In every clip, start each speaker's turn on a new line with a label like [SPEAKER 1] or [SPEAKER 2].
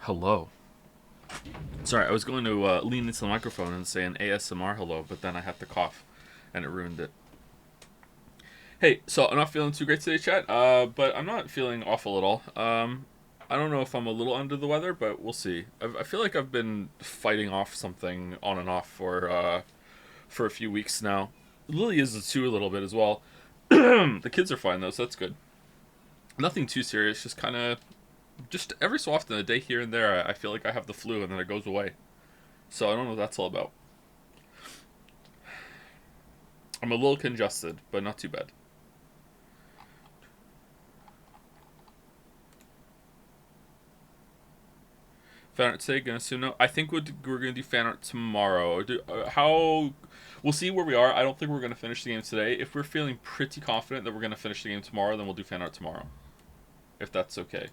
[SPEAKER 1] Hello. Sorry, I was going to lean into the microphone and say an ASMR hello, but then I had to cough, and it ruined it. Hey, so I'm not feeling too great today, chat. But I'm not feeling awful at all. I don't know if I'm a little under the weather, but we'll see. I feel like I've been fighting off something on and off for a few weeks now. Lily is too a little bit as well. The kids are fine though, so that's good. Nothing too serious, just every so often, a day here and there, I feel like I have the flu and then it goes away. So I don't know what that's all about. I'm a little congested, but not too bad. Fan art today, gonna assume no. I think we're gonna do fan art tomorrow. How? We'll see where we are. I don't think we're gonna finish the game today. If we're feeling pretty confident that we're gonna finish the game tomorrow, then we'll do fan art tomorrow. If that's okay.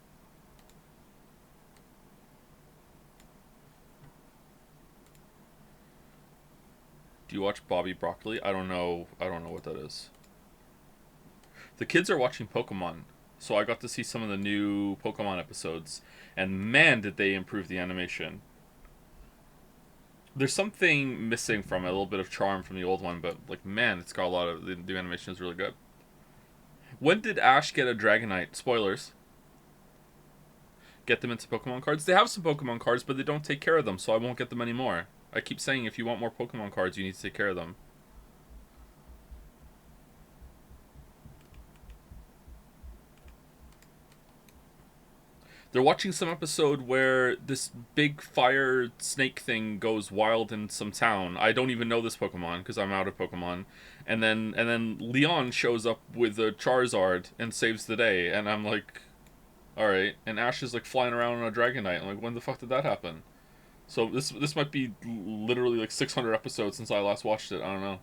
[SPEAKER 1] Do you watch Bobby Broccoli? I don't know. I don't know what that is. The kids are watching Pokemon, so I got to see some of the new Pokemon episodes, and man, did they improve the animation. There's something missing from it, a little bit of charm from the old one, but like man, it's got a lot of the new animation is really good. When did Ash get a Dragonite? Spoilers. Get them into Pokemon cards. They have some Pokemon cards, but they don't take care of them, so I won't get them anymore. I keep saying if you want more Pokemon cards, you need to take care of them. They're watching some episode where this big fire snake thing goes wild in some town. I don't even know this Pokemon because I'm out of Pokemon. And then Leon shows up with a Charizard and saves the day, and I'm like, all right. And Ash is like flying around on a Dragonite. I'm like, when the fuck did that happen? So this might be literally like 600 episodes since I last watched it. I don't know.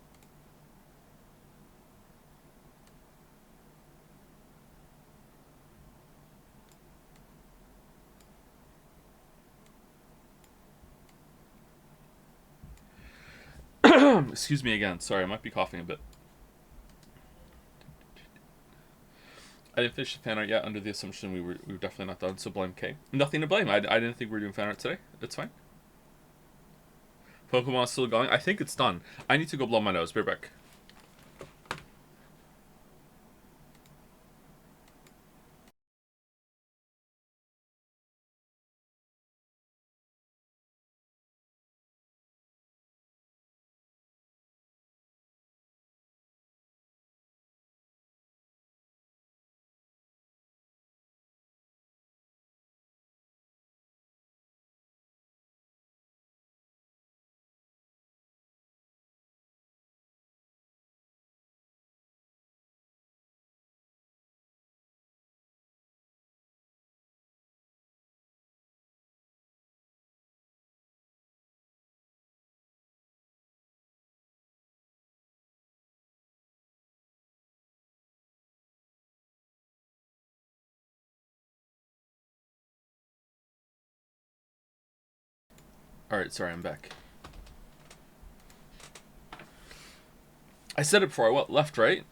[SPEAKER 1] Excuse me again. Sorry, I might be coughing a bit. I didn't finish the fan art yet under the assumption we were definitely not done, so blame K. Nothing to blame. I didn't think we were doing fan art today. It's fine. Pokemon's still going. I think it's done. I need to go blow my nose. Be right back. Alright, sorry, I'm back. I said it before. What, left, right?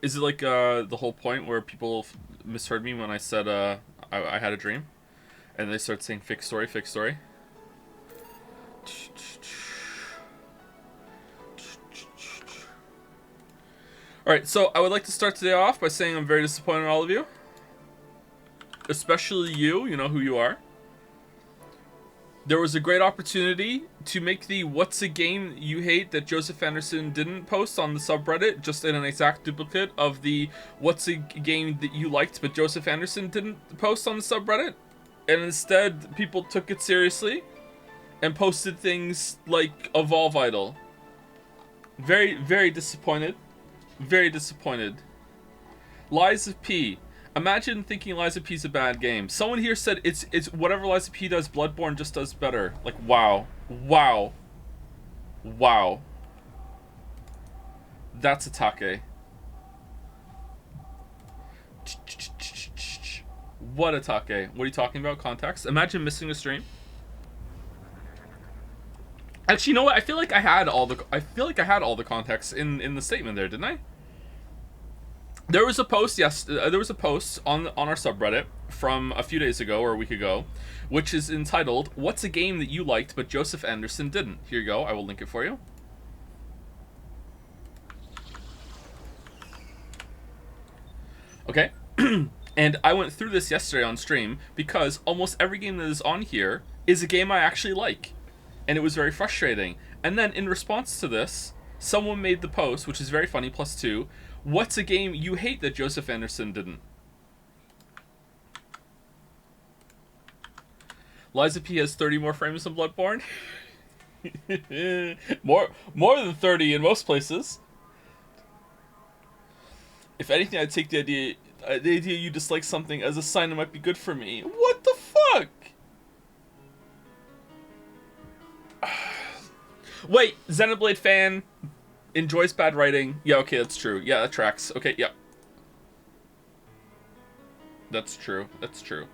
[SPEAKER 1] Is it like the whole point where people misheard me when I said I had a dream? And they start saying fake story, fake story? Alright, so I would like to start today off by saying I'm very disappointed in all of you. Especially you, you know who you are. There was a great opportunity to make the "What's a game you hate" that Joseph Anderson didn't post on the subreddit, just in an exact duplicate of the "What's a game that you liked but Joseph Anderson didn't post" on the subreddit. And instead, people took it seriously and posted things like Evolve Idol. Very, very disappointed. Very disappointed. Lies of P. Imagine thinking Lies of P's a bad game. Someone here said it's whatever Lies of P does, Bloodborne just does better. Like, wow. Wow. Wow. That's a take. What a take. What are you talking about? Context? Imagine missing a stream. Actually, you know what? I feel like I had all the context in the statement there, didn't I? There was a post, yes. There was a post on our subreddit from a few days ago or a week ago, which is entitled "What's a game that you liked but Joseph Anderson didn't?" Here you go. I will link it for you. Okay. And I went through this yesterday on stream because almost every game that is on here is a game I actually like. And it was very frustrating. And then in response to this, someone made the post, which is very funny, +2. What's a game you hate that Joseph Anderson didn't? Liza P has 30 more frames than Bloodborne. more than 30 in most places. If anything, I'd take the idea you dislike something as a sign it might be good for me. What the fuck? Wait, Xenoblade fan enjoys bad writing. Yeah, okay, that's true. Yeah, that tracks. Okay, yeah. That's true. That's true.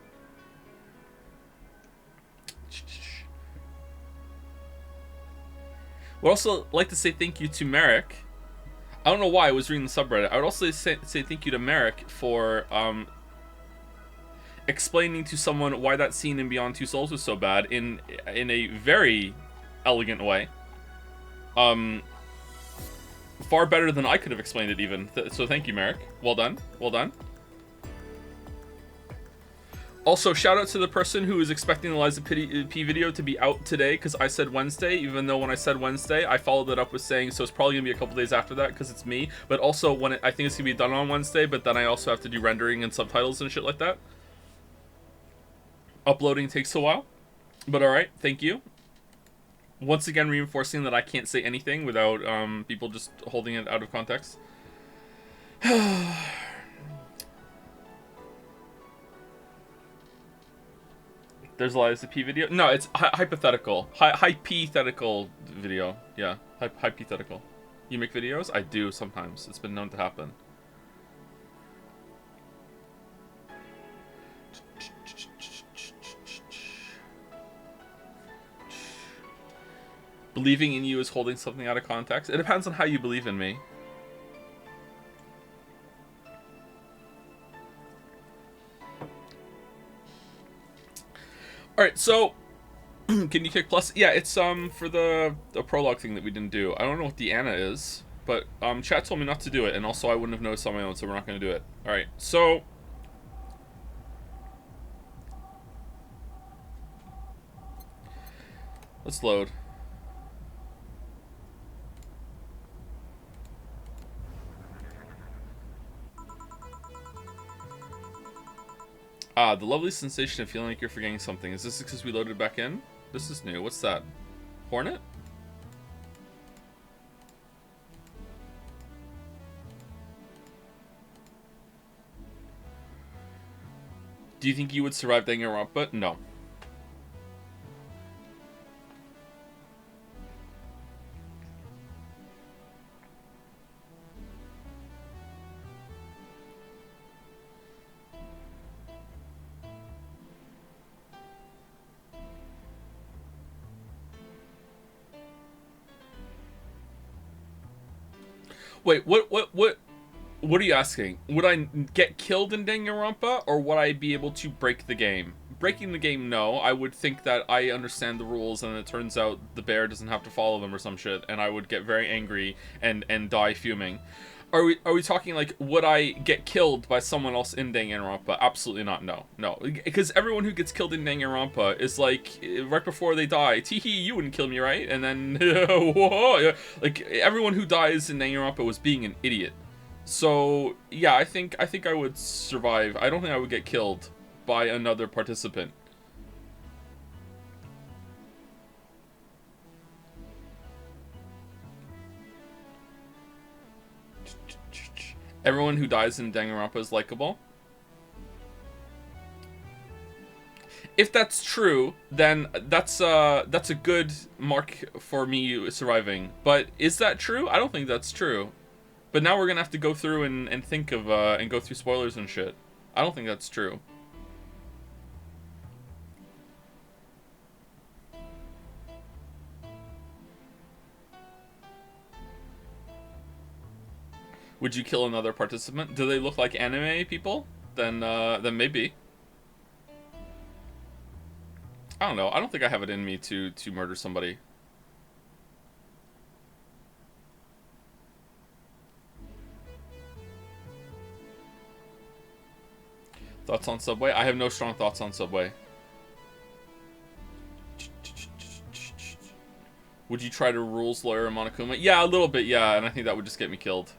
[SPEAKER 1] Would also like to say thank you to Merrick. I don't know why I was reading the subreddit. I would also say thank you to Merrick for explaining to someone why that scene in Beyond Two Souls was so bad in a very elegant way. Far better than I could have explained it even. So thank you, Merrick. Well done. Well done. Also, shout out to the person who is expecting the Liza P video to be out today because I said Wednesday, even though when I said Wednesday, I followed it up with saying, so it's probably going to be a couple days after that because it's me. But also, I think it's going to be done on Wednesday, but then I also have to do rendering and subtitles and shit like that. Uploading takes a while. But alright, thank you. Once again, reinforcing that I can't say anything without people just holding it out of context. There's a Liza P video. No, it's hypothetical. Hypothetical video. Yeah, hypothetical. You make videos? I do sometimes. It's been known to happen. Believing in you is holding something out of context. It depends on how you believe in me. Alright, so can you kick plus? Yeah, it's for the prologue thing that we didn't do. I don't know what the Anna is, but chat told me not to do it, and also I wouldn't have noticed on my own, so we're not gonna do it. Alright, so let's load. Ah, the lovely sensation of feeling like you're forgetting something. Is this because we loaded back in? This is new. What's that? Hornet? Do you think you would survive Danganronpa? No. Wait, what are you asking? Would I get killed in Danganronpa, or would I be able to break the game? Breaking the game, no. I would think that I understand the rules, and it turns out the bear doesn't have to follow them or some shit, and I would get very angry and die fuming. Are we talking like, would I get killed by someone else in Danganronpa? Absolutely not. No, because everyone who gets killed in Danganronpa is like right before they die. Teehee, you wouldn't kill me, right? And then whoa, like everyone who dies in Danganronpa was being an idiot. So yeah, I think I would survive. I don't think I would get killed by another participant. Everyone who dies in Danganronpa is likable. If that's true, then that's a good mark for me surviving. But is that true? I don't think that's true. But now we're gonna have to go through and think of and go through spoilers and shit. I don't think that's true. Would you kill another participant? Do they look like anime people? Then maybe. I don't know. I don't think I have it in me to murder somebody. Thoughts on Subway? I have no strong thoughts on Subway. Would you try to rules lawyer Monokuma? Yeah, a little bit, yeah, and I think that would just get me killed.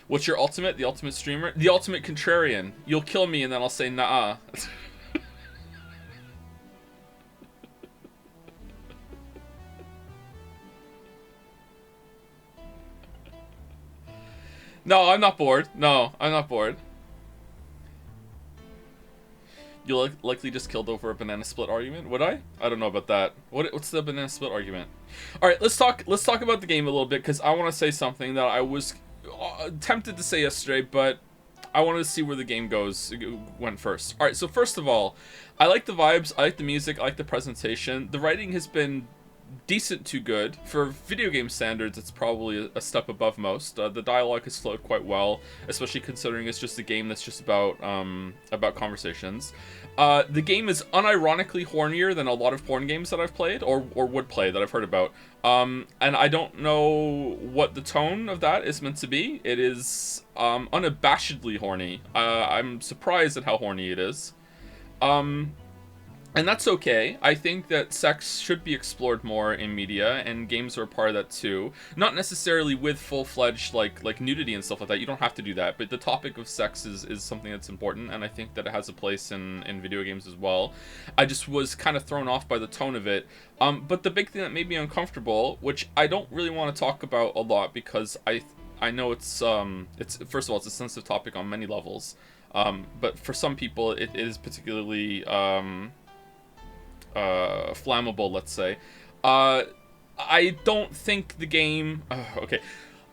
[SPEAKER 1] What's your ultimate? The ultimate streamer? The ultimate contrarian. You'll kill me and then I'll say nah. No, I'm not bored. No, I'm not bored. You'll likely just killed over a banana split argument. Would I? I don't know about that. What's the banana split argument? All right, let's talk about the game a little bit, because I want to say something that I was tempted to say yesterday, but I wanted to see where the game went first. All right, so first of all, I like the vibes, I like the music, I like the presentation. The writing has been decent to good. For video game standards, it's probably a step above most. The dialogue has flowed quite well, especially considering it's just a game that's just about conversations. The game is unironically hornier than a lot of porn games that I've played, or would play, that I've heard about. And I don't know what the tone of that is meant to be. It is unabashedly horny. I'm surprised at how horny it is. And that's okay. I think that sex should be explored more in media, and games are a part of that too. Not necessarily with full-fledged like nudity and stuff like that. You don't have to do that, but the topic of sex is something that's important, and I think that it has a place in video games as well. I just was kind of thrown off by the tone of it. But the big thing that made me uncomfortable, which I don't really want to talk about a lot, because I know it's first of all, it's a sensitive topic on many levels. But for some people it is particularly flammable, let's say. I don't think the game... okay.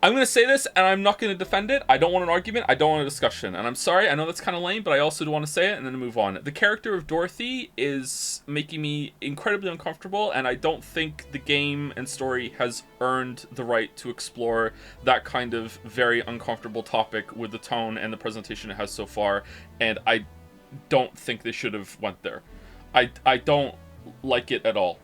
[SPEAKER 1] I'm going to say this, and I'm not going to defend it. I don't want an argument. I don't want a discussion. And I'm sorry, I know that's kind of lame, but I also do want to say it and then move on. The character of Dorothy is making me incredibly uncomfortable, and I don't think the game and story has earned the right to explore that kind of very uncomfortable topic with the tone and the presentation it has so far, and I don't think they should have went there. I don't like it at all.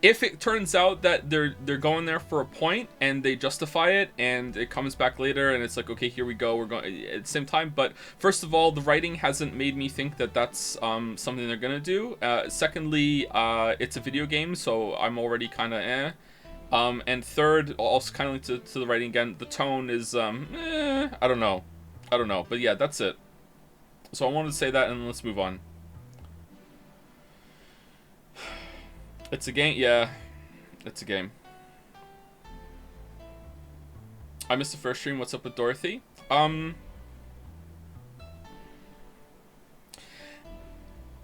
[SPEAKER 1] If it turns out that they're going there for a point and they justify it and it comes back later and it's like, okay, here we go, we're going at the same time. But first of all, the writing hasn't made me think that that's something they're gonna do. Secondly, it's a video game, so I'm already kind of and third, also kind of linked to the writing again, the tone is I don't know, but yeah, that's it. So I wanted to say that, and let's move on. It's a game, yeah. It's a game. I missed the first stream. What's up with Dorothy? In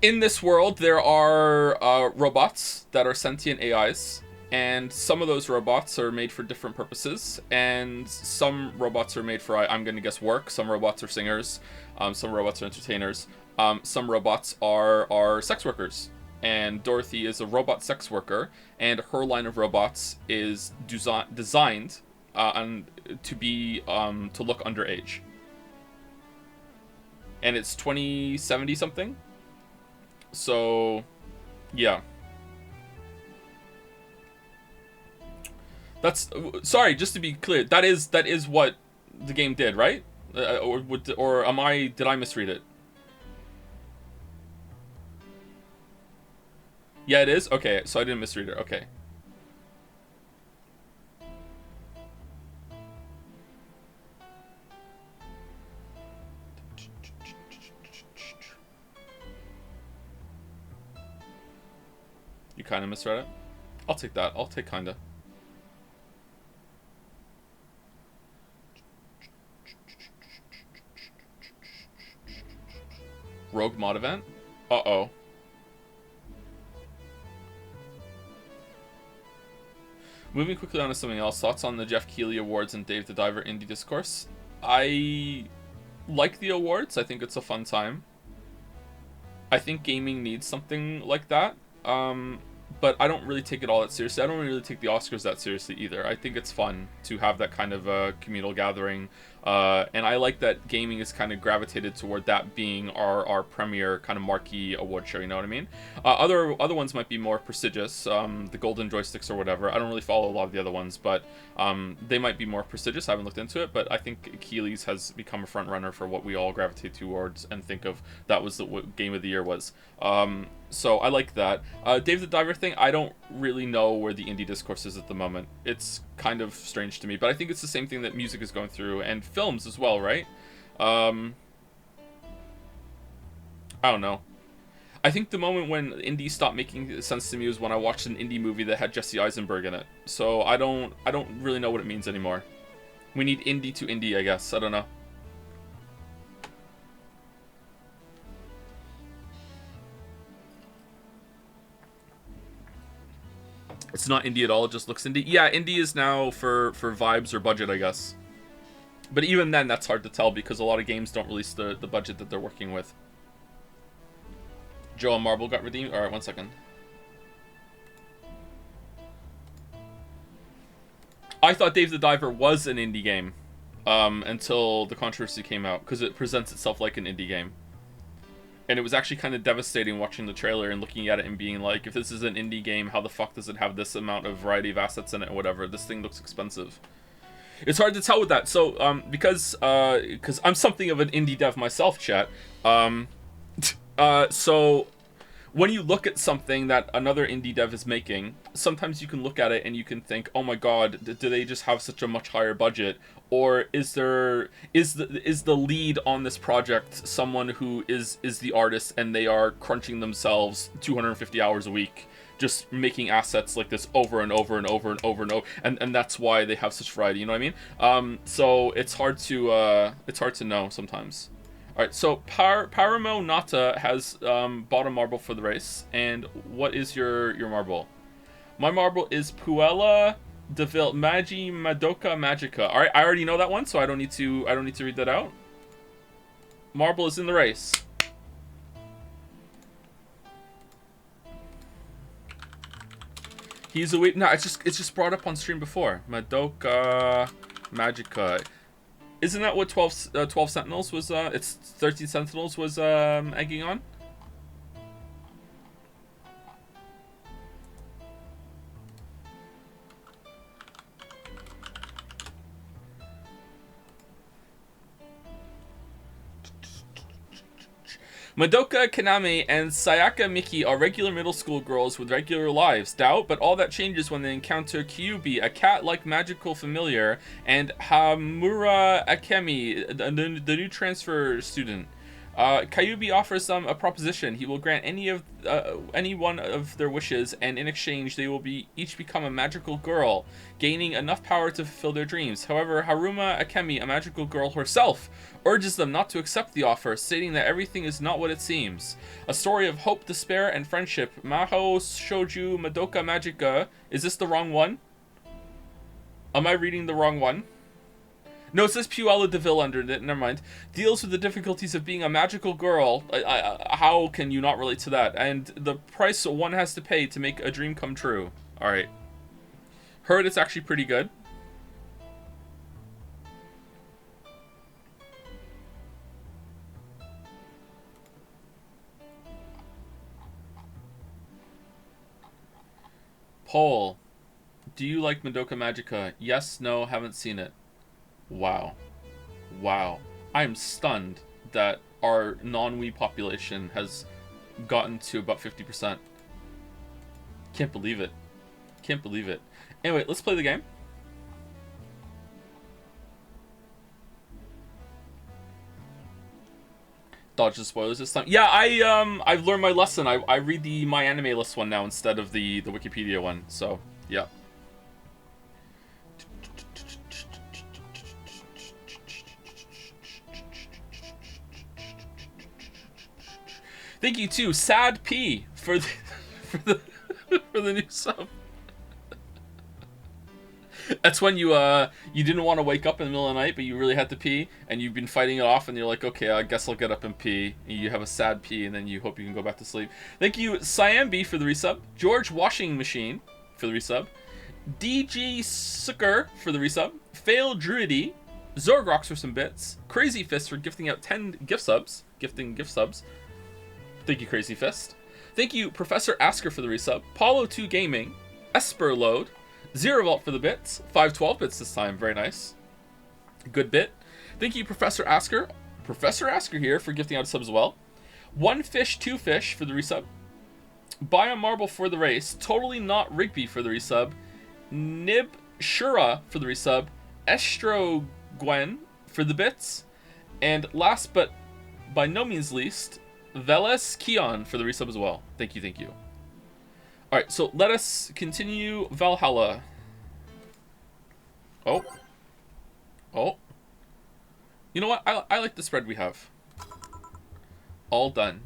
[SPEAKER 1] this world, there are robots that are sentient AIs, and some of those robots are made for different purposes, and some robots are made for, I'm gonna guess, work. Some robots are singers. Some robots are entertainers. Some robots are sex workers. And Dorothy is a robot sex worker, and her line of robots is designed to be to look underage. And it's 2070 something. So, yeah. That's sorry. Just to be clear, that is what the game did, right? Or did I misread it? Yeah, it is? Okay, so I didn't misread it. Okay. You kind of misread it? I'll take that. I'll take kinda. Rogue mod event? Uh-oh. Moving quickly on to something else, thoughts on the Jeff Keighley Awards and Dave the Diver Indie Discourse? I like the awards. I think it's a fun time. I think gaming needs something like that. But I don't really take it all that seriously. I don't really take the Oscars that seriously either. I think it's fun to have that kind of communal gathering. And I like that gaming is kind of gravitated toward that being our premier kind of marquee award show, you know what I mean? Other ones might be more prestigious, the Golden Joysticks or whatever. I don't really follow a lot of the other ones, but they might be more prestigious. I haven't looked into it, but I think Keeley's has become a front runner for what we all gravitate towards and think of that was the what game of the year was. So I like that. Dave the Diver thing, I don't really know where the indie discourse is at the moment. It's kind of strange to me, but I think it's the same thing that music is going through, and films as well, right? I don't know. I think the moment when indie stopped making sense to me was when I watched an indie movie that had Jesse Eisenberg in it. So I don't really know what it means anymore. We need indie to indie, I guess. I don't know. It's not indie at all, it just looks indie. Yeah, indie is now for vibes or budget, I guess. But even then, that's hard to tell because a lot of games don't release the budget that they're working with. Joe and Marble got redeemed? Alright, 1 second. I thought Dave the Diver was an indie game until the controversy came out because it presents itself like an indie game. And it was actually kind of devastating watching the trailer and looking at it and being like, if this is an indie game, how the fuck does it have this amount of variety of assets in it or whatever? This thing looks expensive. It's hard to tell with that. So, because I'm something of an indie dev myself, chat. So when you look at something that another indie dev is making, sometimes you can look at it and you can think, oh my god, do they just have such a much higher budget? Or is the lead on this project someone who is the artist and they are crunching themselves 250 hours a week just making assets like this over and over and over and over and over, and that's why they have such variety, you know what I mean? So it's hard to know sometimes. Alright, so Paramo Nata has bought a marble for the race, and what is your marble? My marble is Puella Deville Magi Madoka Magica. Alright, I already know that one, so I don't need to read that out. Marble is in the race. He's a no, it's just brought up on stream before. Madoka Magica. Isn't that what 12 Sentinels was it's 13 Sentinels was egging on? Madoka Kaname and Sayaka Miki are regular middle school girls with regular lives, doubt, but all that changes when they encounter Kyubi, a cat-like magical familiar, and Hamura Akemi, the new transfer student. Kyubi offers them a proposition. He will grant any one of their wishes, and in exchange they will each become a magical girl, gaining enough power to fulfill their dreams. However, Haruma Akemi, a magical girl herself, urges them not to accept the offer, stating that everything is not what it seems. A story of hope, despair, and friendship. Maho Shouju Madoka Magica. Is this the wrong one? Am I reading the wrong one? No, it says Puella Deville under it. Never mind. Deals with the difficulties of being a magical girl. How can you not relate to that? And the price one has to pay to make a dream come true. Alright. Heard it's actually pretty good. Poll. Do you like Madoka Magica? Yes, no, haven't seen it. Wow. Wow. I am stunned that our non-Wii population has gotten to about 50%. Can't believe it. Can't believe it. Anyway, let's play the game. Dodge the spoilers this time. Yeah, I've learned my lesson. I read the My Anime List one now instead of the Wikipedia one. So, yeah. Thank you too, Sad P, for the new sub. That's when you didn't want to wake up in the middle of the night, but you really had to pee, and you've been fighting it off, and you're like, okay, I guess I'll get up and pee. And you have a sad pee, and then you hope you can go back to sleep. Thank you, Cyan B for the resub. George Washing Machine for the resub. DG Sucker for the resub. Fail Druidy. Zorgrox for some bits. Crazy Fist for gifting out 10 gift subs. Gifting gift subs. Thank you, Crazy Fist. Thank you, Professor Asker for the resub. Paulo2 Gaming. Esper Load. Zero Vault for the bits. 512 bits this time. Very nice. Good bit. Thank you, Professor Asker. Professor Asker here for gifting out subs as well. One Fish, Two Fish for the resub. Buy a Marble for the race. Totally Not Rigby for the resub. Nib Shura for the resub. Estro Gwen for the bits. And last but by no means least, Veles Keon for the resub as well. Thank you, thank you. Alright, so let us continue Valhalla. Oh. Oh. You know what? I like the spread we have. All done.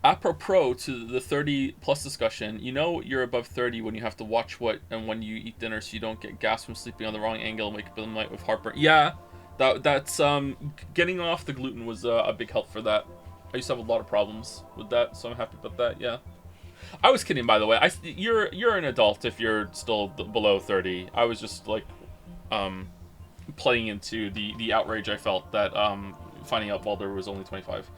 [SPEAKER 1] Apropos to the 30 plus discussion, you know you're above 30 when you have to watch what and when you eat dinner so you don't get gas from sleeping on the wrong angle and wake up in the night with heartburn. Yeah, that's getting off the gluten was a big help for that. I used to have a lot of problems with that, so I'm happy about that. Yeah, I was kidding, by the way. You're an adult if you're still below 30. I was just like playing into the outrage I felt that finding out Baldur was only 25.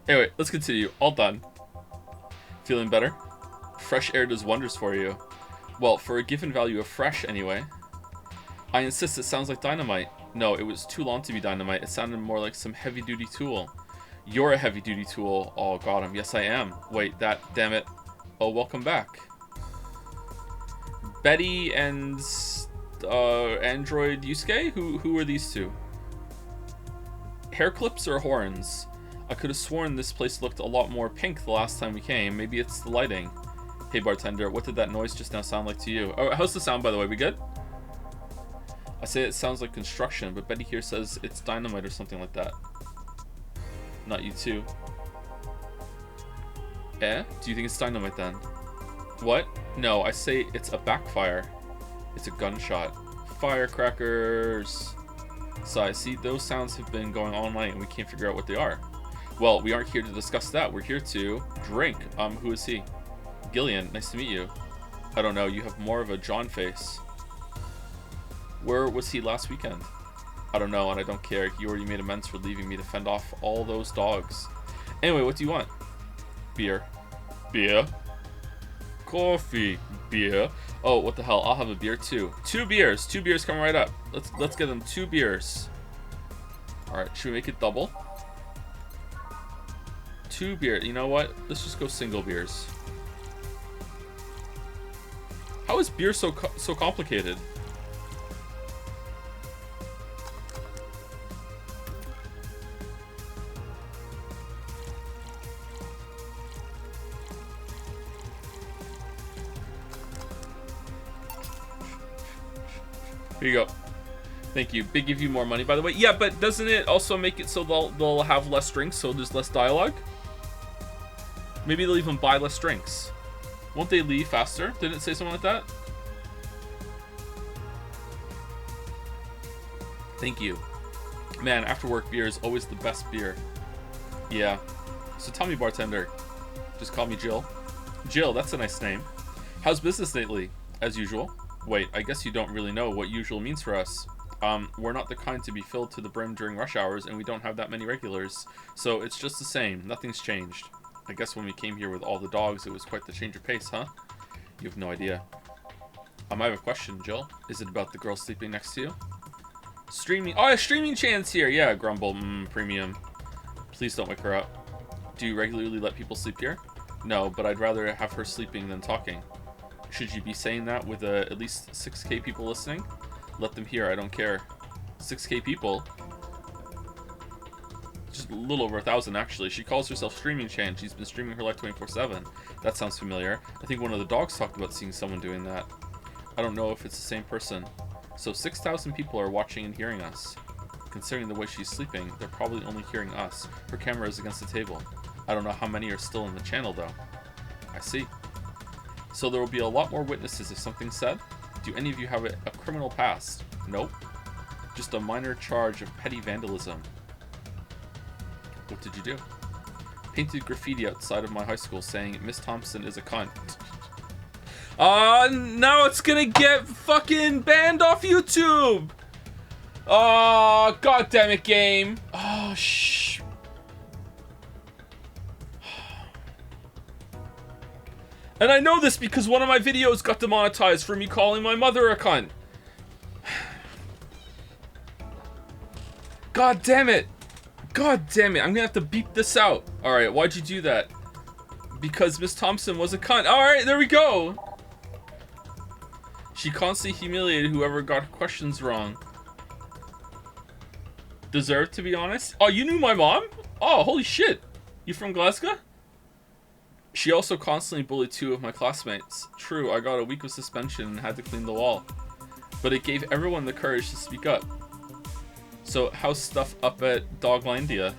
[SPEAKER 1] Anyway, let's continue. All done. Feeling better? Fresh air does wonders for you. Well, for a given value of fresh, anyway. I insist it sounds like dynamite. No, it was too long to be dynamite. It sounded more like some heavy-duty tool. You're a heavy-duty tool. Oh, got him. Yes, I am. Wait, that... Damn it. Oh, welcome back. Betty and... Android Yusuke? Who are these two? Hair clips or horns? I could have sworn this place looked a lot more pink the last time we came. Maybe it's the lighting. Hey, bartender, what did that noise just now sound like to you? Oh, how's the sound, by the way? We good? I say it sounds like construction, but Betty here says it's dynamite or something like that. Not you too. Eh? Do you think it's dynamite then? What? No, I say it's a backfire. It's a gunshot. Firecrackers. So I see those sounds have been going all night and we can't figure out what they are. Well, we aren't here to discuss that. We're here to drink. Who is he? Gillian, nice to meet you. I don't know, you have more of a John face. Where was he last weekend? I don't know, and I don't care. You already made amends for leaving me to fend off all those dogs. Anyway, what do you want? Beer. Beer. Coffee. Beer. Oh, what the hell? I'll have a beer too. 2 beers. 2 beers coming right up. Let's get them 2 beers. Alright, should we make it double? 2 beer. You know what? Let's just go single beers. How is beer so complicated? Here you go. Thank you. They give you more money, by the way. Yeah, but doesn't it also make it so they'll have less drinks, so there's less dialogue? Maybe they'll even buy less drinks. Won't they leave faster? Didn't it say something like that? Thank you. Man, after work beer is always the best beer. Yeah. So tell me, bartender. Just call me Jill. Jill, that's a nice name. How's business lately? As usual. Wait, I guess you don't really know what usual means for us. We're not the kind to be filled to the brim during rush hours, and we don't have that many regulars. So it's just the same. Nothing's changed. I guess when we came here with all the dogs, it was quite the change of pace, huh? You have no idea. I have a question, Jill. Is it about the girl sleeping next to you? Streaming. Oh, a streaming chance here. Yeah, grumble. Premium. Please don't wake her up. Do you regularly let people sleep here? No, but I'd rather have her sleeping than talking. Should you be saying that with at least 6k people listening? Let them hear, I don't care. 6k people? Just a little over 1,000 actually. She calls herself Streaming Chan. She's been streaming her life 24/7. That sounds familiar. I think one of the dogs talked about seeing someone doing that. I don't know if it's the same person. So 6,000 people are watching and hearing us. Considering the way she's sleeping, they're probably only hearing us. Her camera is against the table. I don't know how many are still in the channel, though. I see. So there will be a lot more witnesses if something's said? Do any of you have a criminal past? Nope. Just a minor charge of petty vandalism. What did you do? Painted graffiti outside of my high school saying Miss Thompson is a cunt. Now it's gonna get fucking banned off YouTube! God damn it, game. Oh, shh. And I know this because one of my videos got demonetized for me calling my mother a cunt. God damn it. God damn it. I'm gonna have to beep this out. Alright, why'd you do that? Because Miss Thompson was a cunt. Alright, there we go. She constantly humiliated whoever got her questions wrong. Deserved, to be honest. Oh, you knew my mom? Oh, holy shit. You from Glasgow? She also constantly bullied 2 of my classmates. True, I got a week of suspension and had to clean the wall. But it gave everyone the courage to speak up. So, how's stuff up at Doglandia?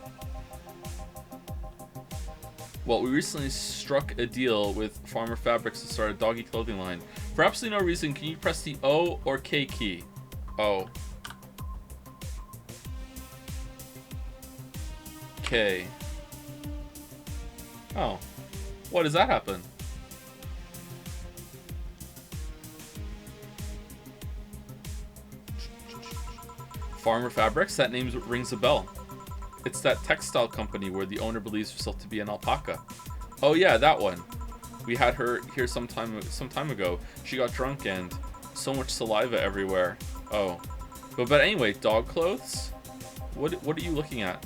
[SPEAKER 1] Well, we recently struck a deal with Farmer Fabrics to start a doggy clothing line. For absolutely no reason, can you press the O or K key? O. K. Oh. What does that happen? Farmer Fabrics? That name rings a bell. It's that textile company where the owner believes herself to be an alpaca. Oh yeah, that one. We had her here some time ago. She got drunk and so much saliva everywhere. Oh. But anyway, dog clothes? What are you looking at?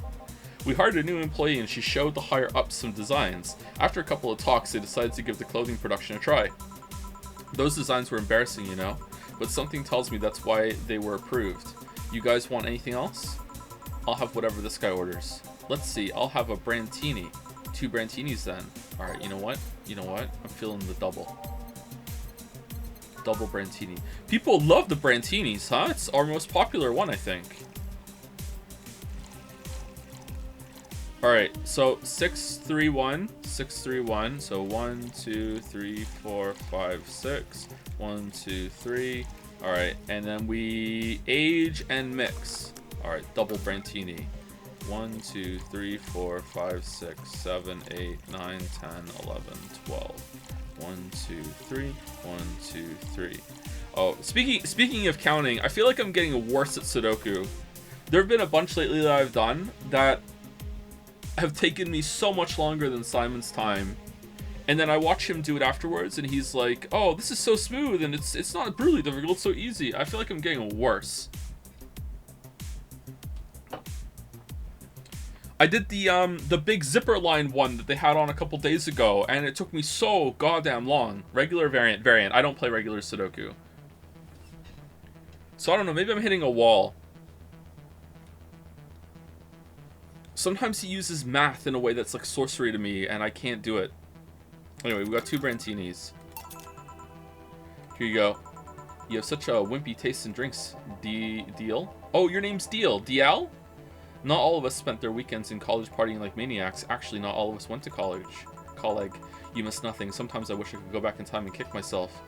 [SPEAKER 1] We hired a new employee and she showed the higher ups some designs. After a couple of talks, they decided to give the clothing production a try. Those designs were embarrassing, you know, but something tells me that's why they were approved. You guys want anything else? I'll have whatever this guy orders. Let's see, I'll have a Brantini. 2 Brantinis then. Alright, you know what? I'm feeling the double. Double Brantini. People love the Brantinis, huh? It's our most popular one, I think. Alright, so 631. So 1, 2, 3, 4, 5, 6. 1, 2, 3. Alright, and then we age and mix. Alright, double Brantini. 1, 2, 3, 4, 5, 6, 7, 8, 9, 10, 11, 12. 1, 2, 3. 1, 2, 3. Oh, speaking of counting, I feel like I'm getting worse at Sudoku. There have been a bunch lately that I've done that have taken me so much longer than Simon's time, and then I watch him do it afterwards and he's like, oh, this is so smooth and it's not brutally difficult, it's so easy. I feel like I'm getting worse. I did the big zipper line one that they had on a couple days ago and it took me so goddamn long. Regular variant. I don't play regular Sudoku, so I don't know, maybe I'm hitting a wall. Sometimes he uses math in a way that's like sorcery to me, and I can't do it. Anyway, we got 2 Brantinis. Here you go. You have such a wimpy taste in drinks, Deal. Oh, your name's Deal. DL? Not all of us spent their weekends in college partying like maniacs. Actually, not all of us went to college. Colleague, you miss nothing. Sometimes I wish I could go back in time and kick myself.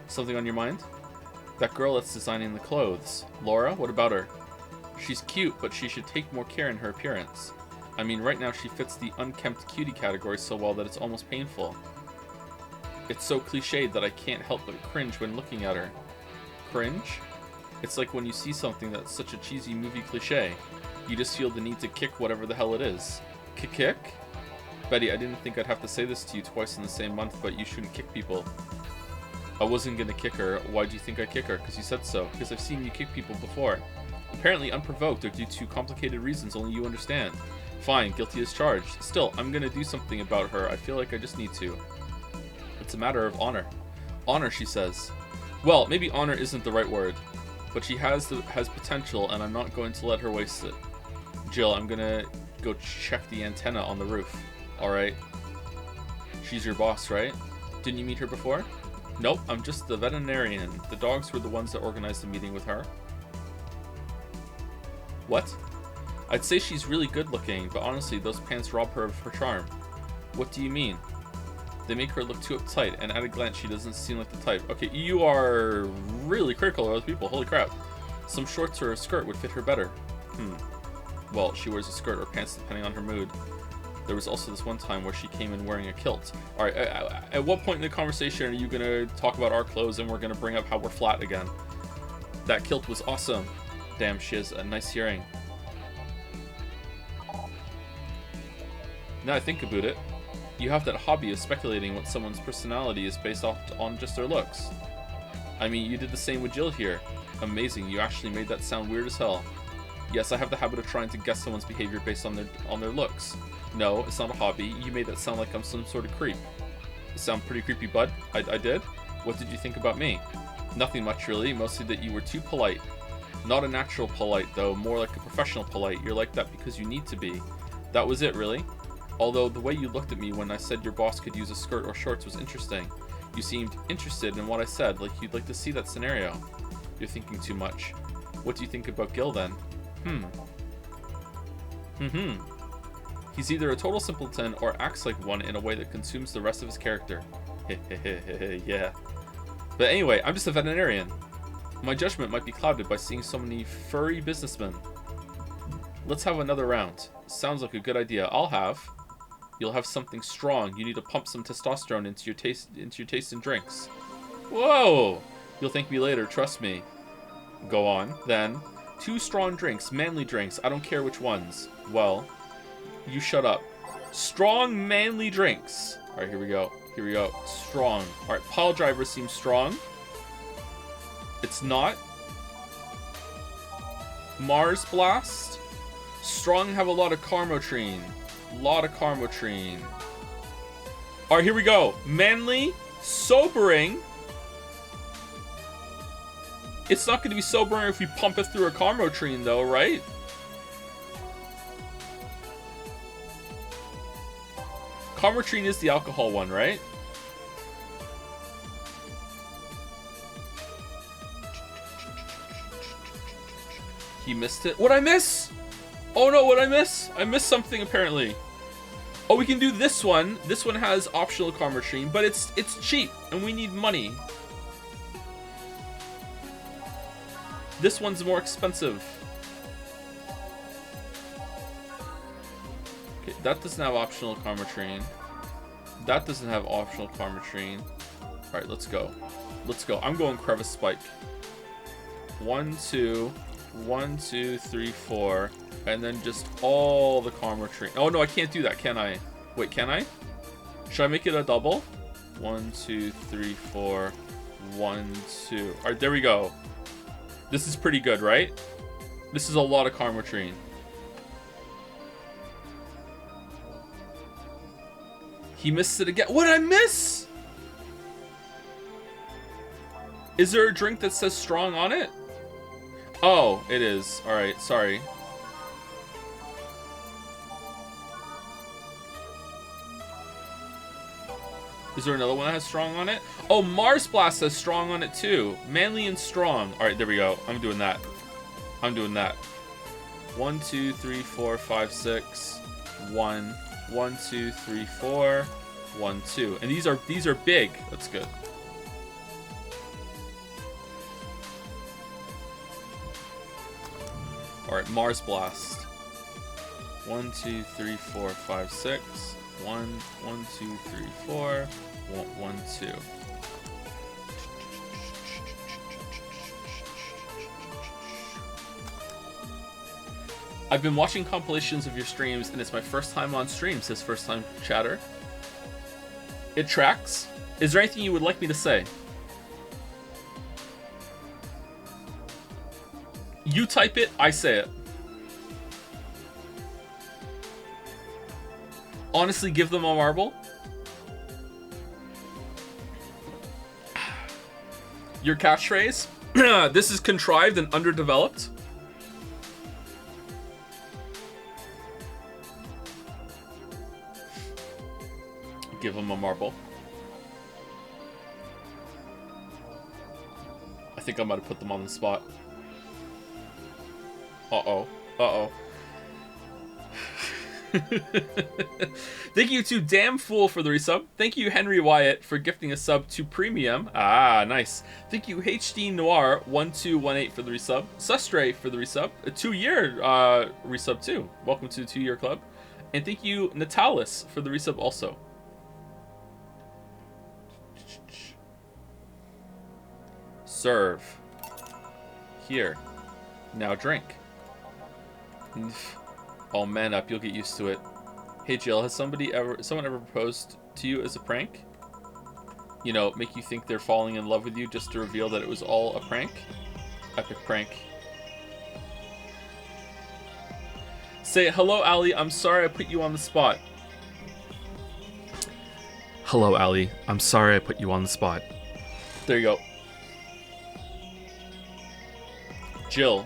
[SPEAKER 1] Something on your mind? That girl that's designing the clothes. Laura, what about her? She's cute, but she should take more care in her appearance. I mean, right now she fits the unkempt cutie category so well that it's almost painful. It's so cliched that I can't help but cringe when looking at her. Cringe? It's like when you see something that's such a cheesy movie cliche. You just feel the need to kick whatever the hell it is. Kick? Betty, I didn't think I'd have to say this to you twice in the same month, but you shouldn't kick people. I wasn't gonna kick her. Why do you think I kick her? Because you said so. Because I've seen you kick people before. Apparently unprovoked or due to complicated reasons only you understand. Fine, guilty as charged. Still, I'm gonna do something about her. I feel like I just need to. It's a matter of honor. Honor, she says. Well, maybe honor isn't the right word, but she has potential, and I'm not going to let her waste it. Jill, I'm gonna go check the antenna on the roof. Alright. She's your boss, right? Didn't you meet her before? Nope, I'm just the veterinarian. The dogs were the ones that organized the meeting with her. What? I'd say she's really good looking, but honestly, those pants rob her of her charm. What do you mean? They make her look too uptight, and at a glance, she doesn't seem like the type. Okay, you are really critical of other people. Holy crap. Some shorts or a skirt would fit her better. Well, she wears a skirt or pants depending on her mood. There was also this one time where she came in wearing a kilt. Alright, at what point in the conversation are you going to talk about our clothes and we're going to bring up how we're flat again? That kilt was awesome. Damn, she has a nice earring. Now I think about it, you have that hobby of speculating what someone's personality is based off on just their looks. I mean, you did the same with Jill here. Amazing, you actually made that sound weird as hell. Yes, I have the habit of trying to guess someone's behavior based on their looks. No, it's not a hobby. You made that sound like I'm some sort of creep. Sound pretty creepy, bud? I did? What did you think about me? Nothing much, really. Mostly that you were too polite. Not a natural polite, though. More like a professional polite. You're like that because you need to be. That was it, really? Although the way you looked at me when I said your boss could use a skirt or shorts was interesting. You seemed interested in what I said, like you'd like to see that scenario. You're thinking too much. What do you think about Gil, then? He's either a total simpleton or acts like one in a way that consumes the rest of his character. Yeah. But anyway, I'm just a veterinarian. My judgment might be clouded by seeing so many furry businessmen. Let's have another round. Sounds like a good idea. You'll have something strong. You need to pump some testosterone into your taste in drinks. Whoa! You'll thank me later, trust me. Go on, then. 2 strong drinks, manly drinks. I don't care which ones. Well, you shut up. Strong, manly drinks. Alright, here we go. Here we go. Strong. Alright, Pile Driver seems strong. It's not. Mars Blast. Strong have a lot of Carmotrine. Alright, here we go. Manly. Sobering. It's not going to be sobering if we pump it through a Carmotrine, though, right? Carmotrine is the alcohol one, right? He missed it. What'd I miss? Oh no, what'd I miss? I missed something, apparently. Oh, we can do this one. This one has optional Carmotrine, but it's cheap, and we need money. This one's more expensive. Okay, that doesn't have optional Carmotrine. That doesn't have optional Carmotrine. Alright, let's go. Let's go. I'm going Crevice Spike. 1, 2, 1, 2, 3, 4. And then just all the Carmotrine. Oh no, I can't do that, can I? Wait, can I? Should I make it a double? 1, 2, 3, 4. 1, 2. Alright, there we go. This is pretty good, right? This is a lot of Carmotrine. He missed it again. What did I miss? Is there a drink that says strong on it? Oh, it is. Alright, sorry. Is there another one that has strong on it? Oh, Mars Blast has strong on it too. Manly and strong. Alright, there we go. I'm doing that. 1, 2, 3, 4, 5, 6. 1. 1, 2, 3, 4. 1, 2. And these are big. That's good. Alright, Mars Blast. 1, 2, 3, 4, 5, 6. 1, 1, 2, 3, 4. 1, 2. I've been watching compilations of your streams, and it's my first time on stream, says First Time Chatter. It tracks. Is there anything you would like me to say? You type it, I say it. Honestly, give them a marble. Your catchphrase? This is contrived and underdeveloped. Give them a marble. I think I might have put them on the spot. Uh-oh. Uh-oh. Thank you to Damn Fool for the resub. Thank you, Henry Wyatt, for gifting a sub to Premium. Ah, nice. Thank you, HD Noir 1218 for the resub. Sustray for the resub. A 2-year resub too. Welcome to the 2-year club. And thank you, Natalis, for the resub also. Serve. Here. Now drink. Oh, man up, you'll get used to it. Hey Jill, has someone ever proposed to you as a prank? You know, make you think they're falling in love with you just to reveal that it was all a prank? Epic prank. Say, hello, Ali, I'm sorry I put you on the spot. Hello, Ali, I'm sorry I put you on the spot. There you go. Jill.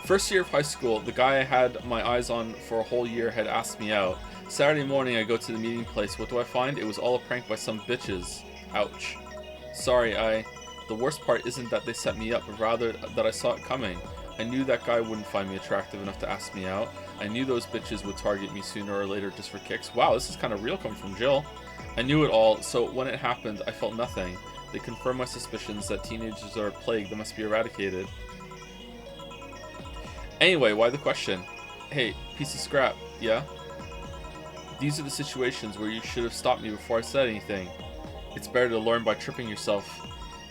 [SPEAKER 1] First year of high school, the guy I had my eyes on for a whole year had asked me out. Saturday morning, I go to the meeting place. What do I find? It was all a prank by some bitches. Ouch. Sorry, The worst part isn't that they set me up, but rather that I saw it coming. I knew that guy wouldn't find me attractive enough to ask me out. I knew those bitches would target me sooner or later just for kicks. Wow, this is kind of real coming from Jill. I knew it all, so when it happened, I felt nothing. They confirmed my suspicions that teenagers are a plague that must be eradicated. Anyway, why the question? Hey, piece of scrap, yeah? These are the situations where you should have stopped me before I said anything. It's better to learn by tripping yourself.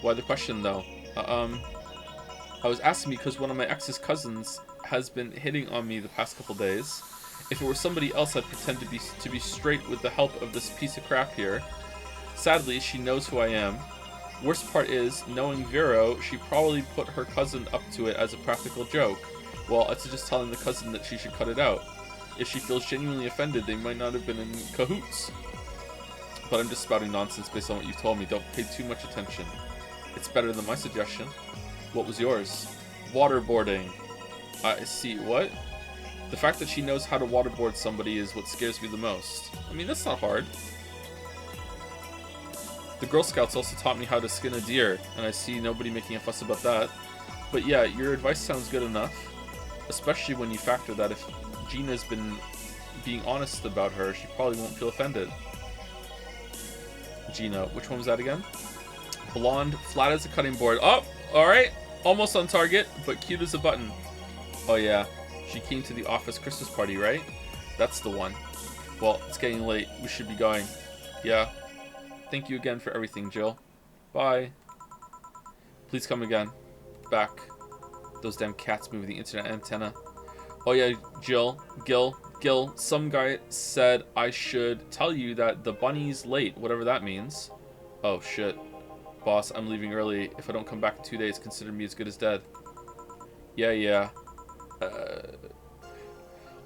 [SPEAKER 1] Why the question, though? I was asking because one of my ex's cousins has been hitting on me the past couple days. If it were somebody else, I'd pretend to be straight with the help of this piece of crap here. Sadly, she knows who I am. Worst part is, knowing Vero, she probably put her cousin up to it as a practical joke. Well, I'd suggest telling the cousin that she should cut it out. If she feels genuinely offended, they might not have been in cahoots. But I'm just spouting nonsense based on what you've told me. Don't pay too much attention. It's better than my suggestion. What was yours? Waterboarding. I see. What? The fact that she knows how to waterboard somebody is what scares me the most. I mean, that's not hard. The Girl Scouts also taught me how to skin a deer, and I see nobody making a fuss about that. But yeah, your advice sounds good enough. Especially when you factor that if Gina's been being honest about her, she probably won't feel offended. Gina, which one was that again? Blonde, flat as a cutting board. Oh, alright. Almost on target, but cute as a button. Oh yeah, she came to the office Christmas party, right? That's the one. Well, it's getting late. We should be going. Yeah. Thank you again for everything, Jill. Bye. Please come again. Back. Those damn cats move the internet antenna. Oh yeah, Gil, some guy said I should tell you that the bunny's late, whatever that means. Oh shit. Boss, I'm leaving early. If I don't come back in 2 days, consider me as good as dead. Yeah.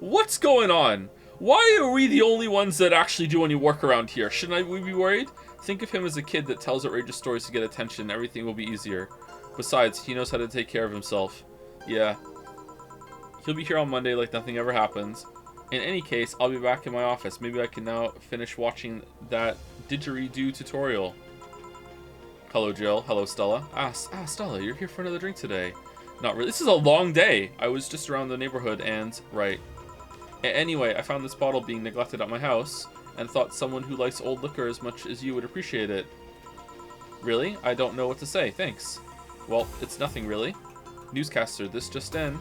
[SPEAKER 1] What's going on? Why are we the only ones that actually do any work around here? Shouldn't we be worried? Think of him as a kid that tells outrageous stories to get attention. Everything will be easier. Besides, he knows how to take care of himself. Yeah. He'll be here on Monday like nothing ever happens. In any case, I'll be back in my office. Maybe I can now finish watching that didgeridoo tutorial. Hello, Jill. Hello, Stella. Stella, you're here for another drink today. Not really. This is a long day. I was just around the neighborhood and... Right. Anyway, I found this bottle being neglected at my house and thought someone who likes old liquor as much as you would appreciate it. Really? I don't know what to say. Thanks. Well, it's nothing really. Newscaster, this just in.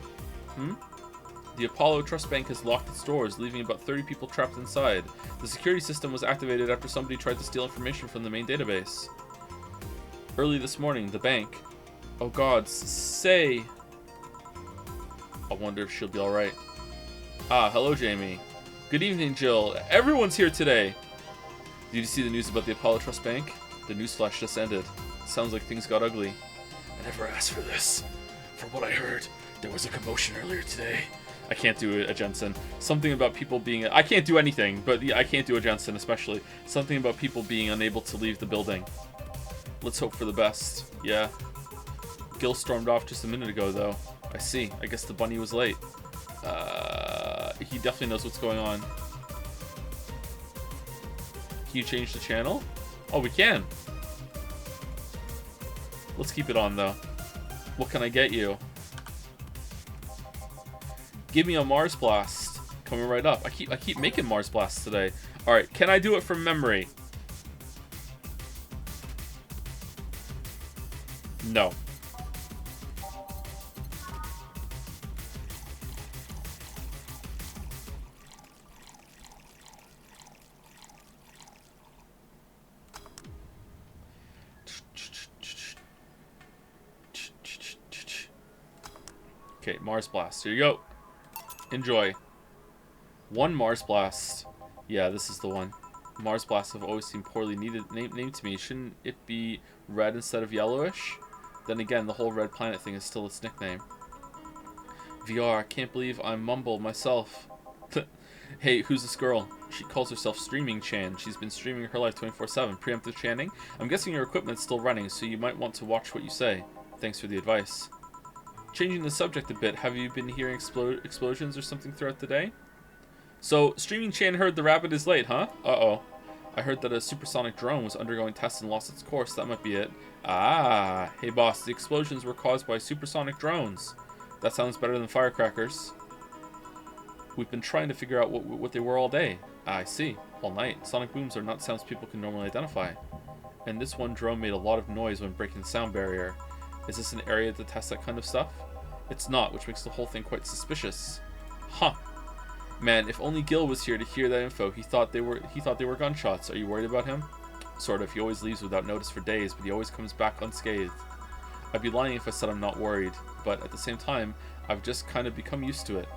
[SPEAKER 1] The Apollo Trust Bank has locked its doors, leaving about 30 people trapped inside. The security system was activated after somebody tried to steal information from the main database. Early this morning, the bank... Oh god, say... I wonder if she'll be alright. Ah, hello Jamie. Good evening, Jill. Everyone's here today! Did you see the news about the Apollo Trust Bank? The newsflash just ended. Sounds like things got ugly. I never asked for this. From what I heard, there was a commotion earlier today. I can't do a Jensen. Something about people being... I can't do anything, but yeah, I can't do a Jensen especially. Something about people being unable to leave the building. Let's hope for the best. Yeah. Gil stormed off just a minute ago, though. I see. I guess the bunny was late. He definitely knows what's going on. Can you change the channel? Oh, we can. Let's keep it on, though. What can I get you? Give me a Mars Blast. Coming right up. I keep making Mars Blasts today. All right, can I do it from memory? No. Okay, Mars Blast. Here you go. Enjoy. One Mars Blast. Yeah, this is the one. Mars Blasts have always seemed poorly named to me. Shouldn't it be red instead of yellowish? Then again, the whole red planet thing is still its nickname. VR, I can't believe I'm Mumble myself. Hey, who's this girl? She calls herself Streaming Chan. She's been streaming her life 24/7. Preemptive chanting? I'm guessing your equipment's still running, so you might want to watch what you say. Thanks for the advice. Changing the subject a bit, have you been hearing explosions or something throughout the day? So, Streaming Chan heard the rabbit is late, huh? Uh-oh. I heard that a supersonic drone was undergoing tests and lost its course. That might be it. Ah, hey boss, the explosions were caused by supersonic drones. That sounds better than firecrackers. We've been trying to figure out what they were all day. Ah, I see. All night. Sonic booms are not sounds people can normally identify. And this one drone made a lot of noise when breaking the sound barrier. Is this an area to test that kind of stuff? It's not, which makes the whole thing quite suspicious. Huh. Man, if only Gil was here to hear that info. He thought they were gunshots. Are you worried about him? Sort of. He always leaves without notice for days, but he always comes back unscathed. I'd be lying if I said I'm not worried, but at the same time, I've just kind of become used to it.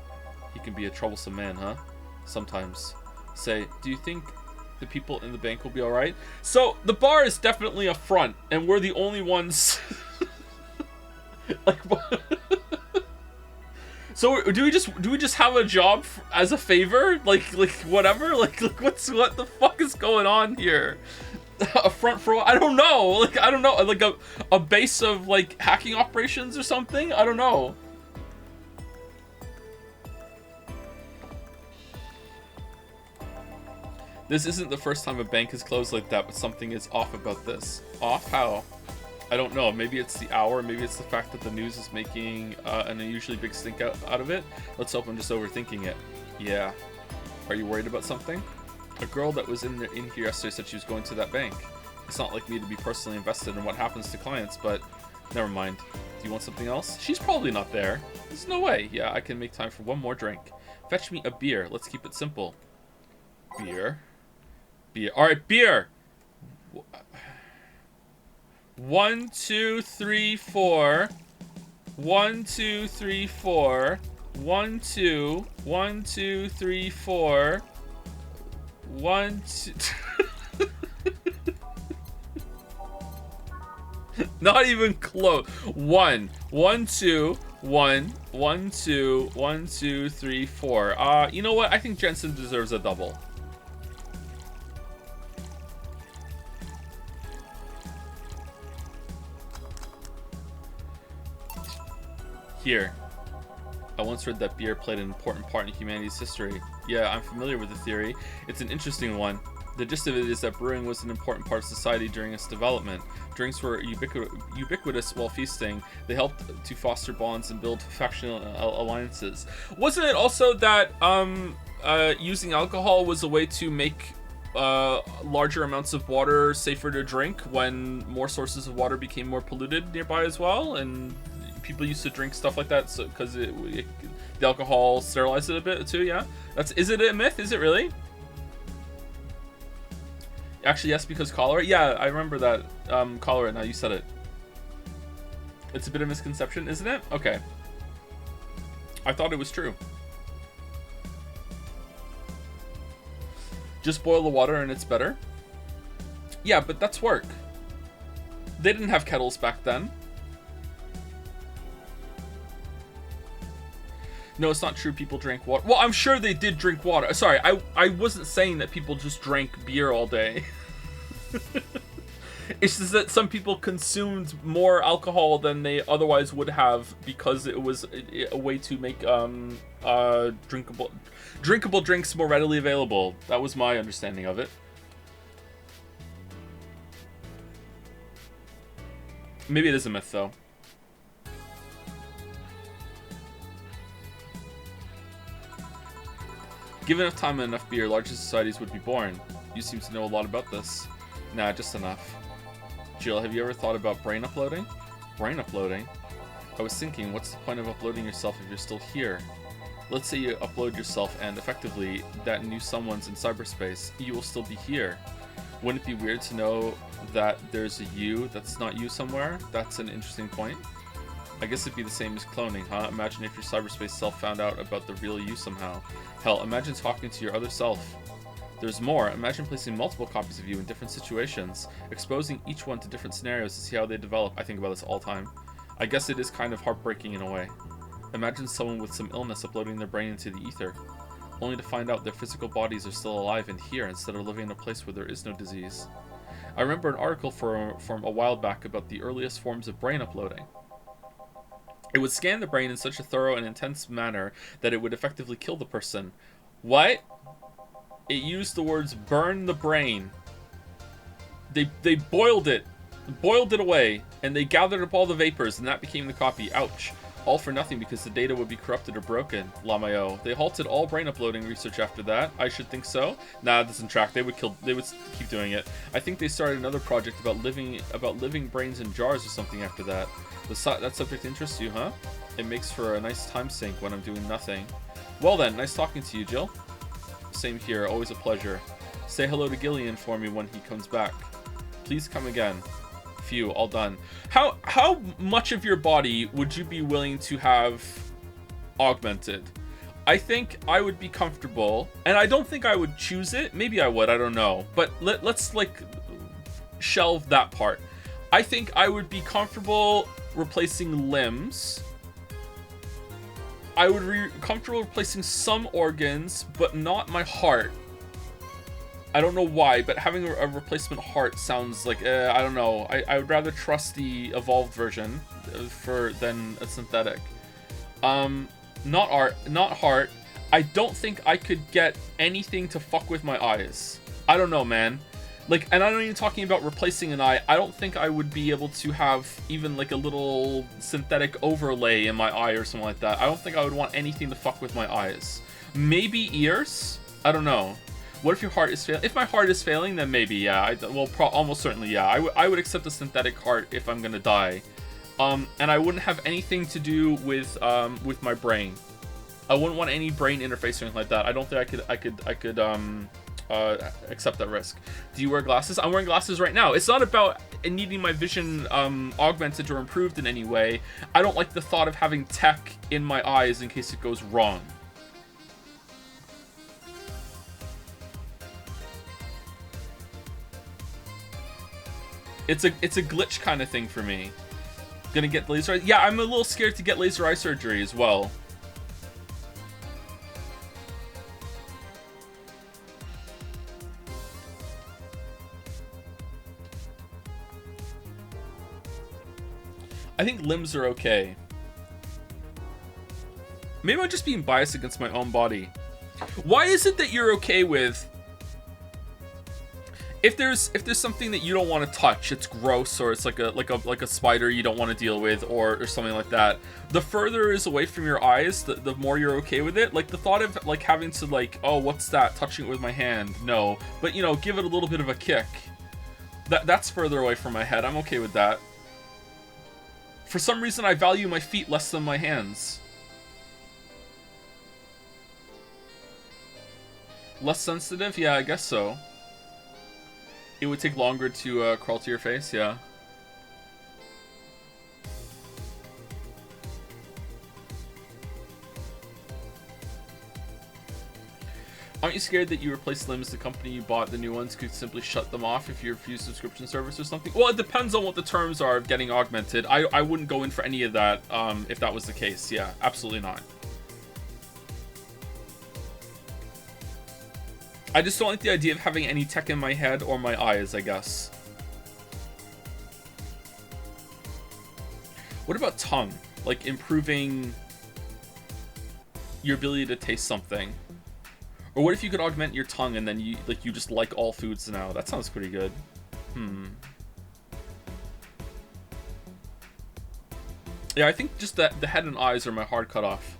[SPEAKER 1] He can be a troublesome man, huh? Sometimes. Say, do you think the people in the bank will be alright? So, the bar is definitely a front, and we're the only ones... like, so do we just have a job as a favor? Like whatever? Like what the fuck is going on here? A front for what? I don't know. Like I don't know. Like a base of like hacking operations or something? I don't know. This isn't the first time a bank has closed like that, but something is off about this. Off? How? I don't know. Maybe it's the hour. Maybe it's the fact that the news is making an unusually big stink out of it. Let's hope I'm just overthinking it. Yeah. Are you worried about something? A girl that was in here yesterday said she was going to that bank. It's not like me to be personally invested in what happens to clients, but never mind. Do you want something else? She's probably not there. There's no way. Yeah, I can make time for one more drink. Fetch me a beer. Let's keep it simple. Beer. Beer. All right, beer. 1, 2, 3, 4. 1, 2, 3, 4. 1, 2. 1, 2, 3, 4. 1, 2. Not even close. 1, 1, 2, 1, 1, 2, 1, 2, 3, 4. You know what? I think Jensen deserves a double. Here. I once heard that beer played an important part in humanity's history. Yeah, I'm familiar with the theory. It's an interesting one. The gist of it is that brewing was an important part of society during its development. Drinks were ubiquitous while feasting. They helped to foster bonds and build factional alliances. Wasn't it also that using alcohol was a way to make larger amounts of water safer to drink when more sources of water became more polluted nearby as well? And people used to drink stuff like that because the alcohol sterilized it a bit too. Yeah, is it a myth? Is it really? Actually, yes, because cholera. Yeah, I remember that. Cholera. Now you said it. It's a bit of a misconception, isn't it? Okay. I thought it was true. Just boil the water and it's better. Yeah, but that's work. They didn't have kettles back then. No, it's not true. People drank water. Well, I'm sure they did drink water. Sorry, I wasn't saying that people just drank beer all day. It's just that some people consumed more alcohol than they otherwise would have because it was a way to make drinkable drinks more readily available. That was my understanding of it. Maybe it is a myth, though. Given enough time and enough beer, larger societies would be born. You seem to know a lot about this. Nah, just enough. Jill, have you ever thought about brain uploading? Brain uploading? I was thinking, what's the point of uploading yourself if you're still here? Let's say you upload yourself and effectively that new someone's in cyberspace. You will still be here. Wouldn't it be weird to know that there's a you that's not you somewhere? That's an interesting point. I guess it'd be the same as cloning, huh? Imagine if your cyberspace self found out about the real you somehow. Hell, imagine talking to your other self. There's more. Imagine placing multiple copies of you in different situations, exposing each one to different scenarios to see how they develop. I think about this all the time. I guess it is kind of heartbreaking in a way. Imagine someone with some illness uploading their brain into the ether, only to find out their physical bodies are still alive and here instead of living in a place where there is no disease. I remember an article from a while back about the earliest forms of brain uploading. It would scan the brain in such a thorough and intense manner that it would effectively kill the person. What? It used the words burn the brain. They boiled it away, and they gathered up all the vapors, and that became the copy. Ouch. All for nothing because the data would be corrupted or broken. Lamayo. They halted all brain uploading research after that. I should think so. Nah, it doesn't track. They would keep doing it. I think they started another project about living brains in jars or something after that. That subject interests you, huh? It makes for a nice time sink when I'm doing nothing. Well then, nice talking to you, Jill. Same here, always a pleasure. Say hello to Gillian for me when he comes back. Please come again. Phew, all done. How much of your body would you be willing to have augmented? I think I would be comfortable, and I don't think I would choose it. Maybe I would, I don't know. But let's like shelve that part. I think I would be comfortable replacing limbs. I would be comfortable replacing some organs, but not my heart. I don't know why, but having a replacement heart sounds like, I don't know. I would rather trust the evolved version than a synthetic. Not heart. I don't think I could get anything to fuck with my eyes. I don't know, man. Like, and I'm not even talking about replacing an eye. I don't think I would be able to have even like a little synthetic overlay in my eye or something like that. I don't think I would want anything to fuck with my eyes. Maybe ears? I don't know. What if your heart is failing? If my heart is failing, then maybe, yeah. Almost certainly, yeah. I would accept a synthetic heart if I'm gonna die. And I wouldn't have anything to do with my brain. I wouldn't want any brain interface or anything like that. I don't think I could accept that risk. Do you wear glasses? I'm wearing glasses right now. It's not about needing my vision augmented or improved in any way. I don't like the thought of having tech in my eyes in case it goes wrong. It's a glitch kind of thing for me. Gonna get laser eye. Yeah, I'm a little scared to get laser eye surgery as well. I think limbs are okay. Maybe I'm just being biased against my own body. Why is it that you're okay with if there's something that you don't want to touch, it's gross, or it's like a spider you don't want to deal with, or something like that. The further it is away from your eyes, the more you're okay with it. Like the thought of like having to like, oh, what's that? Touching it with my hand? No, but you know, give it a little bit of a kick. That's further away from my head. I'm okay with that. For some reason, I value my feet less than my hands. Less sensitive? Yeah, I guess so. It would take longer to crawl to your face, yeah. Aren't you scared that you replace limbs, the company you bought the new ones could simply shut them off if you refuse subscription service or something? Well, it depends on what the terms are of getting augmented. I wouldn't go in for any of that if that was the case. Yeah, absolutely not. I just don't like the idea of having any tech in my head or my eyes, I guess. What about tongue? Like improving your ability to taste something. Or what if you could augment your tongue and then you just like all foods now? That sounds pretty good. Yeah, I think just that the head and eyes are my hard cutoff.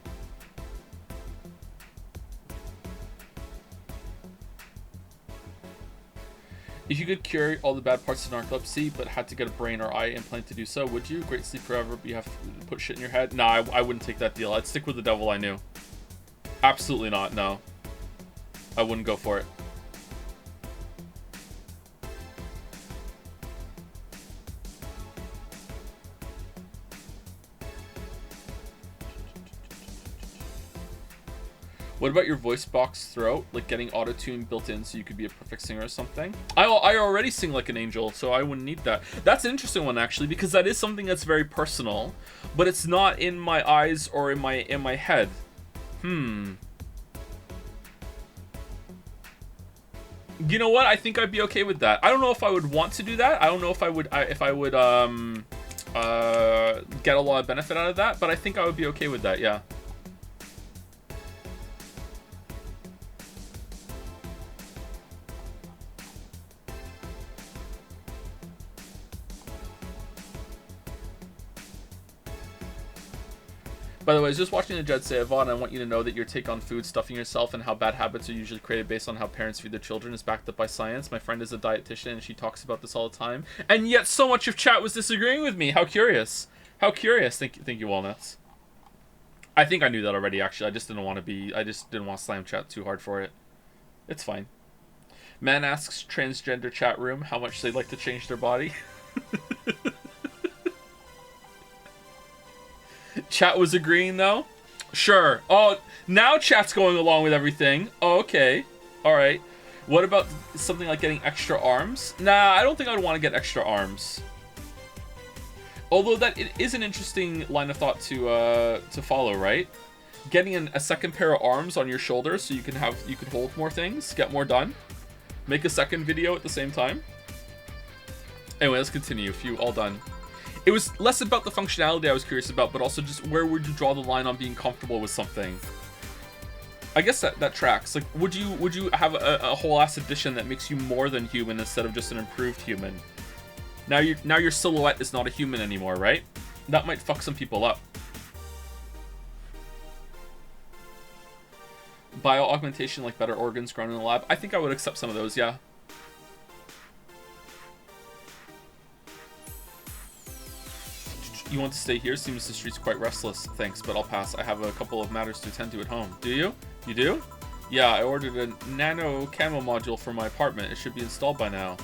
[SPEAKER 1] If you could cure all the bad parts of narcolepsy, but had to get a brain or eye implant to do so, would you? Great sleep forever, but you have to put shit in your head? Nah, I wouldn't take that deal. I'd stick with the devil I knew. Absolutely not, no. I wouldn't go for it. What about your voice box throat? Like getting auto-tune built in so you could be a perfect singer or something? I already sing like an angel, so I wouldn't need that. That's an interesting one, actually, because that is something that's very personal, but it's not in my eyes or in my head. You know what? I think I'd be okay with that. I don't know if I would want to do that. I don't know if I would get a lot of benefit out of that, but I think I would be okay with that, yeah. By the way, I was just watching the Jed say, Yvonne, I want you to know that your take on food, stuffing yourself, and how bad habits are usually created based on how parents feed their children is backed up by science. My friend is a dietitian, and she talks about this all the time. And yet so much of chat was disagreeing with me. How curious. How curious. Thank you, Walnuts. I think I knew that already, actually. I just didn't want to slam chat too hard for it. It's fine. Man asks transgender chat room how much they'd like to change their body. Chat was agreeing, though? Sure. Oh, now chat's going along with everything. Oh, okay. Alright. What about something like getting extra arms? Nah, I don't think I'd want to get extra arms. Although it is an interesting line of thought to follow, right? Getting a second pair of arms on your shoulders so you can hold more things, get more done. Make a second video at the same time. Anyway, let's continue. All done. It was less about the functionality I was curious about, but also just where would you draw the line on being comfortable with something? I guess that tracks. Like, would you have a whole ass addition that makes you more than human instead of just an improved human? Now your silhouette is not a human anymore, right? That might fuck some people up. Bio-augmentation, like better organs grown in the lab. I think I would accept some of those, yeah. You want to stay here? Seems the street's quite restless. Thanks, but I'll pass. I have a couple of matters to attend to at home. Do you? You do? Yeah, I ordered a nano camo module for my apartment. It should be installed by now.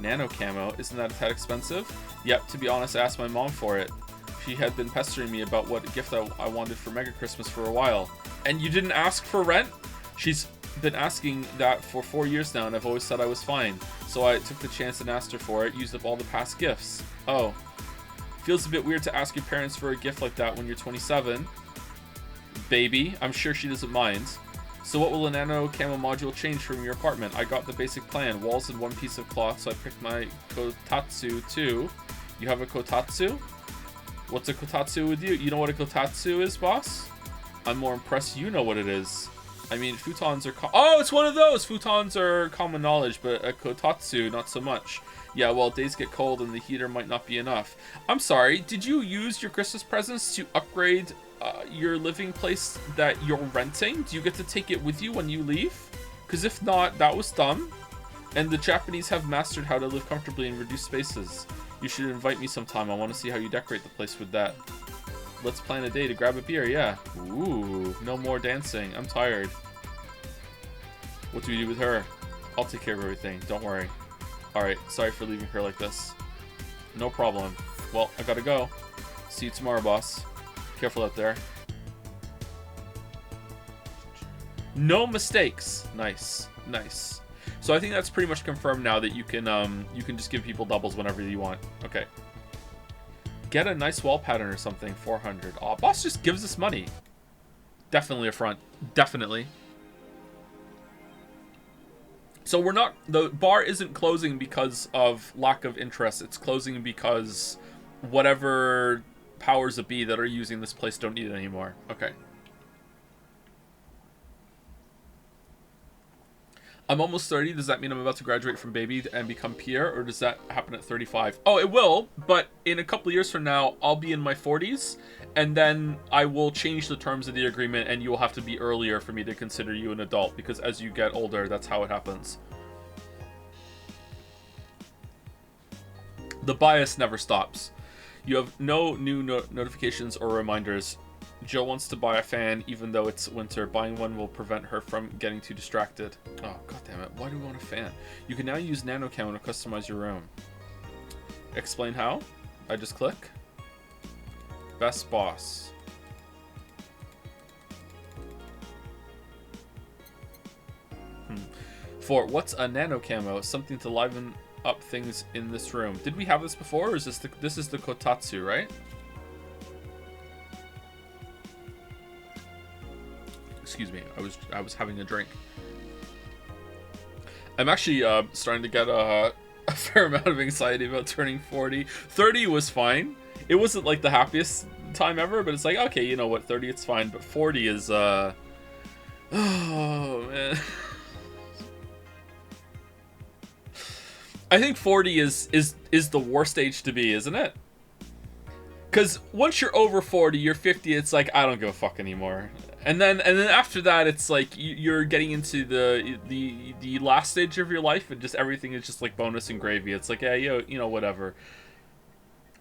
[SPEAKER 1] Nano camo? Isn't that a tad expensive? Yep, to be honest, I asked my mom for it. She had been pestering me about what gift I wanted for Mega Christmas for a while. And you didn't ask for rent? She's been asking that for 4 years now, and I've always said I was fine. So I took the chance and asked her for it, used up all the past gifts. Oh. Feels a bit weird to ask your parents for a gift like that when you're 27. Baby, I'm sure she doesn't mind. So what will a nano camo module change from your apartment? I got the basic plan. Walls and one piece of cloth, so I picked my kotatsu too. You have a kotatsu? What's a kotatsu with you? You know what a kotatsu is, boss? I'm more impressed you know what it is. I mean, futons are... Oh, it's one of those! Futons are common knowledge, but a kotatsu, not so much. Yeah, well, days get cold and the heater might not be enough. I'm sorry, did you use your Christmas presents to upgrade your living place that you're renting? Do you get to take it with you when you leave? Because if not, that was dumb. And the Japanese have mastered how to live comfortably in reduced spaces. You should invite me sometime. I want to see how you decorate the place with that. Let's plan a day to grab a beer, yeah. Ooh, no more dancing. I'm tired. What do we do with her? I'll take care of everything. Don't worry. Alright, sorry for leaving her like this. No problem. Well, I gotta go. See you tomorrow, boss. Careful out there. No mistakes. Nice. Nice. So I think that's pretty much confirmed now that you can just give people doubles whenever you want. Okay. Get a nice wall pattern or something. 400. Aw, boss just gives us money. Definitely a front. Definitely. So we're not... The bar isn't closing because of lack of interest. It's closing because whatever powers that be that are using this place don't need it anymore. Okay. I'm almost 30. Does that mean I'm about to graduate from baby and become Pierre, or does that happen at 35? Oh, it will, but in a couple of years from now, I'll be in my 40s, and then I will change the terms of the agreement, and you will have to be earlier for me to consider you an adult, because as you get older, that's how it happens. The bias never stops. You have no new notifications or reminders. Jill wants to buy a fan even though it's winter. Buying one will prevent her from getting too distracted. Oh, god damn it. Why do we want a fan? You can now use NanoCamo to customize your room. Explain how? I just click. Best boss. For what's a NanoCamo? Something to liven up things in this room. Did we have this before, or is this this is the Kotatsu, right? Excuse me, I was having a drink. I'm actually starting to get a fair amount of anxiety about turning 40. 30 was fine. It wasn't like the happiest time ever, but it's like, okay, you know what, 30 it's fine, but 40 is oh man. I think 40 is the worst age to be, isn't it? Because once you're over 40, you're 50, it's like, I don't give a fuck anymore. And then after that, it's like you're getting into the last stage of your life, and just everything is just like bonus and gravy. It's like, yeah, you know, whatever.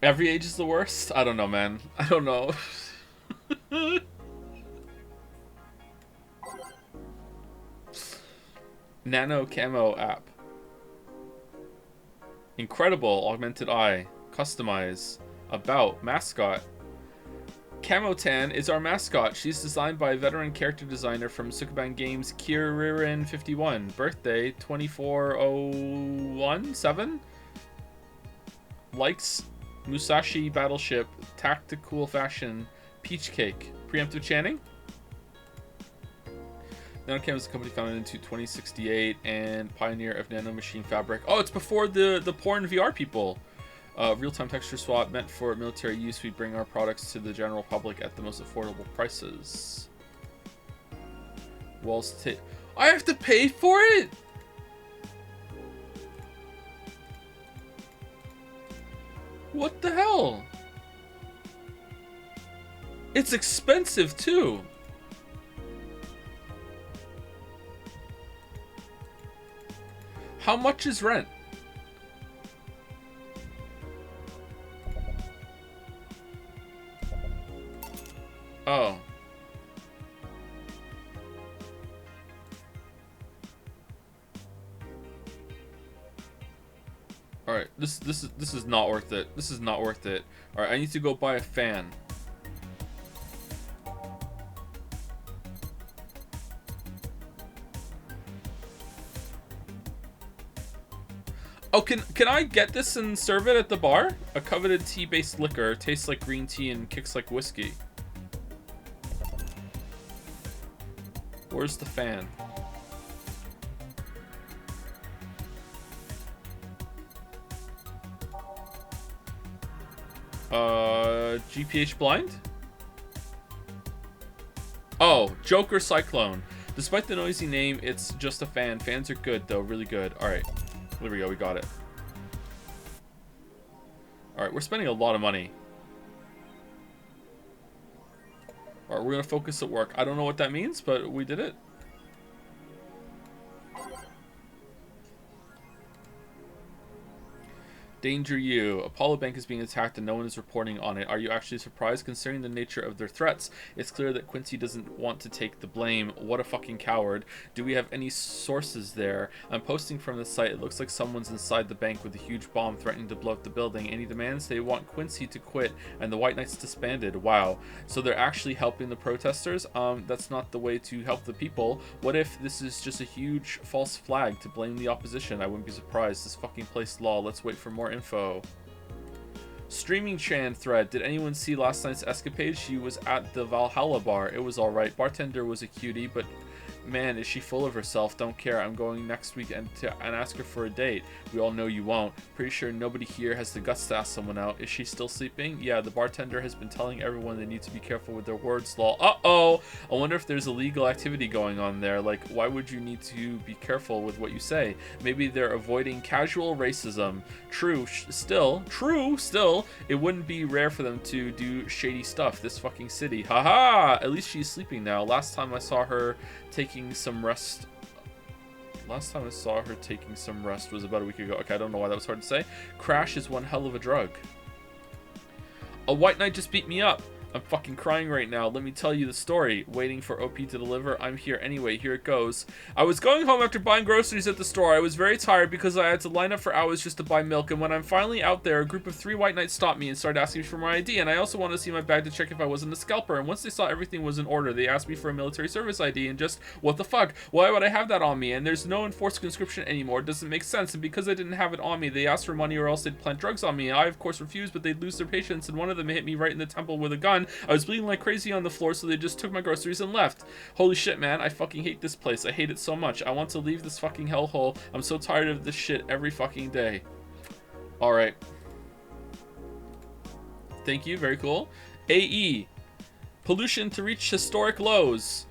[SPEAKER 1] Every age is the worst? I don't know, man. I don't know. NanoCamo app. Incredible augmented eye. Customize. About. Mascot. Camotan is our mascot. She's designed by a veteran character designer from Sukaban Games, Kiririn51. Birthday 24017. Likes Musashi Battleship, tactical fashion, peach cake. Preemptive chanting. NanoCamo is a company founded in 2068 and pioneer of nanomachine fabric. Oh, it's before the porn VR people. Real-time texture swap meant for military use. We bring our products to the general public at the most affordable prices. Walls I have to pay for it? What the hell? It's expensive too. How much is rent? Oh. All right, this is not worth it. This is not worth it. All right, I need to go buy a fan. Oh, can I get this and serve it at the bar? A coveted tea-based liquor, tastes like green tea and kicks like whiskey. Where's the fan? GPH blind? Oh, Joker Cyclone. Despite the noisy name, it's just a fan. Fans are good though, really good. Alright, there we go, we got it. Alright, we're spending a lot of money. Alright, we're gonna focus at work. I don't know what that means, but we did it. Danger you. Apollo Bank is being attacked and no one is reporting on it. Are you actually surprised? Considering the nature of their threats, it's clear that Quincy doesn't want to take the blame. What a fucking coward. Do we have any sources there? I'm posting from the site. It looks like someone's inside the bank with a huge bomb threatening to blow up the building. Any demands? They want Quincy to quit and the White Knights disbanded. Wow. So they're actually helping the protesters? That's not the way to help the people. What if this is just a huge false flag to blame the opposition? I wouldn't be surprised. This fucking place law. Let's wait for more info. Streaming Chan thread. Did anyone see last night's escapade? She was at the Valhalla bar. It was alright. Bartender was a cutie, but man, is she full of herself. Don't care. I'm going next week and ask her for a date. We all know you won't. Pretty sure nobody here has the guts to ask someone out. Is she still sleeping? Yeah, the bartender has been telling everyone they need to be careful with their words. Lol. Uh-oh! I wonder if there's illegal activity going on there. Like, why would you need to be careful with what you say? Maybe they're avoiding casual racism. True, still, it wouldn't be rare for them to do shady stuff. This fucking city. Haha! At least she's sleeping now. Last time I saw her taking some rest Last time I saw her taking some rest was about a week ago. Okay, I don't know why that was hard to say. Crash is one hell of a drug. A white knight just beat me up. I'm fucking crying right now. Let me tell you the story. Waiting for OP to deliver. I'm here anyway. Here it goes. I was going home after buying groceries at the store. I was very tired because I had to line up for hours just to buy milk. And when I'm finally out there, a group of 3 white knights stopped me and started asking me for my ID. And I also wanted to see my bag to check if I wasn't a scalper. And once they saw everything was in order, they asked me for a military service ID. And just, what the fuck? Why would I have that on me? And there's no enforced conscription anymore. It doesn't make sense. And because I didn't have it on me, they asked for money or else they'd plant drugs on me. I, of course, refused, but they'd lose their patience. And one of them hit me right in the temple with a gun. I was bleeding like crazy on the floor, so they just took my groceries and left. Holy shit, man, I fucking hate this place. I hate it so much. I want to leave this fucking hellhole. I'm so tired of this shit every fucking day. Alright. Thank you, very cool. AE. Pollution to reach historic lows.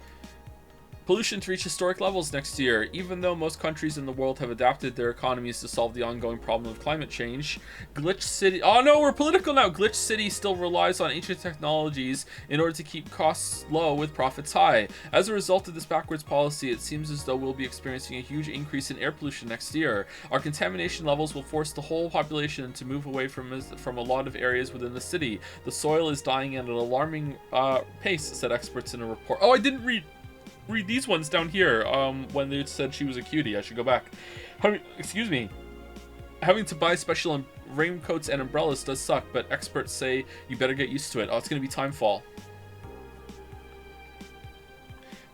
[SPEAKER 1] Pollution to reach historic levels next year. Even though most countries in the world have adapted their economies to solve the ongoing problem of climate change, Glitch City... Oh no, we're political now! Glitch City still relies on ancient technologies in order to keep costs low with profits high. As a result of this backwards policy, it seems as though we'll be experiencing a huge increase in air pollution next year. Our contamination levels will force the whole population to move away from a lot of areas within the city. The soil is dying at an alarming pace, said experts in a report. Oh, I didn't read these ones down here when they said she was a cutie. I should go back. Excuse me. Having to buy special raincoats and umbrellas does suck, but experts say you better get used to it. Oh, it's gonna be Timefall.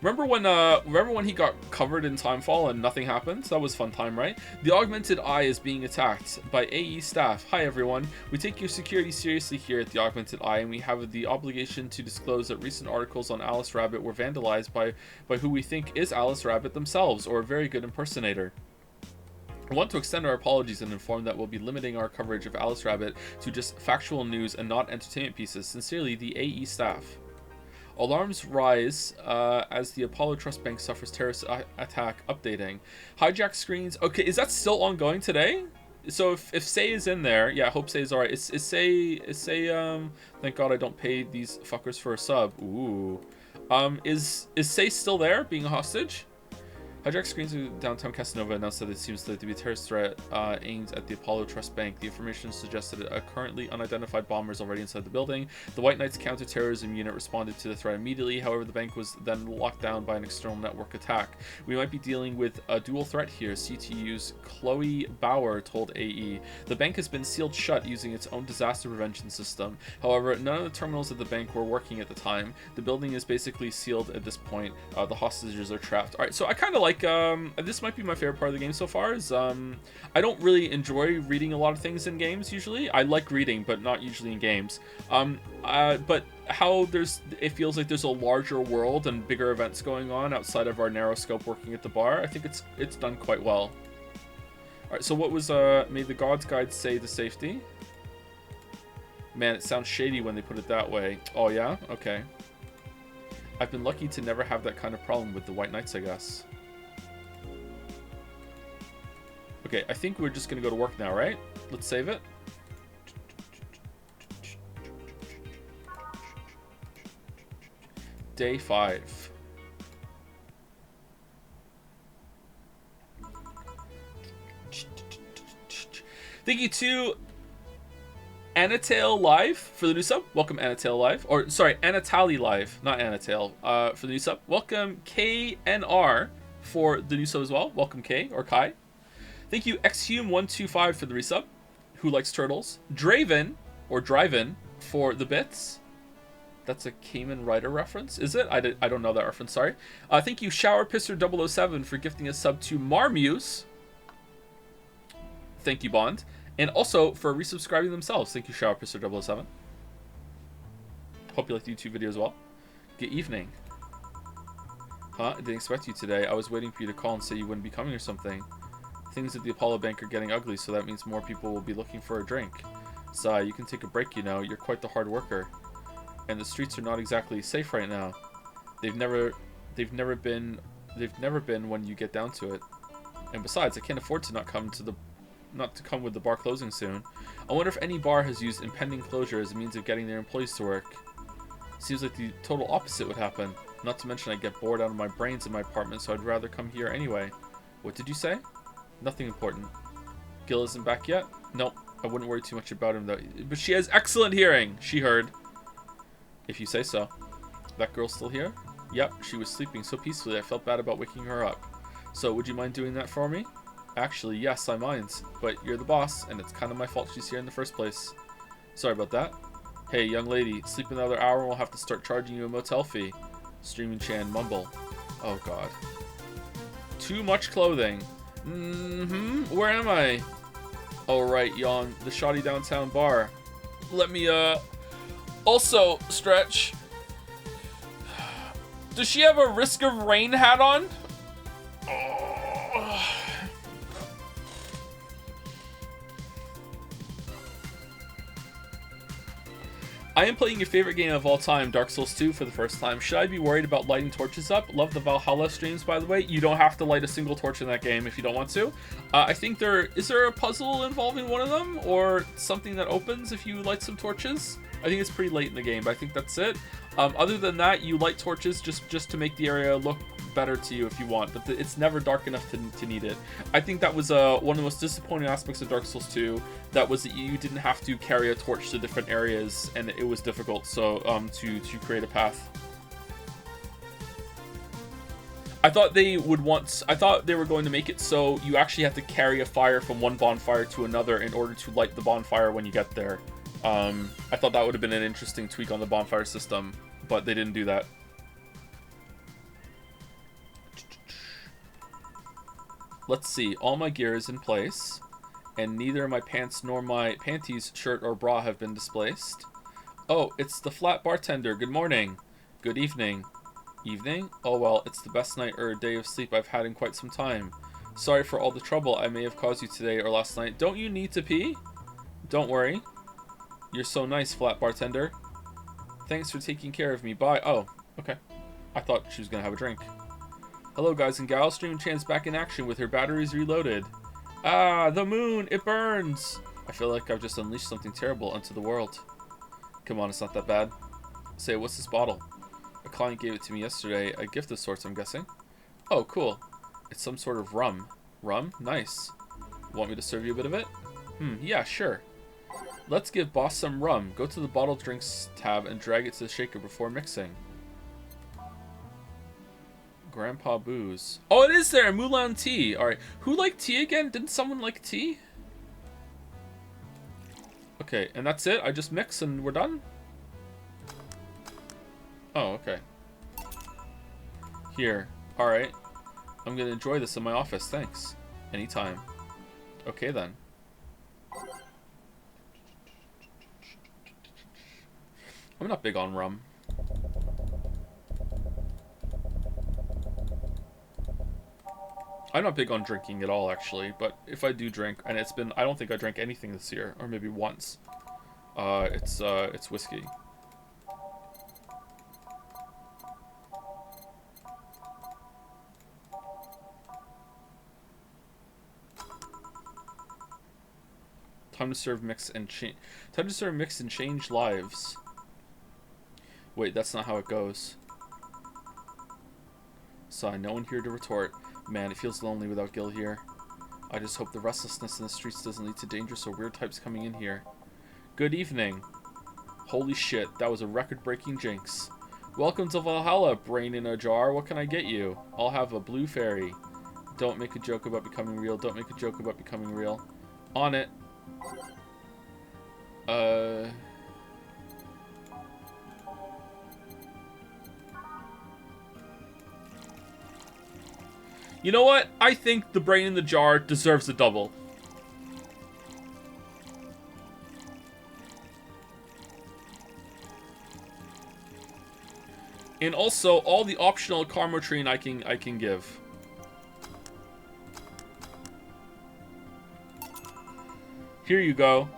[SPEAKER 1] Remember when he got covered in Timefall and nothing happened? That was a fun time, right? The Augmented Eye is being attacked by AE staff. Hi everyone. We take your security seriously here at the Augmented Eye, and we have the obligation to disclose that recent articles on Alice Rabbit were vandalized by who we think is Alice Rabbit themselves, or a very good impersonator. I want to extend our apologies and inform that we'll be limiting our coverage of Alice Rabbit to just factual news and not entertainment pieces. Sincerely, the AE staff. Alarms rise as the Apollo Trust Bank suffers terrorist attack. Updating. Hijack screens. Okay, is that still ongoing today? So if Say is in there, yeah, I hope Say is alright. Is Say thank God I don't pay these fuckers for a sub. Ooh. Is Say still there being a hostage? Hijack screens in downtown Casanova announced that it seems to be a terrorist threat aimed at the Apollo Trust Bank. The information suggested a currently unidentified bomber is already inside the building. The White Knights counterterrorism unit responded to the threat immediately. However, the bank was then locked down by an external network attack. We might be dealing with a dual threat here, CTU's Chloe Bauer told AE. The bank has been sealed shut using its own disaster prevention system. However, none of the terminals at the bank were working at the time. The building is basically sealed at this point. The hostages are trapped. Alright, so I kind of like this might be my favorite part of the game so far is I don't really enjoy reading a lot of things in games usually. I like reading, but not usually in games. But how it feels like there's a larger world and bigger events going on outside of our narrow scope working at the bar. I think it's done quite well. Alright, so what was may the gods guide say to safety? Man, it sounds shady when they put it that way. Oh yeah? Okay. I've been lucky to never have that kind of problem with the White Knights, I guess. Okay, I think we're just gonna go to work now, right? Let's save it. Day 5. Thank you to Anatale Live for the new sub. Welcome Anatale Live. Or sorry, Anatali Live, not Anatale, for the new sub. Welcome KNR for the new sub as well. Welcome K or Kai. Thank you Xhume125 for the resub. Who likes turtles? Draven or Driven for the bits. That's a Cayman Rider reference, is it? I don't know that reference, sorry. Thank you Showerpisser007 for gifting a sub to Marmuse. Thank you, Bond. And also for resubscribing themselves. Thank you, Showerpisser007. Hope you like the YouTube video as well. Good evening. Huh? I didn't expect you today. I was waiting for you to call and say you wouldn't be coming or something. Things at the Apollo Bank are getting ugly, so that means more people will be looking for a drink. So you can take a break, you know. You're quite the hard worker. And the streets are not exactly safe right now. They've never been when you get down to it. And besides, I can't afford to not come with the bar closing soon. I wonder if any bar has used impending closure as a means of getting their employees to work. Seems like the total opposite would happen. Not to mention I get bored out of my brains in my apartment, so I'd rather come here anyway. What did you say? Nothing important. Gil isn't back yet? Nope. I wouldn't worry too much about him, though. But she has excellent hearing, she heard. If you say so. That girl's still here? Yep, she was sleeping so peacefully I felt bad about waking her up. So, would you mind doing that for me? Actually, yes, I mind. But you're the boss, and it's kind of my fault she's here in the first place. Sorry about that. Hey, young lady, sleep another hour and we'll have to start charging you a motel fee. Streaming Chan mumble. Oh, God. Too much clothing. Where am I? Oh, right, yawn. The shoddy downtown bar. Let me, Also, Stretch. Does she have a Risk of Rain hat on? Oh. I am playing your favorite game of all time, Dark Souls 2, for the first time. Should I be worried about lighting torches up? Love the Valhalla streams, by the way. You don't have to light a single torch in that game if you don't want to. I think is there a puzzle involving one of them? Or something that opens if you light some torches? I think it's pretty late in the game, but I think that's it. Other than that, you light torches just to make the area look better to you if you want, but it's never dark enough to need it. I think that was one of the most disappointing aspects of Dark Souls 2. That was that you didn't have to carry a torch to different areas, and it was difficult. So to create a path. I thought they were going to make it so you actually have to carry a fire from one bonfire to another in order to light the bonfire when you get there. I thought that would have been an interesting tweak on the bonfire system, but they didn't do that. Let's see, all my gear is in place, and neither my pants nor my panties, shirt, or bra have been displaced. Oh, it's the flat bartender. Good morning. Good evening. Evening? Oh well, it's the best night or day of sleep I've had in quite some time. Sorry for all the trouble I may have caused you today or last night. Don't you need to pee? Don't worry. You're so nice, flat bartender. Thanks for taking care of me. Bye. Oh, okay. I thought she was gonna have a drink. Hello, guys and gals. Stream Chan's back in action with her batteries reloaded. Ah, the moon! It burns! I feel like I've just unleashed something terrible onto the world. Come on, it's not that bad. Say, what's this bottle? A client gave it to me yesterday. A gift of sorts, I'm guessing. Oh, cool. It's some sort of rum. Rum? Nice. Want me to serve you a bit of it? Yeah, sure. Let's give boss some rum. Go to the bottle drinks tab and drag it to the shaker before mixing. Grandpa Booze. Oh, it is there! Mulan tea. Alright. Who liked tea again? Didn't someone like tea? Okay, and that's it? I just mix and we're done? Oh, okay. Here. Alright. I'm gonna enjoy this in my office. Thanks. Anytime. Okay, then. I'm not big on rum. I'm not big on drinking at all, actually, but if I do drink, and I don't think I drank anything this year, or maybe once, it's whiskey. Time to serve, mix, and change. Time to serve, mix, and change lives. Wait, that's not how it goes. Sigh, no one here to retort. Man, it feels lonely without Gil here. I just hope the restlessness in the streets doesn't lead to dangerous or weird types coming in here. Good evening. Holy shit, that was a record-breaking jinx. Welcome to Valhalla, brain in a jar. What can I get you? I'll have a blue fairy. Don't make a joke about becoming real. Don't make a joke about becoming real. On it. You know what? I think the brain in the jar deserves a double. And also all the optional Karmotrine I can give. Here you go.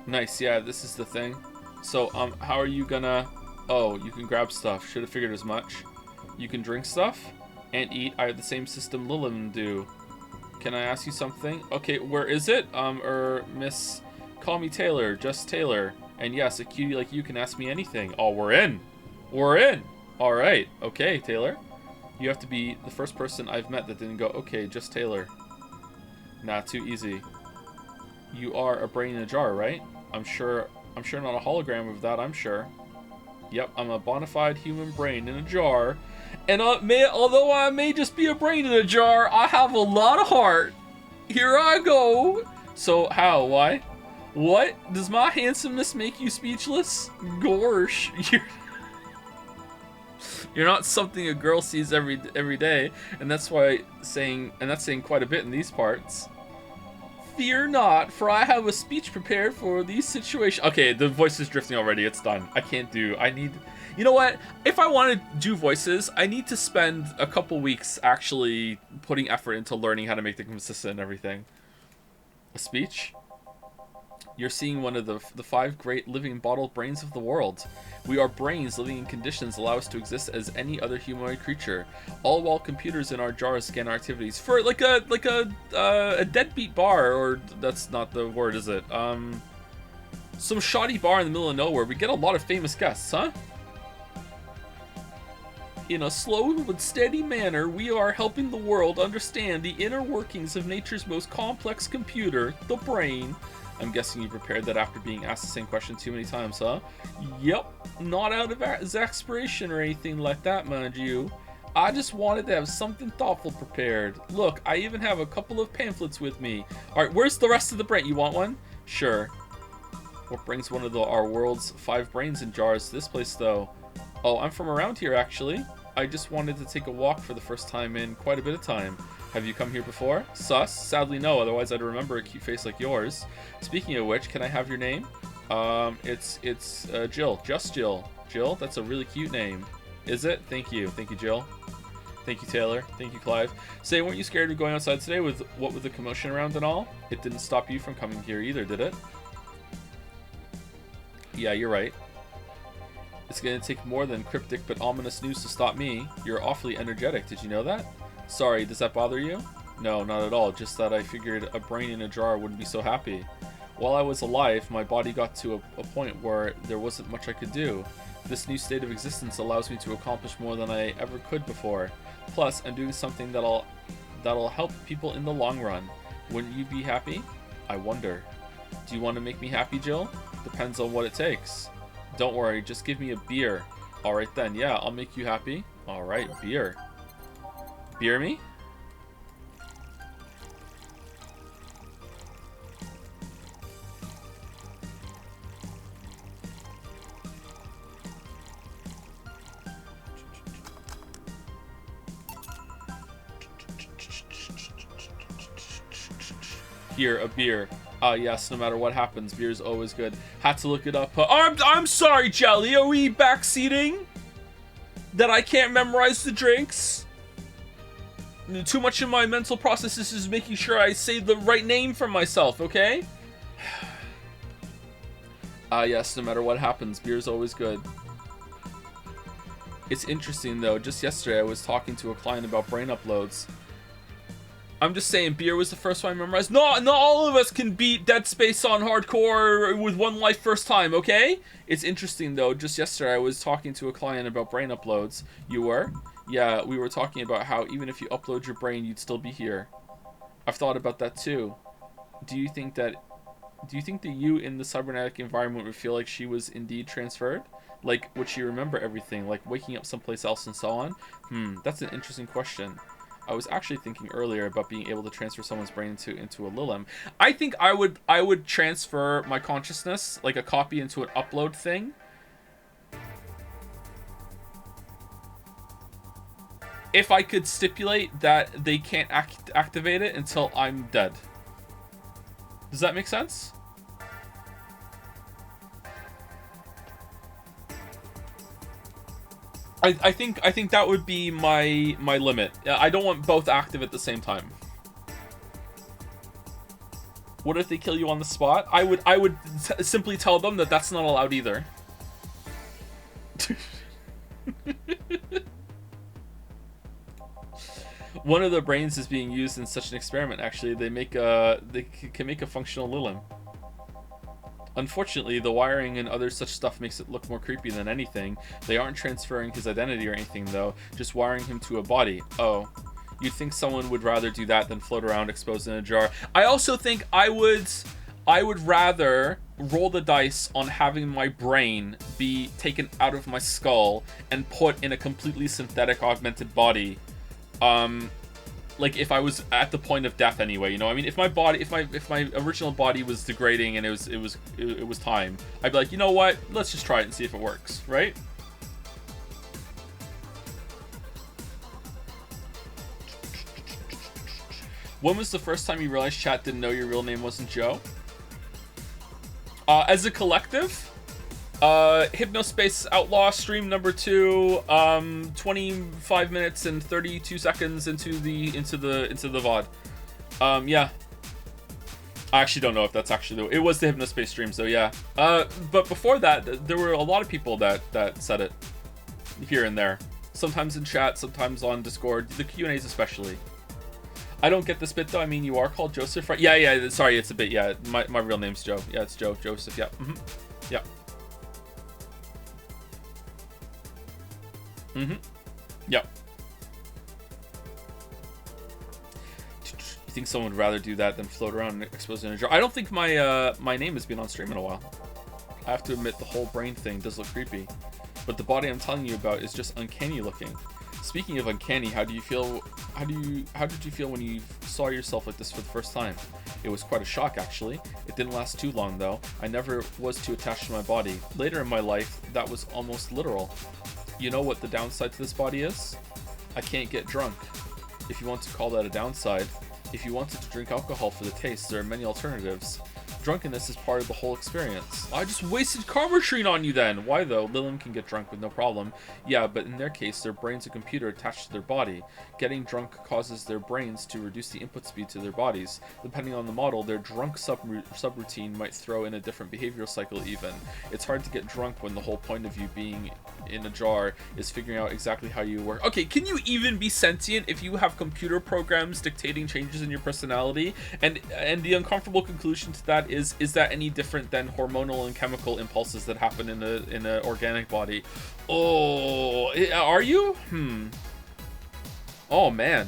[SPEAKER 1] Nice, yeah, this is the thing. So, how are you gonna... Oh, you can grab stuff. Should have figured as much. You can drink stuff and eat. I have the same system Lillian do. Can I ask you something? Okay, where is it? Miss... Call me Taylor, just Taylor. And yes, a cutie like you can ask me anything. Oh, we're in. We're in. Alright. Okay, Taylor. You have to be the first person I've met that didn't go, okay, just Taylor. Nah, too easy. You are a brain in a jar, right? I'm sure not a hologram of that, I'm sure. Yep, I'm a bona fide human brain in a jar. And although I may just be a brain in a jar, I have a lot of heart. Here I go. So how? Why? What? Does my handsomeness make you speechless? Gorsh. You're not something a girl sees every day, and that's saying quite a bit in these parts. Fear not, for I have a speech prepared for these situations. Okay, the voice is drifting already. It's done. You know what? If I want to do voices, I need to spend a couple weeks actually putting effort into learning how to make them consistent and everything. A speech? You're seeing one of the 5 great living bottled brains of the world. We are brains living in conditions allow us to exist as any other humanoid creature, all while computers in our jars scan our activities. For like a deadbeat bar, or that's not the word, is it? Some shoddy bar in the middle of nowhere. We get a lot of famous guests, huh? In a slow but steady manner, we are helping the world understand the inner workings of nature's most complex computer, the brain. I'm guessing you prepared that after being asked the same question too many times, huh? Yep, not out of exasperation or anything like that, mind you. I just wanted to have something thoughtful prepared. Look, I even have a couple of pamphlets with me. Alright, where's the rest of the brain? You want one? Sure. What brings one of our world's 5 brains in jars to this place, though? Oh, I'm from around here, actually. I just wanted to take a walk for the first time in quite a bit of time. Have you come here before? Sus? Sadly no, otherwise I'd remember a cute face like yours. Speaking of which, can I have your name? It's Jill. Just Jill. Jill? That's a really cute name. Is it? Thank you. Thank you, Jill. Thank you, Taylor. Thank you, Clive. Say, weren't you scared of going outside today with the commotion around and all? It didn't stop you from coming here either, did it? Yeah, you're right. It's gonna take more than cryptic but ominous news to stop me. You're awfully energetic, did you know that? Sorry, does that bother you? No, not at all, just that I figured a brain in a jar wouldn't be so happy. While I was alive, my body got to a point where there wasn't much I could do. This new state of existence allows me to accomplish more than I ever could before. Plus, I'm doing something that'll help people in the long run. Wouldn't you be happy? I wonder. Do you want to make me happy, Jill? Depends on what it takes. Don't worry, just give me a beer. Alright then, yeah, I'll make you happy. Alright, beer. Beer me? Here, a beer. Ah, yes, no matter what happens, beer is always good. Had to look it up. I'm sorry, Jelly. Are we backseating? That I can't memorize the drinks? Too much in my mental processes is making sure I say the right name for myself, okay? Ah, yes, no matter what happens, beer is always good. It's interesting, though. Just yesterday, I was talking to a client about brain uploads. I'm just saying, beer was the first one I memorized. No, not all of us can beat Dead Space on hardcore with one life first time, okay? It's interesting, though. Just yesterday, I was talking to a client about brain uploads. You were? Yeah, we were talking about how even if you upload your brain, you'd still be here. I've thought about that, too. Do you think that you in the cybernetic environment would feel like she was indeed transferred? Like, would she remember everything, like waking up someplace else and so on? That's an interesting question. I was actually thinking earlier about being able to transfer someone's brain into a Lilem. I think I would transfer my consciousness, like a copy, into an upload thing. If I could stipulate that they can't activate it until I'm dead. Does that make sense? I think that would be my limit. I don't want both active at the same time. What if they kill you on the spot? I would simply tell them that that's not allowed either. One of the brains is being used in such an experiment. Actually, they can make a functional Lilem. Unfortunately, the wiring and other such stuff makes it look more creepy than anything. They aren't transferring his identity or anything, though, just wiring him to a body. Oh. You'd think someone would rather do that than float around exposed in a jar. I also think I would rather roll the dice on having my brain be taken out of my skull and put in a completely synthetic augmented body. Like if I was at the point of death anyway, you know. I mean, if my original body was degrading and it was time, I'd be like, you know what? Let's just try it and see if it works, right? When was the first time you realized chat didn't know your real name wasn't Joe? As a collective, Hypnospace Outlaw stream number 2, 25 minutes and 32 seconds into the VOD. Yeah. I actually don't know if that's actually it was the Hypnospace stream, so yeah. But before that, there were a lot of people that said it here and there. Sometimes in chat, sometimes on Discord, the Q&As especially. I don't get this bit though. I mean, you are called Joseph, right? Yeah. Sorry, it's a bit. Yeah, my real name's Joe. Yeah, it's Joe. Joseph. Yeah. Yeah. Yeah. You think someone would rather do that than float around and expose in a jar? I don't think my name has been on stream in a while. I have to admit, the whole brain thing does look creepy, but the body I'm telling you about is just uncanny looking. Speaking of uncanny, how did you feel when you saw yourself like this for the first time? It was quite a shock, actually. It didn't last too long, though. I never was too attached to my body. Later in my life, that was almost literal. You know what the downside to this body is? I can't get drunk. If you want to call that a downside. If you wanted to drink alcohol for the taste, there are many alternatives. Drunkenness is part of the whole experience. I just wasted Karmatrine on you then. Why though? Lilin can get drunk with no problem. Yeah, but in their case, their brain's a computer attached to their body. Getting drunk causes their brains to reduce the input speed to their bodies. Depending on the model, their drunk subroutine might throw in a different behavioral cycle even. It's hard to get drunk when the whole point of you being in a jar is figuring out exactly how you work. Okay, can you even be sentient if you have computer programs dictating changes in your personality? And the uncomfortable conclusion to that is that any different than hormonal and chemical impulses that happen in a organic body? Oh, are you? Oh man.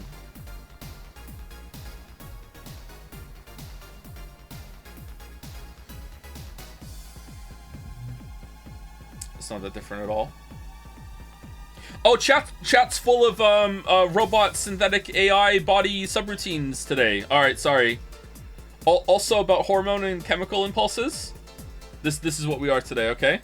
[SPEAKER 1] It's not that different at all. Oh, chat's full of robot synthetic AI body subroutines today. All right, sorry. Also about hormone and chemical impulses. This is what we are today, okay?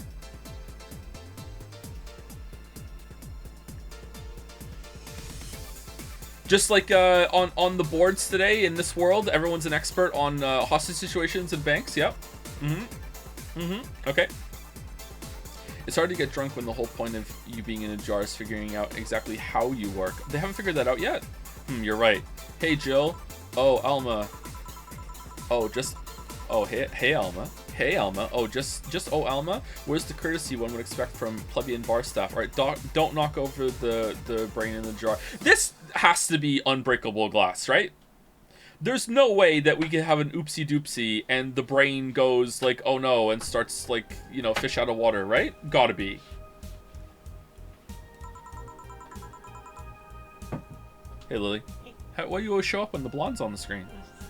[SPEAKER 1] Just like on the boards today in this world, everyone's an expert on hostage situations and banks. Yep. Okay. It's hard to get drunk when the whole point of you being in a jar is figuring out exactly how you work. They haven't figured that out yet. You're right. Hey, Jill. Oh, Alma. Oh, just... Oh, hey, Alma. Hey, Alma. Oh, just oh, Alma. Where's the courtesy one would expect from plebeian bar staff? All right, don't knock over the brain in the jar. This has to be unbreakable glass, right? There's no way that we can have an oopsie doopsie and the brain goes like, oh no, and starts like, you know, fish out of water, right? Gotta be. Hey, Lily. Hey. Why do you always show up when the blonde's on the screen?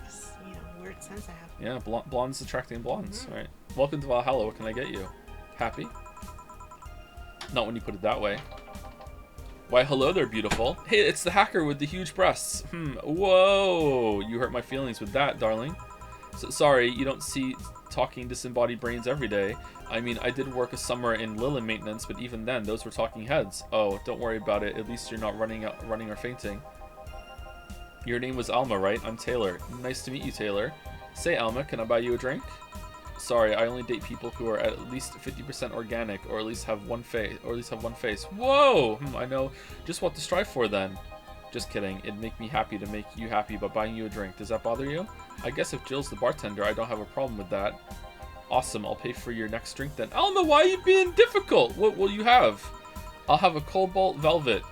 [SPEAKER 2] It's, you know, weird sense I have.
[SPEAKER 1] Yeah, blondes attracting blondes. All right. Welcome to Valhalla. What can I get you? Happy? Not when you put it that way. Why, hello there, beautiful. Hey, it's the hacker with the huge breasts. Whoa. You hurt my feelings with that, darling. So, sorry, you don't see talking disembodied brains every day. I mean, I did work a summer in Lilin maintenance, but even then, those were talking heads. Oh, don't worry about it. At least you're not running or fainting. Your name was Alma, right? I'm Taylor. Nice to meet you, Taylor. Say, Alma, can I buy you a drink? Sorry, I only date people who are at least 50% organic, or at least have one face. Whoa! I know just what to strive for then. Just kidding. It'd make me happy to make you happy by buying you a drink. Does that bother you? I guess if Jill's the bartender, I don't have a problem with that. Awesome. I'll pay for your next drink then. Alma, why are you being difficult? What will you have? I'll have a Cobalt Velvet.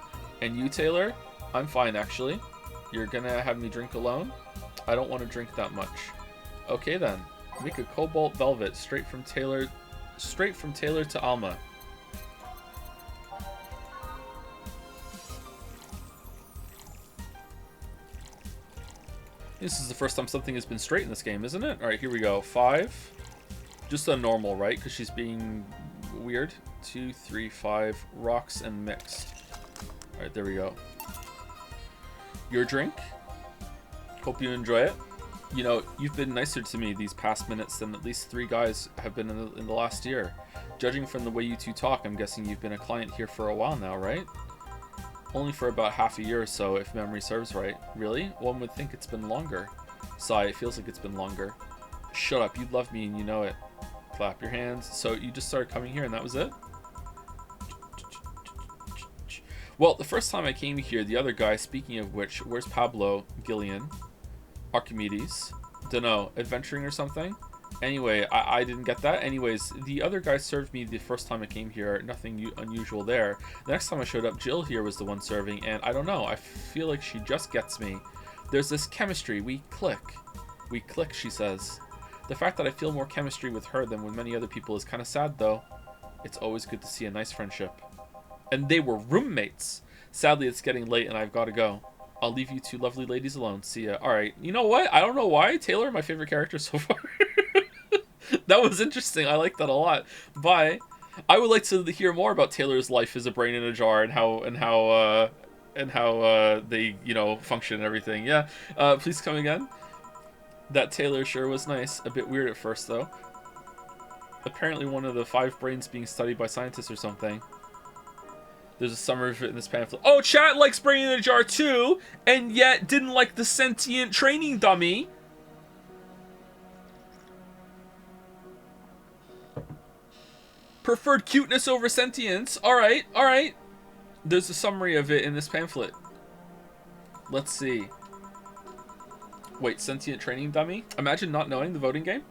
[SPEAKER 1] And you, Taylor? I'm fine, actually. You're gonna have me drink alone? I don't want to drink that much. Okay then. Make a cobalt velvet straight from Taylor to Alma. This is the first time something has been straight in this game, isn't it? Alright, here we go. 5. Just a normal, right? Because she's being weird. 2, 3, 5. Rocks and mixed. Alright, there we go. Your drink. Hope you enjoy it. You know, you've been nicer to me these past minutes than at least 3 guys have been in the last year. Judging from the way you two talk, I'm guessing you've been a client here for a while now, right? Only for about half a year or so, if memory serves right. Really? One would think it's been longer. Sigh, it feels like it's been longer. Shut up, you love me and you know it. Clap your hands. So you just started coming here and that was it? Well, the first time I came here, the other guy, speaking of which, where's Pablo, Gillian, Archimedes, dunno, adventuring or something? Anyway, I didn't get that. Anyways, the other guy served me the first time I came here. Nothing unusual there. The next time I showed up, Jill here was the one serving, and I don't know. I feel like she just gets me. There's this chemistry. We click. We click, she says. The fact that I feel more chemistry with her than with many other people is kind of sad, though. It's always good to see a nice friendship. And they were roommates. Sadly, it's getting late, and I've got to go. I'll leave you two lovely ladies alone. See ya. Alright, you know what? I don't know why. Taylor, my favorite character so far. That was interesting. I like that a lot. Bye. I would like to hear more about Taylor's life as a brain in a jar and how they, you know, function and everything. Yeah. Please come again. That Taylor sure was nice. A bit weird at first, though. Apparently one of the 5 brains being studied by scientists or something. There's a summary of it in this pamphlet. Oh, chat likes brain in a jar too, and yet didn't like the sentient training dummy. Preferred cuteness over sentience. Alright, alright. There's a summary of it in this pamphlet. Let's see. Wait, sentient training dummy? Imagine not knowing the voting game.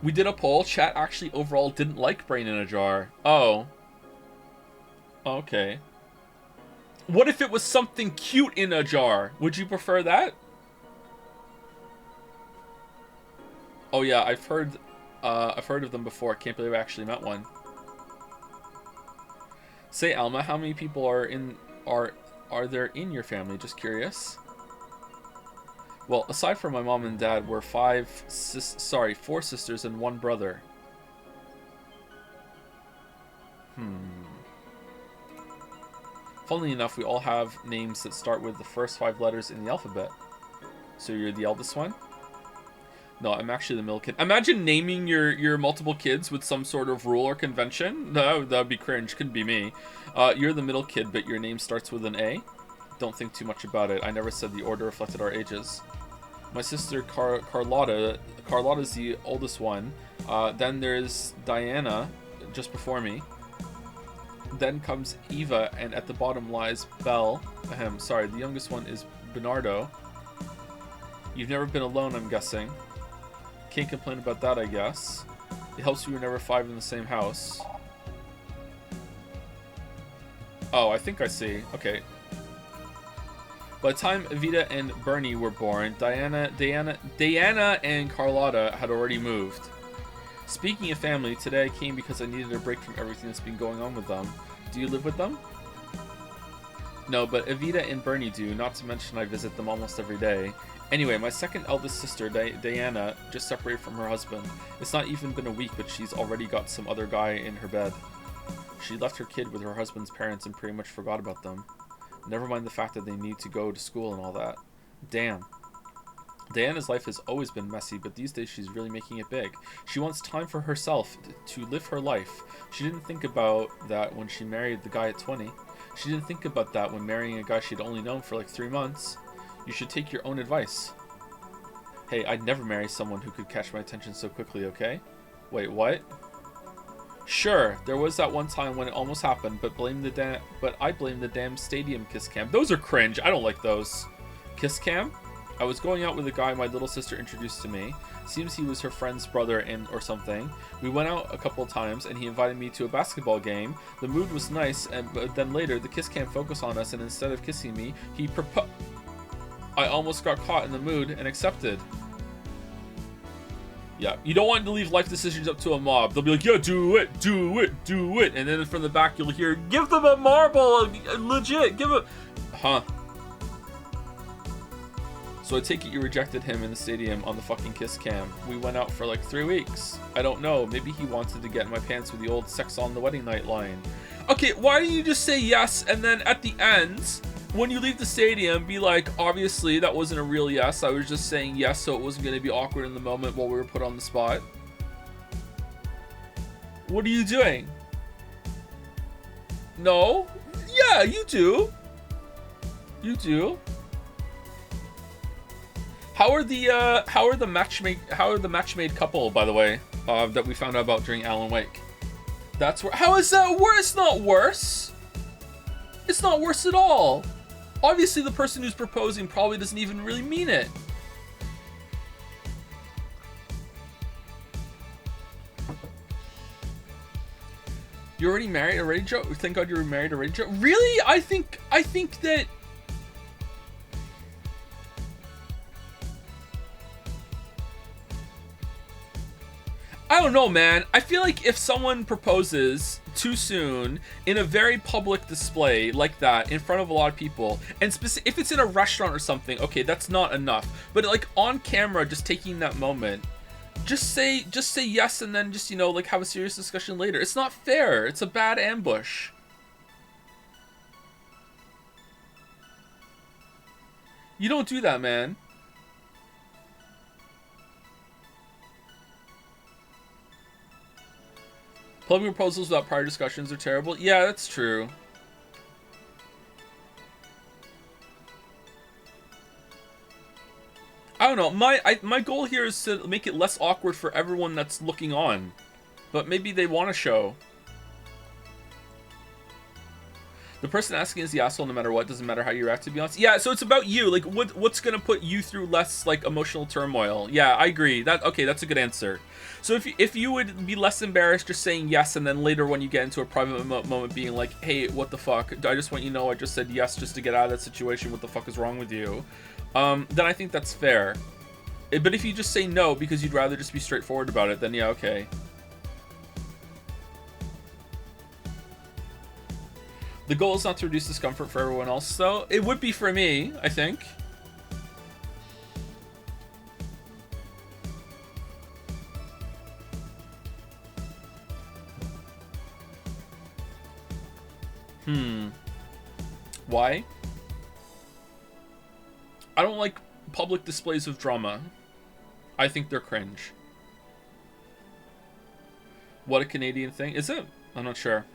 [SPEAKER 1] We did a poll. Chat actually overall didn't like brain in a jar. Oh. Okay. What if it was something cute in a jar? Would you prefer that? Oh yeah, I've heard of them before. I can't believe I actually met one. Say, Alma, how many people are there in your family? Just curious. Well, aside from my mom and dad, we're 4 sisters and 1 brother. Funnily enough, we all have names that start with the first 5 letters in the alphabet. So you're the eldest one? No, I'm actually the middle kid. Imagine naming your multiple kids with some sort of rule or convention. No, that would be cringe. Couldn't be me. You're the middle kid, but your name starts with an A. Don't think too much about it. I never said the order reflected our ages. My sister Carlotta's the oldest one. Then there's Diana, just before me. Then comes Eva, and at the bottom lies Belle. Sorry, the youngest one is Bernardo. You've never been alone, I'm guessing. Can't complain about that, I guess. It helps we were never 5 in the same house. Oh, I think I see. Okay. By the time Evita and Bernie were born, Diana and Carlotta had already moved. Speaking of family, today I came because I needed a break from everything that's been going on with them. Do you live with them? No, but Evita and Bernie do, not to mention I visit them almost every day. Anyway, my second eldest sister, Diana, just separated from her husband. It's not even been a week, but she's already got some other guy in her bed. She left her kid with her husband's parents and pretty much forgot about them. Never mind the fact that they need to go to school and all that. Damn. Diana's life has always been messy, but these days she's really making it big. She wants time for herself, to live her life. She didn't think about that when she married the guy at 20. She didn't think about that when marrying a guy she'd only known for like 3 months. You should take your own advice. Hey, I'd never marry someone who could catch my attention so quickly, okay? Wait, what? Sure, there was that one time when it almost happened, but I blame the damn stadium kiss cam. Those are cringe. I don't like those. Kiss cam? I was going out with a guy my little sister introduced to me. Seems he was her friend's brother or something. We went out a couple of times and he invited me to a basketball game. The mood was nice, but then later the kiss cam focused on us and instead of kissing me, he proposed. I almost got caught in the mood and accepted. Yeah, you don't want to leave life decisions up to a mob. They'll be like, yeah, do it, do it, do it. And then from the back, you'll hear, give them a marble, legit, give it. Huh. So I take it you rejected him in the stadium on the fucking kiss cam. We went out for like 3 weeks. I don't know, maybe he wanted to get in my pants with the old sex on the wedding night line. Okay, why don't you just say yes, and then at the end, when you leave the stadium, be like, obviously that wasn't a real yes, I was just saying yes so it wasn't going to be awkward in the moment while we were put on the spot. What are you doing? No? Yeah, you do. You do. How are the match made couple, by the way, that we found out about during Alan Wake? That's where. How is that worse? It's not worse. It's not worse at all. Obviously, the person who's proposing probably doesn't even really mean it. You're already married already, Joe? Thank God you were married already, Joe. Really? I think that. I don't know, man. I feel like if someone proposes too soon in a very public display like that in front of a lot of people, and if it's in a restaurant or something, okay, that's not enough. But like on camera, just taking that moment, just say yes, and then just, you know, like have a serious discussion later. It's not fair. It's a bad ambush. You don't do that, man. Public proposals without prior discussions are terrible. Yeah, that's true. I don't know. My goal here is to make it less awkward for everyone that's looking on. But maybe they want to show. The person asking is the asshole no matter what. Doesn't matter how you react, to be honest. Yeah, so it's about you. Like, what's gonna put you through less, like, emotional turmoil? Yeah, I agree. Okay, that's a good answer. So if you would be less embarrassed just saying yes, and then later when you get into a private moment being like, hey, what the fuck? I just want you to know I just said yes just to get out of that situation. What the fuck is wrong with you? Then I think that's fair. But if you just say no because you'd rather just be straightforward about it, then yeah, okay. The goal is not to reduce discomfort for everyone else, though. It would be for me, I think. Why? I don't like public displays of drama. I think they're cringe. What a Canadian thing. Is it? I'm not sure.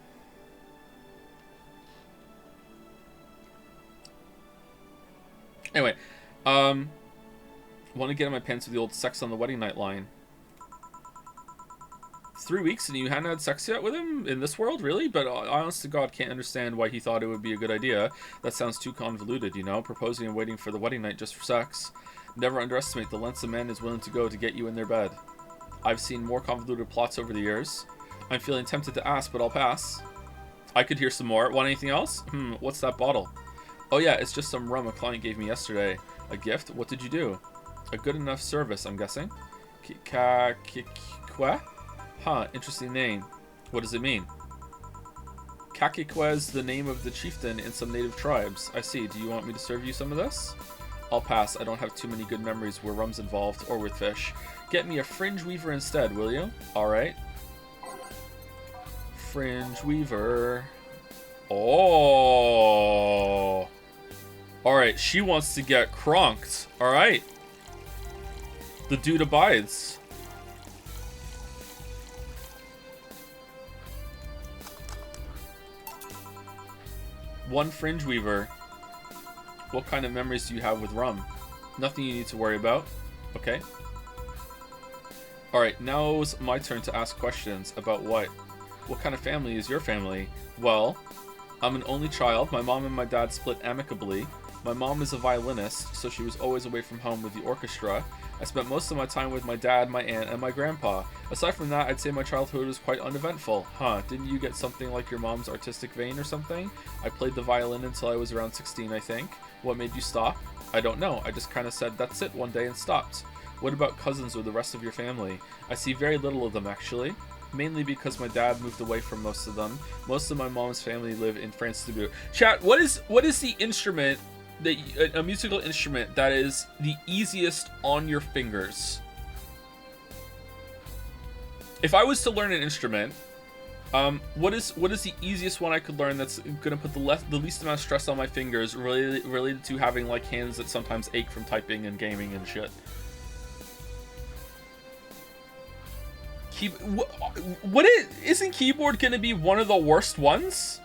[SPEAKER 1] Anyway, want to get in my pants with the old sex on the wedding night line. 3 weeks and you hadn't had sex yet with him in this world? Really? But honest to God, can't understand why he thought it would be a good idea. That sounds too convoluted, you know? Proposing and waiting for the wedding night just for sex. Never underestimate the lengths a man is willing to go to get you in their bed. I've seen more convoluted plots over the years. I'm feeling tempted to ask, but I'll pass. I could hear some more. Want anything else? What's that bottle? Oh yeah, it's just some rum a client gave me yesterday. A gift? What did you do? A good enough service, I'm guessing. Kakikwe? Huh, interesting name. What does it mean? Kakikwe is the name of the chieftain in some native tribes. I see. Do you want me to serve you some of this? I'll pass. I don't have too many good memories where rum's involved or with fish. Get me a fringe weaver instead, will you? Alright. Fringe weaver. Oh. Alright, she wants to get cronked. Alright. The dude abides. One fringe weaver. What kind of memories do you have with rum? Nothing you need to worry about. Okay. Alright, now's my turn to ask questions. About what? What kind of family is your family? Well, I'm an only child. My mom and my dad split amicably. My mom is a violinist, so she was always away from home with the orchestra. I spent most of my time with my dad, my aunt, and my grandpa. Aside from that, I'd say my childhood was quite uneventful. Huh, didn't you get something like your mom's artistic vein or something? I played the violin until I was around 16, I think. What made you stop? I don't know, I just kind of said that's it one day and stopped. What about cousins or the rest of your family? I see very little of them, actually. Mainly because my dad moved away from most of them. Most of my mom's family live in France to boot. Chat, what is the instrument, that a musical instrument that is the easiest on your fingers? If I was to learn an instrument, what is the easiest one I could learn that's gonna put the least amount of stress on my fingers, related to having like hands that sometimes ache from typing and gaming and shit? Isn't keyboard gonna be one of the worst ones?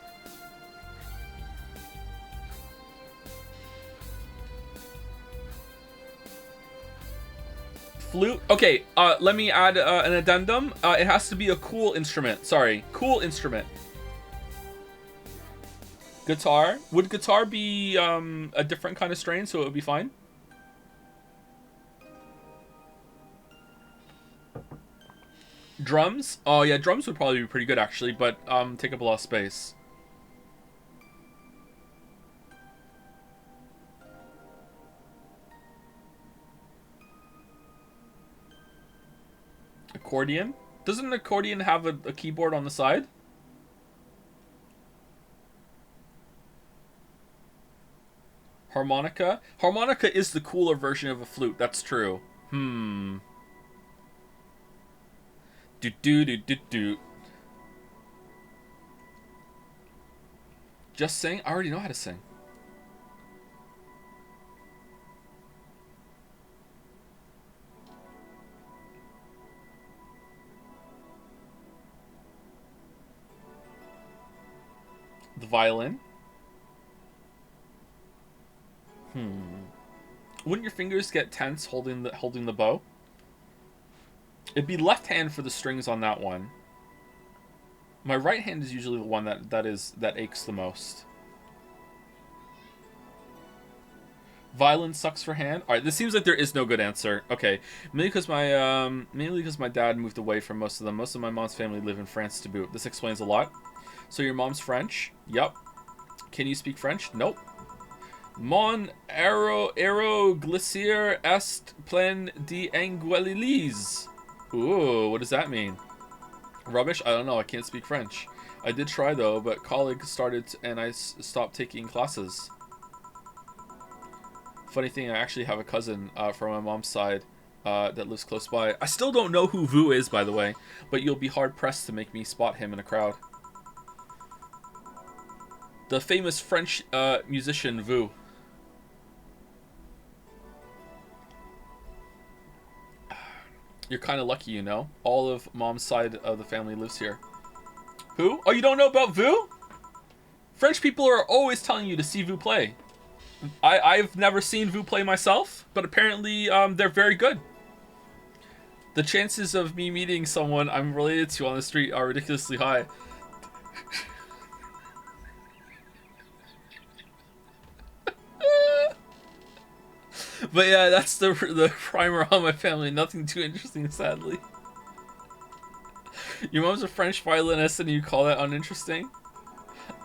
[SPEAKER 1] Flute? Okay, let me add an addendum. It has to be a cool instrument. Sorry, cool instrument. Guitar? Would guitar be a different kind of strain, so it would be fine? Drums? Oh yeah, drums would probably be pretty good actually, but take up a lot of space. Accordion? Doesn't an accordion have a keyboard on the side? Harmonica? Harmonica is the cooler version of a flute, that's true. Do. Just sing? I already know how to sing. The violin? Wouldn't your fingers get tense holding the bow? It'd be left hand for the strings on that one. My right hand is usually the one that aches the most. Violin sucks for hand. All right, this seems like there is no good answer. Okay, mainly because my dad moved away from most of them. Most of my mom's family live in France to boot. This explains a lot. So your mom's French? Yup. Can you speak French? Nope. Mon aero glacier est plein d'anguilles. Ooh, what does that mean? Rubbish? I don't know. I can't speak French. I did try though, but college started and I stopped taking classes. Funny thing, I actually have a cousin from my mom's side that lives close by. I still don't know who Vu is, by the way, but you'll be hard pressed to make me spot him in a crowd. The famous French musician Vu. You're kind of lucky, you know. All of mom's side of the family lives here. Who? Oh, you don't know about Vu? French people are always telling you to see Vu play. I've never seen Vu play myself, but apparently they're very good. The chances of me meeting someone I'm related to on the street are ridiculously high. But yeah, that's the primer on my family. Nothing too interesting, sadly. Your mom's a French violinist and you call that uninteresting?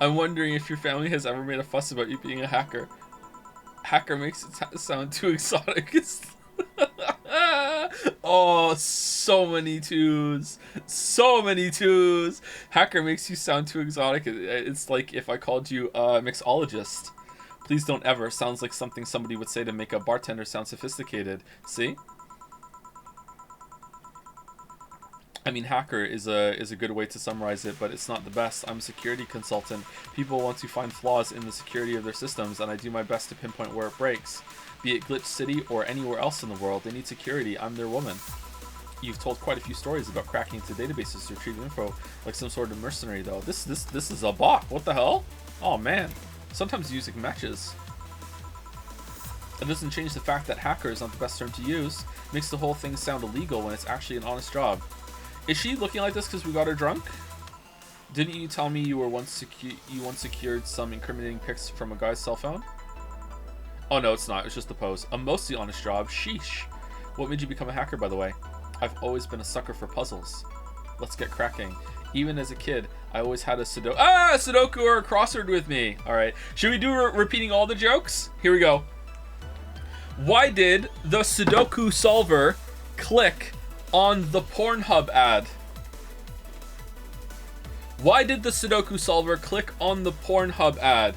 [SPEAKER 1] I'm wondering if your family has ever made a fuss about you being a hacker. Hacker makes it sound too exotic. Oh, so many twos. So many twos. Hacker makes you sound too exotic. It's like if I called you a mixologist. Please don't ever. Sounds like something somebody would say to make a bartender sound sophisticated. See? I mean, hacker is a good way to summarize it, but it's not the best. I'm a security consultant. People want to find flaws in the security of their systems, and I do my best to pinpoint where it breaks. Be it Glitch City or anywhere else in the world, they need security. I'm their woman. You've told quite a few stories about cracking into databases to retrieve info, like some sort of mercenary, though. This is a bot. What the hell? Oh man. Sometimes music matches. It doesn't change the fact that hacker is not the best term to use. It makes the whole thing sound illegal when it's actually an honest job. Is she looking like this because we got her drunk? Didn't you tell me you once secured some incriminating pics from a guy's cell phone? Oh no, it's not. It's just the pose. A mostly honest job. Sheesh. What made you become a hacker, by the way? I've always been a sucker for puzzles. Let's get cracking. Even as a kid, I always had a Sudoku or a crossword with me. All right. Should we do repeating all the jokes? Here we go. Why did the Sudoku solver click on the Pornhub ad? Why did the Sudoku solver click on the Pornhub ad?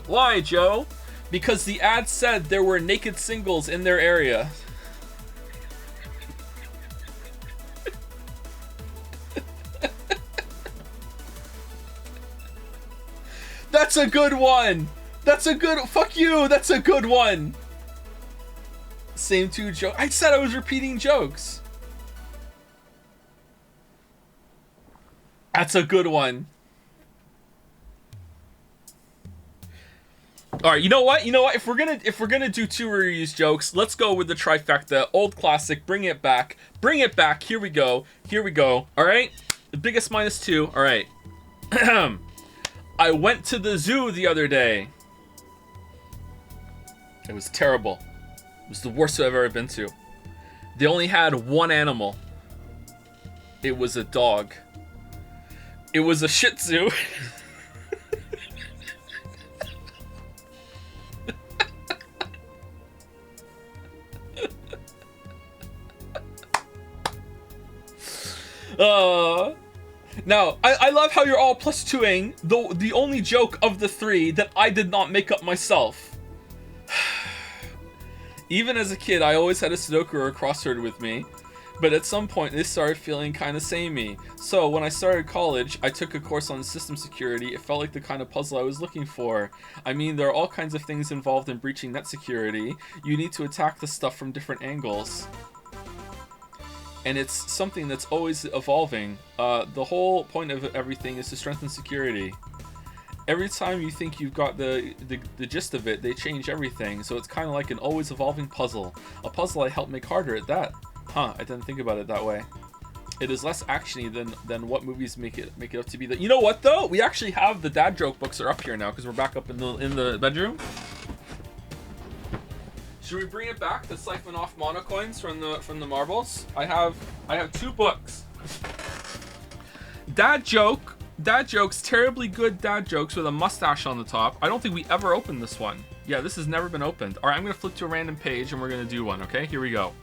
[SPEAKER 1] Why, Joe? Because the ad said there were naked singles in their area. That's a good one. That's a good. Fuck you. That's a good one. Same two jokes. I said I was repeating jokes. That's a good one. All right, you know what? If we're gonna do two reused jokes, let's go with the trifecta. Old classic. Bring it back. Bring it back. Here we go. All right. The biggest -2. All right. I went to the zoo the other day. It was terrible. It was the worst I've ever been to. They only had one animal. It was a dog. It was a Shih Tzu. Now, I love how you're all +2ing the only joke of the three that I did not make up myself. Even as a kid, I always had a Sudoku or a crossword with me, but at some point they started feeling kind of samey. So when I started college, I took a course on system security. It felt like the kind of puzzle I was looking for. I mean, there are all kinds of things involved in breaching net security. You need to attack the stuff from different angles. And it's something that's always evolving. The whole point of everything is to strengthen security. Every time you think you've got the gist of it, they change everything. So it's kind of like an always evolving puzzle. A puzzle I help make harder at that. Huh, I didn't think about it that way. It is less actiony than what movies make it up to be. You know what though? We actually have the dad joke books are up here now because we're back up in the bedroom. Should we bring it back to siphon off monocoins from the marbles? I have 2 books. Dad jokes, terribly good dad jokes with a mustache on the top. I don't think we ever opened this one. Yeah, this has never been opened. All right, I'm gonna flip to a random page and we're gonna do one. Okay, here we go.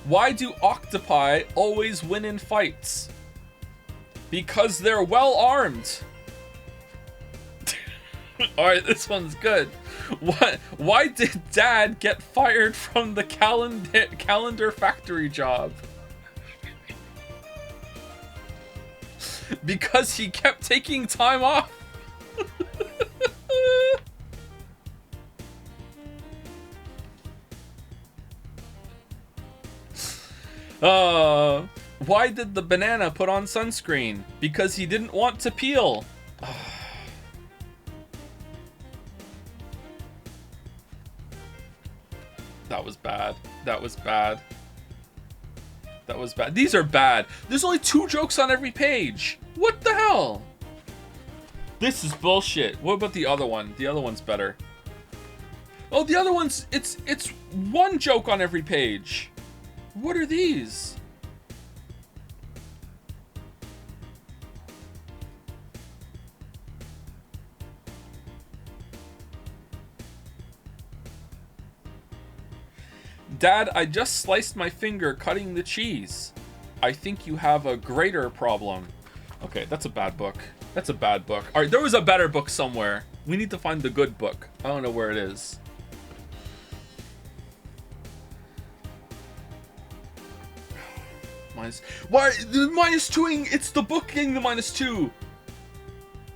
[SPEAKER 1] Why do octopi always win in fights? Because they're well armed. Alright, this one's good. Why did Dad get fired from the calendar factory job? Because he kept taking time off. Why did the banana put on sunscreen? Because he didn't want to peel. That was bad. These are bad. There's only 2 jokes on every page. What the hell? This is bullshit. What about the other one? The other one's better. Oh, the other one's it's 1 joke on every page. What are these? Dad, I just sliced my finger cutting the cheese. I think you have a greater problem. Okay, that's a bad book. All right, there was a better book somewhere. We need to find the good book. I don't know where it is. Why the -2ing? It's the book getting the -2.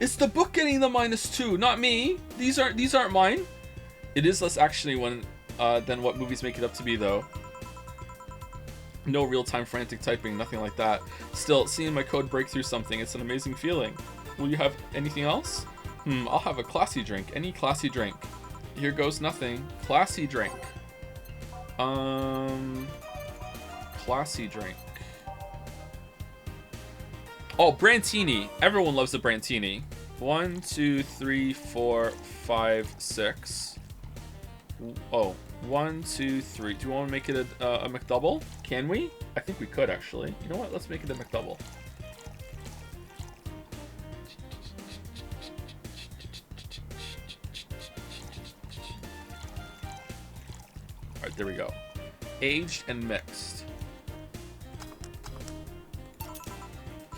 [SPEAKER 1] It's the book getting the -2, not me. These aren't mine. It is less actually than what movies make it up to be, though. No real-time frantic typing, nothing like that. Still, seeing my code break through something, it's an amazing feeling. Will you have anything else? I'll have a classy drink. Any classy drink. Here goes nothing. Classy drink. Classy drink. Oh, Brantini. Everyone loves the Brantini. 1, 2, 3, 4, 5, 6. Oh, 1, 2, 3. Do you want to make it a McDouble? Can we? I think we could, actually. You know what? Let's make it a McDouble. Alright, there we go. Aged and mixed.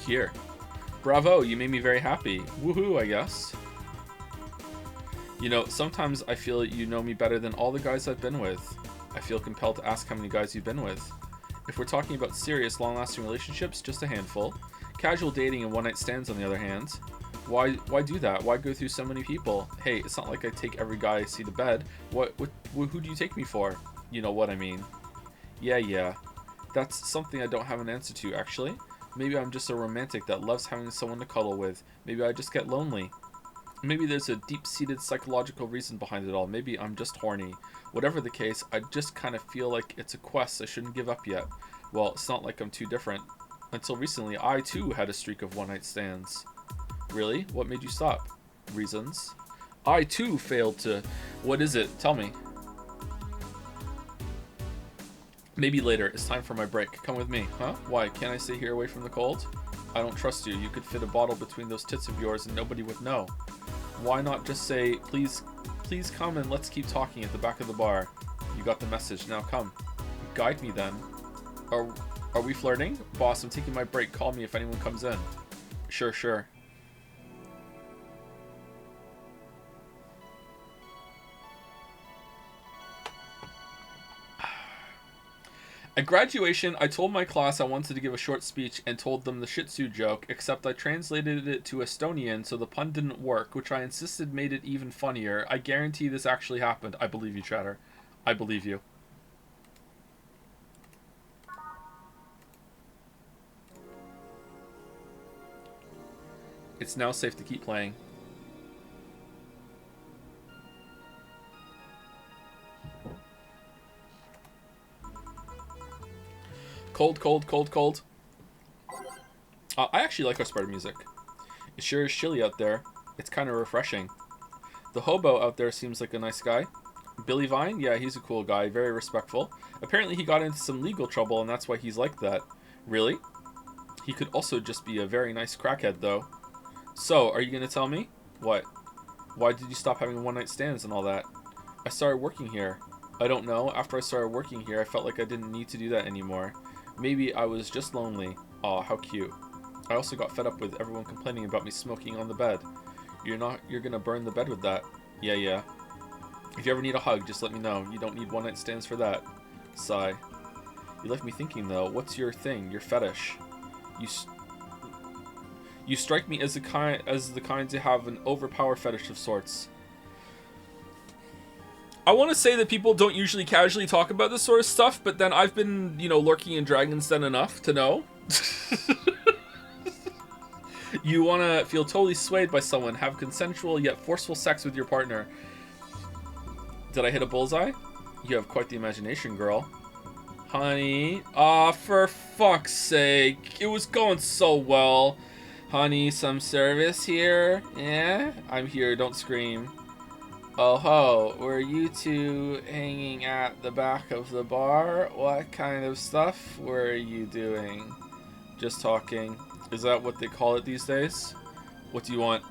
[SPEAKER 1] Here. Bravo, you made me very happy. Woohoo, I guess. You know, sometimes I feel you know me better than all the guys I've been with. I feel compelled to ask how many guys you've been with. If we're talking about serious, long-lasting relationships, just a handful. Casual dating and one-night stands, on the other hand. Why do that? Why go through so many people? Hey, it's not like I take every guy I see to bed. Who do you take me for? You know what I mean. Yeah. That's something I don't have an answer to, actually. Maybe I'm just a romantic that loves having someone to cuddle with. Maybe I just get lonely. Maybe there's a deep-seated psychological reason behind it all. Maybe I'm just horny. Whatever the case, I just kind of feel like it's a quest I shouldn't give up yet. Well, it's not like I'm too different. Until recently, I too had a streak of one-night stands. Really? What made you stop? Reasons. I too failed to... What is it? Tell me. Maybe later. It's time for my break. Come with me. Huh? Why? Can't I stay here away from the cold? I don't trust you. You could fit a bottle between those tits of yours and nobody would know. Why not just say, please come and let's keep talking at the back of the bar. You got the message. Now come. Guide me then. Are we flirting? Boss, I'm taking my break. Call me if anyone comes in. Sure. At graduation, I told my class I wanted to give a short speech and told them the Shih Tzu joke, except I translated it to Estonian so the pun didn't work, which I insisted made it even funnier. I guarantee this actually happened. I believe you, Chatter. I believe you. It's now safe to keep playing. Cold. I actually like our Sparta music. It sure is chilly out there. It's kind of refreshing. The hobo out there seems like a nice guy. Billy Vine? Yeah, he's a cool guy. Very respectful. Apparently he got into some legal trouble and that's why he's like that. Really? He could also just be a very nice crackhead, though. So, are you gonna tell me? What? Why did you stop having one-night stands and all that? I started working here. I don't know. After I started working here, I felt like I didn't need to do that anymore. Maybe I was just lonely. Aw, how cute. I also got fed up with everyone complaining about me smoking on the bed. You're gonna burn the bed with that. Yeah. If you ever need a hug, just let me know. You don't need one-night stands for that. Sigh. You left me thinking, though. What's your thing? Your fetish? You strike me as the kind to have an overpowered fetish of sorts. I want to say that people don't usually casually talk about this sort of stuff, but then I've been, lurking in Dragon's Den enough to know. You want to feel totally swayed by someone, have consensual yet forceful sex with your partner. Did I hit a bullseye? You have quite the imagination, girl. Honey. Aw, for fuck's sake. It was going so well. Honey, some service here? Yeah? I'm here, don't scream. Oh ho, were you two hanging at the back of the bar? What kind of stuff were you doing? Just talking. Is that what they call it these days? What do you want?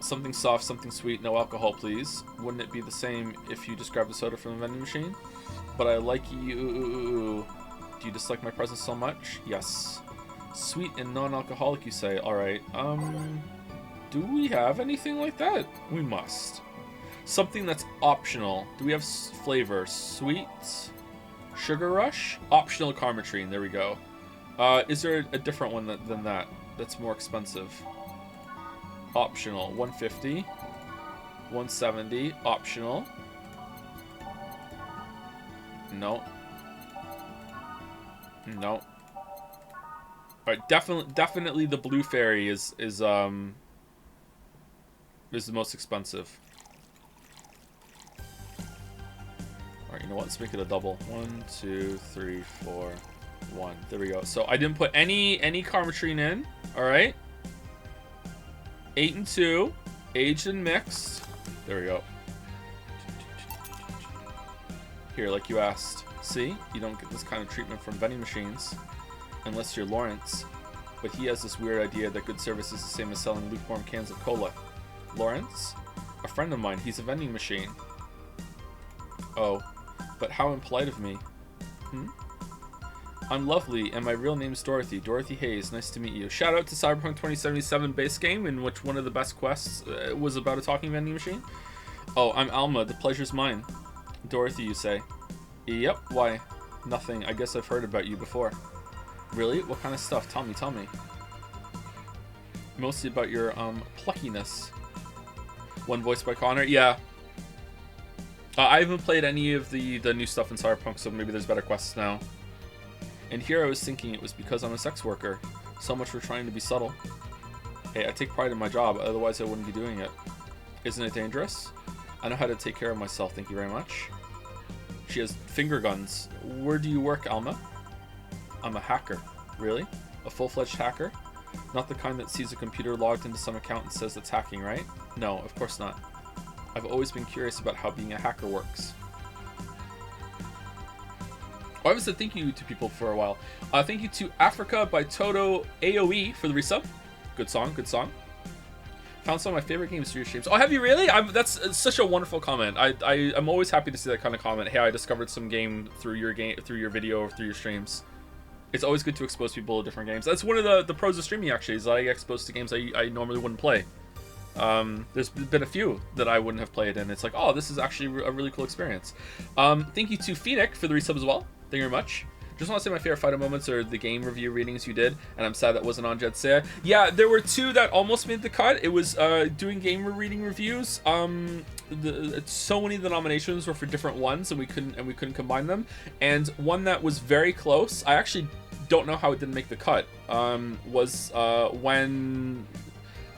[SPEAKER 1] Something soft, something sweet, no alcohol, please. Wouldn't it be the same if you just grabbed a soda from the vending machine? But I like you. Do you dislike my presence so much? Yes. Sweet and non-alcoholic, you say. Alright, do we have anything like that? We must. Something that's optional. Do we have flavor? Sweet? Sugar Rush? Optional Karmatrine. There we go. Is there a different one than that? That's more expensive. Optional. 150. 170. Optional. No. Alright, definitely the Blue Fairy is the most expensive. Alright, you know what? Let's make it a double. 1, 2, 3, 4, 1. There we go. So I didn't put any Carmatrine in. All right. 8 and 2. Aged and mixed. There we go. Here, like you asked. See? You don't get this kind of treatment from vending machines. Unless you're Lawrence. But he has this weird idea that good service is the same as selling lukewarm cans of cola. Lawrence? A friend of mine. He's a vending machine. Oh. But how impolite of me. I'm lovely, and my real name's Dorothy. Dorothy Hayes. Nice to meet you. Shout out to Cyberpunk 2077 base game, in which one of the best quests was about a talking vending machine. Oh, I'm Alma. The pleasure's mine. Dorothy, you say? Yep. Why? Nothing. I guess I've heard about you before. Really? What kind of stuff? Tell me. Mostly about your, pluckiness. One voiced by Connor? Yeah. I haven't played any of the new stuff in Cyberpunk, so maybe there's better quests now. And here I was thinking it was because I'm a sex worker. So much for trying to be subtle. Hey, I take pride in my job, otherwise I wouldn't be doing it. Isn't it dangerous? I know how to take care of myself, thank you very much. She has finger guns. Where do you work, Alma? I'm a hacker. Really? A full-fledged hacker? Not the kind that sees a computer logged into some account and says it's hacking, right? No, of course not. I've always been curious about how being a hacker works. I haven't said thank you to people for a while. Thank you to Africa by Toto AOE for the resub. Good song. Found some of my favorite games through your streams. Oh, have you really? That's such a wonderful comment. I'm always happy to see that kind of comment. Hey, I discovered some game through your video, or through your streams. It's always good to expose people to different games. That's one of the pros of streaming, actually, is I get exposed to games I normally wouldn't play. There's been a few that I wouldn't have played, and it's like, oh, this is actually a really cool experience. Thank you to Phoenix for the resub as well. Thank you very much. Just want to say my favorite fighter moments are the game review readings you did, and I'm sad that wasn't on Jet Saya. Yeah, there were 2 that almost made the cut. It was doing game reading reviews. So many of the nominations were for different ones, and we couldn't combine them. And one that was very close, I actually don't know how it didn't make the cut, was when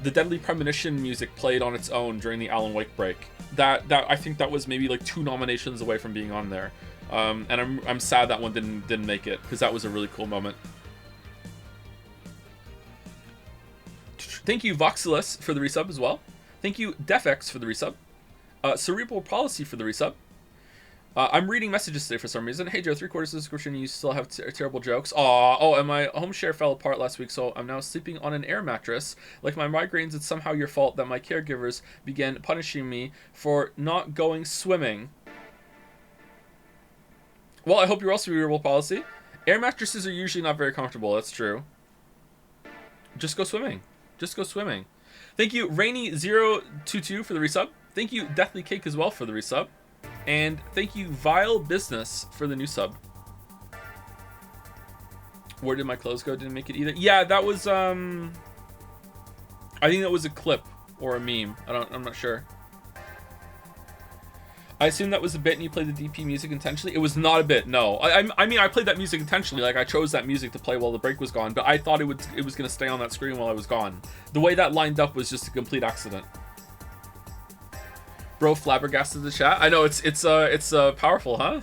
[SPEAKER 1] the Deadly Premonition music played on its own during the Alan Wake break. That I think that was maybe like 2 nominations away from being on there. And I'm sad that one didn't make it, because that was a really cool moment. Thank you Voxelis for the resub as well. Thank you Defx for the resub. Cerebral Policy for the resub. I'm reading messages today for some reason. Hey Joe, 3/4 of the description, you still have terrible jokes. Oh, and my home share fell apart last week, so I'm now sleeping on an air mattress. Like my migraines, it's somehow your fault that my caregivers began punishing me for not going swimming. Well, I hope you're also Cerebral Policy. Air mattresses are usually not very comfortable, that's true. Just go swimming. Thank you Rainy022 for the resub. Thank you Deathly Cake as well for the resub. And thank you Vile Business for the new sub. Where did my clothes go? Didn't make it either. Yeah, that was I think that was a clip or a meme. I'm not sure. I assume that was a bit and you played the DP music intentionally. It was not a bit, no. I mean, I played that music intentionally. Like, I chose that music to play while the break was gone, but I thought it was going to stay on that screen while I was gone. The way that lined up was just a complete accident. Bro flabbergasted the chat. I know, it's powerful, huh?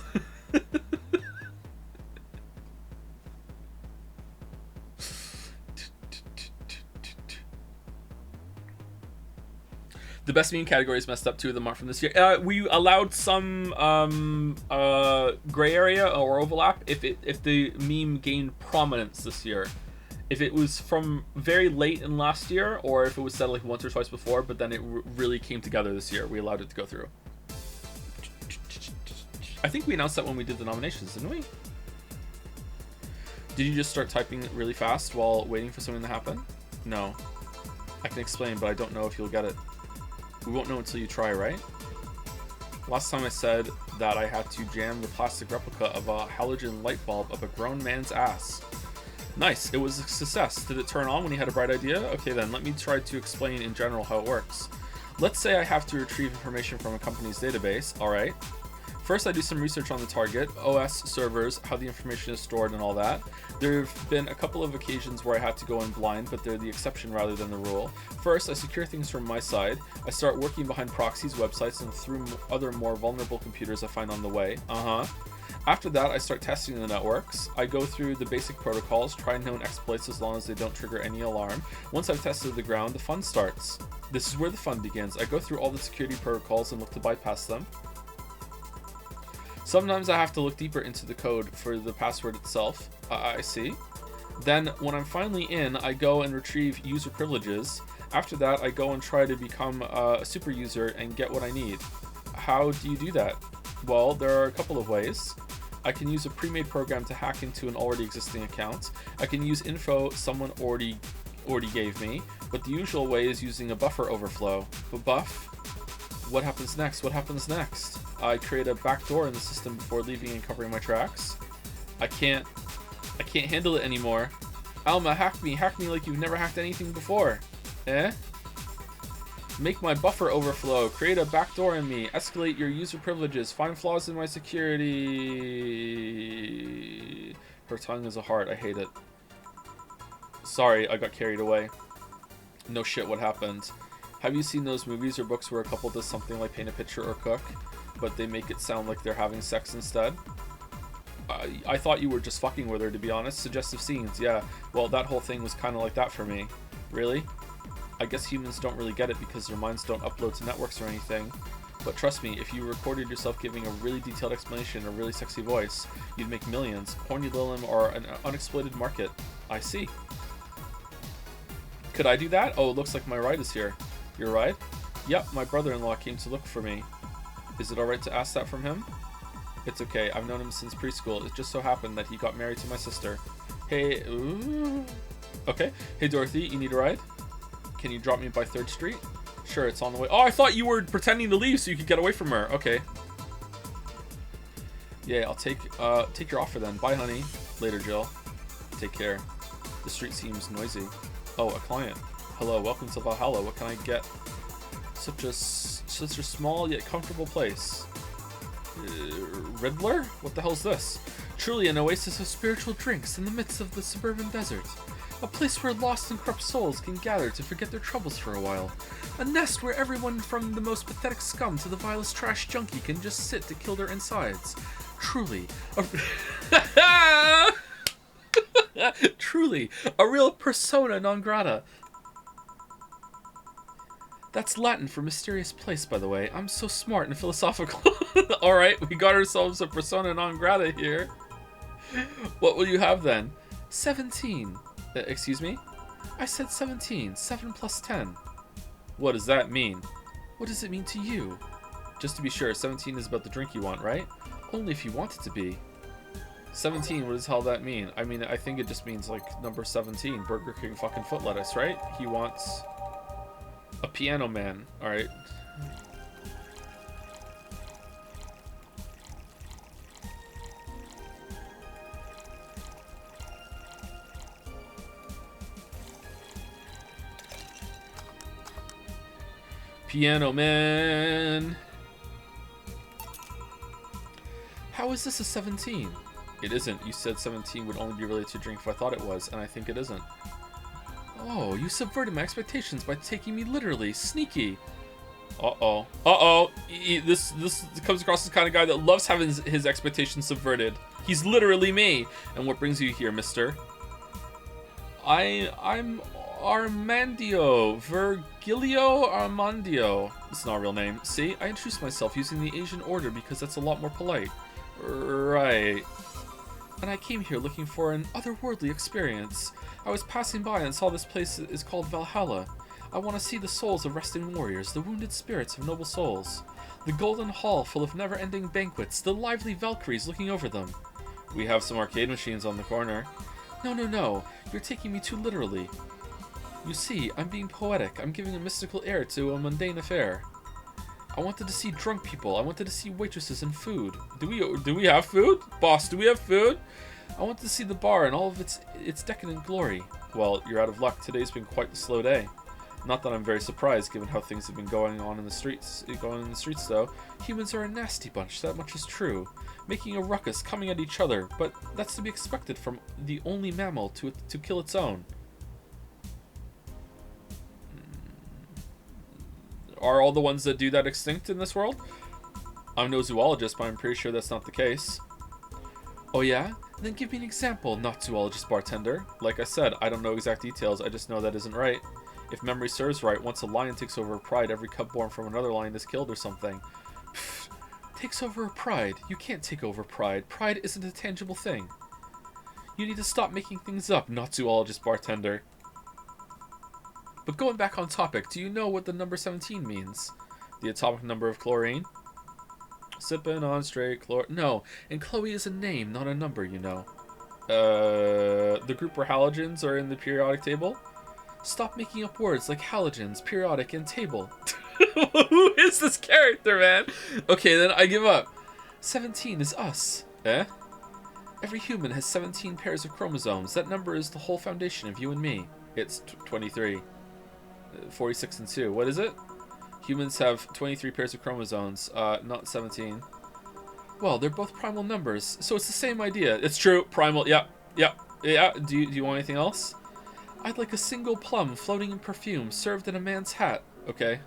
[SPEAKER 1] The best meme categories messed up. 2 of them are from this year. We allowed some gray area or overlap if the meme gained prominence this year. If it was from very late in last year, or if it was said like once or twice before, but then it really came together this year, we allowed it to go through. I think we announced that when we did the nominations, didn't we? Did you just start typing really fast while waiting for something to happen? No. I can explain, but I don't know if you'll get it. We won't know until you try, right? Last time I said that I had to jam the plastic replica of a halogen light bulb up a grown man's ass. Nice, it was a success. Did it turn on when you had a bright idea? Okay then, let me try to explain in general how it works. Let's say I have to retrieve information from a company's database, alright. First, I do some research on the target, OS servers, how the information is stored and all that. There have been a couple of occasions where I had to go in blind, but they're the exception rather than the rule. First, I secure things from my side. I start working behind proxies, websites, and through other more vulnerable computers I find on the way. After that, I start testing the networks. I go through the basic protocols, try known exploits as long as they don't trigger any alarm. Once I've tested the ground, the fun starts. This is where the fun begins. I go through all the security protocols and look to bypass them. Sometimes I have to look deeper into the code for the password itself. I see. Then, when I'm finally in, I go and retrieve user privileges. After that, I go and try to become a super user and get what I need. How do you do that? Well, there are a couple of ways. I can use a pre-made program to hack into an already existing account. I can use info someone already gave me, but the usual way is using a buffer overflow. But buff? What happens next? What happens next? I create a backdoor in the system before leaving and covering my tracks. I can't handle it anymore. Alma, hack me like you've never hacked anything before. Eh? Make my buffer overflow, create a backdoor in me, escalate your user privileges, find flaws in my security. Her tongue is a heart, I hate it. Sorry, I got carried away. No shit, what happened? Have you seen those movies or books where a couple does something like paint a picture or cook, but they make it sound like they're having sex instead? I thought you were just fucking with her, to be honest. Suggestive scenes, yeah. Well, that whole thing was kind of like that for me. Really? I guess humans don't really get it because their minds don't upload to networks or anything. But trust me, if you recorded yourself giving a really detailed explanation in a really sexy voice, you'd make millions. Horny Lilim are an unexploited market. I see. Could I do that? Oh, it looks like my ride is here. Your ride? Yep, my brother-in-law came to look for me. Is it alright to ask that from him? It's okay, I've known him since preschool. It just so happened that he got married to my sister. Hey, ooh. Okay. Hey Dorothy, you need a ride? Can you drop me by 3rd Street? Sure, it's on the way. Oh, I thought you were pretending to leave so you could get away from her. Okay. Yeah, I'll take your offer then. Bye, honey. Later, Jill. Take care. The street seems noisy. Oh, a client. Hello, welcome to Valhalla. What can I get? Such a small yet comfortable place. Riddler? What the hell's this? Truly an oasis of spiritual drinks in the midst of the suburban desert. A place where lost and corrupt souls can gather to forget their troubles for a while. A nest where everyone from the most pathetic scum to the vilest trash junkie can just sit to kill their insides. Truly truly, a real persona non grata. That's Latin for mysterious place, by the way. I'm so smart and philosophical. Alright, we got ourselves a persona non grata here. What will you have then? 17. Excuse me? I said 17. 7 plus 10. What does that mean? What does it mean to you? Just to be sure, 17 is about the drink you want, right? Only if you want it to be. 17, what does hell that mean? I mean, I think it just means like number 17. Burger King fucking foot lettuce, right? He wants a piano man. Alright. Piano man. How is this a 17? It isn't. You said 17 would only be related to drink if I thought it was, and I think it isn't. Oh, you subverted my expectations by taking me literally. Sneaky. Uh-oh. Uh-oh. This comes across as the kind of guy that loves having his expectations subverted. He's literally me. And what brings you here, mister? I'm Armandio. Virgilio Armandio. It's not a real name. See, I introduced myself using the Asian order because that's a lot more polite. Right. And I came here looking for an otherworldly experience. I was passing by and saw this place is called Valhalla. I want to see the souls of resting warriors, the wounded spirits of noble souls. The golden hall full of never-ending banquets, the lively Valkyries looking over them. We have some arcade machines on the corner. No, no, no. You're taking me too literally. You see, I'm being poetic. I'm giving a mystical air to a mundane affair. I wanted to see drunk people. I wanted to see waitresses and food. Do we have food? Boss, do we have food? I wanted to see the bar and all of its decadent glory. Well, you're out of luck. Today's been quite the slow day. Not that I'm very surprised, given how things have been going in the streets, though. Humans are a nasty bunch, that much is true. Making a ruckus, coming at each other, but that's to be expected from the only mammal to kill its own. Are all the ones that do that extinct in this world? I'm no zoologist, but I'm pretty sure that's not the case. Oh yeah? Then give me an example, not zoologist bartender. Like I said, I don't know exact details, I just know that isn't right. If memory serves right, once a lion takes over a pride, every cub born from another lion is killed or something. Pfft, takes over a pride? You can't take over pride. Pride isn't a tangible thing. You need to stop making things up, not zoologist bartender. But going back on topic, do you know what the number 17 means? The atomic number of chlorine? Sipping on straight chlor... No, and Chloe is a name, not a number, you know. The group where halogens are in the periodic table? Stop making up words like halogens, periodic, and table. Who is this character, man? Okay, then I give up. 17 is us. Eh? Every human has 17 pairs of chromosomes. That number is the whole foundation of you and me. It's 23. 46 and 2. What is it? Humans have 23 pairs of chromosomes, not 17. Well, they're both primal numbers, so it's the same idea. It's true, primal, yeah. Do you want anything else? I'd like a single plum floating in perfume, served in a man's hat. Okay.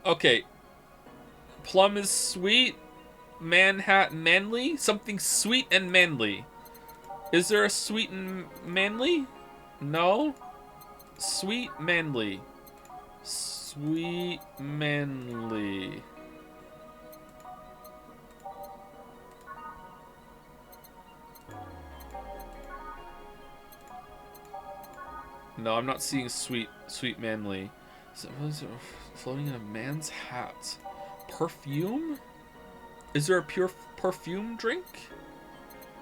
[SPEAKER 1] Okay. Plum is sweet. Man hat manly? Something sweet and manly. Is there a sweet and manly? No? Sweet manly. Sweet manly. No, I'm not seeing sweet manly. So, what is it? Floating in a man's hat. Perfume? Is there a pure perfume drink?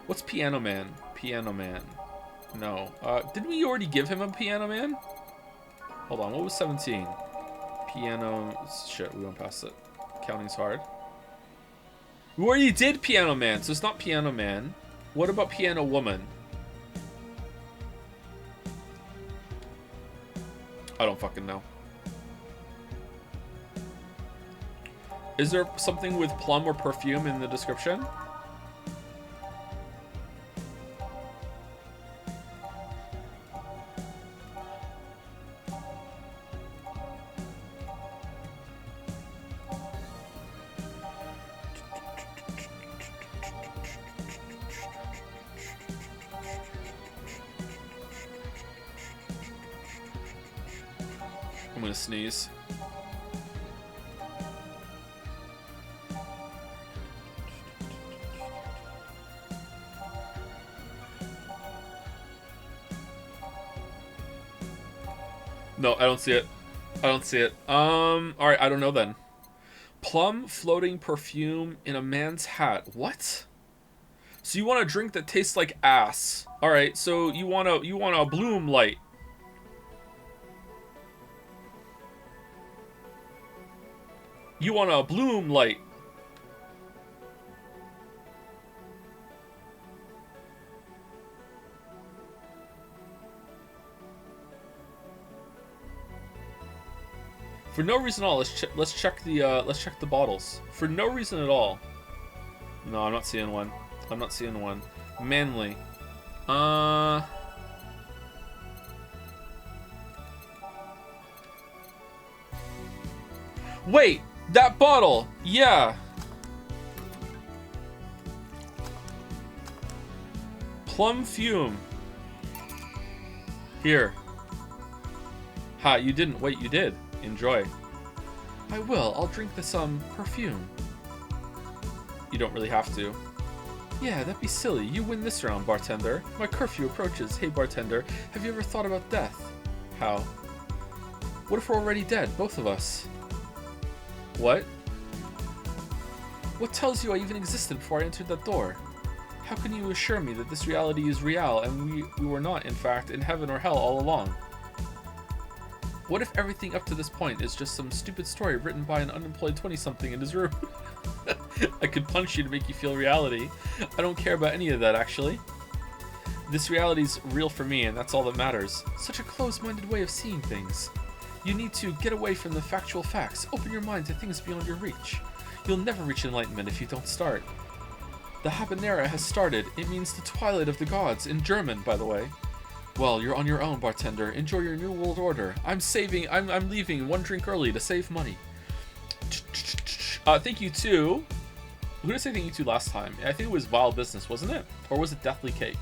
[SPEAKER 1] What's Piano Man? Piano Man. No. Didn't we already give him a Piano Man? Hold on, what was 17? Piano... Shit, we went past it. Counting's hard. We already did Piano Man, so it's not Piano Man. What about Piano Woman? I don't fucking know. Is there something with plum or perfume in the description? I'm gonna sneeze. No, I don't see it. I don't see it. Alright, I don't know then. Plum floating perfume in a man's hat. What? So you want a drink that tastes like ass. Alright, so you want a bloom light. You want a bloom light. For no reason at all, let's check the bottles. For no reason at all. No, I'm not seeing one. I'm not seeing one. Manly. Wait, that bottle. Yeah. Plum fume. Here. Ha, you didn't. Wait, you did. Enjoy. I will. I'll drink the perfume. You don't really have to. Yeah, that'd be silly. You win this round, bartender. My curfew approaches. Hey, bartender, have you ever thought about death? How? What if we're already dead, both of us? What? What tells you I even existed before I entered that door? How can you assure me that this reality is real and we were not, in fact, in heaven or hell all along? What if everything up to this point is just some stupid story written by an unemployed 20-something in his room? I could punch you to make you feel reality. I don't care about any of that, actually. This reality's real for me, and that's all that matters. Such a closed-minded way of seeing things. You need to get away from the factual facts. Open your mind to things beyond your reach. You'll never reach enlightenment if you don't start. The Habanera has started. It means the twilight of the gods, in German, by the way. Well, you're on your own, bartender. Enjoy your new world order. I'm leaving one drink early to save money. Thank you to... Who did I say thank you to last time? I think it was Vile Business, wasn't it? Or was it Deathly Cake?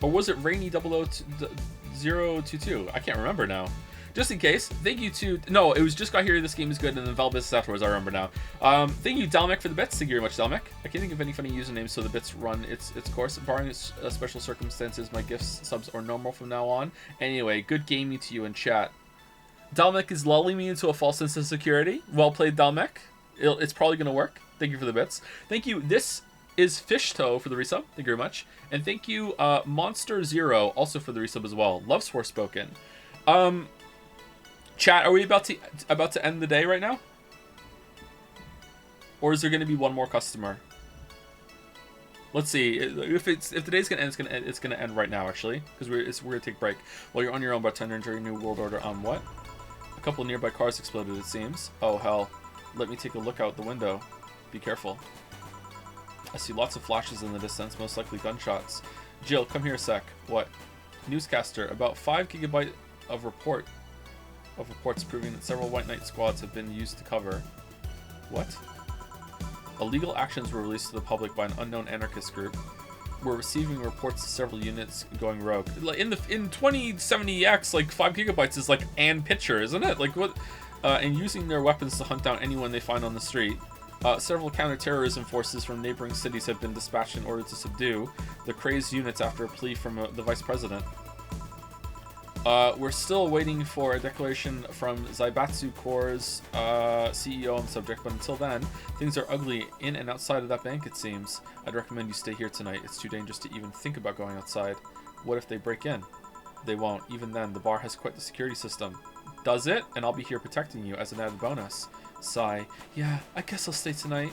[SPEAKER 1] Or was it Rainy 00022? I can't remember now. Just in case, thank you to... No, it was Just Got Here, This Game Is Good, and then Vile Business afterwards, I remember now. Thank you, Dalmec, for the bits. Thank you very much, Dalmec. I can't think of any funny usernames, so the bits run its course. Barring special circumstances, my gifts, subs are normal from now on. Anyway, good gaming to you in chat. Dalmec is lulling me into a false sense of security. Well played, Dalmec. It's probably going to work. Thank you for the bits. Thank you. This is Fishtoe for the resub. Thank you very much. And thank you, Monster Zero, also for the resub as well. Loves Forspoken. Chat, are we about to end the day right now? Or is there going to be one more customer? Let's see. If the day's gonna end, it's gonna end right now actually, because we're gonna take a break. While you're on your own, bartender, enjoy your new world order on what? A couple nearby cars exploded, it seems. Oh hell. Let me take a look out the window. Be careful. I see lots of flashes in the distance, most likely gunshots. Jill, come here a sec. What? Newscaster, about 5 GB of reports proving that several White Knight squads have been used to cover. What? Illegal actions were released to the public by an unknown anarchist group. We're receiving reports of several units going rogue. In 2070X, like 5 GB is like an picture, isn't it? Like what? And using their weapons to hunt down anyone they find on the street. Several counter-terrorism forces from neighboring cities have been dispatched in order to subdue the crazed units after a plea from the vice president. We're still waiting for a declaration from Zaibatsu Corps' CEO on the subject, but until then, things are ugly in and outside of that bank, it seems. I'd recommend you stay here tonight. It's too dangerous to even think about going outside. What if they break in? They won't. Even then, the bar has quite the security system. Does it? And I'll be here protecting you as an added bonus. Sigh. Yeah, I guess I'll stay tonight.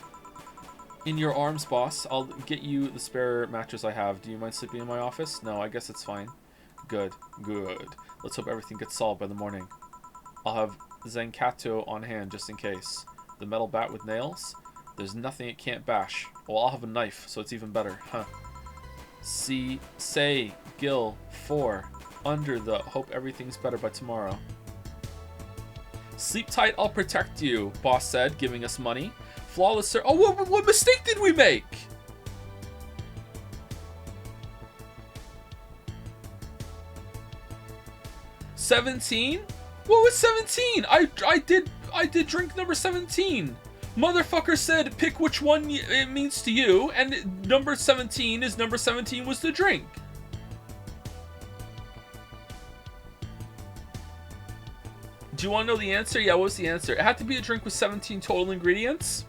[SPEAKER 1] In your arms, boss. I'll get you the spare mattress I have. Do you mind sleeping in my office? No, I guess it's fine. Good. Good. Let's hope everything gets solved by the morning. I'll have Zenkato on hand just in case. The metal bat with nails? There's nothing it can't bash. Well, I'll have a knife, so it's even better. Huh. Say, Gil, 4. Under the hope everything's better by tomorrow. Sleep tight, I'll protect you, boss said, giving us money. Flawless sir. Oh, what mistake did we make? $17? What was 17? I did drink number 17. Motherfucker said pick which one it means to you, and number 17 is number 17 was the drink. Do you want to know the answer? Yeah, what was the answer? It had to be a drink with 17 total ingredients.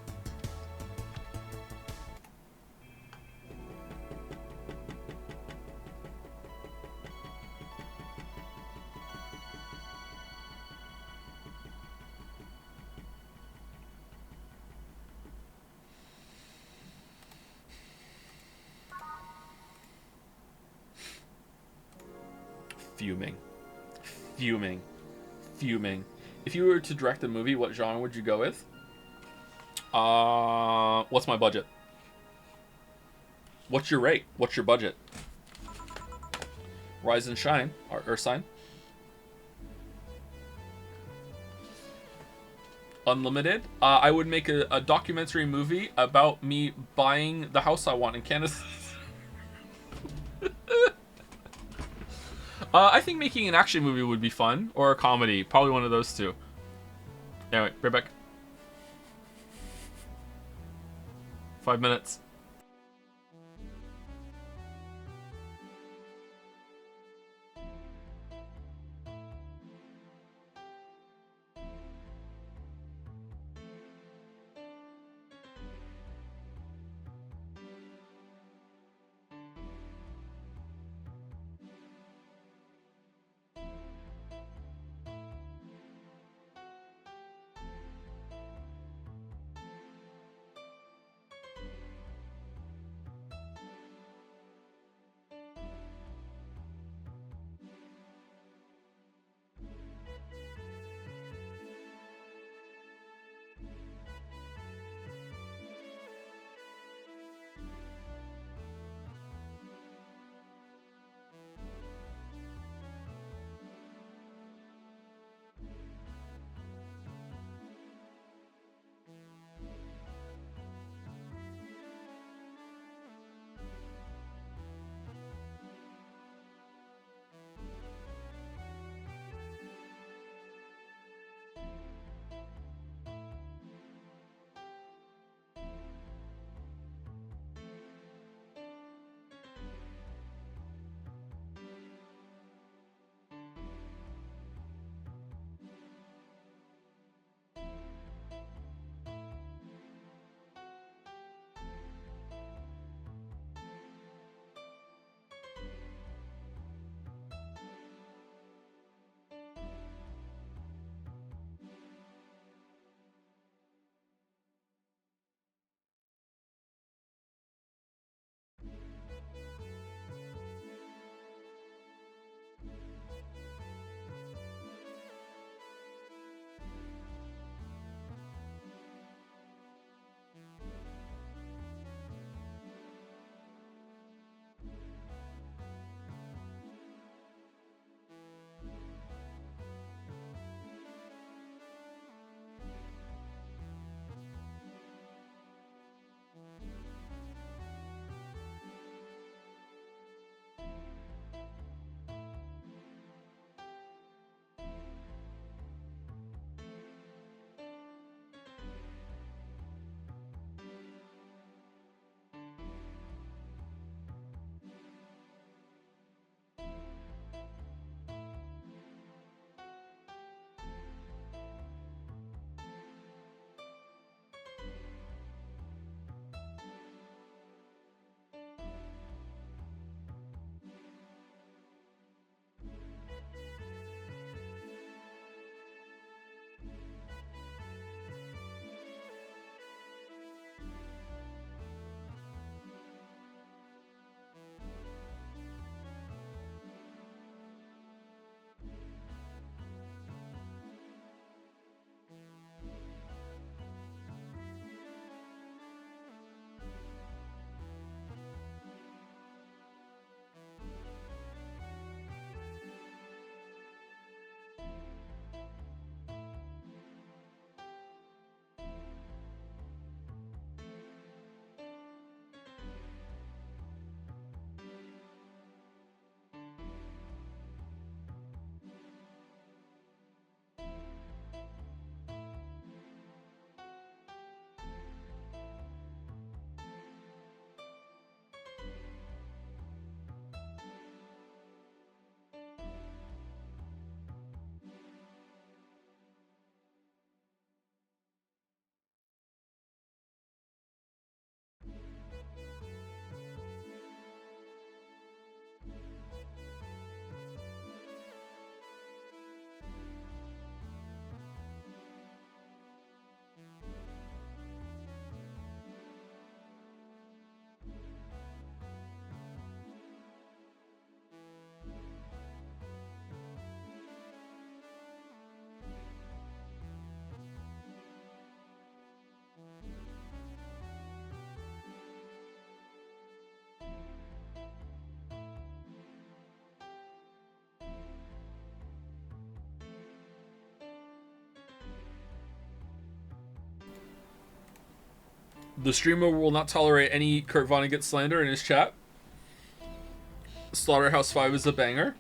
[SPEAKER 1] Fuming. Fuming. Fuming. If you were to direct a movie, what genre would you go with? What's my budget? What's your rate? What's your budget? Rise and shine. Or Earth sign. Unlimited. I would make a documentary movie about me buying the house I want in Canada. I think making an action movie would be fun, or a comedy. Probably one of those two. Anyway, right back. 5 minutes. The streamer will not tolerate any Kurt Vonnegut slander in his chat. Slaughterhouse 5 is a banger.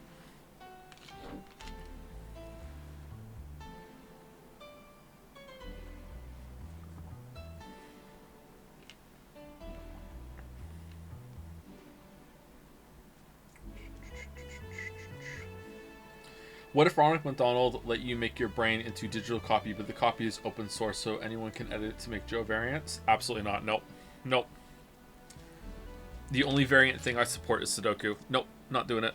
[SPEAKER 1] What if Ronald McDonald let you make your brain into digital copy, but the copy is open source so anyone can edit it to make Joe variants? Absolutely not. Nope. Nope. The only variant thing I support is Sudoku. Nope. Not doing it.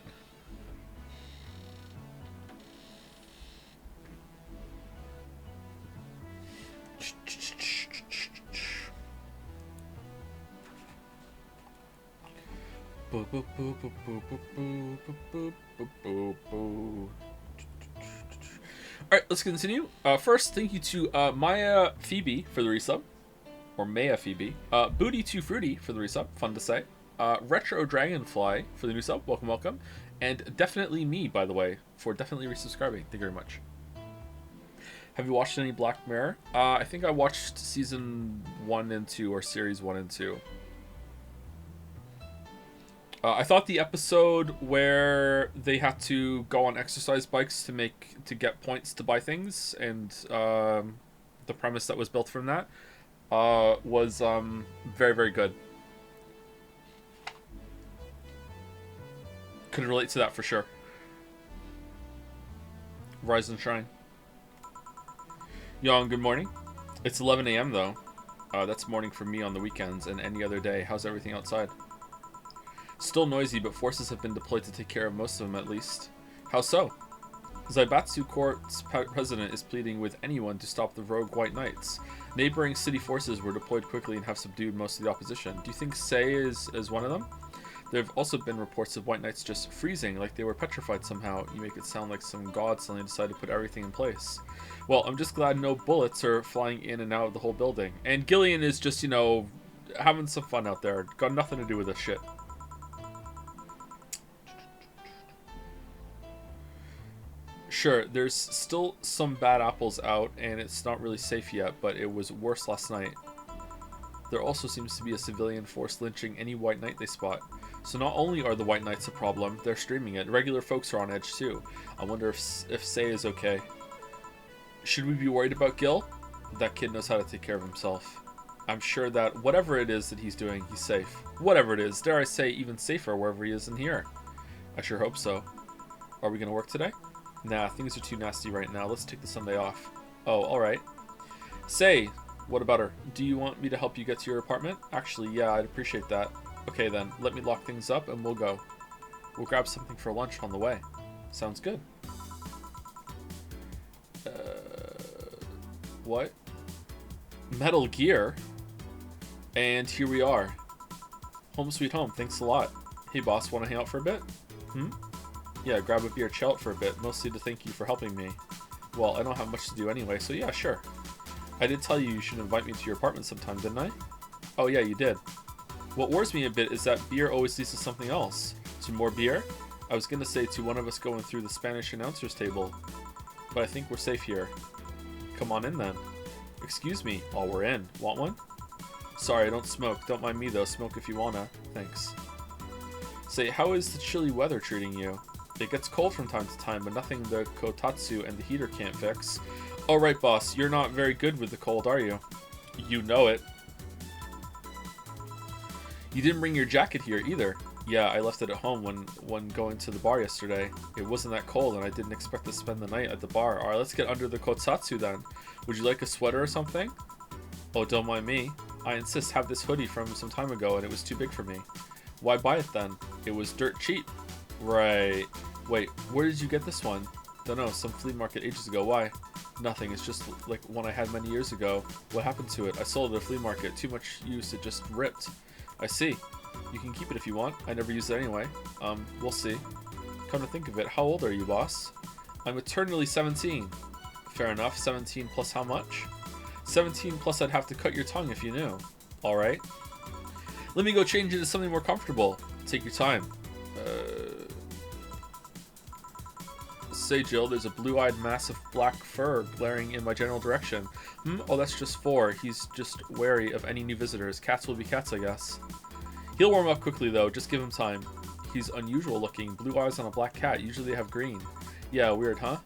[SPEAKER 1] Alright, let's continue. First, thank you to Maya Phoebe for the resub. Or Maya Phoebe. Booty Too Fruity for the resub. Fun to say. Retro Dragonfly for the new sub. Welcome, welcome. And Definitely Me, by the way, for definitely resubscribing. Thank you very much. Have you watched any Black Mirror? I think I watched season 1 and 2, or series 1 and 2. I thought the episode where they had to go on exercise bikes to get points to buy things, and the premise that was built from that was very, very good. Could relate to that for sure. Rise and shine. Young, good morning. It's 11 a.m. though. That's morning for me on the weekends and any other day. How's everything outside? Still noisy, but forces have been deployed to take care of most of them at least. How so? Zaibatsu Court's president is pleading with anyone to stop the rogue White Knights. Neighboring city forces were deployed quickly and have subdued most of the opposition. Do you think Sei is one of them? There have also been reports of White Knights just freezing, like they were petrified somehow. You make it sound like some god suddenly decided to put everything in place. Well, I'm just glad no bullets are flying in and out of the whole building. And Gillian is just, you know, having some fun out there. Got nothing to do with this shit. Sure, there's still some bad apples out, and it's not really safe yet, but it was worse last night. There also seems to be a civilian force lynching any White Knight they spot. So not only are the White Knights a problem, they're streaming it. Regular folks are on edge too. I wonder if Sei is okay. Should we be worried about Gil? That kid knows how to take care of himself. I'm sure that whatever it is that he's doing, he's safe. Whatever it is, dare I say even safer wherever he is in here. I sure hope so. Are we gonna work today? Nah, things are too nasty right now. Let's take the Sunday off. Oh, alright. Sei, what about her? Do you want me to help you get to your apartment? Actually, yeah, I'd appreciate that. Okay then, let me lock things up and we'll go. We'll grab something for lunch on the way. Sounds good. What? Metal Gear? And here we are. Home sweet home, thanks a lot. Hey boss, wanna hang out for a bit? Yeah, grab a beer, chill out for a bit, mostly to thank you for helping me. Well, I don't have much to do anyway, so yeah, sure. I did tell you should invite me to your apartment sometime, didn't I? Oh yeah, you did. What worries me a bit is that beer always leads to something else. To more beer? I was gonna say to one of us going through the Spanish announcer's table, but I think we're safe here. Come on in then. Excuse me. Oh, we're in. Want one? Sorry, I don't smoke. Don't mind me though. Smoke if you wanna. Thanks. Say, how is the chilly weather treating you? It gets cold from time to time, but nothing the kotatsu and the heater can't fix. Oh right, boss. You're not very good with the cold, are you? You know it. You didn't bring your jacket here either. Yeah, I left it at home when going to the bar yesterday. It wasn't that cold and I didn't expect to spend the night at the bar. Alright, let's get under the kotatsu then. Would you like a sweater or something? Oh, don't mind me. I insist, have this hoodie from some time ago and it was too big for me. Why buy it then? It was dirt cheap. Right. Wait, where did you get this one? Dunno, some flea market ages ago. Why? Nothing, it's just like one I had many years ago. What happened to it? I sold it at a flea market. Too much use, it just ripped. I see. You can keep it if you want. I never used it anyway. We'll see. Come to think of it, how old are you, boss? I'm eternally 17. Fair enough. 17 plus how much? 17 plus I'd have to cut your tongue if you knew. Alright. Let me go change it to something more comfortable. Take your time. say, Jill, there's a blue-eyed mass of black fur glaring in my general direction. Oh, that's just 4. He's just wary of any new visitors. Cats will be cats, I guess. He'll warm up quickly, though. Just give him time. He's unusual looking. Blue eyes on a black cat. Usually they have green. Yeah, weird, huh?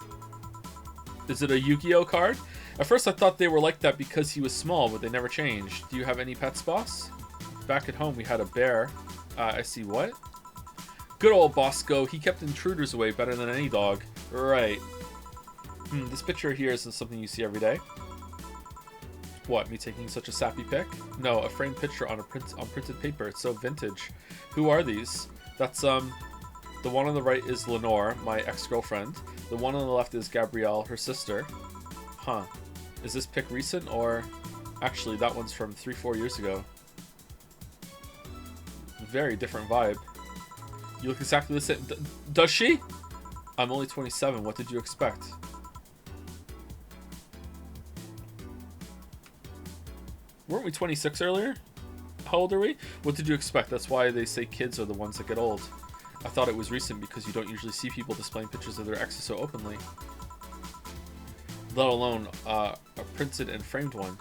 [SPEAKER 1] Is it a Yu-Gi-Oh card? At first I thought they were like that because he was small, but they never changed. Do you have any pets, boss? Back at home we had a bear. I see. What? Good old Bosco. He kept intruders away better than any dog. Right. This picture here isn't something you see every day. What, me taking such a sappy pic? No, a framed picture on printed paper. It's so vintage. Who are these? That's, the one on the right is Lenore, my ex-girlfriend. The one on the left is Gabrielle, her sister. Huh. Is this pic recent, or... Actually, that one's from 3-4 years ago. Very different vibe. You look exactly the same. Does she? I'm only 27. What did you expect? Weren't we 26 earlier? How old are we? What did you expect? That's why they say kids are the ones that get old. I thought it was recent because you don't usually see people displaying pictures of their exes so openly. Let alone a printed and framed one.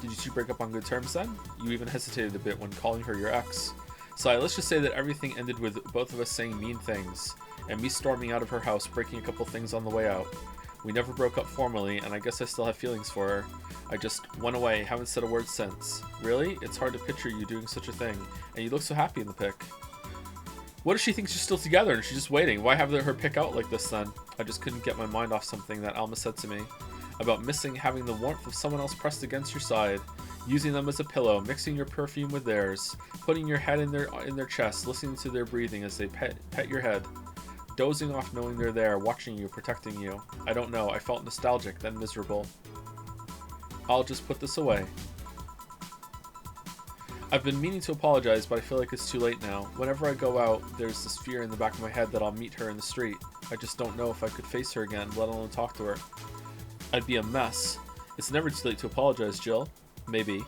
[SPEAKER 1] Did you two break up on good terms then? You even hesitated a bit when calling her your ex. So let's just say that everything ended with both of us saying mean things, and me storming out of her house, breaking a couple things on the way out. We never broke up formally, and I guess I still have feelings for her. I just went away, haven't said a word since. Really? It's hard to picture you doing such a thing, and you look so happy in the pic. What if she thinks you're still together and she's just waiting? Why have her pick out like this then? I just couldn't get my mind off something that Alma said to me about missing having the warmth of someone else pressed against your side, using them as a pillow, mixing your perfume with theirs, putting your head in their chest, listening to their breathing as they pet your head, dozing off knowing they're there, watching you, protecting you. I don't know. I felt nostalgic, then miserable. I'll just put this away. I've been meaning to apologize, but I feel like it's too late now. Whenever I go out, there's this fear in the back of my head that I'll meet her in the street. I just don't know if I could face her again, let alone talk to her. I'd be a mess. It's never too late to apologize, Jill. Maybe.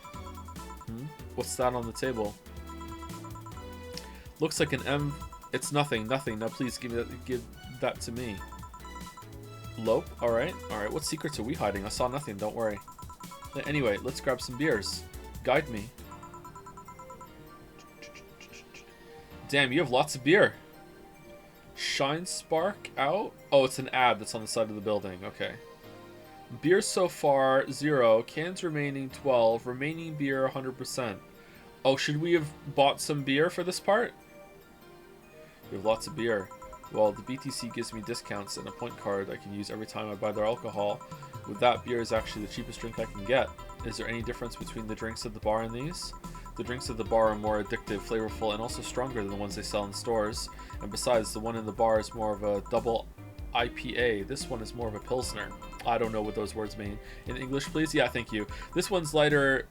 [SPEAKER 1] What's that on the table? Looks like an M. It's nothing. Now please give that to me. Lope? Alright. What secrets are we hiding? I saw nothing, don't worry. Anyway, let's grab some beers. Guide me. Damn, you have lots of beer. Shine Spark out? Oh, it's an ad that's on the side of the building. Okay. Beer so far, 0. Cans remaining, 12. Remaining beer, 100%. Oh, should we have bought some beer for this part? We have lots of beer. Well, the BTC gives me discounts and a point card I can use every time I buy their alcohol. With that, beer is actually the cheapest drink I can get. Is there any difference between the drinks at the bar and these? The drinks at the bar are more addictive, flavorful, and also stronger than the ones they sell in stores. And besides, the one in the bar is more of a double IPA. This one is more of a Pilsner. I don't know what those words mean. In English, please? Yeah, thank you. This one's lighter.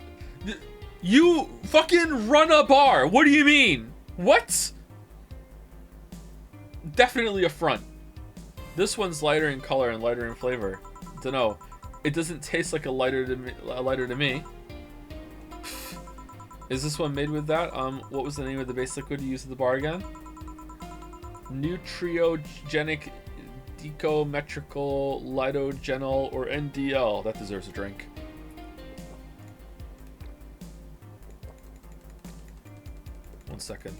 [SPEAKER 1] You fucking run a bar! What do you mean? What? Definitely a front. This one's lighter in color and lighter in flavor. Dunno. It doesn't taste like a lighter to me. Is this one made with that? What was the name of the base liquid you used at the bar again? Nutriogenic Decometrical Lidogenol, or NDL. That deserves a drink. One second.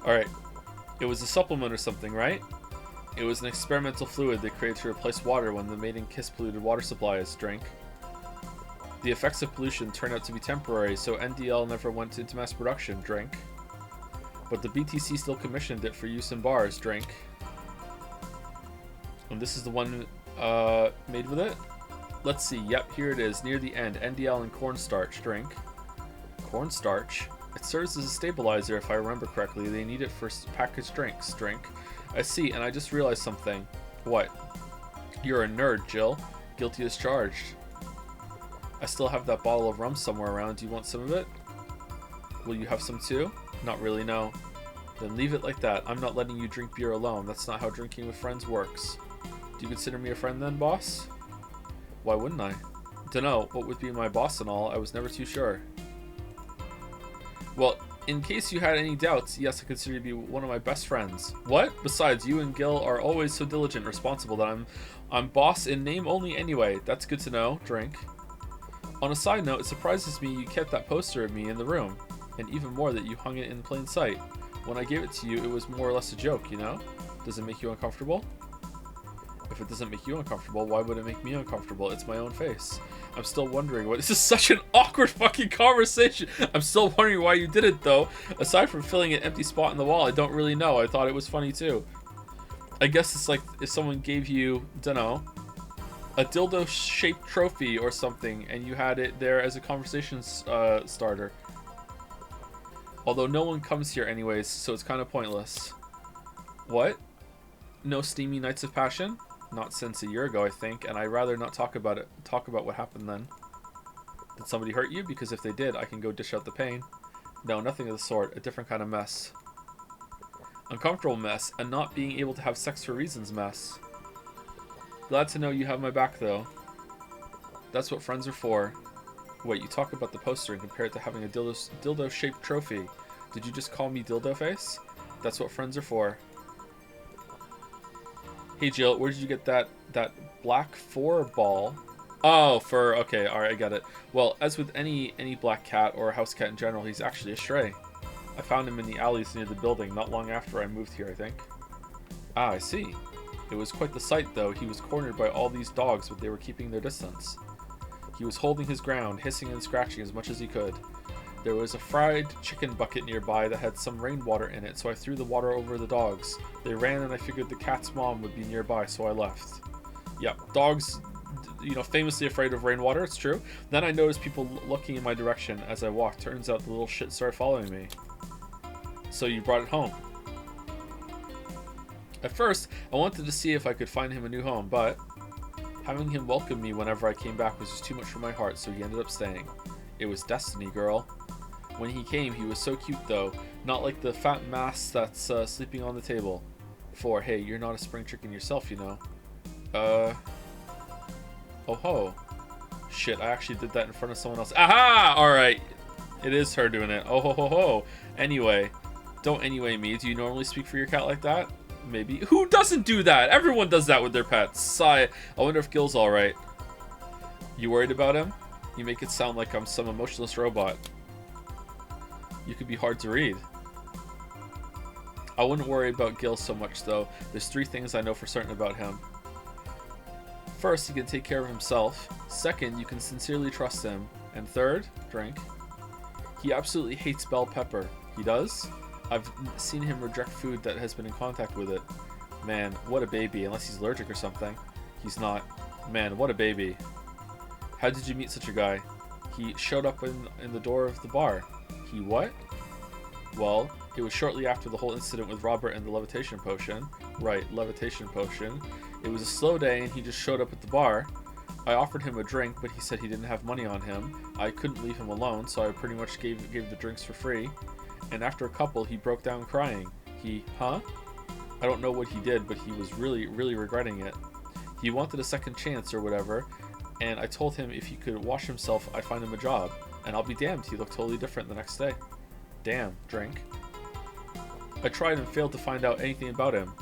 [SPEAKER 1] Alright. It was a supplement or something, right? It was an experimental fluid they created to replace water when the mating kiss polluted water supplies. Drink. The effects of pollution turned out to be temporary, so NDL never went into mass production. Drink. But the BTC still commissioned it for use in bars. Drink. And this is the one made with it? Let's see. Yep, here it is. Near the end. NDL and cornstarch. Drink. Cornstarch? It serves as a stabilizer, if I remember correctly. They need it for packaged drinks. Drink. I see, and I just realized something. What? You're a nerd, Jill. Guilty as charged. I still have that bottle of rum somewhere around. Do you want some of it? Will you have some too? Not really, no. Then leave it like that. I'm not letting you drink beer alone. That's not how drinking with friends works. Do you consider me a friend then, boss? Why wouldn't I? Dunno, what would be my boss and all, I was never too sure. Well, in case you had any doubts, yes, I consider you to be one of my best friends. What? Besides, you and Gil are always so diligent and responsible that I'm boss in name only anyway. That's good to know. Drink. On a side note, it surprises me you kept that poster of me in the room. And even more that you hung it in plain sight. When I gave it to you, it was more or less a joke, you know? Does it make you uncomfortable? If it doesn't make you uncomfortable, why would it make me uncomfortable? It's my own face. I'm still wondering what. This is such an awkward fucking conversation. I'm still wondering why you did it though. Aside from filling an empty spot in the wall, I don't really know. I thought it was funny too. I guess it's like if someone gave you, dunno, a dildo-shaped trophy or something, and you had it there as a conversation starter. Although no one comes here anyways, so it's kind of pointless. What? No steamy nights of passion? Not since a year ago, I think, and I'd rather not talk about it. Talk about what happened then. Did somebody hurt you? Because if they did, I can go dish out the pain. No, nothing of the sort. A different kind of mess. Uncomfortable mess, and not being able to have sex for reasons mess. Glad to know you have my back, though. That's what friends are for. Wait, you talk about the poster and compare it to having a dildo-shaped trophy. Did you just call me dildo face? That's what friends are for. Hey Jill, where did you get that black 4 ball? Oh, fur. Okay, alright, I got it. Well, as with any black cat or house cat in general, he's actually a stray. I found him in the alleys near the building not long after I moved here, I think. Ah, I see. It was quite the sight, though. He was cornered by all these dogs, but they were keeping their distance. He was holding his ground, hissing and scratching as much as he could. There was a fried chicken bucket nearby that had some rainwater in it, so I threw the water over the dogs. They ran and I figured the cat's mom would be nearby, so I left. Yep, dogs, you know, famously afraid of rainwater, it's true. Then I noticed people looking in my direction as I walked. Turns out the little shit started following me. So you brought it home. At first, I wanted to see if I could find him a new home, but having him welcome me whenever I came back was just too much for my heart, so he ended up staying. It was destiny, girl. When he came, he was so cute, though. Not like the fat mass that's sleeping on the table. For, hey, you're not a spring chicken yourself, you know. Oh ho. Shit, I actually did that in front of someone else. Aha! Alright. It is her doing it. Oh ho ho ho. Anyway. Don't anyway me. Do you normally speak for your cat like that? Maybe. Who doesn't do that? Everyone does that with their pets. Sigh. I wonder if Gil's alright. You worried about him? You make it sound like I'm some emotionless robot. You could be hard to read. I wouldn't worry about Gil so much, though. There's 3 things I know for certain about him. First, he can take care of himself. Second, you can sincerely trust him. And third, drink. He absolutely hates bell pepper. He does? I've seen him reject food that has been in contact with it. Man, what a baby, unless he's allergic or something. He's not. Man, what a baby. How did you meet such a guy? He showed up in the door of the bar. He what? Well, it was shortly after the whole incident with Robert and the levitation potion. Right, levitation potion. It was a slow day and he just showed up at the bar. I offered him a drink, but he said he didn't have money on him. I couldn't leave him alone, so I pretty much gave the drinks for free. And after a couple, he broke down crying. Huh? I don't know what he did, but he was really, really regretting it. He wanted a second chance or whatever, and I told him if he could wash himself, I'd find him a job. And I'll be damned, he looked totally different the next day. Damn, drink. I tried and failed to find out anything about him,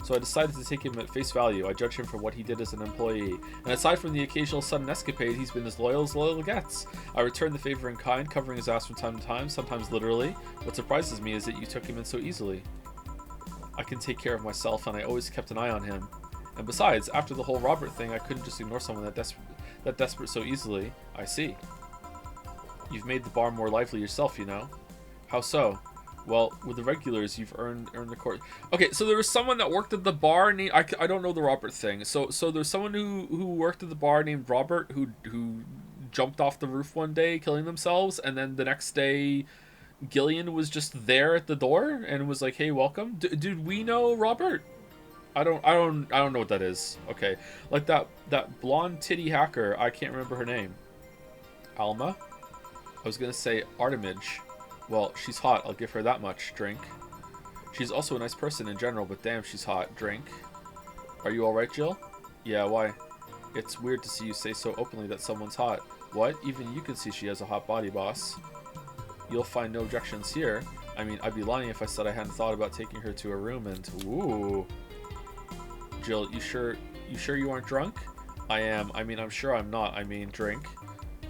[SPEAKER 1] so I decided to take him at face value. I judge him for what he did as an employee, and aside from the occasional sudden escapade, he's been as loyal gets. I returned the favor in kind, covering his ass from time to time, sometimes literally. What surprises me is that you took him in so easily. I can take care of myself, and I always kept an eye on him. And besides, after the whole Robert thing, I couldn't just ignore someone that desperate so easily. I see. You've made the bar more lively yourself, you know. How so? Well, with the regulars, you've earned the court. Okay, so there was someone that worked at the bar named I don't know the Robert thing. So there's someone who worked at the bar named Robert who jumped off the roof one day, killing themselves, and then the next day, Gillian was just there at the door and was like, "Hey, welcome." Did we know Robert? I don't know what that is. Okay, like that blonde titty hacker. I can't remember her name. Alma. I was gonna say Artemage. Well, she's hot, I'll give her that much. Drink. She's also a nice person in general, but damn, she's hot. Drink. Are you alright, Jill? Yeah, why? It's weird to see you say so openly that someone's hot. What? Even you can see she has a hot body, boss. You'll find no objections here. I mean, I'd be lying if I said I hadn't thought about taking her to her room and... Ooh. Jill, you sure you aren't drunk? I am. I mean, I'm sure I'm not. I mean, drink.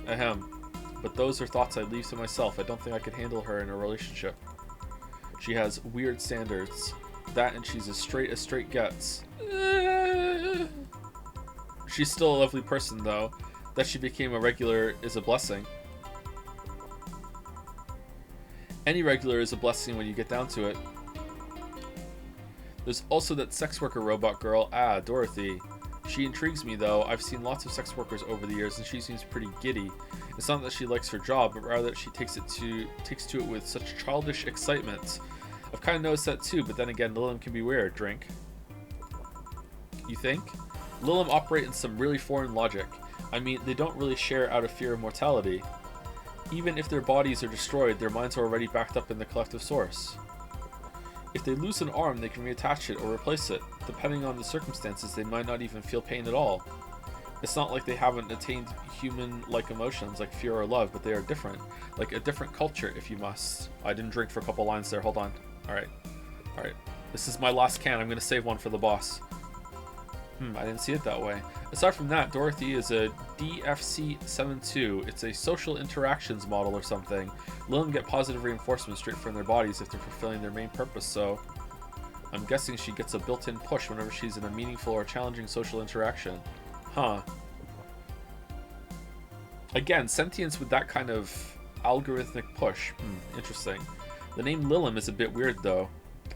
[SPEAKER 1] Ahem. But those are thoughts I leave to myself. I don't think I could handle her in a relationship. She has weird standards. That and she's as straight gets. She's still a lovely person, though. That she became a regular is a blessing. Any regular is a blessing when you get down to it. There's also that sex worker robot girl, Dorothy. She intrigues me, though. I've seen lots of sex workers over the years, and she seems pretty giddy. It's not that she likes her job, but rather that she takes to it with such childish excitement. I've kind of noticed that too, but then again, Lilim can be weird. Drink. You think? Lilim operate in some really foreign logic. I mean, they don't really share out of fear of mortality. Even if their bodies are destroyed, their minds are already backed up in the collective source. If they lose an arm, they can reattach it or replace it. Depending on the circumstances, they might not even feel pain at all. It's not like they haven't attained human-like emotions like fear or love, but they are different. Like a different culture, if you must. I didn't drink for a couple lines there. Hold on. Alright. This is my last can. I'm going to save one for the boss. I didn't see it that way. Aside from that, Dorothy is a DFC-72. It's a social interactions model or something. Lilim get positive reinforcement straight from their bodies if they're fulfilling their main purpose, so... I'm guessing she gets a built-in push whenever she's in a meaningful or challenging social interaction. Huh. Again, sentience with that kind of algorithmic push. Interesting. The name Lilim is a bit weird, though.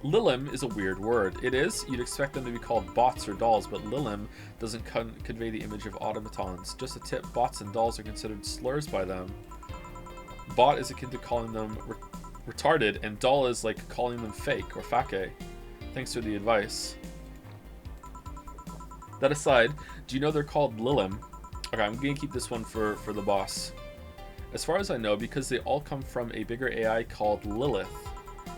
[SPEAKER 1] Lilim is a weird word. It is. You'd expect them to be called bots or dolls, but Lilim doesn't convey the image of automatons. Just a tip, bots and dolls are considered slurs by them. Bot is akin to calling them retarded, and doll is like calling them fake or fake. Thanks for the advice. That aside, do you know they're called Lilim? Okay, I'm gonna keep this one for the boss. As far as I know, because they all come from a bigger AI called Lilith.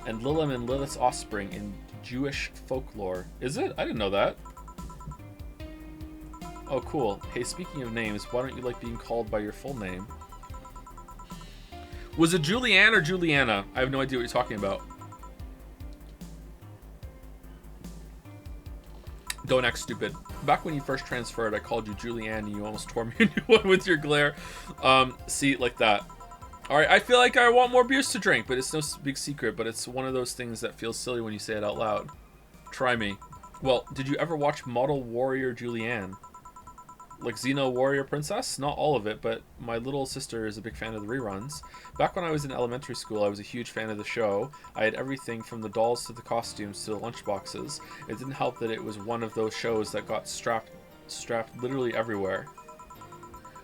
[SPEAKER 1] And Lilim and Lilith's offspring in Jewish folklore. Is it? I didn't know that. Oh, cool. Hey, speaking of names, why don't you like being called by your full name? Was it Julianne or Juliana? I have no idea what you're talking about. Don't act stupid. Back when you first transferred, I called you Julianne and you almost tore me a new one with your glare. See, like that. Alright, I feel like I want more beers to drink, but it's no big secret, but it's one of those things that feels silly when you say it out loud. Try me. Well, did you ever watch Model Warrior Julianne? Like Xeno Warrior Princess? Not all of it, but my little sister is a big fan of the reruns. Back when I was in elementary school, I was a huge fan of the show. I had everything from the dolls to the costumes to the lunchboxes. It didn't help that it was one of those shows that got strapped literally everywhere.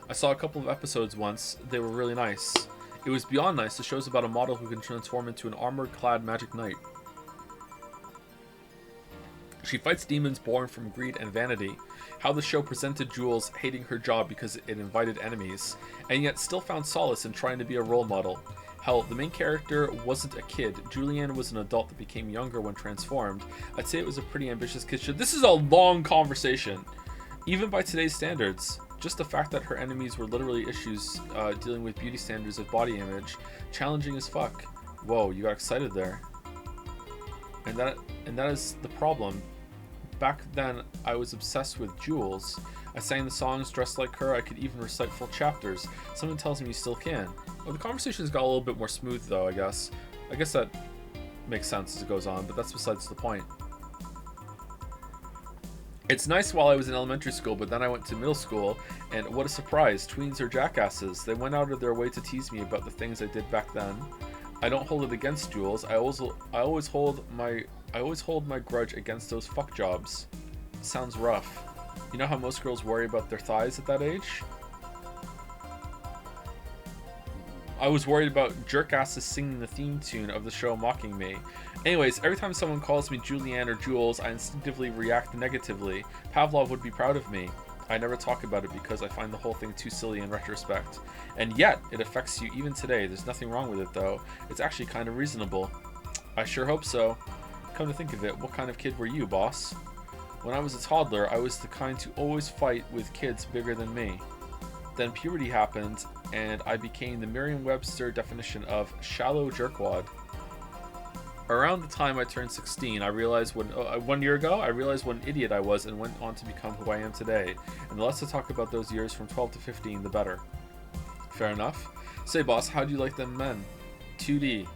[SPEAKER 1] I saw a couple of episodes once. They were really nice. It was beyond nice. The show's about a model who can transform into an armored-clad magic knight. She fights demons born from greed and vanity. How the show presented Jules hating her job because it invited enemies, and yet still found solace in trying to be a role model. Hell, the main character wasn't a kid. Julianne was an adult that became younger when transformed. I'd say it was a pretty ambitious kid show. This is a long conversation. Even by today's standards. Just the fact that her enemies were literally issues dealing with beauty standards of body image. Challenging as fuck. Whoa, you got excited there. And that is the problem. Back then, I was obsessed with Jules. I sang the songs, dressed like her. I could even recite full chapters. Someone tells me you still can. Well, the conversation's got a little bit more smooth, though, I guess. I guess that makes sense as it goes on, but that's besides the point. It's nice while I was in elementary school, but then I went to middle school, and what a surprise. Tweens are jackasses. They went out of their way to tease me about the things I did back then. I don't hold it against Jules. I always hold my grudge against those fuck jobs. Sounds rough. You know how most girls worry about their thighs at that age? I was worried about jerkasses singing the theme tune of the show mocking me. Anyways, every time someone calls me Julianne or Jules, I instinctively react negatively. Pavlov would be proud of me. I never talk about it because I find the whole thing too silly in retrospect. And yet, it affects you even today. There's nothing wrong with it, though. It's actually kind of reasonable. I sure hope so. Come to think of it, what kind of kid were you, boss? When I was a toddler, I was the kind to always fight with kids bigger than me. Then puberty happened, and I became the Merriam-Webster definition of shallow jerkwad. Around the time I turned 16, I realized 1 year ago, I realized what an idiot I was and went on to become who I am today. And the less I talk about those years from 12 to 15, the better. Fair enough. Say, boss, how do you like them men? 2D.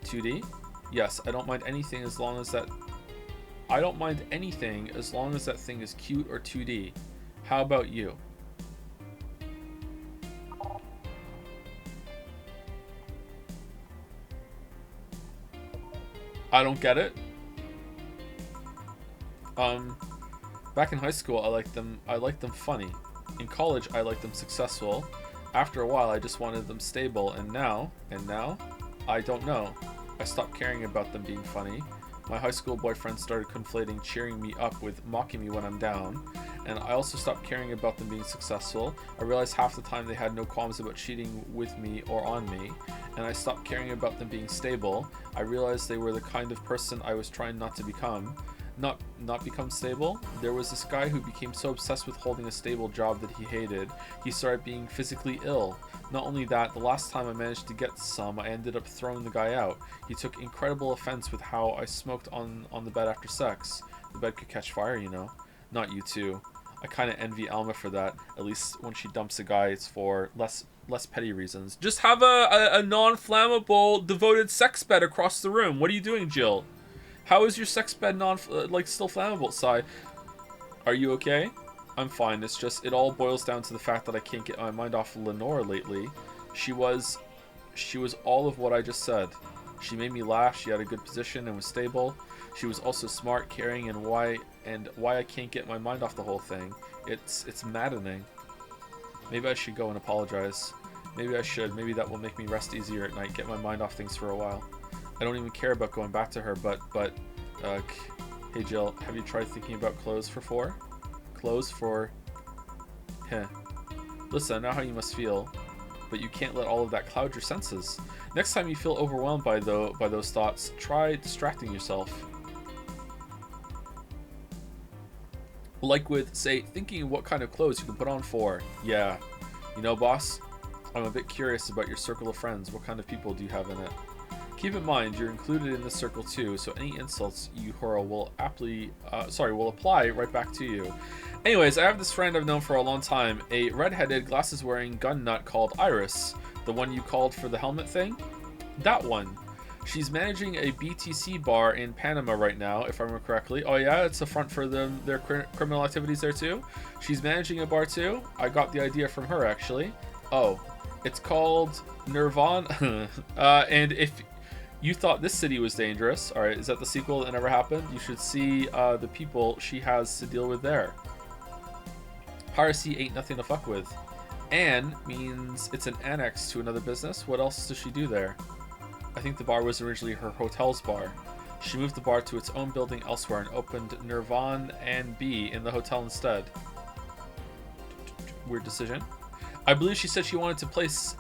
[SPEAKER 1] 2D? Yes, I don't mind anything as long as that... I don't mind anything as long as that thing is cute or 2D. How about you? I don't get it. Back in high school, I liked them funny. In college, I liked them successful. After a while, I just wanted them stable, and now, I don't know. I stopped caring about them being funny. My high school boyfriend started conflating cheering me up with mocking me when I'm down, and I also stopped caring about them being successful. I realized half the time they had no qualms about cheating with me or on me, and I stopped caring about them being stable. I realized they were the kind of person I was trying not to become. Not become stable. There was this guy who became so obsessed with holding a stable job that he hated. He started being physically ill. Not only that, the last time I managed to get some, I ended up throwing the guy out. He took incredible offense with how I smoked on the bed after sex. The bed could catch fire, you know. Not you too. I kind of envy Alma for that. At least when she dumps a guy, it's for less petty reasons. Just have a non-flammable, devoted sex bed across the room. What are you doing, Jill? How is your sex bed still flammable? Sigh. Are you okay? I'm fine. It's just, it all boils down to the fact that I can't get my mind off Lenore lately. She was all of what I just said. She made me laugh. She had a good position and was stable. She was also smart, caring, and why I can't get my mind off the whole thing. It's maddening. Maybe I should go and apologize. Maybe I should. Maybe that will make me rest easier at night, get my mind off things for a while. I don't even care about going back to her, but hey Jill, have you tried thinking about clothes for 4? Clothes for... Heh. Listen, I know how you must feel, but you can't let all of that cloud your senses. Next time you feel overwhelmed by those thoughts, try distracting yourself. Like with, say, thinking of what kind of clothes you can put on for. Yeah. You know, boss, I'm a bit curious about your circle of friends. What kind of people do you have in it? Keep in mind, you're included in this circle too, so any insults you hurl will apply right back to you. Anyways, I have this friend I've known for a long time, a red-headed, glasses-wearing gun nut called Iris. The one you called for the helmet thing? That one. She's managing a BTC bar in Panama right now, if I remember correctly. Oh yeah, it's a front for their criminal activities there too? She's managing a bar too? I got the idea from her, actually. Oh, it's called Nirvana. And if you thought this city was dangerous, alright, is that the sequel that never happened? You should see the people she has to deal with there. Piracy ain't nothing to fuck with. Anne means it's an annex to another business. What else does she do there? I think the bar was originally her hotel's bar. She moved the bar to its own building elsewhere and opened Nirvana and B in the hotel instead. Weird decision. I believe she said she wanted a place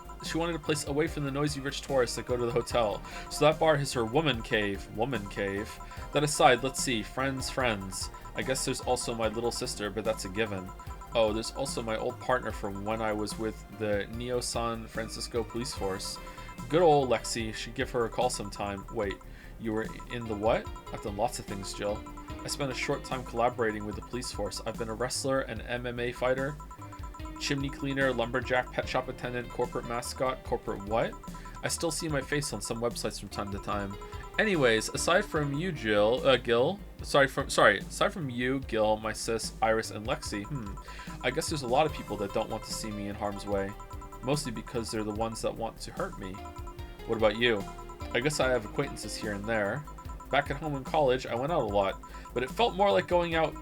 [SPEAKER 1] away from the noisy rich tourists that go to the hotel. So that bar is her woman cave. That aside, let's see. Friends. I guess there's also my little sister, but that's a given. Oh, there's also my old partner from when I was with the Neo San Francisco police force. Good old Lexi. Should give her a call sometime. Wait, you were in the what? I've done lots of things, Jill. I spent a short time collaborating with the police force. I've been a wrestler, an MMA fighter, chimney cleaner, lumberjack, pet shop attendant, corporate mascot, corporate what? I still see my face on some websites from time to time. Anyways, aside from you, Gil, aside from you, Gil, my sis, Iris, and Lexi, I guess there's a lot of people that don't want to see me in harm's way. Mostly because they're the ones that want to hurt me. What about you? I guess I have acquaintances here and there. Back at home in college, I went out a lot, but it felt more like going out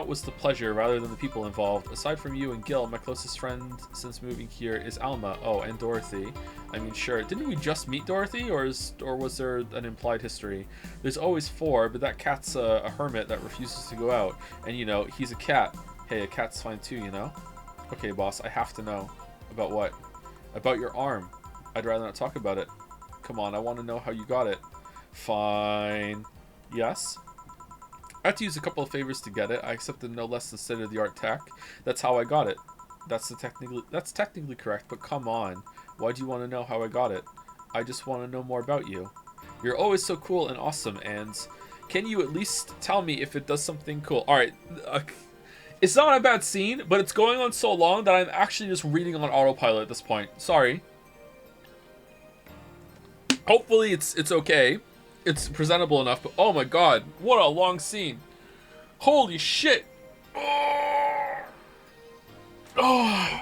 [SPEAKER 1] was the pleasure rather than the people involved. Aside from you and Gil, my closest friend since moving here is Alma. Oh, and Dorothy. I mean, sure, didn't we just meet Dorothy, or was there an implied history? There's always 4, but that cat's a hermit that refuses to go out. And, you know, he's a cat. Hey, a cat's fine too, you know? Okay, boss, I have to know. About what? About your arm. I'd rather not talk about it. Come on, I want to know how you got it. Fine. Yes? I had to use a couple of favors to get it. I accepted no less than state-of-the-art tech. That's how I got it. That's technically correct, but come on. Why do you want to know how I got it? I just want to know more about you. You're always so cool and awesome, and can you at least tell me if it does something cool? Alright, it's not a bad scene, but it's going on so long that I'm actually just reading on autopilot at this point. Sorry. Hopefully it's okay. It's presentable enough, but oh my god, what a long scene. Holy shit. Oh. Oh.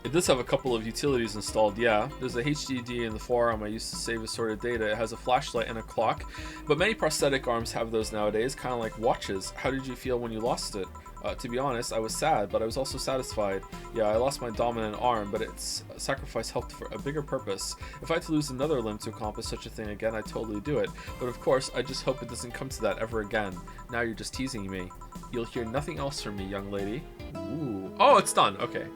[SPEAKER 1] It does have a couple of utilities installed, yeah. There's a HDD in the forearm I used to save assorted data. It has a flashlight and a clock, but many prosthetic arms have those nowadays, kind of like watches. How did you feel when you lost it? To be honest, I was sad, but I was also satisfied. Yeah, I lost my dominant arm, but its sacrifice helped for a bigger purpose. If I had to lose another limb to accomplish such a thing again, I'd totally do it. But of course, I just hope it doesn't come to that ever again. Now you're just teasing me. You'll hear nothing else from me, young lady. Ooh. Oh, it's done. Okay.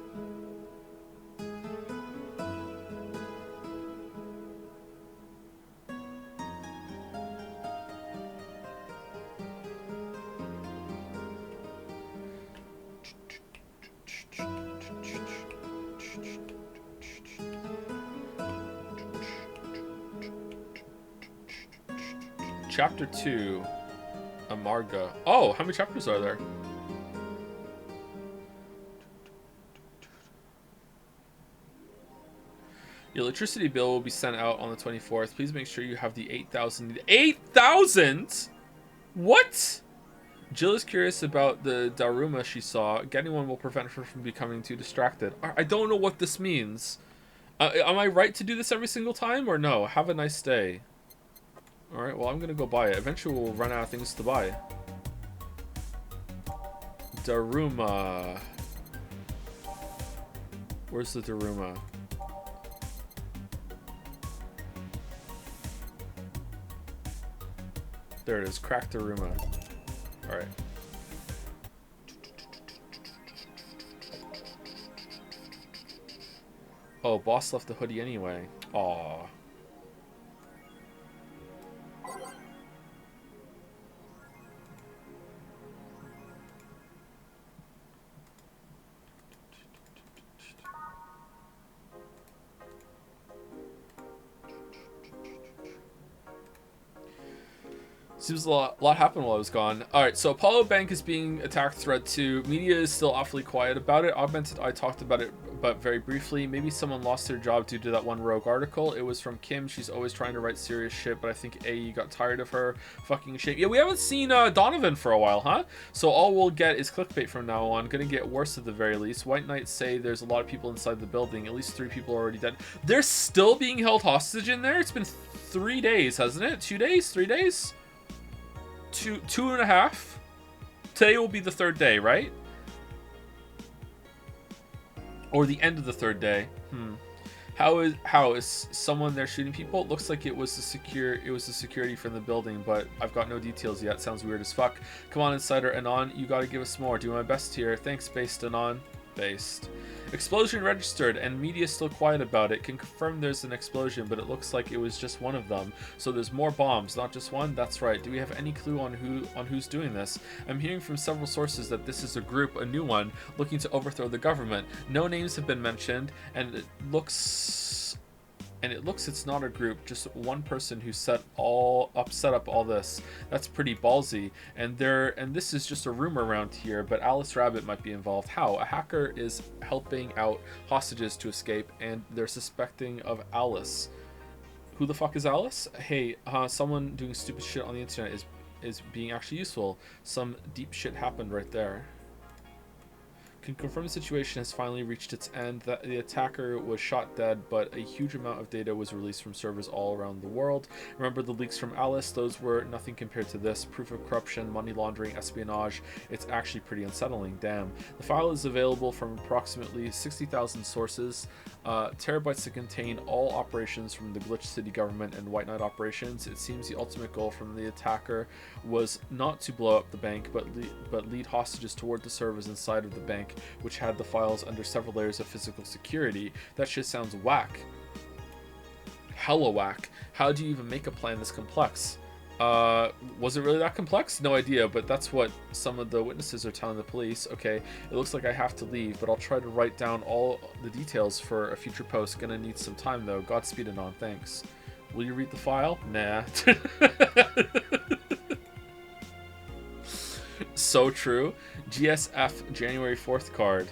[SPEAKER 1] Chapter 2, Amarga. Oh, how many chapters are there? Your electricity bill will be sent out on the 24th. Please make sure you have the 8,000. 8,000? What? Jill is curious about the Daruma she saw. Getting one will prevent her from becoming too distracted. I don't know what this means. Am I right to do this every single time or no? Have a nice day. Alright, well, I'm gonna go buy it. Eventually, we'll run out of things to buy. Daruma. Where's the Daruma? There it is. Crack Daruma. Alright. Oh, boss left the hoodie anyway. Aww. Seems a lot happened while I was gone. Alright, so Apollo Bank is being attacked, threat 2. Media is still awfully quiet about it. Augmented, I talked about it, but very briefly. Maybe someone lost their job due to that one rogue article. It was from Kim. She's always trying to write serious shit, but I think AE got tired of her fucking shit. Yeah, we haven't seen Donovan for a while, huh? So all we'll get is clickbait from now on. Gonna get worse at the very least. White Knights say there's a lot of people inside the building. At least 3 people are already dead. They're still being held hostage in there? It's been 3 days, hasn't it? 2 days? 3 days? Two and a half. Today will be the 3rd day, right? Or the end of the 3rd day. How is someone there shooting people? It looks like it was the security from the building, but I've got no details yet. Sounds weird as fuck. Come on, Insider Anon, you gotta give us more. Do my best here. Thanks, Based Anon. Based. Explosion registered, and media still quiet about it. Can confirm there's an explosion, but it looks like it was just one of them. So there's more bombs, not just one. That's right. Do we have any clue on who's doing this? I'm hearing from several sources that this is a group, a new one, looking to overthrow the government. No names have been mentioned, and it looks it's not a group, just one person who set up all this. That's pretty ballsy. And this is just a rumor around here, but Alice Rabbit might be involved. How? A hacker is helping out hostages to escape, and they're suspecting of Alice. Who the fuck is Alice? Hey, someone doing stupid shit on the internet is being actually useful. Some deep shit happened right there. Can confirm the situation has finally reached its end. That the attacker was shot dead, but a huge amount of data was released from servers all around the world. Remember the leaks from Alice? Those were nothing compared to this. Proof of corruption, money laundering, espionage. It's actually pretty unsettling. Damn. The file is available from approximately 60,000 sources. Terabytes to contain all operations from the Glitch City government and White Knight operations. It seems the ultimate goal from the attacker was not to blow up the bank, but lead hostages toward the servers inside of the bank, which had the files under several layers of physical security. That shit sounds whack. hella whack. How do you even make a plan this complex? Was it really that complex? No idea, but that's what some of the witnesses are telling the police. Okay, it looks like I have to leave, but I'll try to write down all the details for a future post. Gonna need some time though. Godspeed and on. Thanks. Will you read the file? Nah. So true. GSF January 4th card.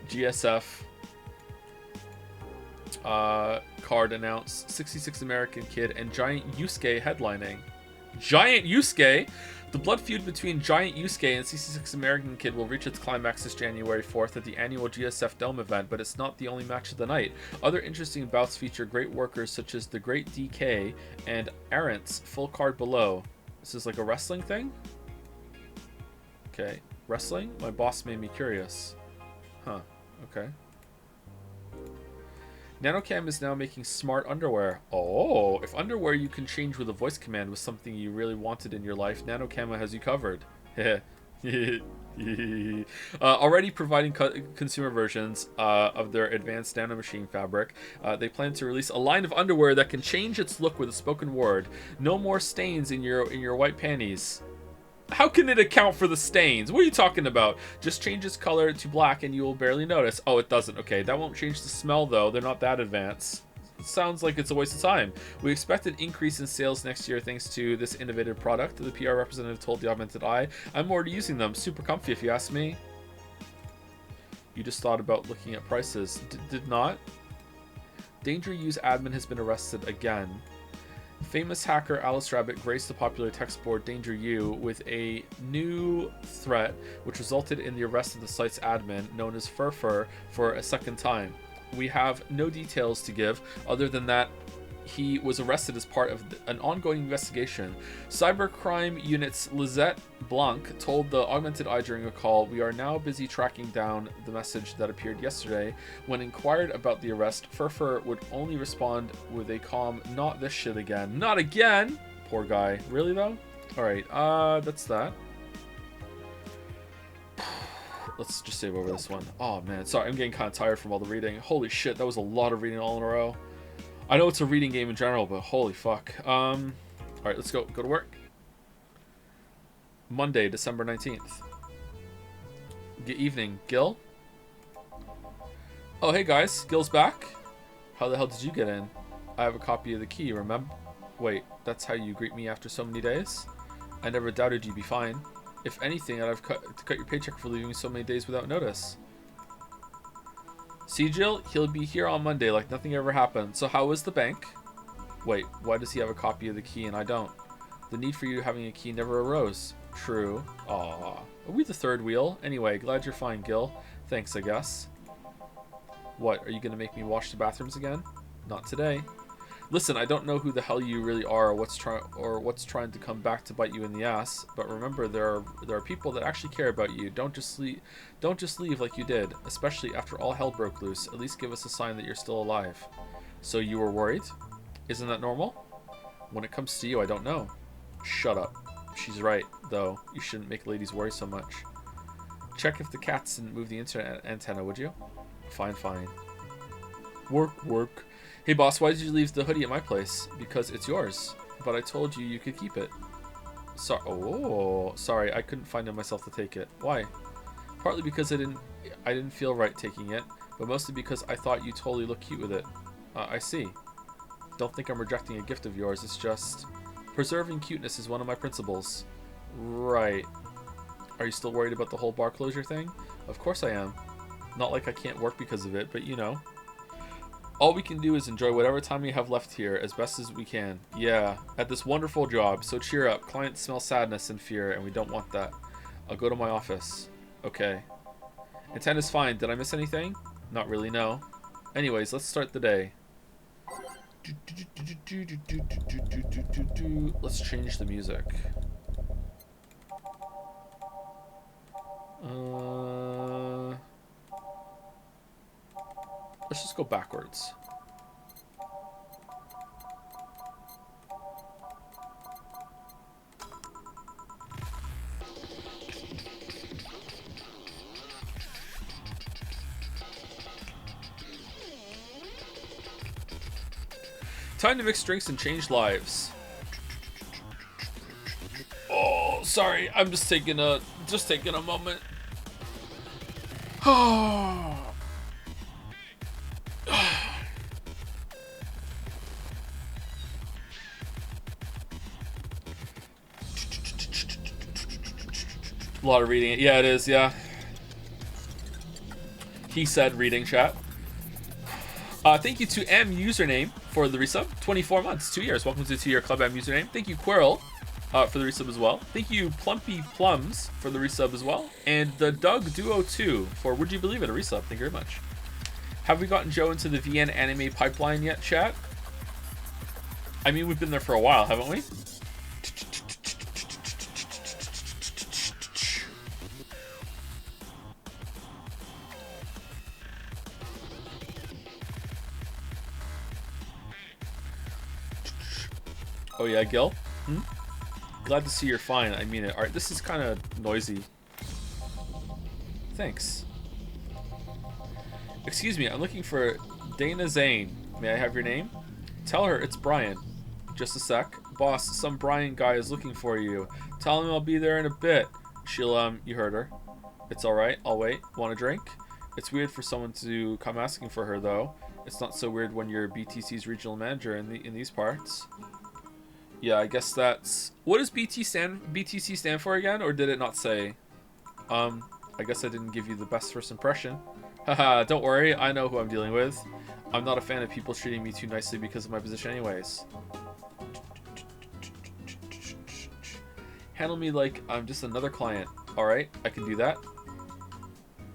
[SPEAKER 1] GSF card announced 66 American Kid and Giant Yusuke headlining. Giant Yusuke? The blood feud between Giant Yusuke and 66 American Kid will reach its climax this January 4th at the annual GSF Dome event, but it's not the only match of the night. Other interesting bouts feature great workers such as the Great DK and Arentz, full card below. This is like a wrestling thing? Okay. Wrestling? My boss made me curious. Huh. Okay. Nanocam is now making smart underwear. Oh, if underwear you can change with a voice command was something you really wanted in your life, Nanocam has you covered. Already providing consumer versions of their advanced nanomachine fabric, they plan to release a line of underwear that can change its look with a spoken word. No more stains in your white panties. How can it account for the stains? What are you talking about? Just change its color to black and you will barely notice. Oh, it doesn't. Okay, that won't change the smell though. They're not that advanced. It sounds like it's a waste of time. We expect an increase in sales next year thanks to this innovative product, the PR representative told the Augmented Eye. I'm already using them. Super comfy if you ask me. You just thought about looking at prices. Did not? Danger Use admin has been arrested again. Famous hacker Alice Rabbit graced the popular text board Danger U with a new threat, which resulted in the arrest of the site's admin, known as Furfur, for a second time. We have no details to give, other than that he was arrested as part of an ongoing investigation. Cybercrime Unit's Lizette Blanc told the Augmented Eye during a call, "We are now busy tracking down the message that appeared yesterday." When inquired about the arrest, Furfur would only respond with a calm, "Not this shit again." Not again? Poor guy. Really though? Alright, that's that. Let's just save over this one. Oh man, sorry, I'm getting kind of tired from all the reading. Holy shit, that was a lot of reading all in a row. I know it's a reading game in general, but holy fuck. Alright, let's go to work. Monday, December 19th. Good evening, Gil. Oh, hey guys, Gil's back. How the hell did you get in? I have a copy of the key, remember? Wait, that's how you greet me after so many days? I never doubted you'd be fine. If anything, I'd have to cut your paycheck for leaving so many days without notice. See, Jill? He'll be here on Monday like nothing ever happened. So how is the bank? Wait, why does he have a copy of the key and I don't? The need for you having a key never arose. True. Aww. Are we the third wheel? Anyway, glad you're fine, Gil. Thanks, I guess. What, are you gonna make me wash the bathrooms again? Not today. Listen, I don't know who the hell you really are or what's trying to come back to bite you in the ass, but remember there are people that actually care about you. Don't just leave like you did, especially after all hell broke loose. At least give us a sign that you're still alive. So you were worried? Isn't that normal? When it comes to you, I don't know. Shut up. She's right, though. You shouldn't make ladies worry so much. Check if the cats didn't move the internet antenna, would you? Fine, fine. Work. Hey boss, why did you leave the hoodie at my place? Because it's yours. But I told you could keep it. Sorry, I couldn't find it myself to take it. Why? Partly because I didn't feel right taking it, but mostly because I thought you totally look cute with it. I see. Don't think I'm rejecting a gift of yours, it's just... preserving cuteness is one of my principles. Right. Are you still worried about the whole bar closure thing? Of course I am. Not like I can't work because of it, but you know. All we can do is enjoy whatever time we have left here as best as we can. Yeah, at this wonderful job, so cheer up. Clients smell sadness and fear, and we don't want that. I'll go to my office. Okay. Antenna's fine. Did I miss anything? Not really, no. Anyways, let's start the day. Let's change the music. Let's just go backwards. Time to mix drinks and change lives. Oh, sorry. I'm just taking a moment. Oh. A lot of reading it. Yeah, it is. Yeah. He said reading chat. Thank you to M username for the resub. 24 months, 2 years. Welcome to the 2-year Club M username. Thank you Quirrell for the resub as well. Thank you Plumpy Plums for the resub as well. And the Doug Duo 2 for Would You Believe It, a resub. Thank you very much. Have we gotten Joe into the VN anime pipeline yet, chat? I mean, we've been there for a while, haven't we? Oh yeah, Gil? Glad to see you're fine. I mean it. Alright, this is kind of noisy. Thanks. Excuse me, I'm looking for Dana Zane. May I have your name? Tell her it's Brian. Just a sec. Boss, some Brian guy is looking for you. Tell him I'll be there in a bit. She'll, you heard her. It's alright, I'll wait. Want a drink? It's weird for someone to come asking for her, though. It's not so weird when you're BTC's regional manager in these parts. Yeah, I guess that's... What does BTC stand for again? Or did it not say? I guess I didn't give you the best first impression. Haha, don't worry, I know who I'm dealing with. I'm not a fan of people treating me too nicely because of my position anyways. Handle me like I'm just another client. Alright, I can do that.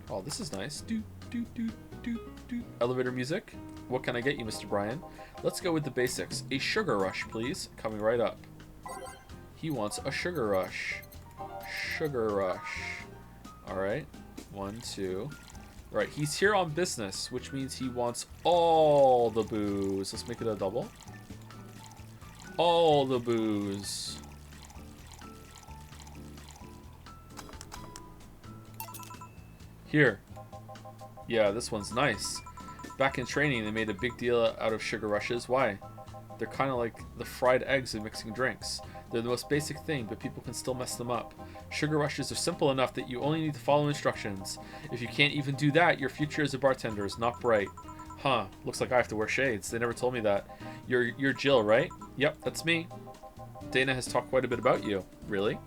[SPEAKER 1] Oh, this is nice. Elevator music. What can I get you, Mr. Brian? Let's go with the basics. A sugar rush, please. Coming right up. He wants a sugar rush. Sugar rush. Alright. 1, 2. Right, he's here on business, which means he wants all the booze. Let's make it a double. All the booze. Here. Yeah, this one's nice. Back in training, they made a big deal out of sugar rushes. Why? They're kind of like the fried eggs in mixing drinks. They're the most basic thing, but people can still mess them up. Sugar rushes are simple enough that you only need to follow instructions. If you can't even do that, your future as a bartender is not bright. Huh, looks like I have to wear shades. They never told me that. You're Jill, right? Yep, that's me. Dana has talked quite a bit about you. Really?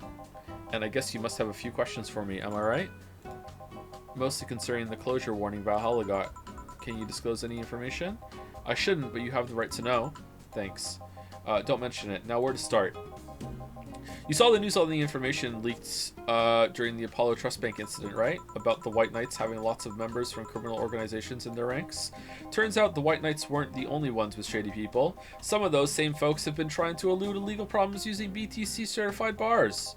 [SPEAKER 1] And I guess you must have a few questions for me, am I right? Mostly concerning the closure warning Valhalla got. Can you disclose any information? I shouldn't, but you have the right to know. Thanks. Don't mention it. Now where to start? You saw the news on the information leaked during the Apollo Trust Bank incident, right? About the White Knights having lots of members from criminal organizations in their ranks. Turns out the White Knights weren't the only ones with shady people. Some of those same folks have been trying to elude illegal problems using BTC certified bars.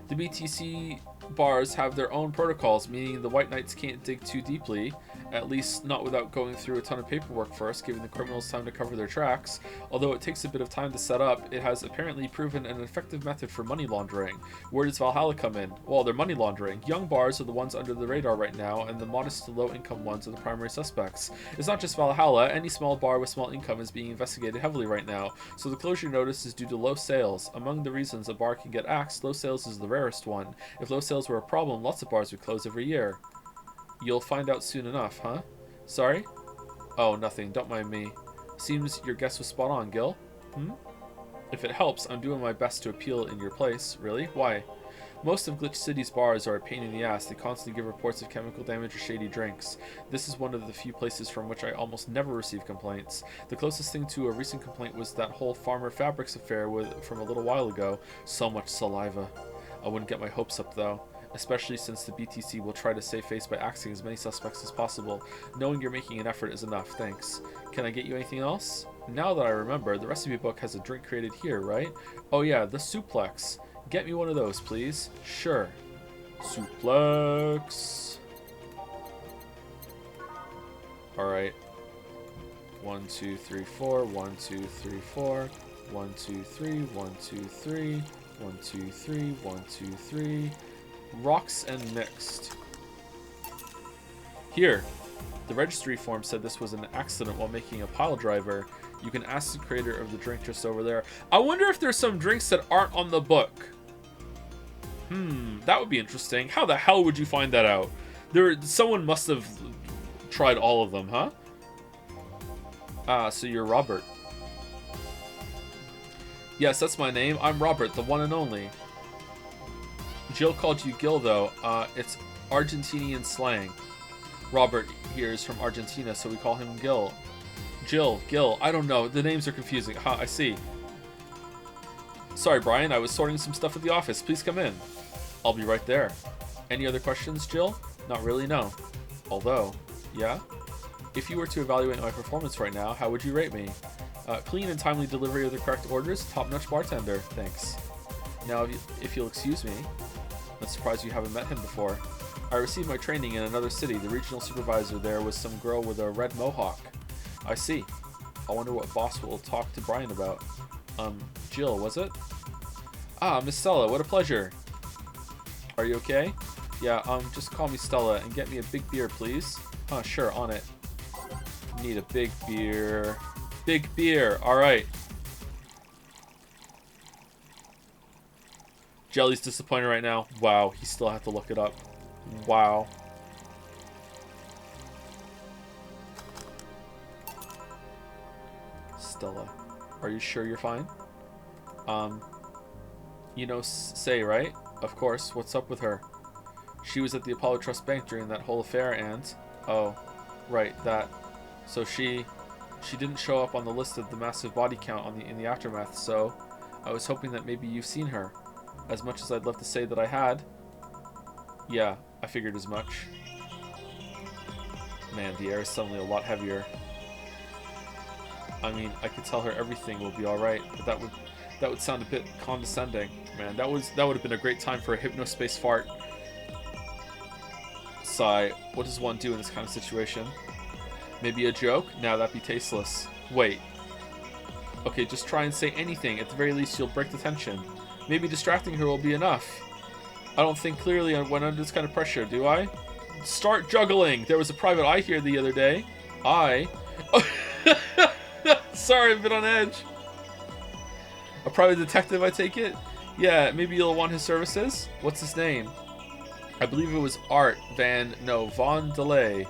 [SPEAKER 1] The BTC bars have their own protocols, meaning the White Knights can't dig too deeply, at least not without going through a ton of paperwork first, giving the criminals time to cover their tracks. Although it takes a bit of time to set up, it has apparently proven an effective method for money laundering. Where does Valhalla come in? Well, they're money laundering. Young bars are the ones under the radar right now, and the modest to low income ones are the primary suspects. It's not just Valhalla, any small bar with small income is being investigated heavily right now, so the closure notice is due to low sales. Among the reasons a bar can get axed, low sales is the rarest one. If low sales were a problem, lots of bars would close every year. You'll find out soon enough, huh? Sorry? Oh, nothing. Don't mind me. Seems your guess was spot on, Gil. If it helps, I'm doing my best to appeal in your place. Really? Why? Most of Glitch City's bars are a pain in the ass. They constantly give reports of chemical damage or shady drinks. This is one of the few places from which I almost never receive complaints. The closest thing to a recent complaint was that whole Farmer Fabrics affair from a little while ago. So much saliva. I wouldn't get my hopes up, though. Especially since the BTC will try to save face by axing as many suspects as possible. Knowing you're making an effort is enough, thanks. Can I get you anything else? Now that I remember, the recipe book has a drink created here, right? Oh yeah, the suplex. Get me one of those, please. Sure. Suplex. Alright. 1, 2, 3, 4. 1, 2, 3, 4. 1, 2, 3. 1, 2, 3. 1, 2, 3. 1, 2, 3. Rocks and mixed. Here. The registry form said this was an accident while making a pile driver. You can ask the creator of the drink just over there. I wonder if there's some drinks that aren't on the book. That would be interesting. How the hell would you find that out? Someone must have tried all of them, huh? Ah, so you're Robert. Yes, that's my name. I'm Robert, the one and only. Jill called you Gil, though. It's Argentinian slang. Robert here is from Argentina, so we call him Gil. Jill, Gil, I don't know. The names are confusing. Ha, I see. Sorry, Brian. I was sorting some stuff at the office. Please come in. I'll be right there. Any other questions, Jill? Not really, no. Although, yeah? If you were to evaluate my performance right now, how would you rate me? Clean and timely delivery of the correct orders, top-notch bartender. Thanks. Now, if you'll excuse me, I'm surprised you haven't met him before. I received my training in another city. The regional supervisor there was some girl with a red mohawk. I see. I wonder what boss will talk to Brian about. Jill, was it? Ah, Miss Stella, what a pleasure. Are you okay? Yeah, just call me Stella and get me a big beer, please. Sure, on it. Need a big beer. Big beer, alright. Jelly's disappointed right now. Wow, he still had to look it up. Wow. Stella, are you sure you're fine? You know Say, right? Of course, what's up with her? She was at the Apollo Trust Bank during that whole affair and... Oh, right, that. So she didn't show up on the list of the massive body count in the aftermath, so I was hoping that maybe you've seen her. As much as I'd love to say that I had. Yeah, I figured as much. Man, the air is suddenly a lot heavier. I mean, I could tell her everything will be alright, but that would sound a bit condescending. Man, that would have been a great time for a hypnospace fart. Sigh, what does one do in this kind of situation? Maybe a joke? Now that'd be tasteless. Wait. Okay, just try and say anything. At the very least, you'll break the tension. Maybe distracting her will be enough. I don't think clearly when under this kind of pressure, do I? Start juggling! There was a private eye here the other day. Sorry, I've been on edge. A private detective, I take it? Yeah, maybe you'll want his services? What's his name? I believe it was Von Delay.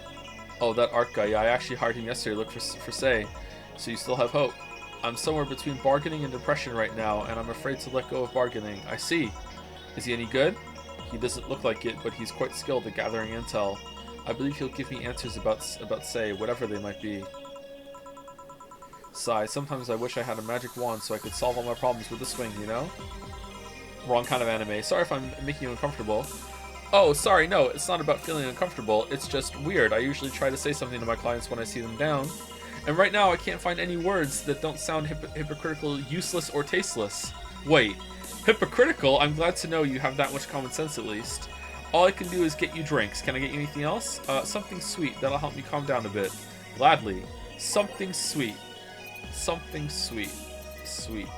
[SPEAKER 1] Oh, that art guy. Yeah, I actually hired him yesterday to look for Say. So you still have hope. I'm somewhere between bargaining and depression right now, and I'm afraid to let go of bargaining. I see. Is he any good? He doesn't look like it, but he's quite skilled at gathering intel. I believe he'll give me answers about Say, whatever they might be. Sigh. Sometimes I wish I had a magic wand so I could solve all my problems with a swing, you know? Wrong kind of anime. Sorry if I'm making you uncomfortable. Oh, sorry, no, it's not about feeling uncomfortable. It's just weird. I usually try to say something to my clients when I see them down. And right now I can't find any words that don't sound hypocritical, useless, or tasteless. Wait, hypocritical? I'm glad to know you have that much common sense at least. All I can do is get you drinks. Can I get you anything else? Something sweet. That'll help me calm down a bit. Gladly. Something sweet. Something sweet. Sweet.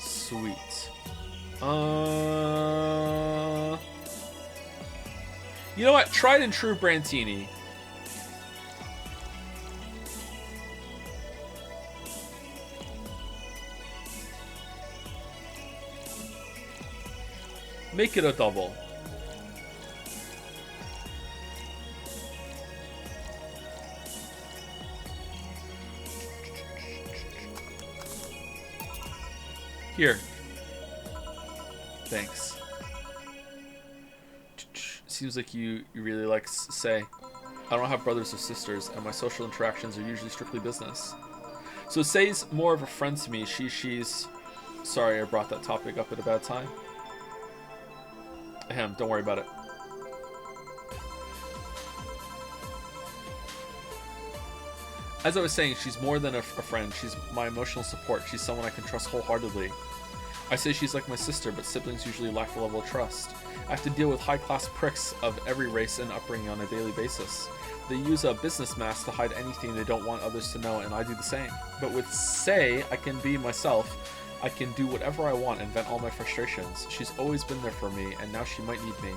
[SPEAKER 1] Sweet. You know what? Tried and true Brantini. Make it a double. Here. Thanks. Seems like you really like Say. I don't have brothers or sisters, and my social interactions are usually strictly business. So Say's more of a friend to me. She's... Sorry I brought that topic up at a bad time. Ahem, don't worry about it. As I was saying, she's more than a friend. She's my emotional support. She's someone I can trust wholeheartedly. I say she's like my sister, but siblings usually lack the level of trust. I have to deal with high-class pricks of every race and upbringing on a daily basis. They use a business mask to hide anything they don't want others to know, and I do the same. But with Say, I can be myself. I can do whatever I want and vent all my frustrations. She's always been there for me, and now she might need me.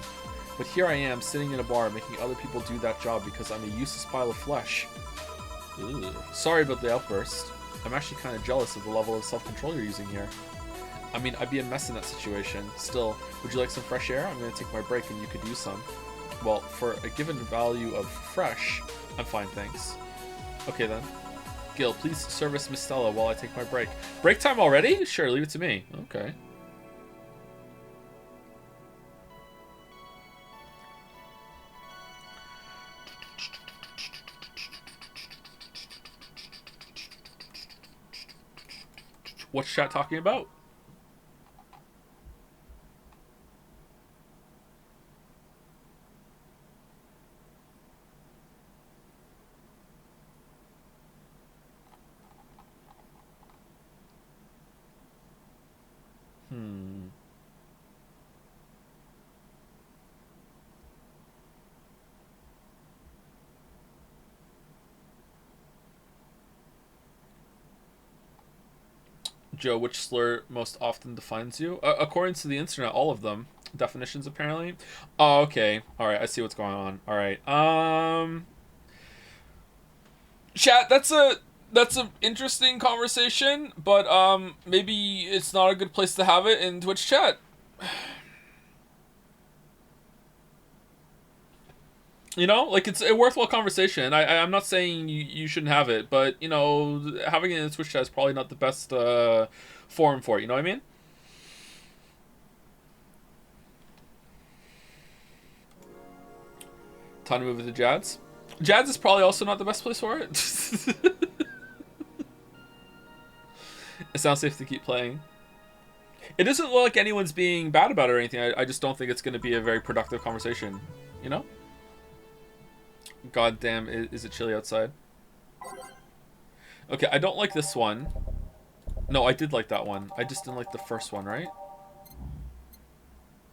[SPEAKER 1] But here I am, sitting in a bar, making other people do that job because I'm a useless pile of flesh. Ugh. Sorry about the outburst. I'm actually kind of jealous of the level of self-control you're using here. I mean, I'd be a mess in that situation. Still, would you like some fresh air? I'm going to take my break and you could use some. Well, for a given value of fresh, I'm fine, thanks. Okay then. Gil, please service Miss Stella while I take my break. Break time already? Sure, leave it to me. Okay. What's chat talking about? Joe, which slur most often defines you? According to the internet, all of them. Definitions, apparently. Oh, okay. Alright, I see what's going on. Alright. Chat, that's an interesting conversation, but maybe it's not a good place to have it in Twitch chat. You know, like, it's a worthwhile conversation. I'm not saying you shouldn't have it, but, you know, having it in Twitch chat is probably not the best forum for it, you know what I mean? Time to move into Jads. Jads is probably also not the best place for it. It sounds safe to keep playing. It doesn't look like anyone's being bad about it or anything. I just don't think it's going to be a very productive conversation, you know? God damn, is it chilly outside? Okay, I don't like this one. No, I did like that one. I just didn't like the first one, right?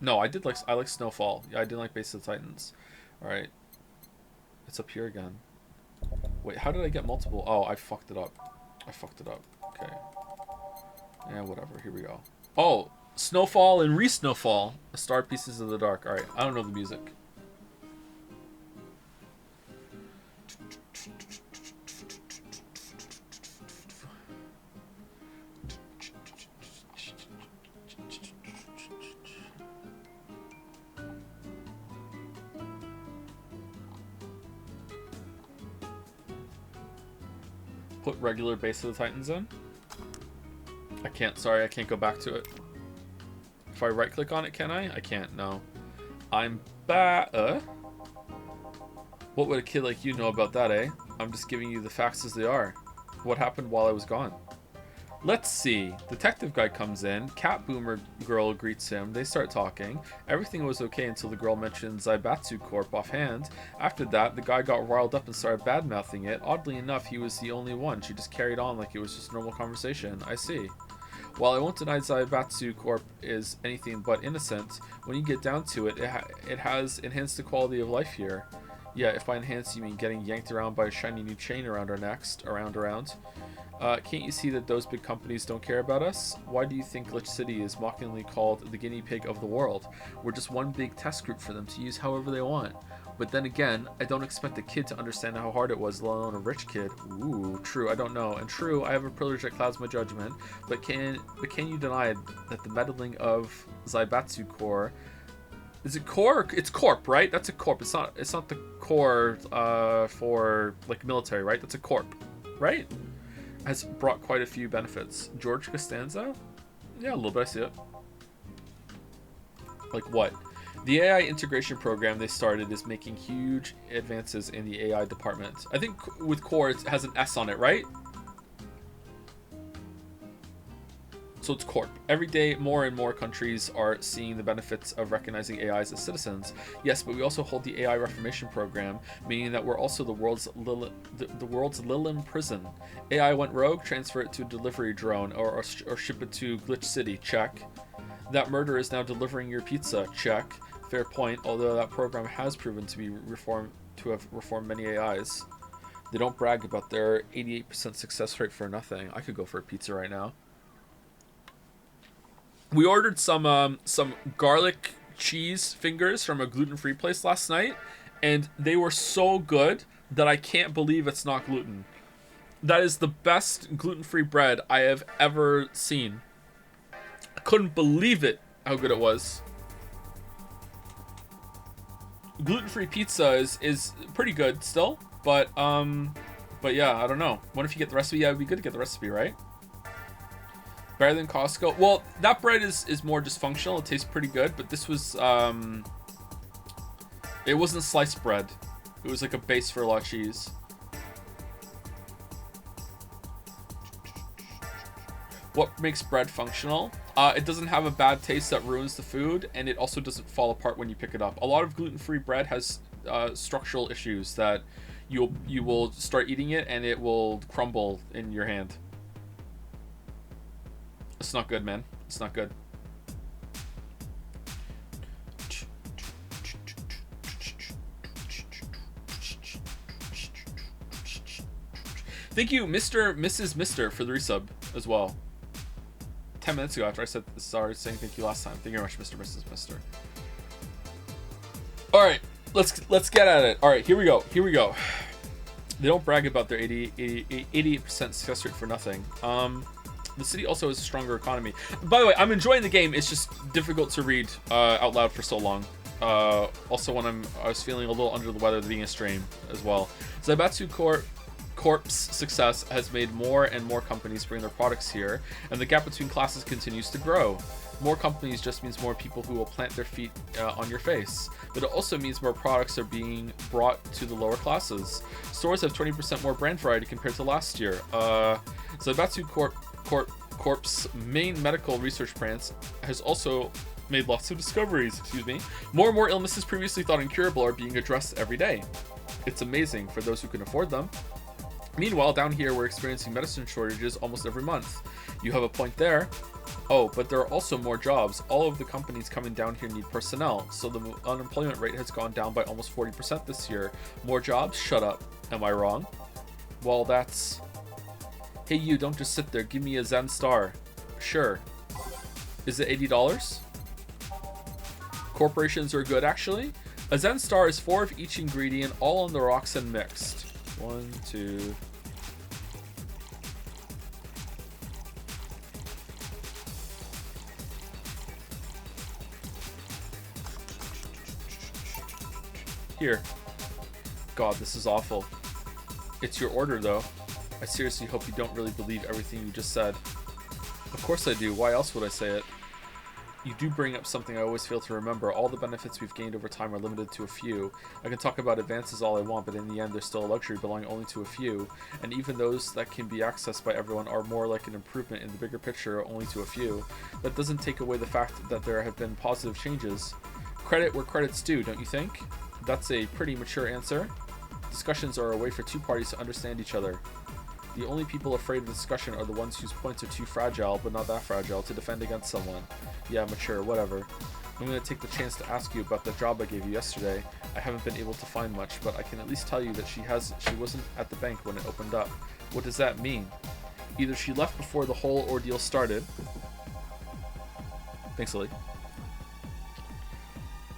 [SPEAKER 1] No, I like Snowfall. Yeah, I didn't like Base of the Titans. Alright. It's up here again. Wait, how did I get multiple? Oh, I fucked it up. Okay. Yeah, whatever. Here we go. Oh, Snowfall and Re-Snowfall. Star Pieces of the Dark. Alright, I don't know the music. Put regular Base of the Titans in. I can't, sorry, I can't go back to it. If I right click on it, can I? I can't, no. I'm back. What would a kid like you know about that, eh? I'm just giving you the facts as they are. What happened while I was gone? Let's see. Detective guy comes in. Cat Boomer girl greets him. They start talking. Everything was okay until the girl mentioned Zaibatsu Corp offhand. After that, the guy got riled up and started bad-mouthing it. Oddly enough, he was the only one. She just carried on like it was just normal conversation. I see. While I won't deny Zaibatsu Corp is anything but innocent, when you get down to it, it has enhanced the quality of life here. Yeah, if by enhance you mean getting yanked around by a shiny new chain around our necks, around. Can't you see that those big companies don't care about us? Why do you think Glitch City is mockingly called the guinea pig of the world? We're just one big test group for them to use however they want. But then again, I don't expect a kid to understand how hard it was, let alone a rich kid. Ooh, true, I don't know. And true, I have a privilege that clouds my judgment. But can you deny that the meddling of Zaibatsu Corp... Is it core? It's corp, right? That's a corp. It's not the core for like military, right? That's a corp, right? Has brought quite a few benefits. George Costanza? Yeah, a little bit, I see it. Like what? The AI integration program they started is making huge advances in the AI department. I think with core it has an S on it, right? So it's corp. Every day, more and more countries are seeing the benefits of recognizing AIs as citizens. Yes, but we also hold the AI Reformation Program, meaning that we're also the world's Lilim prison. AI went rogue, transfer it to a delivery drone, or ship it to Glitch City. Check. That murder is now delivering your pizza. Check. Fair point. Although that program has proven to have reformed many AIs. They don't brag about their 88% success rate for nothing. I could go for a pizza right now. We ordered some garlic cheese fingers from a gluten-free place last night, and they were so good that I can't believe it's not gluten. That is the best gluten-free bread I have ever seen. I couldn't believe it, how good it was. Gluten-free pizza is pretty good still, but yeah, I don't know. What if you get the recipe? Yeah, it would be good to get the recipe, right? Better than Costco. Well, that bread is more just functional. It tastes pretty good, but this was it wasn't sliced bread. It was like a base for a lot of cheese. What makes bread functional? It doesn't have a bad taste that ruins the food, and it also doesn't fall apart when you pick it up. A lot of gluten-free bread has structural issues that you will start eating it and it will crumble in your hand. It's not good, man. It's not good. Thank you, Mrs. Mister, for the resub as well. 10 minutes ago after I said sorry, saying thank you last time. Thank you very much, Mr. Mrs. Mister. All right, let's get at it. All right, here we go. They don't brag about their 88% success rate for nothing. The city also has a stronger economy. By the way, I'm enjoying the game. It's just difficult to read out loud for so long. Also, when I was feeling a little under the weather being a stream as well. Zaibatsu Corp's success has made more and more companies bring their products here, and the gap between classes continues to grow. More companies just means more people who will plant their feet on your face, but it also means more products are being brought to the lower classes. Stores have 20% more brand variety compared to last year. Zaibatsu Corp's main medical research branch has also made lots of discoveries. More and more illnesses previously thought incurable are being addressed every day. It's amazing for those who can afford them. Meanwhile, down here, we're experiencing medicine shortages almost every month. You have a point there. Oh, but there are also more jobs. All of the companies coming down here need personnel, so the unemployment rate has gone down by almost 40% this year. More jobs? Shut up. Am I wrong? Well, that's... Hey, you, don't just sit there. Give me a Zen Star. Sure. Is it $80? Corporations are good, actually. A Zen Star is 4 of each ingredient, all on the rocks and mixed. 1, 2... Here. God, this is awful. It's your order, though. I seriously hope you don't really believe everything you just said. Of course I do. Why else would I say it? You do bring up something I always fail to remember. All the benefits we've gained over time are limited to a few. I can talk about advances all I want, but in the end, they're still a luxury belonging only to a few. And even those that can be accessed by everyone are more like an improvement in the bigger picture, only to a few. That doesn't take away the fact that there have been positive changes. Credit where credit's due, don't you think? That's a pretty mature answer. Discussions are a way for two parties to understand each other. The only people afraid of discussion are the ones whose points are too fragile, but not that fragile, to defend against someone. Yeah, mature, whatever. I'm going to take the chance to ask you about the job I gave you yesterday. I haven't been able to find much, but I can at least tell you that she wasn't at the bank when it opened up. What does that mean? Either she left before the whole ordeal started. Thanks, Lily.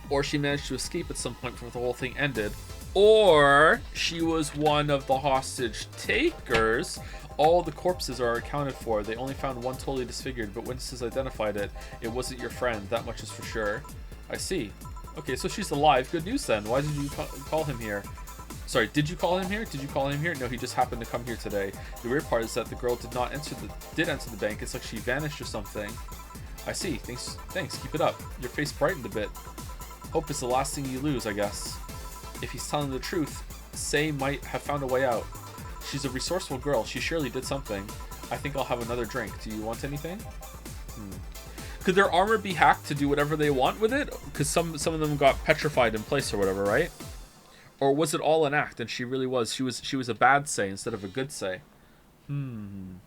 [SPEAKER 1] Or she managed to escape at some point before the whole thing ended. Or she was one of the hostage takers. All the corpses are accounted for. They only found one totally disfigured, but witnesses identified it. It wasn't your friend, that much is for sure. I see. Okay, so she's alive. Good news then. Why did you call him here? Sorry, did you call him here? Did you call him here? No, he just happened to come here today. The weird part is that the girl did enter the bank. It's like she vanished or something. I see. Thanks. Keep it up. Your face brightened a bit. Hope is the last thing you lose, I guess. If he's telling the truth, Sei might have found a way out. She's a resourceful girl. She surely did something. I think I'll have another drink. Do you want anything? Could their armor be hacked to do whatever they want with it? Because some of them got petrified in place or whatever, right? Or was it all an act and she really was? She was a bad Sei instead of a good Sei. Lol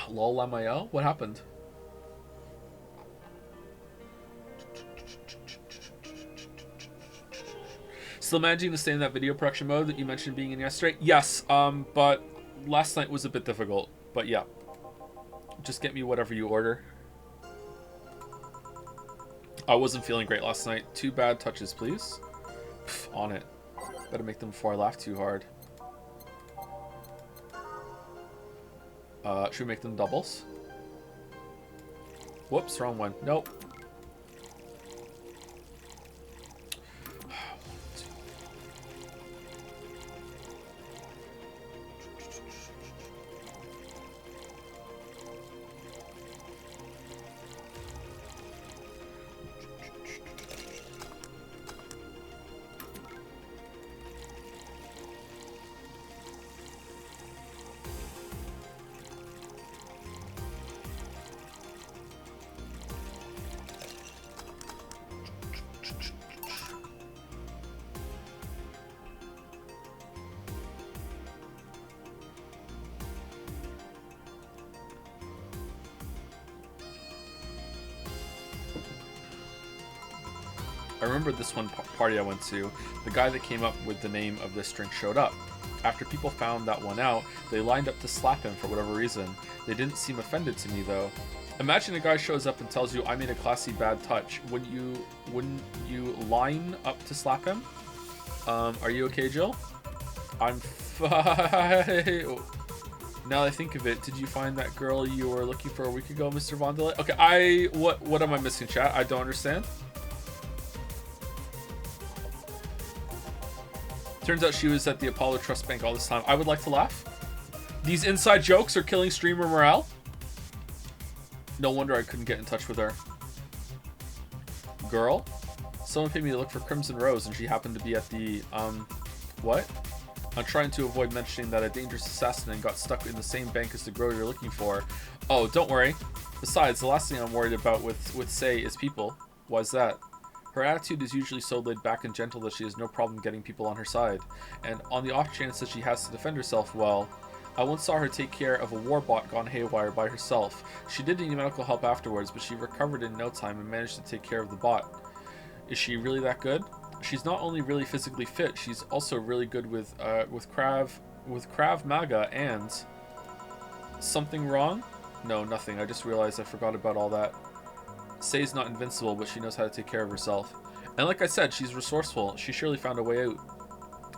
[SPEAKER 1] Lamael? What happened? Still managing to stay in that video production mode that you mentioned being in yesterday? Yes, but last night was a bit difficult. But yeah. Just get me whatever you order. I wasn't feeling great last night. 2 bad touches, please. Pff, on it. Better make them before I laugh too hard. Should we make them doubles? Whoops, wrong one. Nope. I remember this one party I went to. The guy that came up with the name of this drink showed up. After people found that one out, they lined up to slap him for whatever reason. They didn't seem offended to me though. Imagine a guy shows up and tells you, I made a classy bad touch. Wouldn't you line up to slap him? Are you okay, Jill? I'm fine. Now that I think of it, did you find that girl you were looking for a week ago, Mr. Vondelay? Okay, what am I missing, chat? I don't understand. Turns out she was at the Apollo Trust Bank all this time. I would like to laugh. These inside jokes are killing streamer morale. No wonder I couldn't get in touch with her. Girl? Someone paid me to look for Crimson Rose and she happened to be at the, what? I'm trying to avoid mentioning that a dangerous assassin got stuck in the same bank as the girl you're looking for. Oh, don't worry. Besides, the last thing I'm worried about with Say is people. Why's that? Her attitude is usually so laid back and gentle that she has no problem getting people on her side. And on the off chance that she has to defend herself, well, I once saw her take care of a war bot gone haywire by herself. She did need medical help afterwards, but she recovered in no time and managed to take care of the bot. Is she really that good? She's not only really physically fit, she's also really good with Krav Maga and... Something wrong? No, nothing. I just realized I forgot about all that. Say's not invincible, but she knows how to take care of herself. And like I said, she's resourceful. She surely found a way out.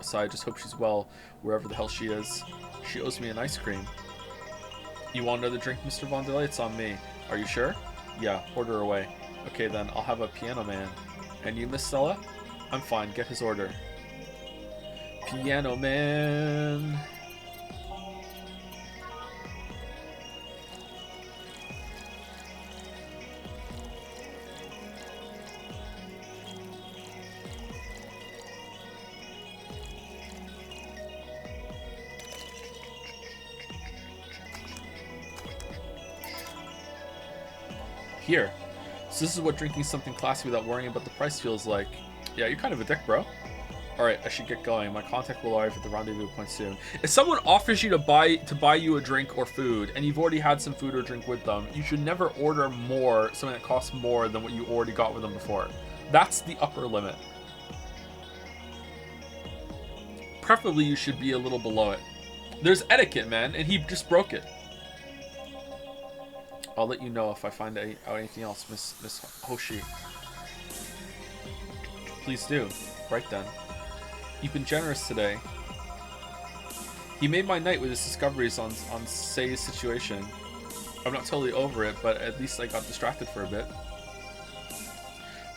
[SPEAKER 1] So I just hope she's well, wherever the hell she is. She owes me an ice cream. You want another drink, Mr. Vondelay? It's on me. Are you sure? Yeah, order away. Okay then, I'll have a Piano Man. And you, Miss Stella? I'm fine, get his order. Piano Man. Here. So this is what drinking something classy without worrying about the price feels like. Yeah, you're kind of a dick, bro. Alright, I should get going. My contact will arrive at the rendezvous point soon. If someone offers you to buy you a drink or food, and you've already had some food or drink with them, you should never order more, something that costs more than what you already got with them before. That's the upper limit. Preferably, you should be a little below it. There's etiquette, man, and he just broke it. I'll let you know if I find out anything else, Miss Hoshi. Please do. Right then. You've been generous today. He made my night with his discoveries on Say's situation. I'm not totally over it, but at least I got distracted for a bit.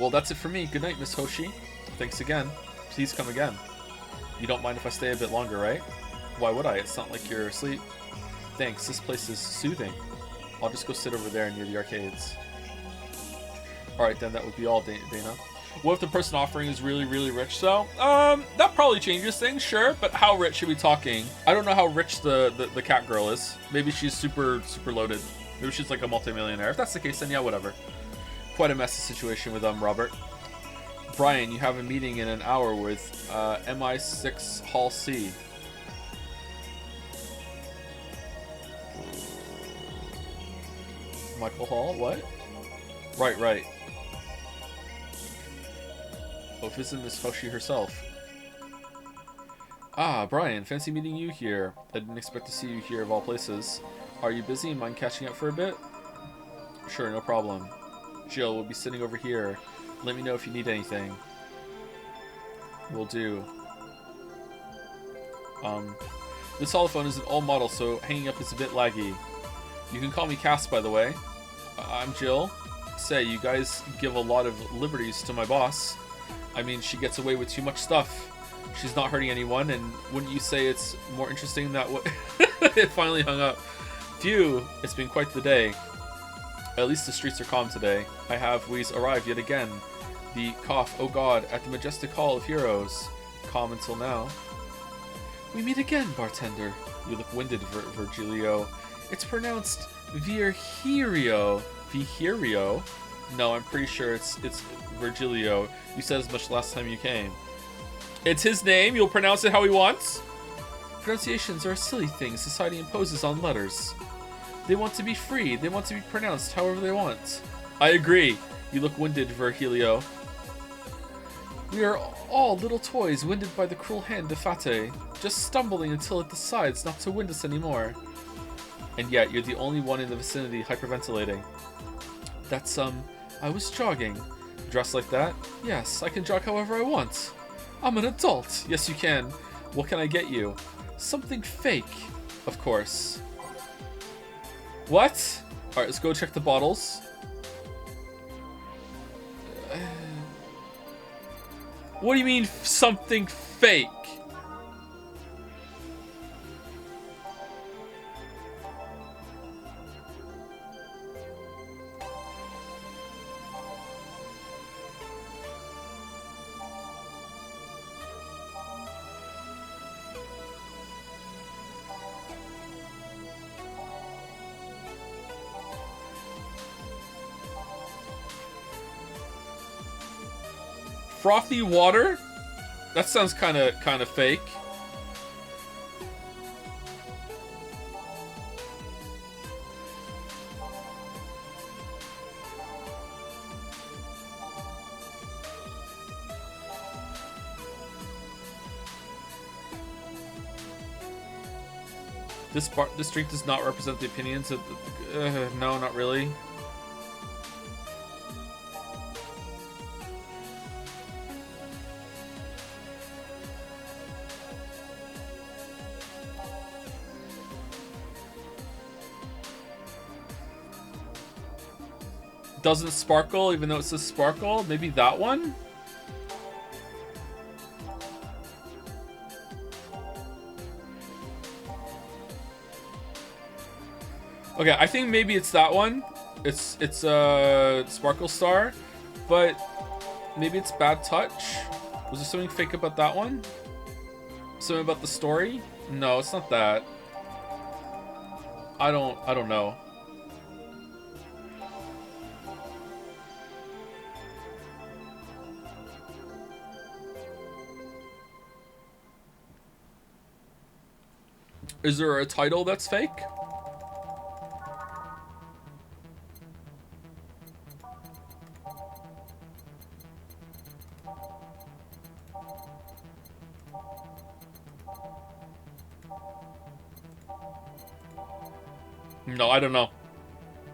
[SPEAKER 1] Well, that's it for me. Good night, Miss Hoshi. Thanks again. Please come again. You don't mind if I stay a bit longer, right? Why would I? It's not like you're asleep. Thanks. This place is soothing. I'll just go sit over there near the arcades. Alright then, that would be all, Dana. What if the person offering is really, really rich, though? That probably changes things, sure, but how rich are we talking? I don't know how rich the cat girl is. Maybe she's super, super loaded. Maybe she's like a multimillionaire. If that's the case, then yeah, whatever. Quite a messy situation with Robert. Brian, you have a meeting in an hour with MI6 Hall C. Michael Hall? What? Right. Oh, if isn't Miss Hoshi herself. Ah, Brian, fancy meeting you here. I didn't expect to see you here of all places. Are you busy? Mind catching up for a bit? Sure, no problem. Jill, we'll be sitting over here. Let me know if you need anything. Will do. This holophone is an old model, so hanging up is a bit laggy. You can call me Cass, by the way. I'm Jill. Say, you guys give a lot of liberties to my boss. I mean, she gets away with too much stuff. She's not hurting anyone, and wouldn't you say it's more interesting that way? It finally hung up. Phew, it's been quite the day. At least the streets are calm today. I have Wheeze arrived yet again. The cough, oh god, at the majestic hall of heroes. Calm until now. We meet again, bartender. You look winded, Virgilio. It's pronounced Virgilio. Virgilio? No, I'm pretty sure it's Virgilio. You said as much last time you came. It's his name. You'll pronounce it how he wants. Pronunciations are a silly thing society imposes on letters. They want to be free. They want to be pronounced however they want. I agree. You look winded, Virgilio. We are all little toys winded by the cruel hand of Fate, just stumbling until it decides not to wind us anymore. And yet, you're the only one in the vicinity hyperventilating. That's, I was jogging. Dressed like that? Yes, I can jog however I want. I'm an adult. Yes, you can. What can I get you? Something fake. Of course. What? Alright, let's go check the bottles. What do you mean, something fake? Frothy water? That sounds kind of fake. This drink does not represent the opinions of no, not really. Doesn't sparkle even though it says sparkle. Maybe that one? Okay, I think maybe it's that one. It's Sparkle Star, but maybe it's Bad Touch. Was there something fake about that one? Something about the story? No, it's not that. I don't know. Is there a title that's fake? No, I don't know.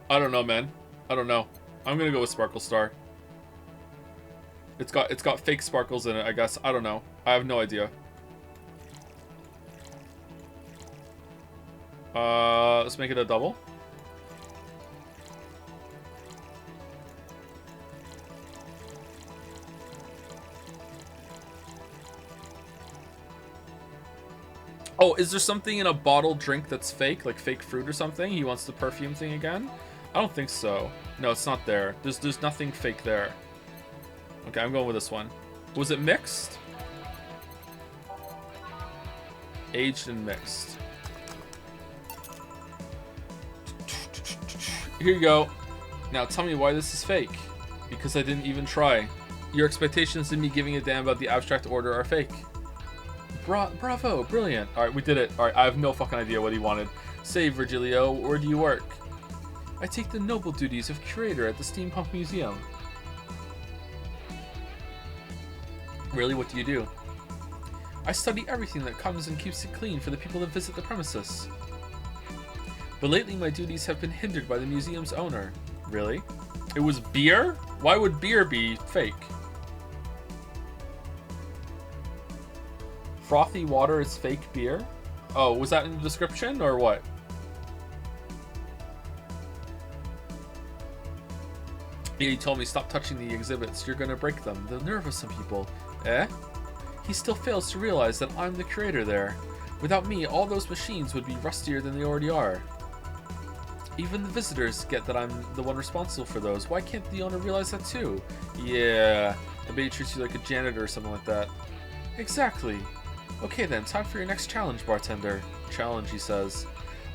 [SPEAKER 1] I don't know, man. I don't know. I'm gonna go with Sparkle Star. It's got fake sparkles in it, I guess. I don't know. I have no idea. Let's make it a double. Oh, is there something in a bottle drink that's fake? Like fake fruit or something? He wants the perfume thing again? I don't think so. No, it's not there. There's nothing fake there. Okay, I'm going with this one. Was it mixed? Aged and mixed. Here you go. Now tell me why this is fake. Because I didn't even try. Your expectations of me giving a damn about the abstract order are fake. Bravo, brilliant. Alright, we did it. Alright, I have no fucking idea what he wanted. Say, Virgilio, where do you work? I take the noble duties of curator at the Steampunk Museum. Really, what do you do? I study everything that comes and keeps it clean for the people that visit the premises. But lately my duties have been hindered by the museum's owner. Really? It was beer? Why would beer be fake? Frothy water is fake beer? Oh, was that in the description or what? Yeah, he told me stop touching the exhibits. You're gonna break them. The nerve of some people. Eh? He still fails to realize that I'm the curator there. Without me, all those machines would be rustier than they already are. Even the visitors get that I'm the one responsible for those. Why can't the owner realize that too? Yeah, I bet he treats you like a janitor or something like that. Exactly. Okay then, time for your next challenge, bartender. Challenge, he says.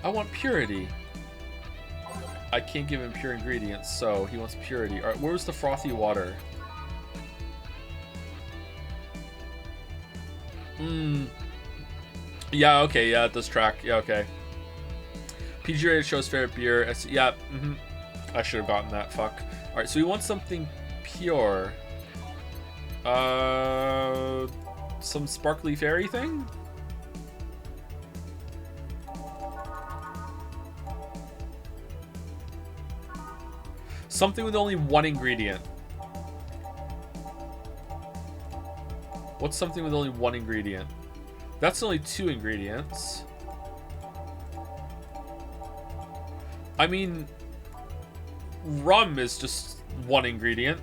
[SPEAKER 1] I want purity. I can't give him pure ingredients, so he wants purity. Alright, where's the frothy water? Yeah, okay, yeah, it does track. Yeah, okay. PG rated show's favorite beer. Yeah, I should have gotten that. Fuck. Alright, so we want something pure. Some sparkly fairy thing? Something with only one ingredient. What's something with only one ingredient? That's only 2 ingredients. I mean, rum is just 1 ingredient.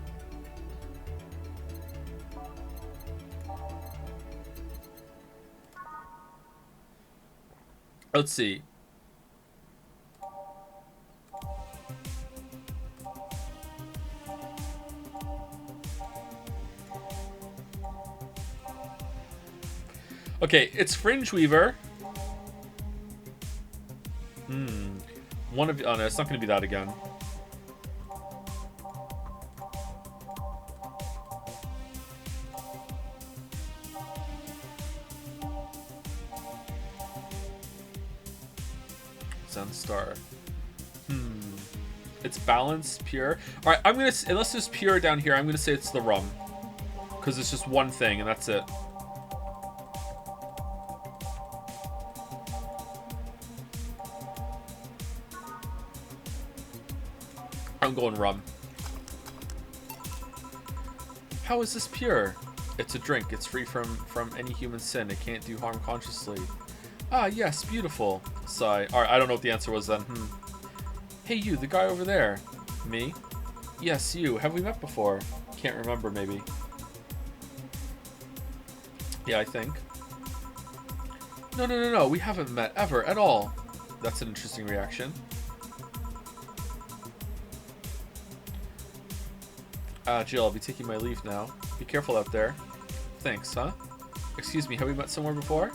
[SPEAKER 1] Let's see. Okay, it's Fringe Weaver. One of... Oh, no, it's not going to be that again. Sunstar. It's balanced, pure. Alright, I'm going to... Unless there's pure down here, I'm going to say it's the rum. Because it's just one thing, and that's it. I'm going rum. How is this pure? It's a drink. It's free from any human sin. It can't do harm consciously. Ah, yes, beautiful. Sigh. Alright, I don't know what the answer was then. Hey, you, the guy over there. Me? Yes, you. Have we met before? Can't remember, maybe. Yeah, I think. No. We haven't met ever at all. That's an interesting reaction. Jill, I'll be taking my leave now. Be careful out there. Thanks, huh? Excuse me, have we met somewhere before?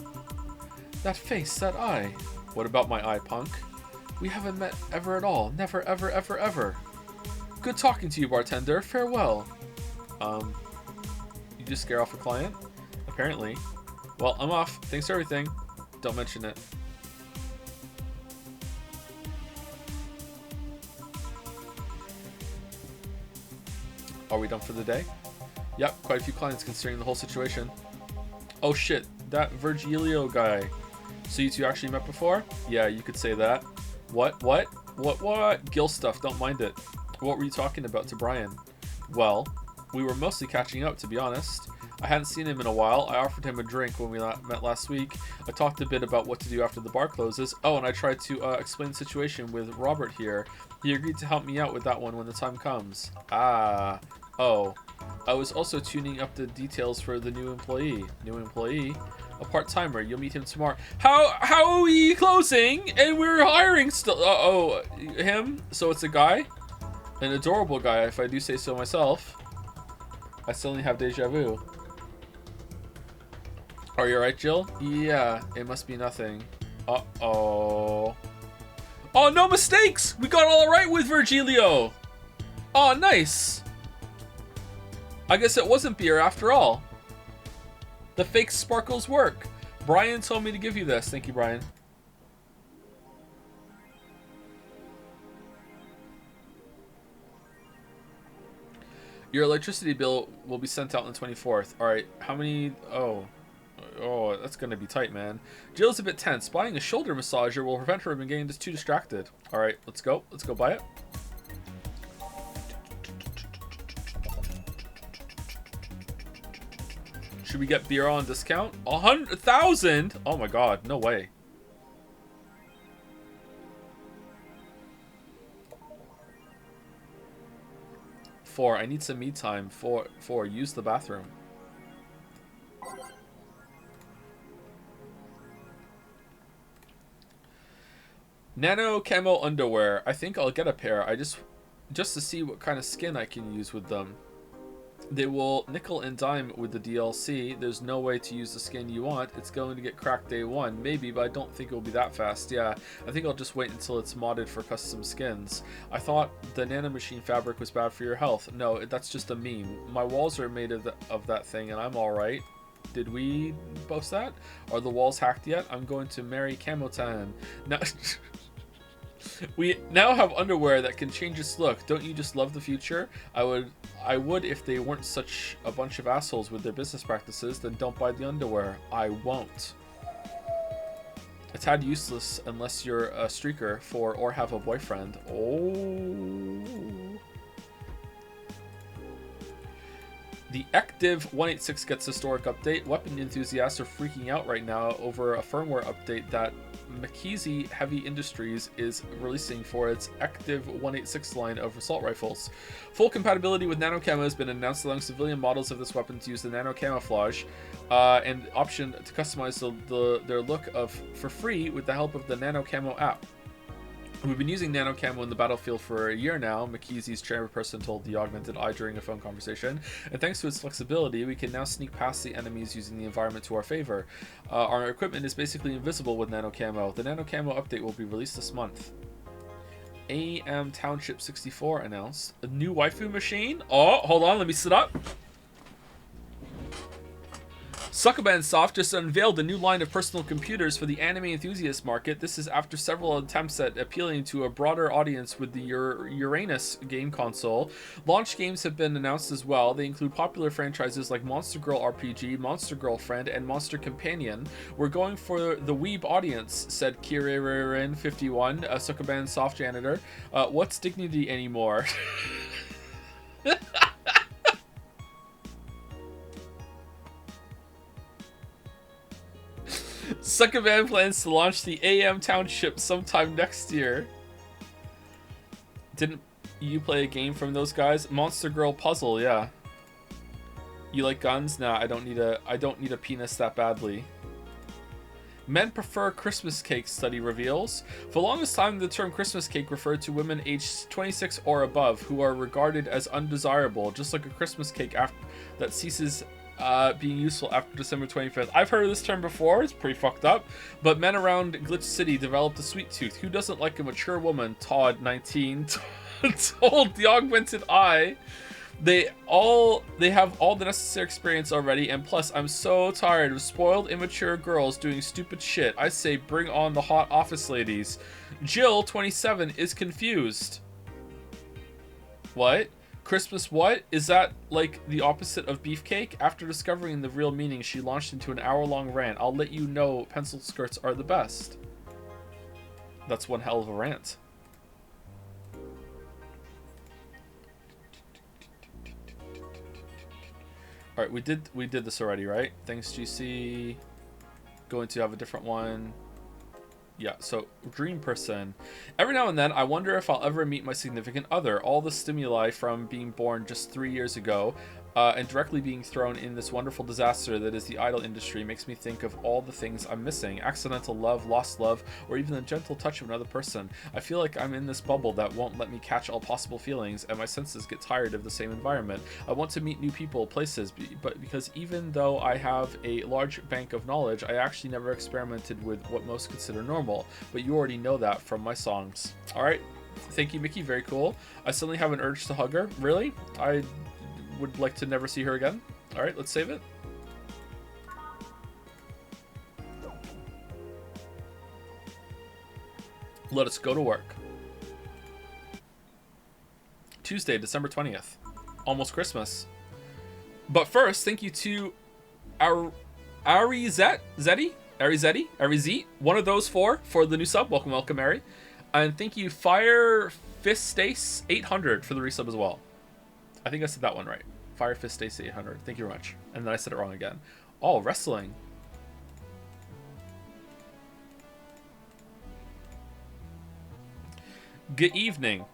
[SPEAKER 1] That face, that eye. What about my eye, punk? We haven't met ever at all. Never, ever, ever, ever. Good talking to you, bartender. Farewell. You just scare off a client? Apparently. Well, I'm off. Thanks for everything. Don't mention it. Are we done for the day? Yep, quite a few clients considering the whole situation. Oh shit, that Virgilio guy. So you two actually met before? Yeah, you could say that. What? Gil stuff, don't mind it. What were you talking about to Brian? Well, we were mostly catching up, to be honest. I hadn't seen him in a while. I offered him a drink when we met last week. I talked a bit about what to do after the bar closes. Oh, and I tried to explain the situation with Robert here. He agreed to help me out with that one when the time comes. Ah. Oh. I was also tuning up the details for the new employee. New employee? A part-timer. You'll meet him tomorrow. How are we closing? And we're hiring still. Oh, him? So it's a guy? An adorable guy, if I do say so myself. I suddenly have deja vu. Are you alright, Jill? Yeah, it must be nothing. Uh-oh. Oh, no mistakes! We got all right with Virgilio! Oh, nice! I guess it wasn't beer after all. The fake sparkles work. Brian told me to give you this. Thank you, Brian. Your electricity bill will be sent out on the 24th. Alright, how many... Oh, that's gonna be tight, man. Jill's a bit tense. Buying a shoulder massager will prevent her from getting too distracted. Alright, let's go. Let's go buy it. Should we get beer on discount? 100,000? Oh my god, no way. Four, I need some me time. Four, use the bathroom. Nano camo underwear. I think I'll get a pair. Just to see what kind of skin I can use with them. They will nickel and dime with the DLC. There's no way to use the skin you want. It's going to get cracked day one. Maybe, but I don't think it'll be that fast. Yeah, I think I'll just wait until it's modded for custom skins. I thought the nanomachine fabric was bad for your health. No, that's just a meme. My walls are made of that thing and I'm alright. Did we post that? Are the walls hacked yet? I'm going to marry Camotan. No. We now have underwear that can change its look. Don't you just love the future? I would if they weren't such a bunch of assholes with their business practices. Then don't buy the underwear. I won't. A tad useless unless you're a streaker or have a boyfriend. Oh. The Active 186 gets historic update. Weapon enthusiasts are freaking out right now over a firmware update that McKinsey Heavy Industries is releasing for its Active 186 line of assault rifles. Full compatibility with nano camo has been announced along civilian models of this weapon to use the nano camouflage and option to customize their look for free with the help of the nano camo app. We've been using nano camo in the battlefield for a year now, McKinsey's chairperson told the Augmented Eye during a phone conversation, and thanks to its flexibility, we can now sneak past the enemies using the environment to our favor. Our equipment is basically invisible with nano camo. The nano camo update will be released this month. AM Township 64 announced a new waifu machine. Oh, hold on, let me sit up. Suckerman Soft just unveiled a new line of personal computers for the anime enthusiast market. This is after several attempts at appealing to a broader audience with the Uranus game console. Launch games have been announced as well. They include popular franchises like Monster Girl RPG, Monster Girlfriend, and Monster Companion. We're going for the weeb audience, said Kiririn51, a Suckerman Soft janitor. What's dignity anymore? Suckerman plans to launch the AM Township sometime next year. Didn't you play a game from those guys? Monster Girl Puzzle, yeah. You like guns? Nah, I don't need a penis that badly. Men prefer Christmas cake, study reveals. For the longest time, the term Christmas cake referred to women aged 26 or above who are regarded as undesirable, just like a Christmas cake that ceases being useful after December 25th. I've heard of this term before. It's pretty fucked up. But men around Glitch City developed a sweet tooth. Who doesn't like a mature woman? Todd, 19, told the Augmented Eye. They have all the necessary experience already, and plus, I'm so tired of spoiled, immature girls doing stupid shit. I say bring on the hot office ladies. Jill, 27, is confused. What? Christmas what? Is that like the opposite of beefcake? After discovering the real meaning, she launched into an hour-long rant. I'll let you know pencil skirts are the best. That's one hell of a rant. Alright, we did this already, right? Thanks, GC. Going to have a different one. Yeah, so dream person. Every now and then, I wonder if I'll ever meet my significant other. All the stimuli from being born just 3 years ago and directly being thrown in this wonderful disaster that is the idol industry makes me think of all the things I'm missing. Accidental love, lost love, or even the gentle touch of another person. I feel like I'm in this bubble that won't let me catch all possible feelings, and my senses get tired of the same environment. I want to meet new people, places, but because even though I have a large bank of knowledge, I actually never experimented with what most consider normal. But you already know that from my songs. Alright, thank you, Mickey, very cool. I suddenly have an urge to hug her. Really? I would like to never see her again. Alright, let's save it. Let us go to work. Tuesday, December 20th. Almost Christmas. But first, thank you to Arizetti, one of those four for the new sub. Welcome, welcome, Ari. And thank you, Fire Fistace 800 for the resub as well. I think I said that one right. Fire Fist Stacy 800. Thank you very much. And then I said it wrong again. Oh, wrestling. Good evening.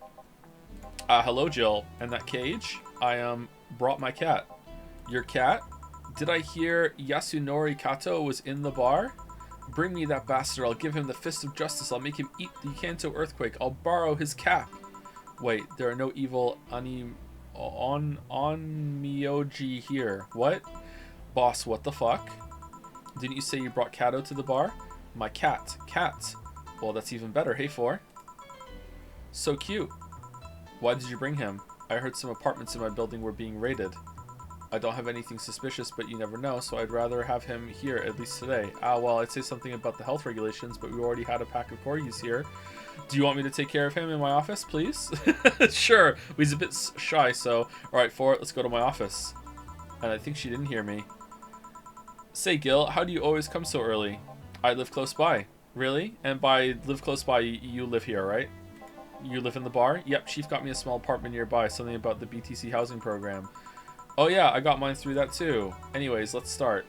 [SPEAKER 1] Hello, Jill. And that cage? I brought my cat. Your cat? Did I hear Yasunori Kato was in the bar? Bring me that bastard. I'll give him the fist of justice. I'll make him eat the Kanto earthquake. I'll borrow his cap. Wait, there are no evil Onmyoji here. What? Boss, what the fuck? Didn't you say you brought Kato to the bar? My cat. Cat. Well, that's even better. Hey, four. So cute. Why did you bring him? I heard some apartments in my building were being raided. I don't have anything suspicious, but you never know, so I'd rather have him here, at least today. Well, I'd say something about the health regulations, but we already had a pack of corgis here. Do you want me to take care of him in my office, please? Sure. He's a bit shy, so... Alright, for it, let's go to my office. And I think she didn't hear me. Say, Gil, how do you always come so early? I live close by. Really? And by live close by, you live here, right? You live in the bar? Yep, Chief got me a small apartment nearby, something about the BTC housing program. Oh yeah, I got mine through that too. Anyways, let's start.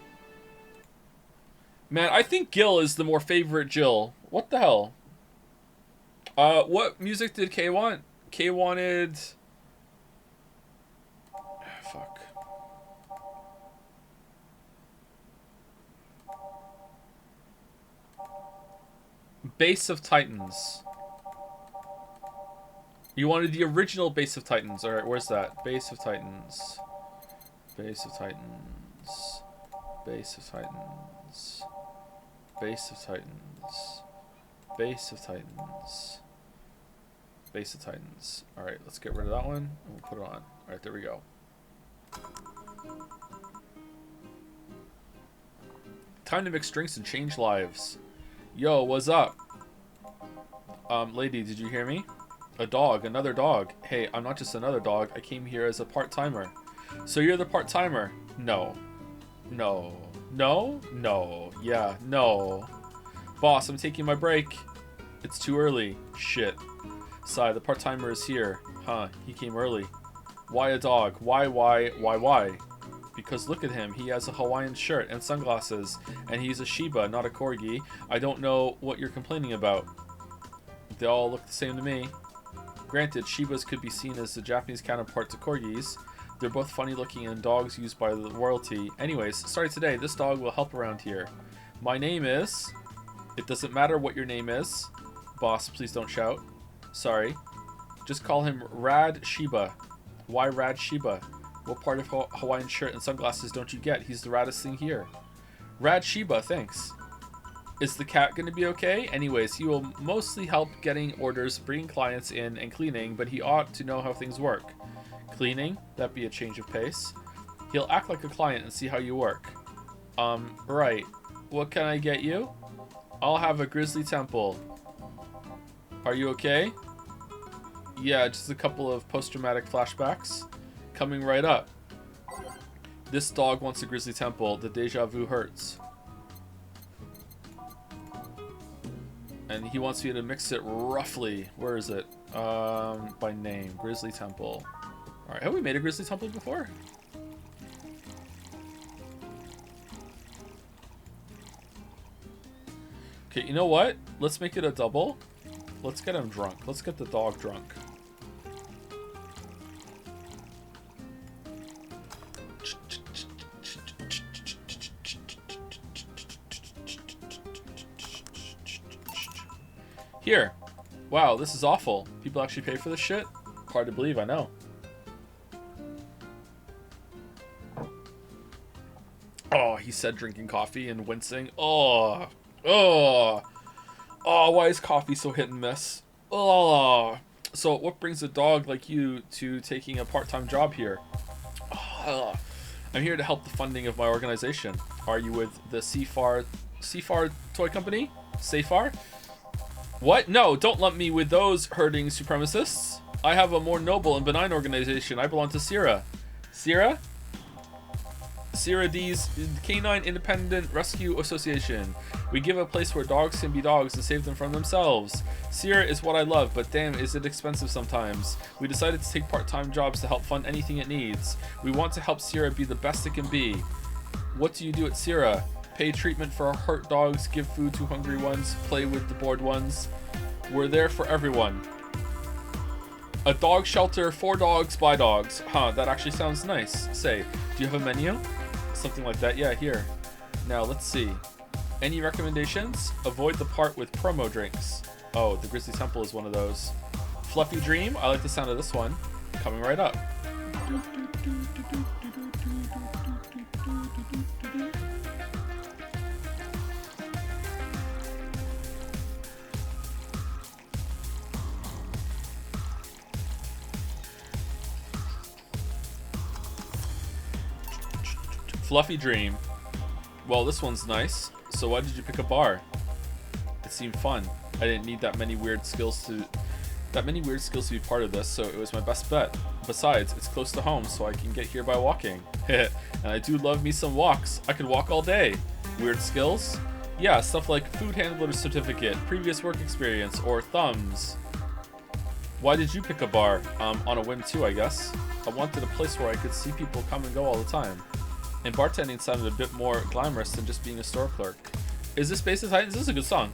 [SPEAKER 1] Man, I think Gil is the more favorite Jill. What the hell? What music did Kay want? Kay wanted... Fuck. Base of Titans. You wanted the original Base of Titans. Alright, where's that? Base of Titans. Base of Titans. Base of Titans. Base of Titans. Base of Titans. Base of Titans. Alright, let's get rid of that one. And we'll put it on. Alright, there we go. Time to mix drinks and change lives. Yo, what's up? Lady, did you hear me? A dog, another dog. Hey, I'm not just another dog. I came here as a part-timer. So you're the part-timer? No. No. No? No. Yeah, no. Boss, I'm taking my break. It's too early. Shit. Sigh, the part-timer is here. Huh, he came early. Why a dog? Why? Because look at him. He has a Hawaiian shirt and sunglasses. And he's a Shiba, not a Corgi. I don't know what you're complaining about. They all look the same to me. Granted, Shibas could be seen as the Japanese counterpart to Corgis. They're both funny looking and dogs used by the royalty. Anyways, starting today, this dog will help around here. My name is... It doesn't matter what your name is. Boss, please don't shout. Sorry. Just call him Rad Shiba. Why Rad Shiba? What part of Hawaiian shirt and sunglasses don't you get? He's the raddest thing here. Rad Shiba, thanks. Is the cat going to be okay? Anyways, he will mostly help getting orders, bringing clients in, and cleaning, but he ought to know how things work. Cleaning? That'd be a change of pace. He'll act like a client and see how you work. Right. What can I get you? I'll have a grizzly temple. Are you okay? Yeah, just a couple of post-traumatic flashbacks. Coming right up. This dog wants a grizzly temple. The deja vu hurts. And he wants me to mix it roughly. Where is it? By name. Grizzly temple. Alright, have we made a grizzly temple before? Okay, you know what? Let's make it a double. Let's get him drunk. Let's get the dog drunk. Here. Wow, this is awful. People actually pay for this shit? Hard to believe, I know. Oh, he said drinking coffee and wincing. Oh. Oh. Oh, why is coffee so hit and miss? Oh. So what brings a dog like you to taking a part-time job here? Oh. I'm here to help the funding of my organization. Are you with the CFAR toy company? CFAR? What? No, don't lump me with those herding supremacists. I have a more noble and benign organization. I belong to Sierra. Sierra? Sierra D's Canine Independent Rescue Association. We give a place where dogs can be dogs and save them from themselves. Sierra is what I love, but damn, is it expensive sometimes. We decided to take part-time jobs to help fund anything it needs. We want to help Sierra be the best it can be. What do you do at Sierra? Pay treatment for hurt dogs, give food to hungry ones, play with the bored ones. We're there for everyone. A dog shelter for dogs by dogs. Huh, that actually sounds nice. Say, do you have a menu? Something like that. Yeah, here. Now, let's see. Any recommendations? Avoid the part with promo drinks. Oh, the Grizzly Temple is one of those. Fluffy Dream. I like the sound of this one. Coming right up. Fluffy Dream. Well, this one's nice. So why did you pick a bar? It seemed fun. I didn't need that many weird skills to be part of this, so it was my best bet. Besides, it's close to home, so I can get here by walking. And I do love me some walks. I could walk all day. Weird skills? Yeah, stuff like food handler certificate, previous work experience, or thumbs. Why did you pick a bar? On a whim too, I guess. I wanted a place where I could see people come and go all the time. And bartending sounded a bit more glamorous than just being a store clerk. Is this Space Titans? This is a good song.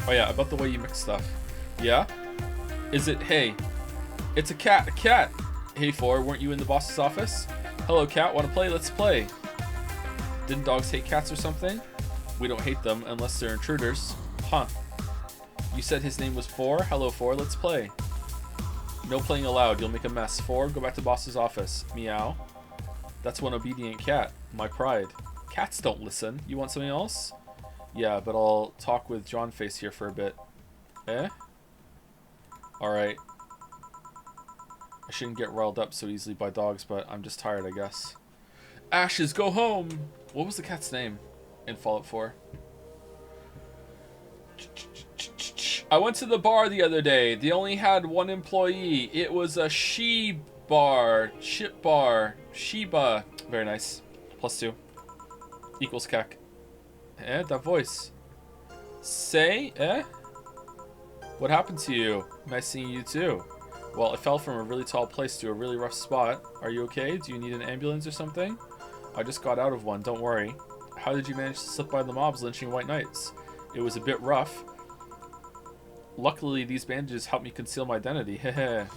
[SPEAKER 1] Oh yeah, about the way you mix stuff. Yeah? Is it, hey, it's a cat, Hey, 4, weren't you in the boss's office? Hello, cat, wanna play? Let's play. Didn't dogs hate cats or something? We don't hate them unless they're intruders. Huh. You said his name was 4? Hello, 4, let's play. No playing allowed, you'll make a mess. 4, go back to boss's office. Meow. That's one obedient cat. My pride. Cats don't listen. You want something else? Yeah, but I'll talk with John Face here for a bit. Eh? Alright. I shouldn't get riled up so easily by dogs, but I'm just tired, I guess. Ashes, go home! What was the cat's name in Fallout 4? I went to the bar the other day. They only had one employee. It was a she bar. Ship bar. Sheba. Very nice. +2. Equals CAC. Eh? That voice. Say? Eh? What happened to you? Nice seeing you too. Well, I fell from a really tall place to a really rough spot. Are you okay? Do you need an ambulance or something? I just got out of one, don't worry. How did you manage to slip by the mobs lynching white knights? It was a bit rough. Luckily, these bandages helped me conceal my identity. Hehe.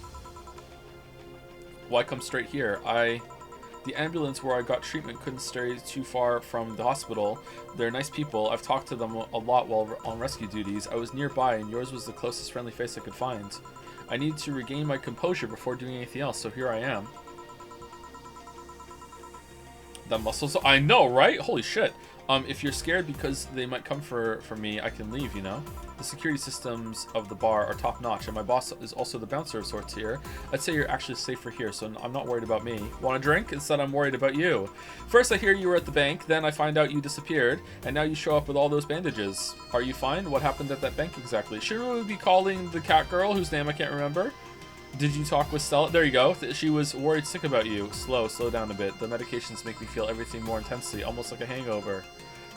[SPEAKER 1] Why come straight here? The ambulance where I got treatment couldn't stray too far from the hospital. They're nice people. I've talked to them a lot while on rescue duties. I was nearby and yours was the closest friendly face I could find. I needed to regain my composure before doing anything else, so here I am. The muscles... I know, right? Holy shit. If you're scared because they might come for me, I can leave, you know? The security systems of the bar are top-notch, and my boss is also the bouncer of sorts here. I'd say you're actually safer here, so I'm not worried about me. Want a drink? Instead, I'm worried about you. First, I hear you were at the bank, then I find out you disappeared, and now you show up with all those bandages. Are you fine? What happened at that bank exactly? Shouldn't we be calling the cat girl, whose name I can't remember? Did you talk with Stella? There you go. She was worried sick about you. Slow down a bit. The medications make me feel everything more intensely, almost like a hangover.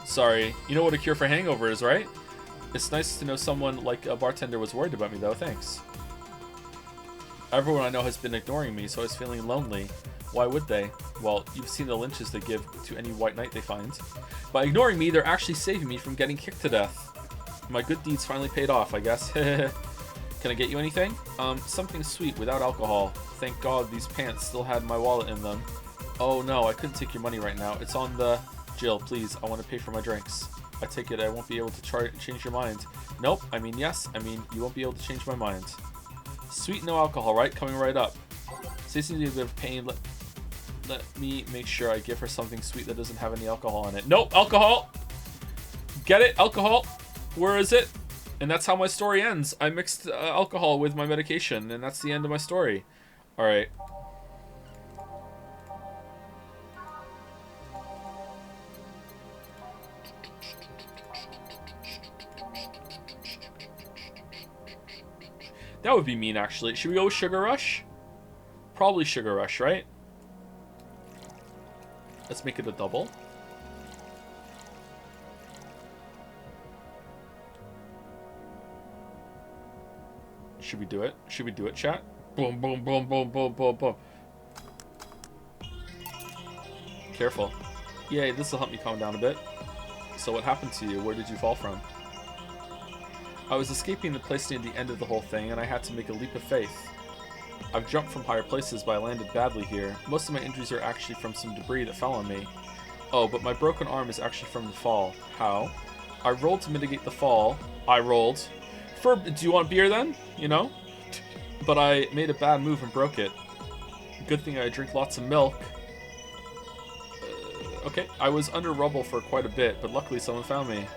[SPEAKER 1] Sorry. You know what a cure for hangover is, right? It's nice to know someone like a bartender was worried about me, though. Thanks. Everyone I know has been ignoring me, so I was feeling lonely. Why would they? Well, you've seen the lynches they give to any white knight they find. By ignoring me, they're actually saving me from getting kicked to death. My good deeds finally paid off, I guess. Can I get you anything? Something sweet without alcohol. Thank God these pants still had my wallet in them. Oh no, I couldn't take your money right now. It's on the... Jill, please, I want to pay for my drinks. I take it I won't be able to change your mind. Nope, I mean yes, I mean you won't be able to change my mind. Sweet, no alcohol, right? Coming right up. Stacey needs a bit of pain. Let me make sure I give her something sweet that doesn't have any alcohol in it. Nope, alcohol! Get it? Alcohol! Where is it? And that's how my story ends. I mixed alcohol with my medication, and that's the end of my story. Alright. That would be mean, actually. Should we go with Sugar Rush? Probably Sugar Rush, right? Let's make it a double. Should we do it? Should we do it, chat? Boom, boom, boom, boom, boom, boom, boom. Careful. Yay, this will help me calm down a bit. So what happened to you? Where did you fall from? I was escaping the place near the end of the whole thing, and I had to make a leap of faith. I've jumped from higher places, but I landed badly here. Most of my injuries are actually from some debris that fell on me. Oh, but my broken arm is actually from the fall. How? I rolled to mitigate the fall. I rolled. Do you want beer then? You know? But I made a bad move and broke it. Good thing I drink lots of milk. Okay, I was under rubble for quite a bit, but luckily someone found me.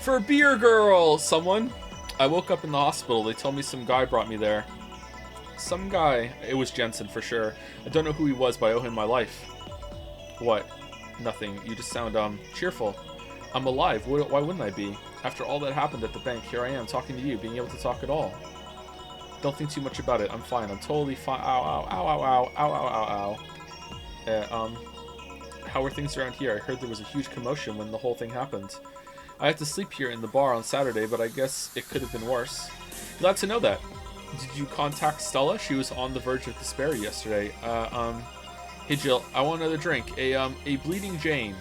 [SPEAKER 1] For beer girl! Someone? I woke up in the hospital. They told me some guy brought me there. Some guy. It was Jensen for sure. I don't know who he was, but I owe him my life. What? Nothing. You just sound, cheerful. I'm alive. Why wouldn't I be? After all that happened at the bank, here I am talking to you, being able to talk at all. Don't think too much about it. I'm fine. I'm totally fine. Ow, ow, ow, ow, ow, ow, ow, ow, ow. How are things around here? I heard there was a huge commotion when the whole thing happened. I had to sleep here in the bar on Saturday, but I guess it could have been worse. Glad to know that. Did you contact Stella? She was on the verge of despair yesterday. Hey Jill, I want another drink. A Bleeding Jane.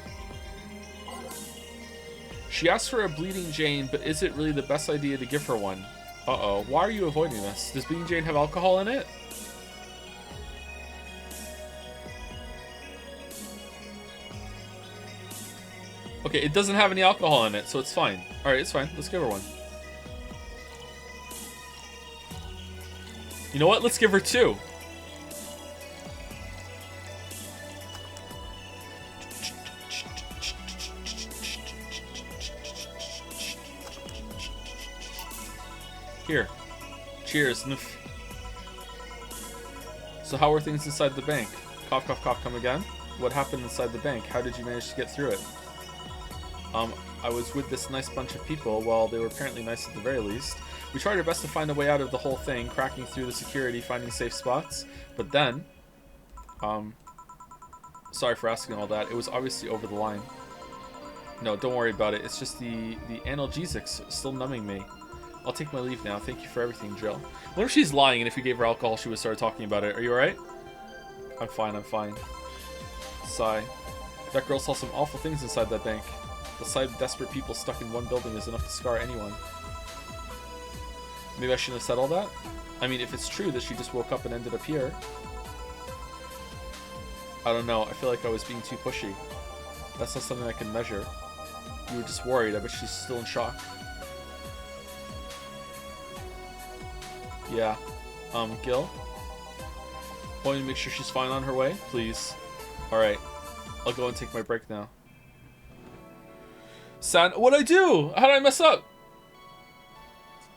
[SPEAKER 1] She asked for a Bleeding Jane, but is it really the best idea to give her one? Uh-oh, why are you avoiding this? Does Bleeding Jane have alcohol in it? Okay, it doesn't have any alcohol in it, so it's fine. Alright, it's fine. Let's give her one. You know what? Let's give her two. Here. Cheers. So how are things inside the bank? Cough, cough, cough, come again? What happened inside the bank? How did you manage to get through it? I was with this nice bunch of people. Well, they were apparently nice at the very least. We tried our best to find a way out of the whole thing, cracking through the security, finding safe spots. But then, sorry for asking all that. It was obviously over the line. No, don't worry about it. It's just the analgesics still numbing me. I'll take my leave now. Thank you for everything, Jill. What if she's lying and if you gave her alcohol, she would start talking about it? Are you alright? I'm fine, I'm fine. Sigh. That girl saw some awful things inside that bank. The sight of desperate people stuck in one building is enough to scar anyone. Maybe I shouldn't have said all that? I mean, if it's true that she just woke up and ended up here. I don't know. I feel like I was being too pushy. That's not something I can measure. You were just worried. I bet she's still in shock. Yeah. Gil? Want me to make sure she's fine on her way? Please. Alright. I'll go and take my break now. What'd I do? How did I mess up?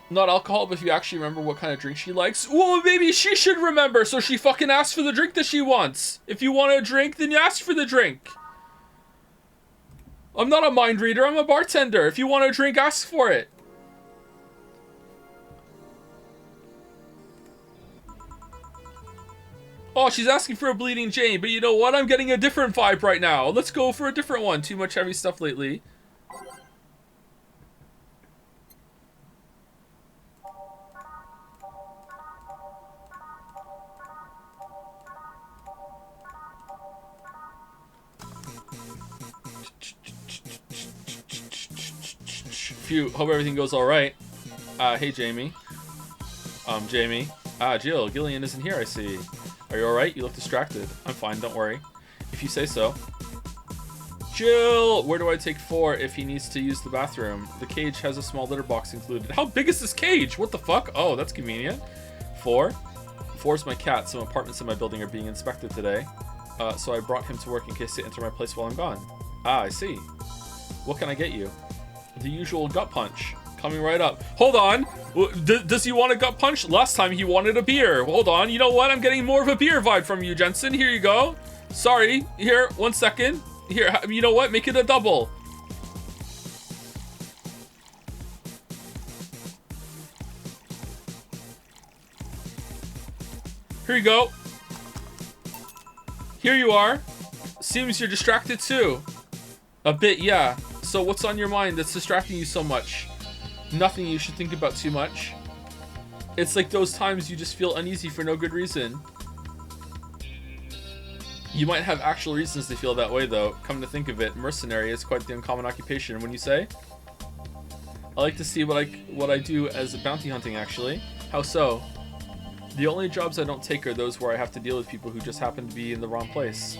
[SPEAKER 1] Not alcohol, but if you actually remember what kind of drink she likes. Well, maybe she should remember, so she fucking asks for the drink that she wants. If you want a drink, then you ask for the drink. I'm not a mind reader, I'm a bartender. If you want a drink, ask for it. Oh, she's asking for a Bleeding Jane, but you know what? I'm getting a different vibe right now. Let's go for a different one. Too much heavy stuff lately. Phew, hope everything goes alright. Hey Jamie. Jamie. Jill, Gillian isn't here, I see. Are you alright? You look distracted. I'm fine, don't worry. If you say so. Jill! Where do I take 4 if he needs to use the bathroom? The cage has a small litter box included. How big is this cage? What the fuck? Oh, that's convenient. 4? 4's my cat. Some apartments in my building are being inspected today. So I brought him to work in case they enter my place while I'm gone. I see. What can I get you? The usual gut punch. Coming right up. Hold on. Does he want a gut punch? Last time he wanted a beer. Hold on. You know what? I'm getting more of a beer vibe from you, Jensen. Here you go. Sorry. Here, 1 second. Here, you know what? Make it a double. Here you go. Here you are. Seems you're distracted too. A bit, yeah. So what's on your mind that's distracting you so much? Nothing you should think about too much. It's like those times you just feel uneasy for no good reason. You might have actual reasons to feel that way though. Come to think of it, mercenary is quite the uncommon occupation, wouldn't you say? I like to see what I do as bounty hunting actually. How so? The only jobs I don't take are those where I have to deal with people who just happen to be in the wrong place.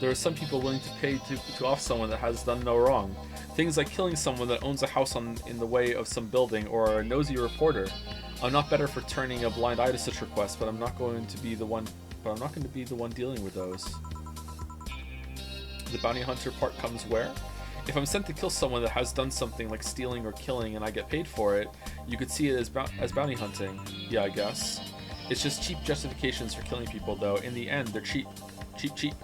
[SPEAKER 1] There are some people willing to pay to off someone that has done no wrong. Things like killing someone that owns a house in the way of some building, or a nosy reporter. I'm not better for turning a blind eye to such requests, but I'm not going to be the one dealing with those. The bounty hunter part comes where? If I'm sent to kill someone that has done something like stealing or killing and I get paid for it, you could see it as bounty hunting. Yeah, I guess. It's just cheap justifications for killing people though. In the end, they're cheap. Cheap.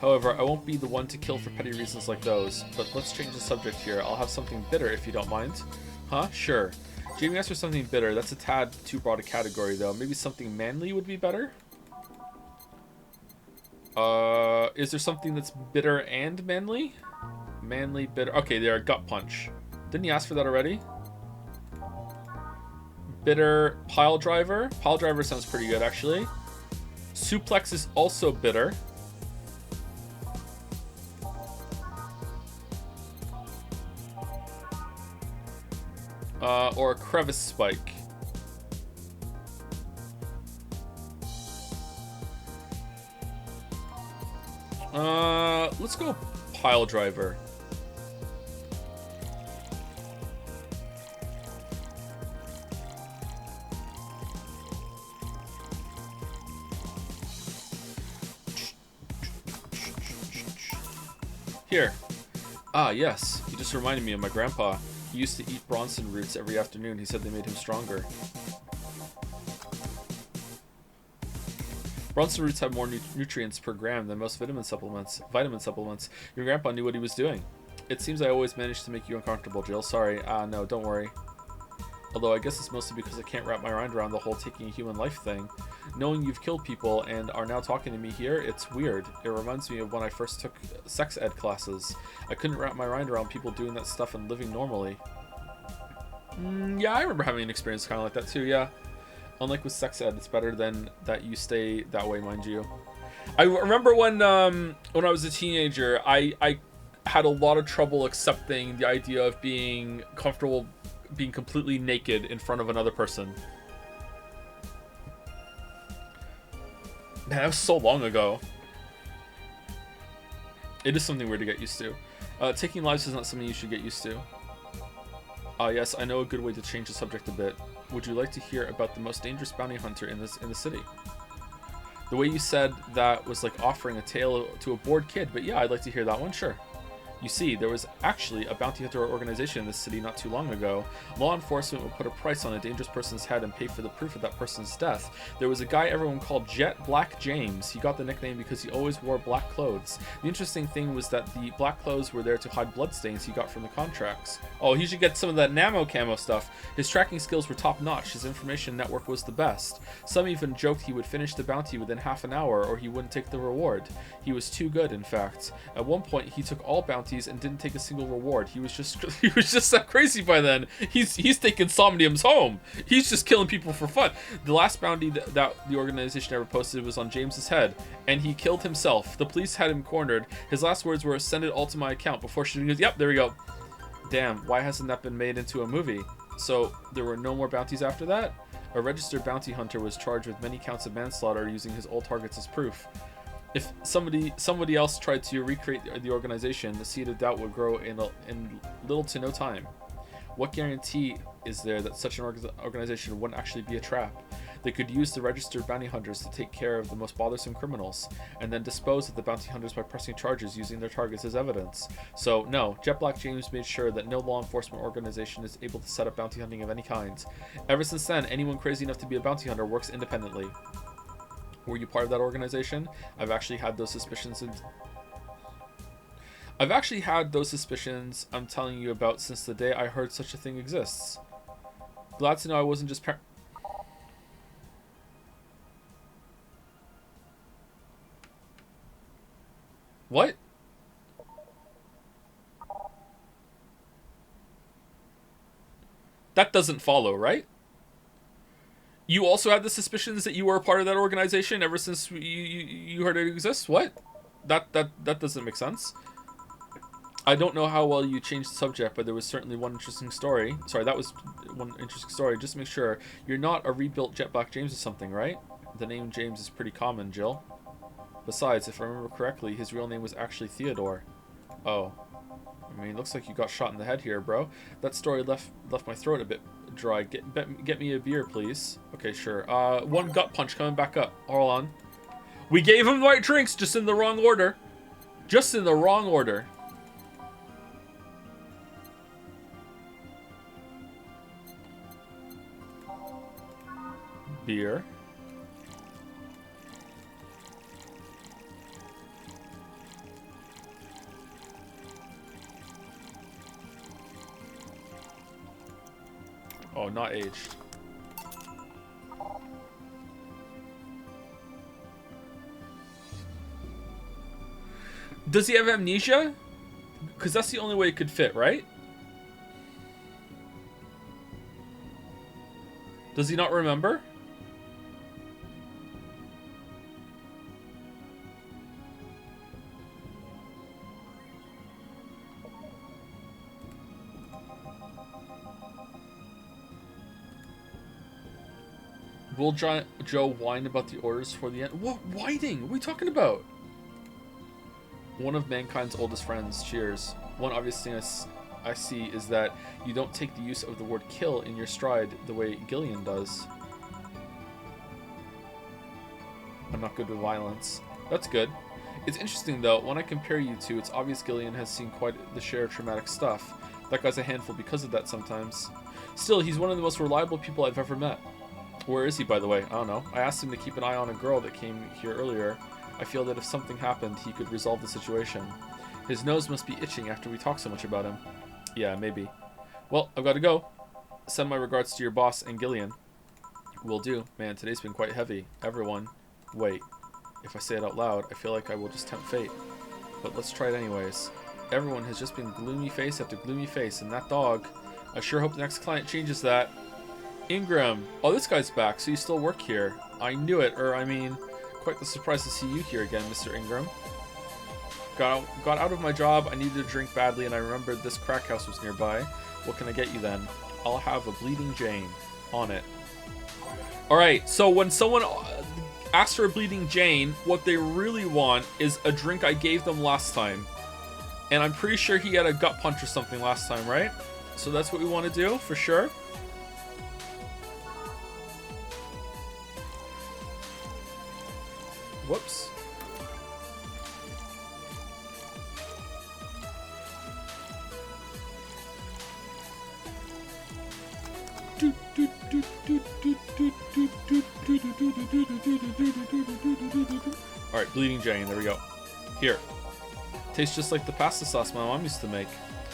[SPEAKER 1] However, I won't be the one to kill for petty reasons like those. But let's change the subject here. I'll have something bitter if you don't mind. Huh? Sure. Jamie asked for something bitter. That's a tad too broad a category though. Maybe something manly would be better? Is there something that's bitter and manly? Manly, bitter. Okay, they're a gut punch. Didn't you ask for that already? Bitter pile driver. Pile driver sounds pretty good, actually. Suplex is also bitter. Or a crevice spike. Let's go pile driver. Here. Ah, yes. You just reminded me of my grandpa. He used to eat Bronson roots every afternoon. He said they made him stronger. Bronson roots have more nutrients per gram than most vitamin supplements. Your grandpa knew what he was doing. It seems I always manage to make you uncomfortable, Jill. Sorry. No, don't worry. Although I guess it's mostly because I can't wrap my mind around the whole taking a human life thing. Knowing you've killed people and are now talking to me here, it's weird. It reminds me of when I first took sex ed classes. I couldn't wrap my mind around people doing that stuff and living normally. Yeah, I remember having an experience kind of like that too, yeah. Unlike with sex ed, it's better than that you stay that way, mind you. I remember when I was a teenager, I had a lot of trouble accepting the idea of being comfortable being completely naked in front of another person. Man, that was so long ago. It is something weird to get used to. Taking lives is not something you should get used to. Yes, I know a good way to change the subject a bit. Would you like to hear about the most dangerous bounty hunter in the city? The way you said that was like offering a tale to a bored kid, but yeah, I'd like to hear that one, sure. You see, there was actually a bounty hunter organization in this city not too long ago. Law enforcement would put a price on a dangerous person's head and pay for the proof of that person's death. There was a guy everyone called Jet Black James. He got the nickname because he always wore black clothes. The interesting thing was that the black clothes were there to hide bloodstains he got from the contracts. Oh, he should get some of that Namo camo stuff. His tracking skills were top-notch. His information network was the best. Some even joked he would finish the bounty within half an hour or he wouldn't take the reward. He was too good, in fact. At one point, he took all bounties and didn't take a single reward. He was just that crazy by then. He's taking Somniums home. He's just killing people for fun. The last bounty that the organization ever posted was on James's head, and he killed himself. The police had him cornered. His last words were, "Send it all to my account," before shooting his. Yep, there we go. Damn, why hasn't that been made into a movie? So there were no more bounties after that? A registered bounty hunter was charged with many counts of manslaughter using his old targets as proof. If somebody else tried to recreate the organization, the seed of doubt would grow in little to no time. What guarantee is there that such an organization wouldn't actually be a trap? They could use the registered bounty hunters to take care of the most bothersome criminals, and then dispose of the bounty hunters by pressing charges using their targets as evidence. So, no, Jet Black James made sure that no law enforcement organization is able to set up bounty hunting of any kind. Ever since then, anyone crazy enough to be a bounty hunter works independently. Were you part of that organization? I've actually had those suspicions I'm telling you about since the day I heard such a thing exists. Glad to know I wasn't just What? That doesn't follow, right? You also had the suspicions that you were a part of that organization ever since you heard it exists? What? That doesn't make sense. I don't know how well you changed the subject, but there was certainly one interesting story. Sorry, that was one interesting story. Just to make sure, you're not a rebuilt Jet Black James or something, right? The name James is pretty common, Jill. Besides, if I remember correctly, his real name was actually Theodore. Oh. I mean, looks like you got shot in the head here, bro. That story left my throat a bit dry. Get me a beer, please. Okay, sure. One gut punch coming back up. Hold on. We gave him the right drinks, just in the wrong order. Just in the wrong order. Beer. Oh, not aged. Does he have amnesia? Because that's the only way it could fit, right? Does he not remember? Will Joe whine about the orders for the end? What whining? What are we talking about? One of mankind's oldest friends. Cheers. One obvious thing I see is that you don't take the use of the word kill in your stride the way Gillian does. I'm not good with violence. That's good. It's interesting though, when I compare you two, it's obvious Gillian has seen quite the share of traumatic stuff. That guy's a handful because of that sometimes. Still, he's one of the most reliable people I've ever met. Where is he, by the way? I don't know. I asked him to keep an eye on a girl that came here earlier. I feel that if something happened, he could resolve the situation. His nose must be itching after we talk so much about him. Yeah, maybe. Well, I've got to go. Send my regards to your boss and Gillian. Will do. Man, today's been quite heavy. Everyone. Wait. If I say it out loud, I feel like I will just tempt fate. But let's try it anyways. Everyone has just been gloomy face after gloomy face, and that dog. I sure hope the next client changes that. Ingram. Oh, this guy's back, so you still work here. I knew it, or I mean, quite the surprise to see you here again, Mr. Ingram. Got out of my job, I needed a drink badly, and I remembered this crack house was nearby. What can I get you then? I'll have a Bleeding Jane. On it. Alright, so when someone asks for a Bleeding Jane, what they really want is a drink I gave them last time. And I'm pretty sure he had a gut punch or something last time, right? So that's what we want to do, for sure. Whoops. Alright, Bleeding Jane, there we go. Here. Tastes just like the pasta sauce my mom used to make.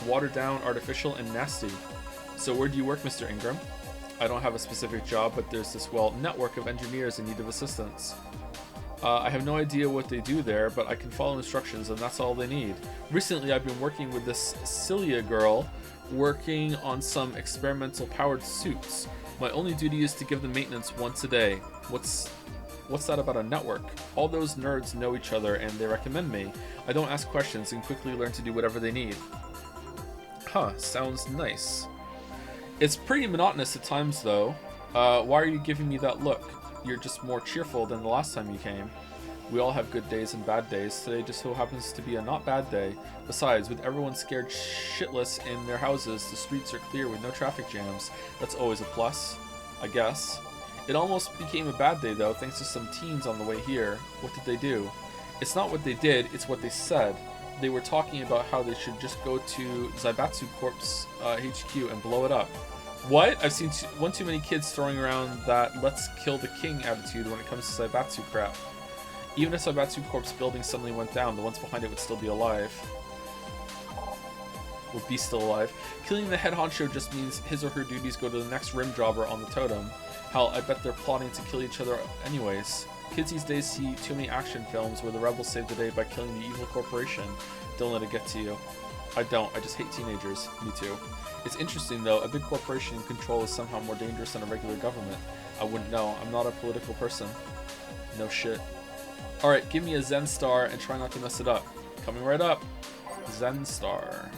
[SPEAKER 1] Watered down, artificial, and nasty. So where do you work, Mr. Ingram? I don't have a specific job, but there's this, well, network of engineers in need of assistance. I have no idea what they do there, but I can follow instructions, and that's all they need. Recently, I've been working with this Celia girl, working on some experimental powered suits. My only duty is to give them maintenance once a day. What's that about a network? All those nerds know each other, and they recommend me. I don't ask questions and quickly learn to do whatever they need. Huh, sounds nice. It's pretty monotonous at times, though. Why are you giving me that look? You're just more cheerful than the last time you came. We all have good days and bad days. Today just so happens to be a not bad day. Besides, with everyone scared shitless in their houses, the streets are clear with no traffic jams. That's always a plus, I guess. It almost became a bad day though, thanks to some teens on the way here. What did they do? It's not what they did, it's what they said. They were talking about how they should just go to Zaibatsu Corp's HQ and blow it up. What? I've seen one too many kids throwing around that let's kill the king attitude when it comes to Zaibatsu crap. Even if Zaibatsu Corp's building suddenly went down, the ones behind it would still be alive. Would be still alive. Killing the head honcho just means his or her duties go to the next rim jobber on the totem. Hell, I bet they're plotting to kill each other anyways. Kids these days see too many action films where the rebels save the day by killing the evil corporation. Don't let it get to you. I don't. I just hate teenagers. Me too. It's interesting, though. A big corporation in control is somehow more dangerous than a regular government. I wouldn't know. I'm not a political person. No shit. Alright, give me a Zen Star and try not to mess it up. Coming right up. Zen Star.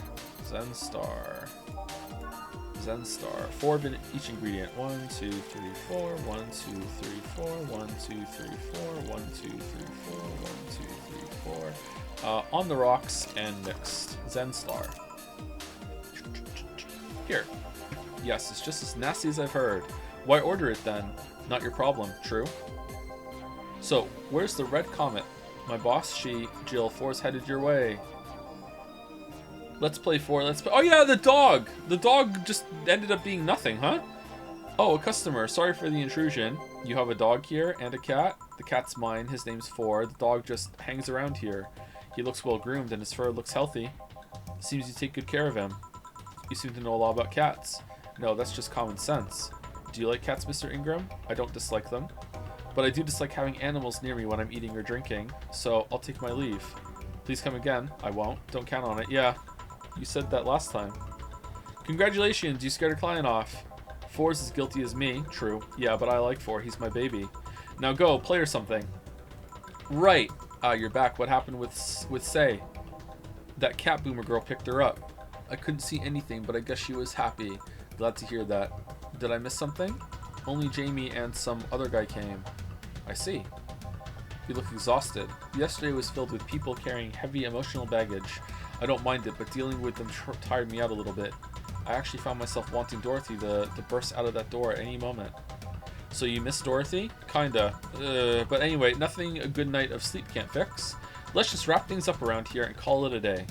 [SPEAKER 1] Zen Star. Zen Star. 4 of each ingredient. 1, 2, 3, 4. 1, 2, 3, 4. 1, 2, 3, 4. 1, 2, 3, 4. 1, 2, 3, 4. On the rocks and mixed. Zen Star. Here. Yes, it's just as nasty as I've heard. Why order it then? Not your problem, true? So, where's the red comet? My boss, Jill, 4's headed your way. Let's play 4, let's play. Oh yeah, the dog! The dog just ended up being nothing, huh? Oh, a customer. Sorry for the intrusion. You have a dog here and a cat? The cat's mine. His name's 4. The dog just hangs around here. He looks well groomed and his fur looks healthy. Seems you take good care of him. You seem to know a lot about cats. No, that's just common sense. Do you like cats, Mr. Ingram? I don't dislike them. But I do dislike having animals near me when I'm eating or drinking, so I'll take my leave. Please come again. I won't. Don't count on it. Yeah, you said that last time. Congratulations, you scared a client off. 4's as guilty as me. True. Yeah, but I like 4. He's my baby. Now go, play or something. Right. You're back. What happened with Say? That cat boomer girl picked her up. I couldn't see anything, but I guess she was happy. Glad to hear that. Did I miss something? Only Jamie and some other guy came. I see. You look exhausted. Yesterday was filled with people carrying heavy emotional baggage. I don't mind it, but dealing with them tired me out a little bit. I actually found myself wanting Dorothy to burst out of that door at any moment. So you miss Dorothy? Kinda. But anyway, nothing a good night of sleep can't fix. Let's just wrap things up around here and call it a day.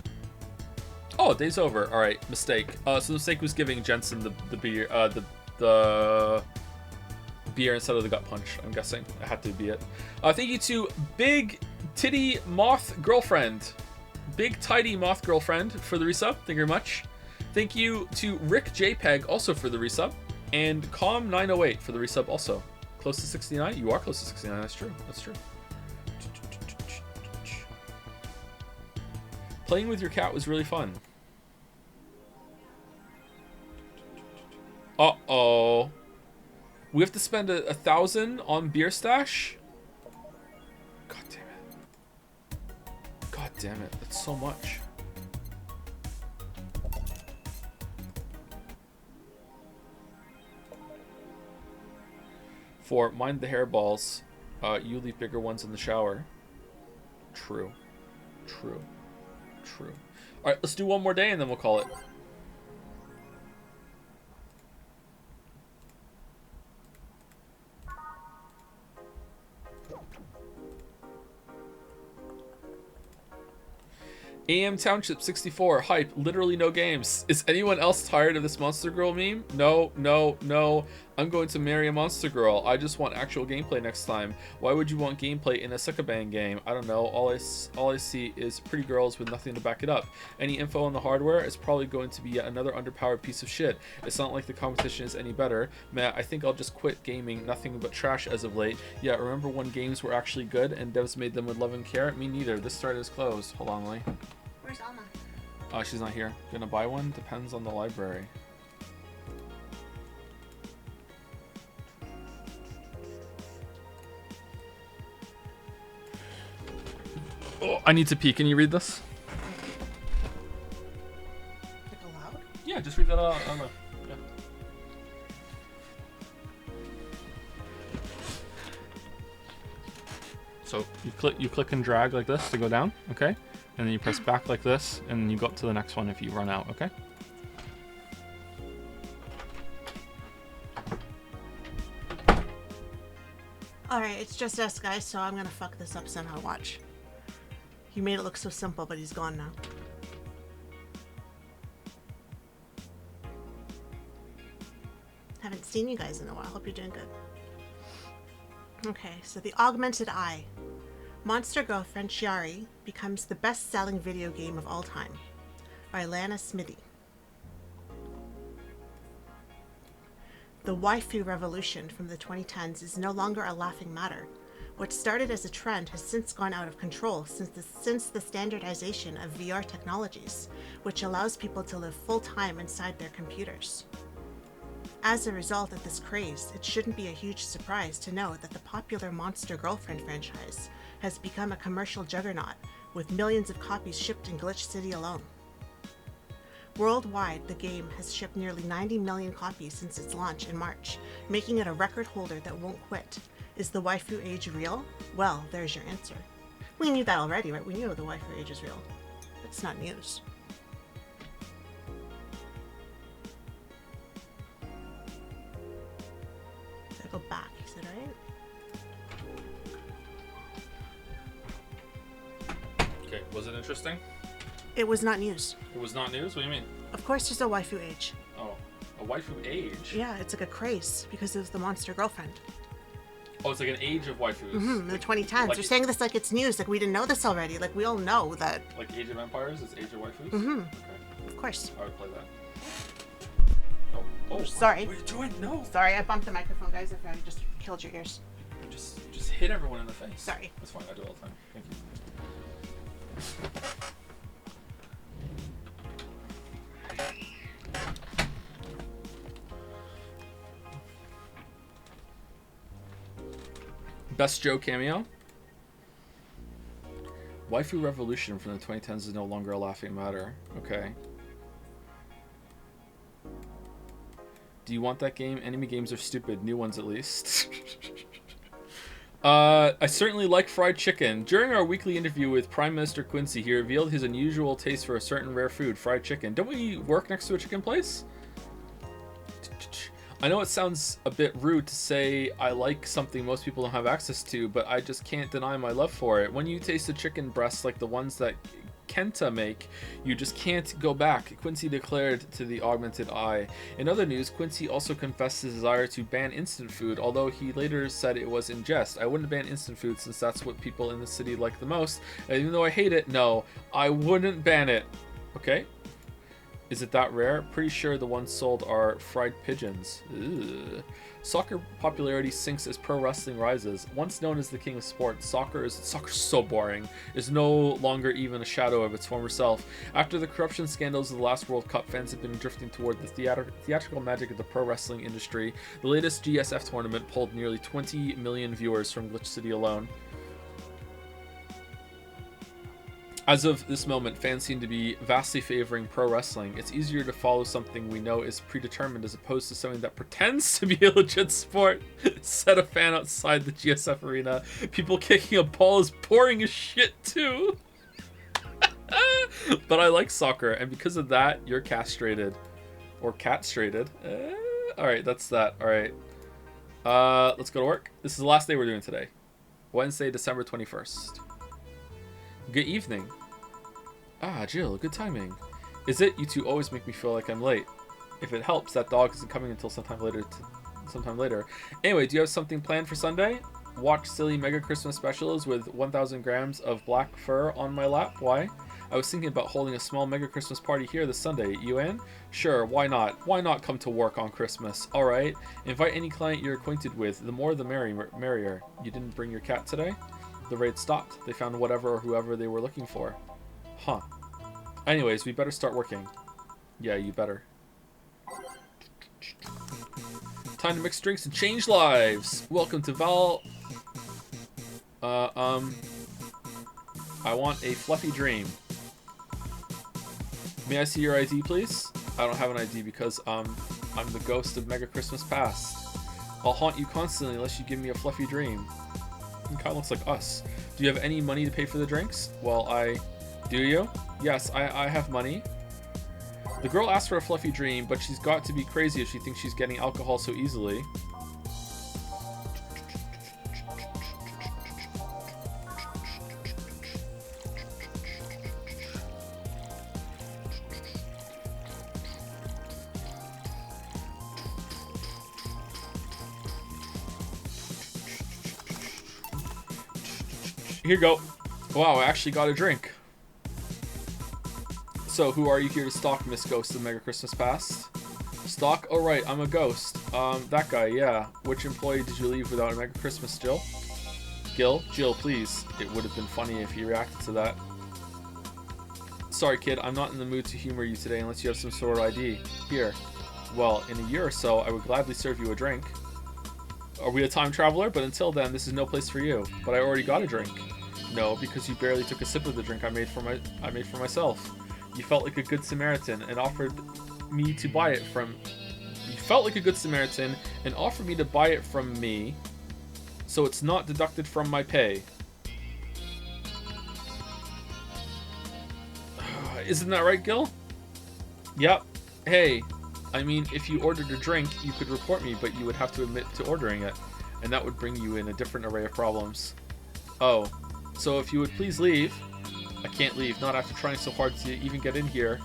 [SPEAKER 1] Oh, day's over. All right, mistake. So the mistake was giving Jensen the beer, the beer instead of the gut punch. I'm guessing it had to be it. Thank you to Big Titty Moth Girlfriend, Big Tidy Moth Girlfriend for the resub. Thank you very much. Thank you to Rick JPEG also for the resub, and Com908 for the resub also. Close to 69. You are close to 69. That's true. That's true. Playing with your cat was really fun. Uh-oh. We have to spend 1,000 on beer stash? God damn it. God damn it. That's so much. For mind the hairballs. You leave bigger ones in the shower. True. True. True. Alright, let's do one more day and then we'll call it. AM Township 64, hype, literally no games. Is anyone else tired of this Monster Girl meme? No, no, no. I'm going to marry a Monster Girl. I just want actual gameplay next time. Why would you want gameplay in a Sukkabang game? I don't know. All I see is pretty girls with nothing to back it up. Any info on the hardware is probably going to be yet another underpowered piece of shit. It's not like the competition is any better. Man, I think I'll just quit gaming. Nothing but trash as of late. Yeah, remember when games were actually good and devs made them with love and care? Me neither. This site is closed. Hold on, Lee.
[SPEAKER 2] Where's Alma?
[SPEAKER 1] She's not here. Gonna buy one? Depends on the library. Oh, I need to pee. Can you read this?
[SPEAKER 2] Like aloud?
[SPEAKER 1] Yeah, just read that out. I don't know. Yeah. So you click and drag like this to go down, okay? And then you press back like this, and you go up to the next one if you run out, okay?
[SPEAKER 2] Alright, it's just us guys, so I'm gonna fuck this up somehow. Watch. You made it look so simple, but he's gone now. Haven't seen you guys in a while. Hope you're doing good. Okay, so the Augmented Eye. Monster Girlfriend Chiari becomes the best-selling video game of all time by Lana Smithy. The waifu revolution from the 2010s is no longer a laughing matter. What started as a trend has since gone out of control since the standardization of VR technologies, which allows people to live full-time inside their computers. As a result of this craze, it shouldn't be a huge surprise to know that the popular Monster Girlfriend franchise has become a commercial juggernaut, with millions of copies shipped in Glitch City alone. Worldwide, the game has shipped nearly 90 million copies since its launch in March, making it a record holder that won't quit. Is the waifu age real? Well, there's your answer. We knew that already, right? We knew the waifu age is real. It's not news. Gotta go back, you said, right?
[SPEAKER 1] Okay, was it interesting?
[SPEAKER 2] It was not news.
[SPEAKER 1] It was not news? What do you mean?
[SPEAKER 2] Of course there's a waifu age.
[SPEAKER 1] Oh, a waifu age?
[SPEAKER 2] Yeah, it's like a craze because of the Monster Girlfriend.
[SPEAKER 1] Oh, it's like an age of waifus.
[SPEAKER 2] In the 2010s.
[SPEAKER 1] Like,
[SPEAKER 2] You're saying this like it's news, like we didn't know this already. Like we all know that.
[SPEAKER 1] Like Age of Empires is Age of Waifus?
[SPEAKER 2] Mm-hmm.
[SPEAKER 1] Okay.
[SPEAKER 2] Of course.
[SPEAKER 1] I would play that. Oh,
[SPEAKER 2] Sorry.
[SPEAKER 1] What are you doing? No.
[SPEAKER 2] Sorry, I bumped the microphone, guys, if I just killed your ears.
[SPEAKER 1] Just hit everyone in the face.
[SPEAKER 2] Sorry.
[SPEAKER 1] That's fine. I do it all the time. Thank you. Best Joe cameo? Waifu Revolution from the 2010s is no longer a laughing matter. Okay. Do you want that game? Enemy games are stupid. New ones at least. I certainly like fried chicken. During our weekly interview with Prime Minister Quincy, he revealed his unusual taste for a certain rare food, fried chicken. Don't we work next to a chicken place? I know it sounds a bit rude to say I like something most people don't have access to, but I just can't deny my love for it. When you taste a chicken breast like the ones that Kenta make, you just can't go back, Quincy declared to the Augmented Eye. In other news, Quincy also confessed his desire to ban instant food, although he later said it was in jest. I wouldn't ban instant food since that's what people in the city like the most. And even though I hate it, no, I wouldn't ban it. Okay. Is it that rare? Pretty sure the ones sold are fried pigeons. Ugh. Soccer popularity sinks as pro wrestling rises. Once known as the king of sports, soccer's so boring, is no longer even a shadow of its former self. After the corruption scandals of the last World Cup, fans have been drifting toward the theatrical magic of the pro wrestling industry. The latest GSF tournament pulled nearly 20 million viewers from Glitch City alone. As of this moment, fans seem to be vastly favoring pro wrestling. It's easier to follow something we know is predetermined as opposed to something that pretends to be a legit sport, said a fan outside the GSF arena. People kicking a ball is boring as shit too. But I like soccer, and because of that, you're castrated. Or catstrated. Alright, that's that. Alright. Let's go to work. This is the last day we're doing today. Wednesday, December 21st. Good evening. Ah, Jill, good timing. Is it? You two always make me feel like I'm late. If it helps, that dog isn't coming until sometime later. Anyway, do you have something planned for Sunday? Watch silly Mega Christmas specials with 1,000 grams of black fur on my lap. Why? I was thinking about holding a small Mega Christmas party here this Sunday. You in? Sure, why not? Why not come to work on Christmas? Alright. Invite any client you're acquainted with. The more the merrier. You didn't bring your cat today? The raid stopped. They found whatever or whoever they were looking for. Huh. Anyways, we better start working. Yeah, you better. Time to mix drinks and change lives. Welcome to Val. I want a fluffy dream. May I see your ID, please? I don't have an ID because, I'm the ghost of Mega Christmas Past. I'll haunt you constantly unless you give me a fluffy dream. It kind of looks like us. Do you have any money to pay for the drinks? Well, Do you? Yes, I have money. The girl asked for a fluffy dream, but she's got to be crazy if she thinks she's getting alcohol so easily. Here you go. Wow, I actually got a drink. So, who are you here to stalk, Miss Ghost of Mega Christmas Past? Stalk? Oh, right, I'm a ghost. That guy, yeah. Which employee did you leave without a Mega Christmas, Jill? Gil, Jill, please. It would have been funny if you reacted to that. Sorry, kid, I'm not in the mood to humor you today unless you have some sort of ID. Here. Well, in a year or so, I would gladly serve you a drink. Are we a time traveler? But until then, this is no place for you. But I already got a drink. No, because you barely took a sip of the drink I made for myself. You felt like a good Samaritan and offered me to buy it from... You felt like a good Samaritan and offered me to buy it from me, so it's not deducted from my pay. Isn't that right, Gil? Yep. Hey, I mean, if you ordered a drink, you could report me, but you would have to admit to ordering it, and that would bring you in a different array of problems. Oh, so if you would please leave. I can't leave, not after trying so hard to even get in here.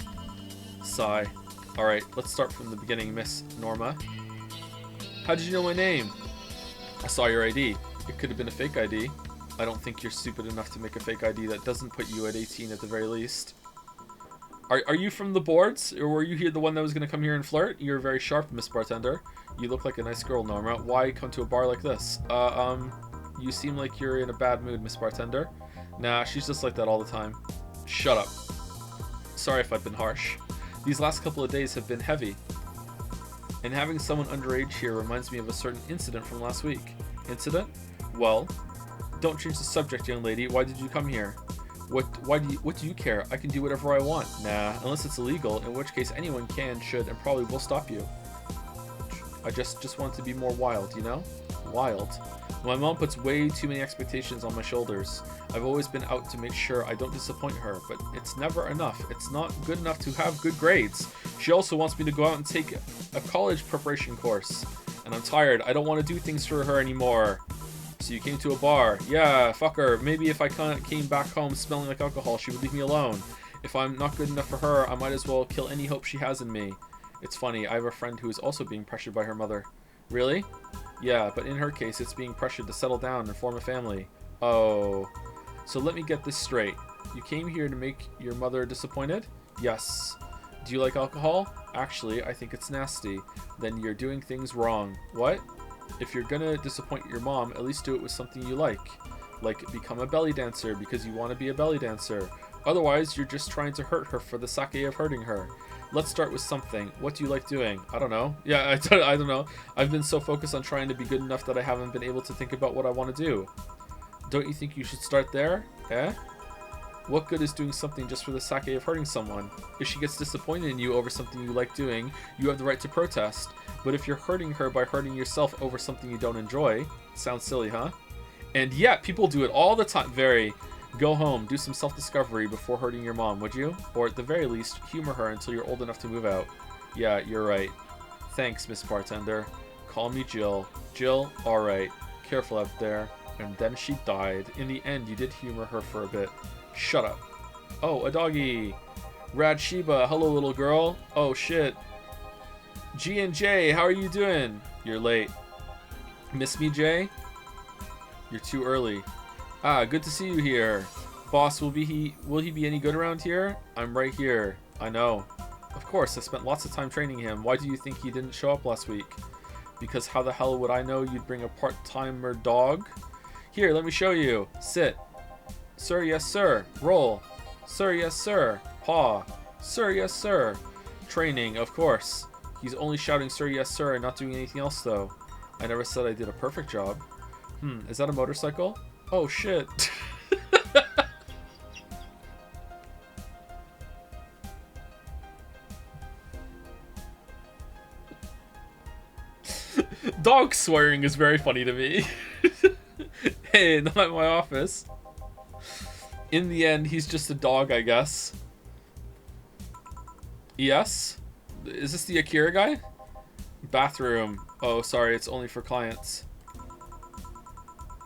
[SPEAKER 1] Sigh. Alright, let's start from the beginning, Miss Norma. How did you know my name? I saw your ID. It could have been a fake ID. I don't think you're stupid enough to make a fake ID that doesn't put you at 18 at the very least. Are you from the boards? Or were you here the one that was going to come here and flirt? You're very sharp, Miss Bartender. You look like a nice girl, Norma. Why come to a bar like this? You seem like you're in a bad mood, Miss Bartender. Nah, she's just like that all the time. Shut up. Sorry if I've been harsh. These last couple of days have been heavy. And having someone underage here reminds me of a certain incident from last week. Incident? Well, don't change the subject, young lady. Why did you come here? What do you care? I can do whatever I want. Nah, unless it's illegal, in which case anyone can, should, and probably will stop you. I just want to be more wild, you know? Wild. My mom puts way too many expectations on my shoulders. I've always been out to make sure I don't disappoint her, but it's never enough. It's not good enough to have good grades. She also wants me to go out and take a college preparation course. And I'm tired. I don't want to do things for her anymore. So you came to a bar. Yeah, fuck her. Maybe if I came back home smelling like alcohol, she would leave me alone. If I'm not good enough for her, I might as well kill any hope she has in me. It's funny, I have a friend who is also being pressured by her mother. Really? Yeah, but in her case, it's being pressured to settle down and form a family. Oh. So let me get this straight. You came here to make your mother disappointed? Yes. Do you like alcohol? Actually, I think it's nasty. Then you're doing things wrong. What? If you're gonna disappoint your mom, at least do it with something you like. Like become a belly dancer because you want to be a belly dancer. Otherwise, you're just trying to hurt her for the sake of hurting her. Let's start with something. What do you like doing? I don't know. Yeah, I don't know. I've been so focused on trying to be good enough that I haven't been able to think about what I want to do. Don't you think you should start there? Eh? What good is doing something just for the sake of hurting someone? If she gets disappointed in you over something you like doing, you have the right to protest. But if you're hurting her by hurting yourself over something you don't enjoy, sounds silly, huh? And yeah, people do it all the time. Go home, do some self-discovery before hurting your mom, would you? Or at the very least, humor her until you're old enough to move out. Yeah, you're right. Thanks, Miss Bartender. Call me Jill. Jill, alright. Careful out there. And then she died. In the end, you did humor her for a bit. Shut up. Oh, a doggy. Rad Sheba, hello little girl. Oh shit. G and J, how are you doing? You're late. Miss me, Jay? You're too early. Ah, good to see you here. Boss, will he be any good around here? I'm right here. I know. Of course, I spent lots of time training him. Why do you think he didn't show up last week? Because how the hell would I know you'd bring a part-timer dog? Here, let me show you. Sit. Sir, yes, sir. Roll. Sir, yes, sir. Paw. Sir, yes, sir. Training, of course. He's only shouting sir, yes, sir, and not doing anything else, though. I never said I did a perfect job. Is that a motorcycle? Oh, shit. Dog swearing is very funny to me. Hey, not at my office. In the end, he's just a dog, I guess. Yes? Is this the Akira guy? Bathroom. Oh, sorry, it's only for clients.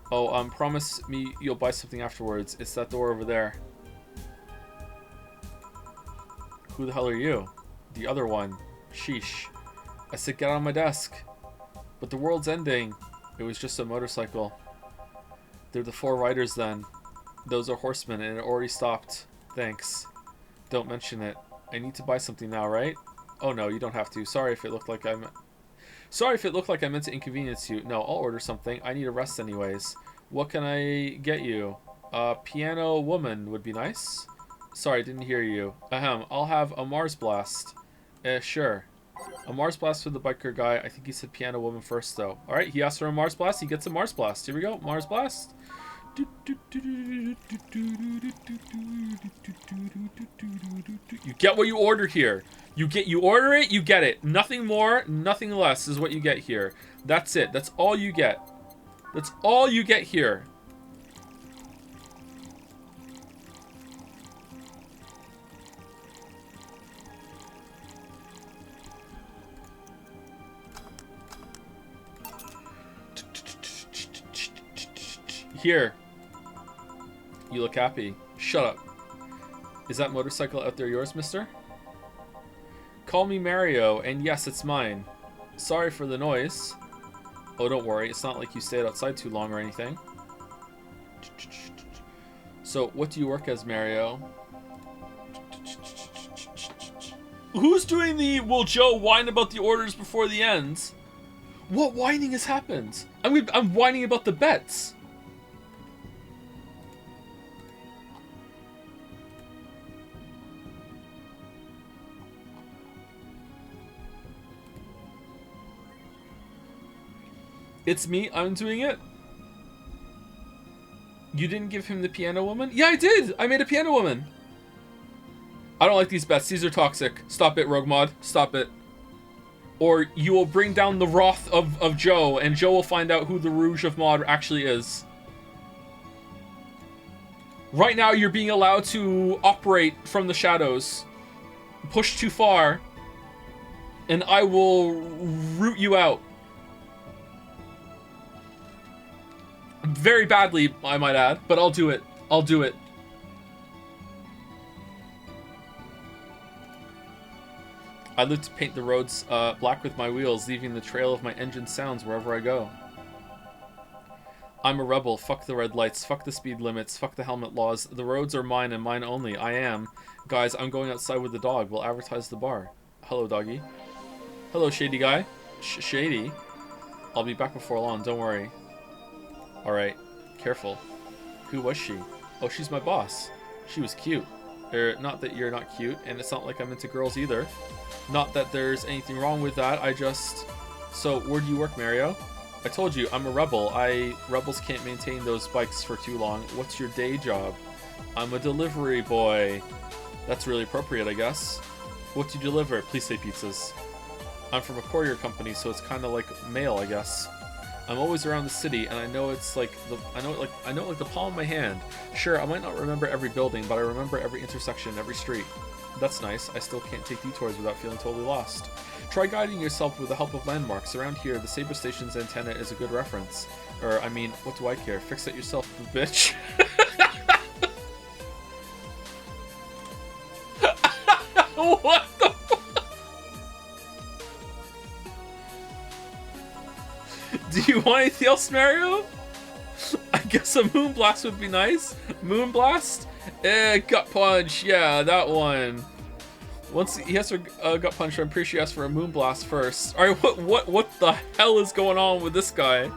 [SPEAKER 1] Oh, promise me you'll buy something afterwards. It's that door over there. Who the hell are you? The other one. Sheesh. I said get on my desk. But the world's ending. It was just a motorcycle. They're the 4 riders then. Those are horsemen and it already stopped. Thanks. Don't mention it. I need to buy something now, right? Oh no, you don't have to. Sorry if it looked like I meant to inconvenience you. No, I'll order something. I need a rest anyways. What can I get you? Piano woman would be nice. Sorry, didn't hear you. Ahem. I'll have a Mars blast. Sure. A Mars blast for the biker guy. I think he said piano woman first, though. All right, he asked for a Mars blast. He gets a Mars blast. Here we go. Mars blast. You get what you order here. You order it, you get it. Nothing more, nothing less is what you get here. That's it. That's all you get. That's all you get here. Here. You look happy. Shut up. Is that motorcycle out there yours, mister? Call me Mario, and yes, it's mine. Sorry for the noise. Oh, don't worry. It's not like you stayed outside too long or anything. So, what do you work as, Mario? Who's doing the will Joe whine about the orders before the ends? What whining has happened? I'm whining about the bets. It's me, I'm doing it. You didn't give him the piano woman? Yeah, I did! I made a piano woman. I don't like these bets. These are toxic. Stop it, Rogue Mod. Stop it. Or you will bring down the wrath of Joe, and Joe will find out who the Rouge of Mod actually is. Right now, you're being allowed to operate from the shadows. Push too far, and I will root you out. Very badly, I might add, but I'll do it. I'll do it. I live to paint the roads black with my wheels, leaving the trail of my engine sounds wherever I go. I'm a rebel. Fuck the red lights. Fuck the speed limits. Fuck the helmet laws. The roads are mine and mine only. I am. Guys, I'm going outside with the dog. We'll advertise the bar. Hello, doggy. Hello, shady guy. Shady. I'll be back before long. Don't worry. Alright, careful. Who was she? Oh, she's my boss. She was cute. Not that you're not cute, and it's not like I'm into girls either. Not that there's anything wrong with that, I just... So, where do you work, Mario? I told you, I'm a rebel. Rebels can't maintain those bikes for too long. What's your day job? I'm a delivery boy. That's really appropriate, I guess. What do you deliver? Please say pizzas. I'm from a courier company, so it's kind of like mail, I guess. I'm always around the city, and I know it's like I know it like the palm of my hand. Sure, I might not remember every building, but I remember every intersection, every street. That's nice. I still can't take detours without feeling totally lost. Try guiding yourself with the help of landmarks. Around here, the Saber Station's antenna is a good reference. Or, I mean, what do I care? Fix it yourself, bitch. What the fuck? Do you want anything else, Mario? I guess a Moonblast would be nice. Moonblast? Gut Punch. Yeah, that one. Once he has a Gut Punch, I'm pretty sure he asked for a Moonblast first. Alright, what the hell is going on with this guy?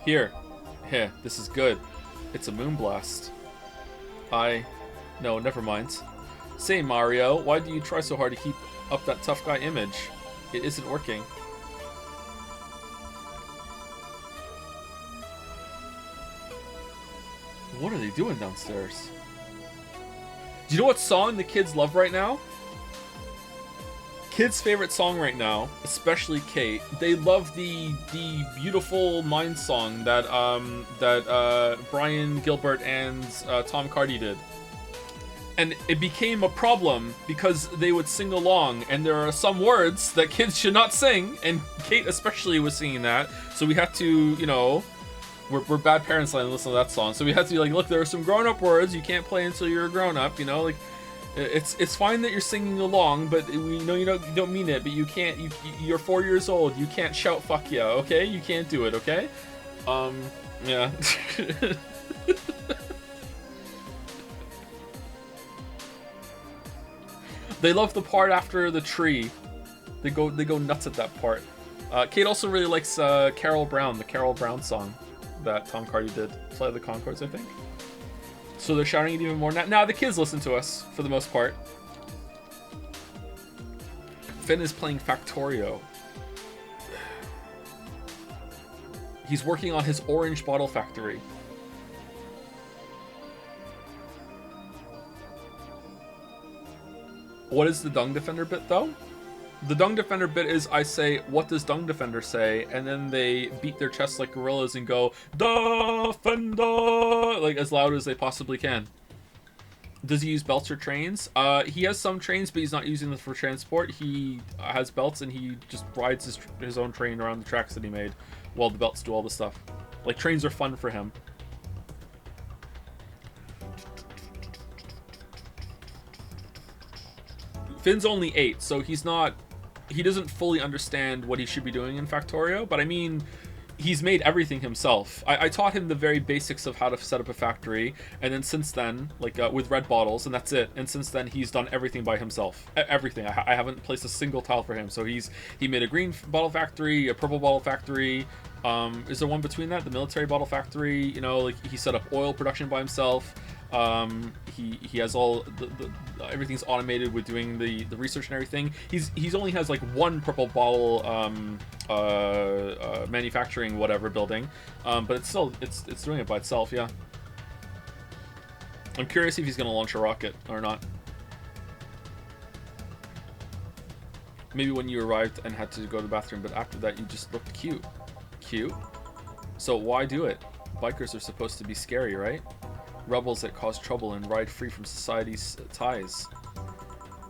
[SPEAKER 1] Here. Heh, this is good. It's a Moonblast. No, never mind. Say, Mario, why do you try so hard to keep up that tough guy image? It isn't working. What are they doing downstairs? Do you know what song the kids love right now? Kids' favorite song right now, especially Kate, they love the beautiful Mind song that Brian Gilbert and Tom Cardy did. And it became a problem because they would sing along, and there are some words that kids should not sing, and Kate especially was singing that, so we had to, you know, we're bad parents letting listen to that song, so we had to be like, look, there are some grown-up words you can't play until you're a grown-up, you know, like, It's fine that you're singing along, but we know you don't mean it. But you can't. You're 4 years old. You can't shout "fuck yeah." Okay, you can't do it. Okay. Yeah. They love the part after the tree. They go nuts at that part. Kate also really likes Carol Brown, the Carol Brown song that Tom Cardy did. Flight of the Conchords, I think. So they're shouting it even more now. Now the kids listen to us for the most part. Finn is playing Factorio. He's working on his orange bottle factory. What is the Dung Defender bit, though? The Dung Defender bit is I say, what does Dung Defender say? And then they beat their chests like gorillas and go, Defender! Like, as loud as they possibly can. Does he use belts or trains? He has some trains, but he's not using them for transport. He has belts, and he just rides his own train around the tracks that he made, while the belts do all the stuff. Like, trains are fun for him. Finn's only 8, so he doesn't fully understand what he should be doing in Factorio, but I mean, he's made everything himself. I taught him the very basics of how to set up a factory, and then since then, like with red bottles, and that's it. And since then, he's done everything by himself. Everything. I haven't placed a single tile for him. So he made a green bottle factory, a purple bottle factory. Is there one between that? The military bottle factory. You know, like he set up oil production by himself. He has all the everything's automated with doing the research and everything. He's only has like one purple bottle manufacturing whatever building, but it's doing it by itself. Yeah, I'm curious if he's gonna launch a rocket or not. Maybe when you arrived and had to go to the bathroom, but after that you just looked cute. So why do it? Bikers are supposed to be scary, right? Rebels that cause trouble and ride free from society's ties.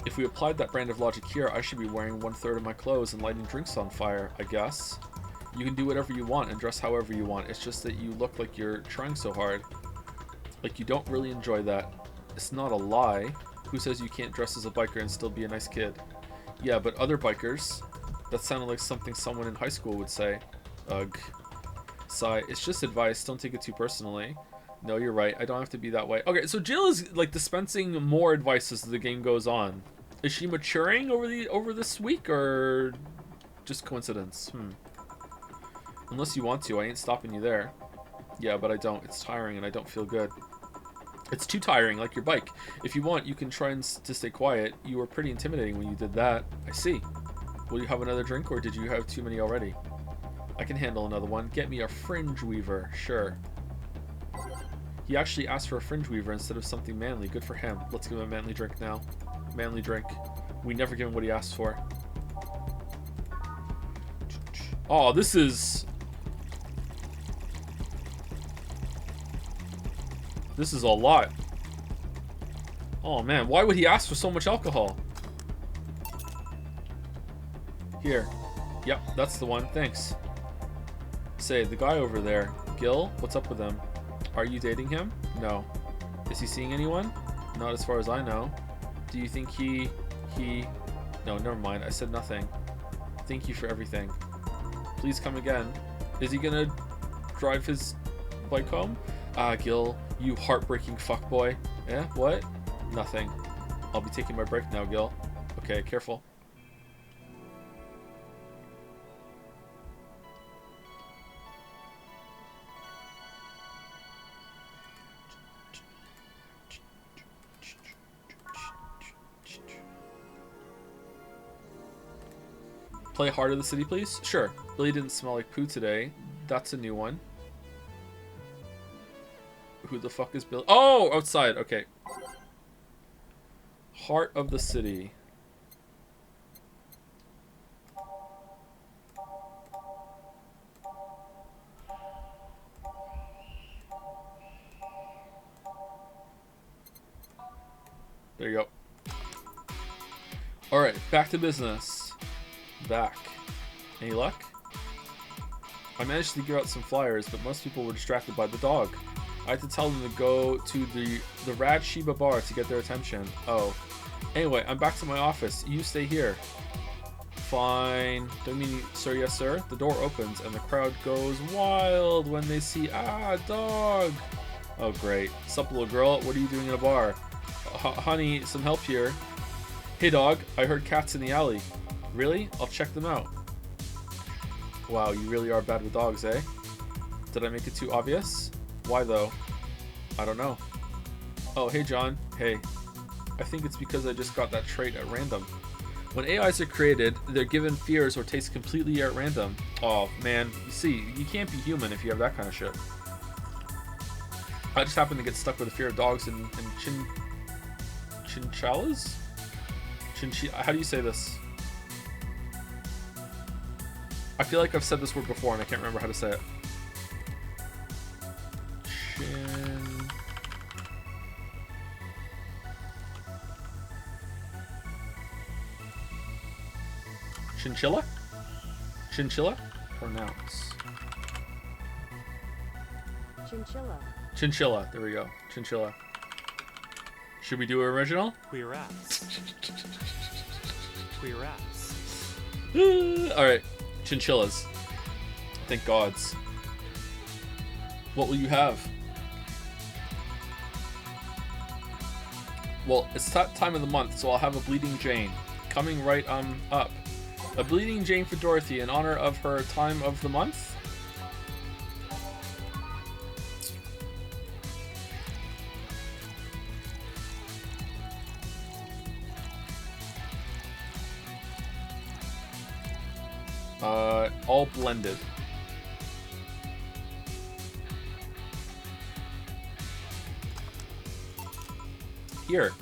[SPEAKER 1] If we applied that brand of logic here, I should be wearing 1/3 of my clothes and lighting drinks on fire, I guess. You can do whatever you want and dress however you want. It's just that you look like you're trying so hard. Like you don't really enjoy that. It's not a lie. Who says you can't dress as a biker and still be a nice kid? Yeah, but other bikers? That sounded like something someone in high school would say. Ugh. Sigh. It's just advice. Don't take it too personally. No, you're right. I don't have to be that way. Okay, so Jill is like dispensing more advice as the game goes on. Is she maturing over this week or just coincidence? Unless you want to, I ain't stopping you there. Yeah, but I don't. It's tiring and I don't feel good. It's too tiring, like your bike. If you want, you can try to stay quiet. You were pretty intimidating when you did that. I see. Will you have another drink or did you have too many already? I can handle another one. Get me a fringe weaver. Sure. He actually asked for a fringe weaver instead of something manly. Good for him. Let's give him a manly drink now. Manly drink. We never give him what he asked for. Oh, this is a lot. Oh man, why would he ask for so much alcohol? Here. Yep, that's the one. Thanks. Say, the guy over there, Gil, what's up with him? Are you dating him? No. Is he seeing anyone? Not as far as I know. Do you think he... No, never mind. I said nothing. Thank you for everything. Please come again. Is he gonna drive his bike home? Ah, Gil, you heartbreaking fuckboy. Eh? What? Nothing. I'll be taking my break now, Gil. Okay, careful. Play Heart of the City, please? Sure. Billy didn't smell like poo today. That's a new one. Who the fuck is Billy? Oh, outside. Okay. Heart of the City. There you go. Alright, back to business. Back. Any luck? I managed to give out some flyers, but most people were distracted by the dog. I had to tell them to go to the Rad Shiba bar to get their attention. Oh. Anyway, I'm back to my office. You stay here. Fine. Don't mean sir, yes, sir. The door opens and the crowd goes wild when they see, dog. Oh, great. Sup, little girl? What are you doing in a bar? Honey, some help here. Hey, dog. I heard cats in the alley. Really? I'll check them out. Wow, you really are bad with dogs, eh? Did I make it too obvious? Why, though? I don't know. Oh, hey, John. Hey. I think it's because I just got that trait at random. When AIs are created, they're given fears or tastes completely at random. Oh, man. You see, you can't be human if you have that kind of shit. I just happen to get stuck with a fear of dogs and chinchillas? How do you say this? I feel like I've said this word before and I can't remember how to say it. Chinchilla? Chinchilla? Pronounce.
[SPEAKER 3] Chinchilla.
[SPEAKER 1] Chinchilla. There we go. Chinchilla. Should we do an original?
[SPEAKER 4] Queer ass. Queer ass.
[SPEAKER 1] Alright. Chinchillas. Thank gods. What will you have? Well, it's time of the month, so I'll have a Bleeding Jane. Coming right up. A Bleeding Jane for Dorothy in honor of her time of the month. All blended. Here.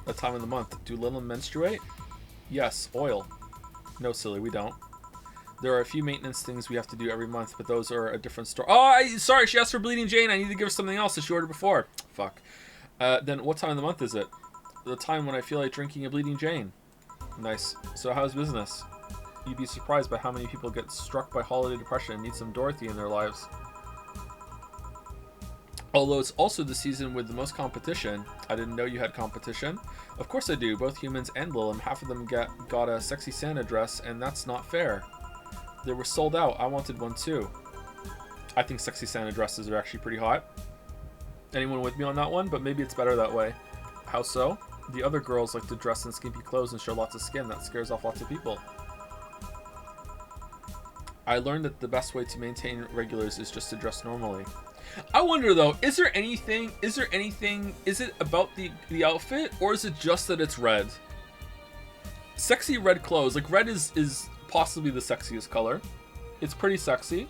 [SPEAKER 1] That time of the month. Do little menstruate? Yes, oil. No, silly, we don't. There are a few maintenance things we have to do every month, but those are a different story. Oh, sorry, she asked for Bleeding Jane. I need to give her something else that she ordered before. Fuck. Then what time of the month is it? The time when I feel like drinking a Bleeding Jane. Nice. So how's business? You'd be surprised by how many people get struck by holiday depression and need some Dorothy in their lives. Although it's also the season with the most competition. I didn't know you had competition. Of course I do, both humans and Lilim. Half of them got a sexy Santa dress, and that's not fair. They were sold out. I wanted one too. I think sexy Santa dresses are actually pretty hot. Anyone with me on that one? But maybe it's better that way. How so? The other girls like to dress in skimpy clothes and show lots of skin. That scares off lots of people. I learned that the best way to maintain regulars is just to dress normally. I wonder though, is it about the outfit, or is it just that it's red? Sexy red clothes, like red is possibly the sexiest color. It's pretty sexy.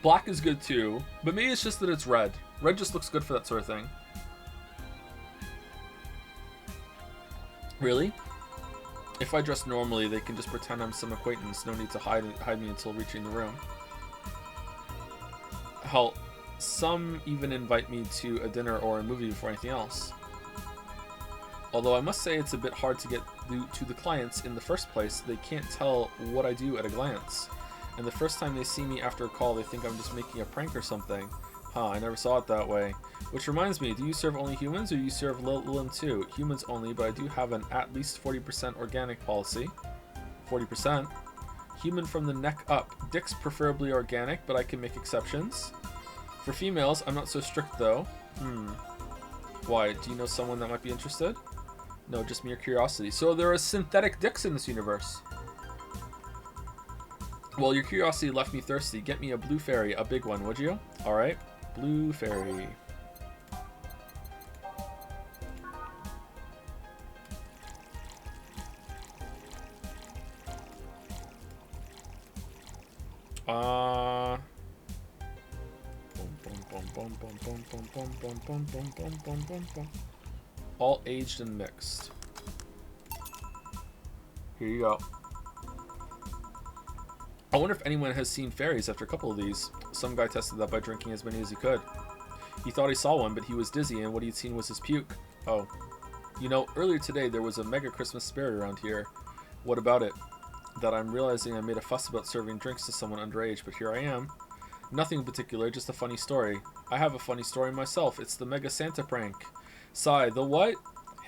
[SPEAKER 1] Black is good too, but maybe it's just that it's red. Red just looks good for that sort of thing. Really? If I dress normally, they can just pretend I'm some acquaintance. No need to hide me until reaching the room. Hell, some even invite me to a dinner or a movie before anything else. Although I must say it's a bit hard to get to the clients in the first place. They can't tell what I do at a glance. And the first time they see me after a call, they think I'm just making a prank or something. Huh, I never saw it that way. Which reminds me, do you serve only humans or do you serve Lilim too? Humans only, but I do have an at least 40% organic policy. 40%. Human from the neck up. Dicks preferably organic, but I can make exceptions. For females, I'm not so strict though. Why? Do you know someone that might be interested? No, just mere curiosity. So there are synthetic dicks in this universe. Well, your curiosity left me thirsty. Get me a blue fairy, a big one, would you? Alright. Blue fairy. All aged and mixed. Here you go. I wonder if anyone has seen fairies after a couple of these. Some guy tested that by drinking as many as he could. He thought he saw one, but he was dizzy, and what he'd seen was his puke. Oh. You know, earlier today there was a mega Christmas spirit around here. What about it? That I'm realizing I made a fuss about serving drinks to someone underage, but here I am. Nothing in particular, just a funny story. I have a funny story myself. It's the Mega Santa prank. Sigh, the what?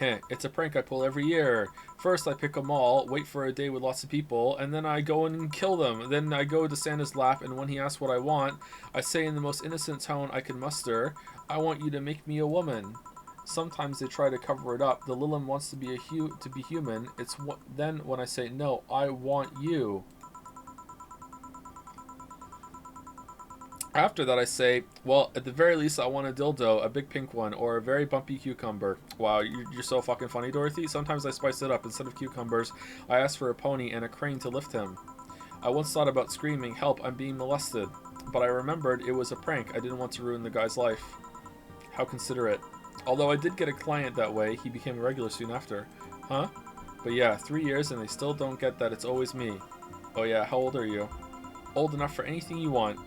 [SPEAKER 1] Heh, it's a prank I pull every year. First, I pick them all, wait for a day with lots of people, and then I go and kill them. Then I go to Santa's lap, and when he asks what I want, I say in the most innocent tone I can muster, I want you to make me a woman. Sometimes they try to cover it up. The Lilum wants to be human. Then when I say no, I want you. After that, I say, well, at the very least, I want a dildo, a big pink one, or a very bumpy cucumber. Wow, you're so fucking funny, Dorothy. Sometimes I spice it up. Instead of cucumbers, I ask for a pony and a crane to lift him. I once thought about screaming, help, I'm being molested. But I remembered it was a prank. I didn't want to ruin the guy's life. How considerate. Although I did get a client that way, he became a regular soon after. Huh? But yeah, 3 years and they still don't get that it's always me. Oh yeah, how old are you? Old enough for anything you want.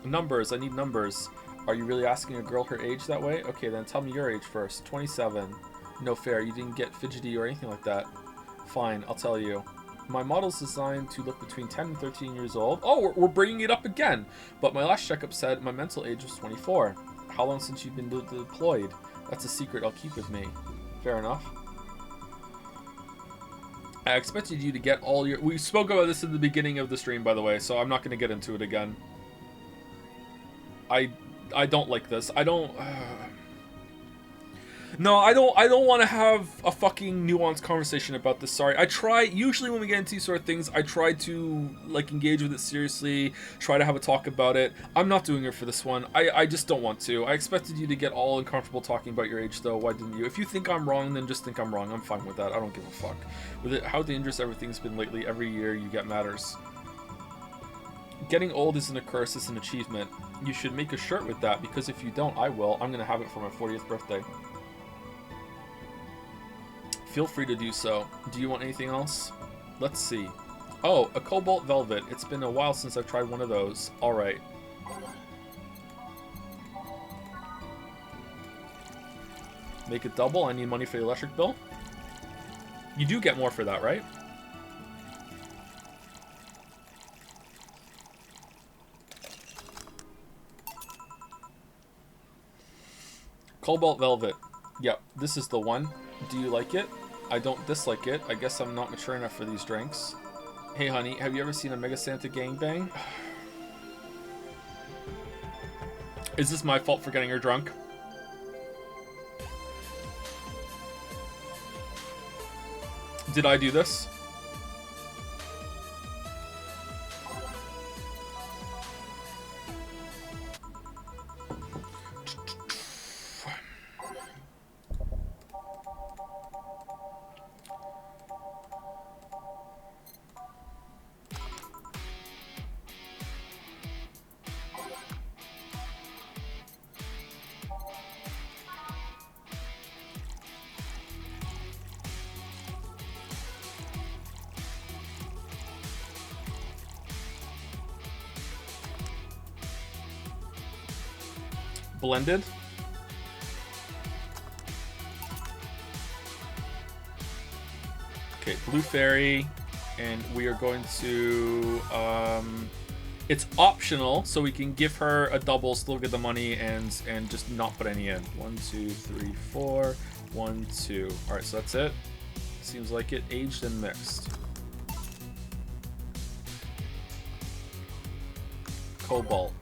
[SPEAKER 1] Numbers, I need numbers. Are you really asking a girl her age that way? Okay, then tell me your age first. 27. No fair, you didn't get fidgety or anything like that. Fine, I'll tell you. My model's designed to look between 10 and 13 years old. Oh, we're bringing it up again. But my last checkup said my mental age was 24. How long since you've been deployed? That's a secret I'll keep with me. Fair enough. I expected you to get all your... We spoke about this in the beginning of the stream, by the way, so I'm not going to get into it again. I don't like this. I don't... No, I don't want to have a fucking nuanced conversation about this. Sorry. I try, usually when we get into these sort of things, I try to, like, engage with it seriously, try to have a talk about it. I'm not doing it for this one. I just don't want to. I expected you to get all uncomfortable talking about your age, though. Why didn't you? If you think I'm wrong, then just think I'm wrong. I'm fine with that. I don't give a fuck. With it, how dangerous everything's been lately, every year you get matters. Getting old isn't a curse, it's an achievement. You should make a shirt with that, because if you don't, I will. I'm gonna have it for my 40th birthday. Feel free to do so. Do you want anything else? Let's see. Oh, a cobalt velvet. It's been a while since I've tried one of those. Alright. Make it double. I need money for the electric bill. You do get more for that, right? Cobalt velvet. Yep, this is the one. Do you like it? I don't dislike it. I guess I'm not mature enough for these drinks. Hey honey, have you ever seen a Mega Santa gangbang? Is this my fault for getting her drunk? Did I do this? Blended. Okay, Blue Fairy, and we are going to, it's optional, so we can give her a double, still get the money, and just not put any in. 1, 2, 3, 4, 1, 2. All right, so that's it. Seems like it. Aged and mixed. Cobalt.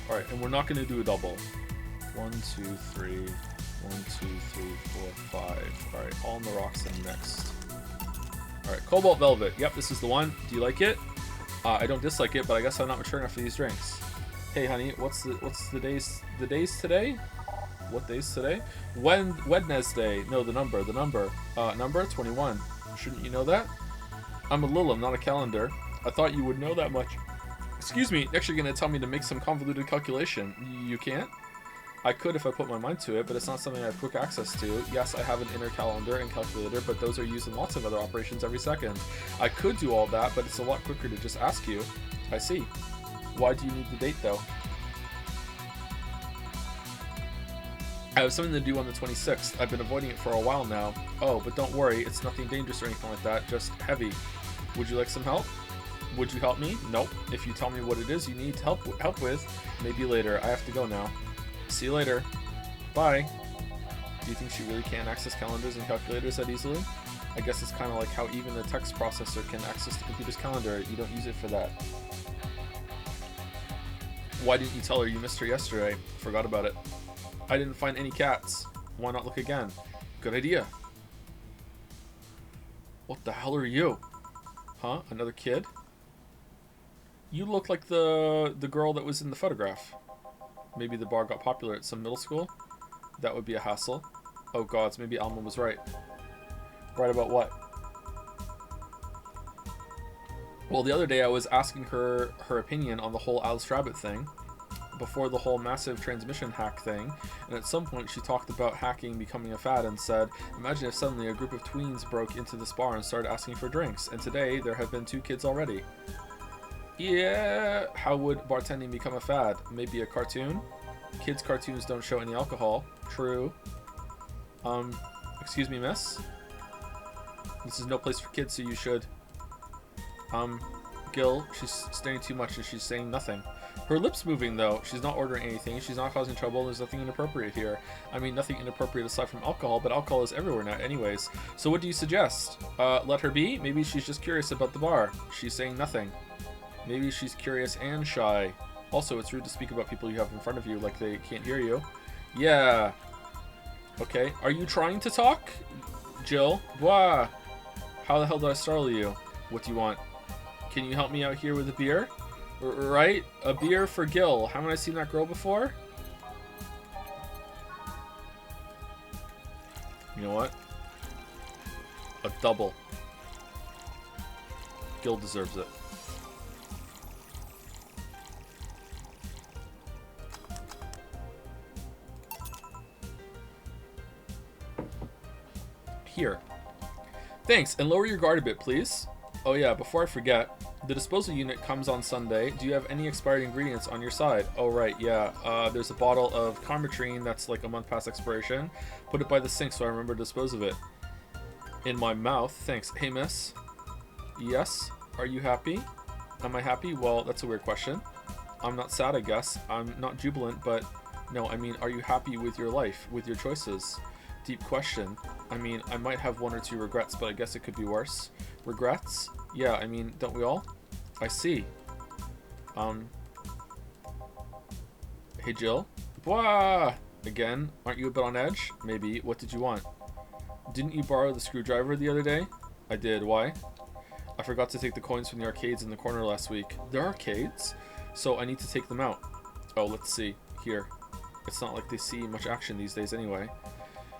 [SPEAKER 1] Alright, and we're not going to do a double. 1, 2, 3, 1, 2, 3, 4, 5. Alright, all in the rocks and mixed. Alright, Cobalt Velvet. Yep, this is the one. Do you like it? I don't dislike it, but I guess I'm not mature enough for these drinks. Hey honey, what's the days today? What day's today? Wednesday. No, the number. Number 21. Shouldn't you know that? I'm a Lilum, not a calendar. I thought you would know that much. Excuse me, next you're going to tell me to make some convoluted calculation. You can't? I could if I put my mind to it, but it's not something I have quick access to. Yes, I have an inner calendar and calculator, but those are used in lots of other operations every second. I could do all that, but it's a lot quicker to just ask you. I see. Why do you need the date, though? I have something to do on the 26th. I've been avoiding it for a while now. Oh, but don't worry, it's nothing dangerous or anything like that, just heavy. Would you like some help? Would you help me? Nope. If you tell me what it is you need help with, maybe later. I have to go now. See you later. Bye. Do you think she really can access calendars and calculators that easily? I guess it's kind of like how even the text processor can access the computer's calendar. You don't use it for that. Why didn't you tell her you missed her yesterday? Forgot about it. I didn't find any cats. Why not look again? Good idea. What the hell are you? Huh? Another kid? You look like the girl that was in the photograph. Maybe the bar got popular at some middle school? That would be a hassle. Oh gods, maybe Alma was right. Right about what? Well, the other day I was asking her opinion on the whole Alice Rabbit thing, before the whole massive transmission hack thing, and at some point she talked about hacking becoming a fad and said, imagine if suddenly a group of tweens broke into this bar and started asking for drinks, and today there have been 2 kids already. Yeah, how would bartending become a fad? Maybe a cartoon? Kids' cartoons don't show any alcohol. True. Excuse me, miss? This is no place for kids, so you should... Gil, she's staring too much and she's saying nothing. Her lips moving, though. She's not ordering anything. She's not causing trouble. There's nothing inappropriate here. I mean, nothing inappropriate aside from alcohol, but alcohol is everywhere now anyways. So what do you suggest? Let her be? Maybe she's just curious about the bar. She's saying nothing. Maybe she's curious and shy. Also, it's rude to speak about people you have in front of you like they can't hear you. Yeah. Okay. Are you trying to talk? Jill? Wah. How the hell did I startle you? What do you want? Can you help me out here with a beer? Right? A beer for Gil. Haven't I seen that girl before? You know what? A double. Gil deserves it. Here. Thanks, and lower your guard a bit, please. Oh yeah, before I forget, the disposal unit comes on Sunday. Do you have any expired ingredients on your side? Oh right, yeah. There's a bottle of Carmetrine that's like a month past expiration. Put it by the sink so I remember to dispose of it. In my mouth, thanks. Hey miss. Yes? Are you happy? Am I happy? Well, that's a weird question. I'm not sad, I guess. I'm not jubilant, but... No, I mean, are you happy with your life, with your choices? Deep question. I mean, I might have 1 or 2 regrets, but I guess it could be worse. Regrets? Yeah, I mean, don't we all? I see. Hey Jill? Bwah! Again? Aren't you a bit on edge? Maybe. What did you want? Didn't you borrow the screwdriver the other day? I did. Why? I forgot to take the coins from the arcades in the corner last week. There are arcades? So I need to take them out. Oh, let's see. Here. It's not like they see much action these days anyway.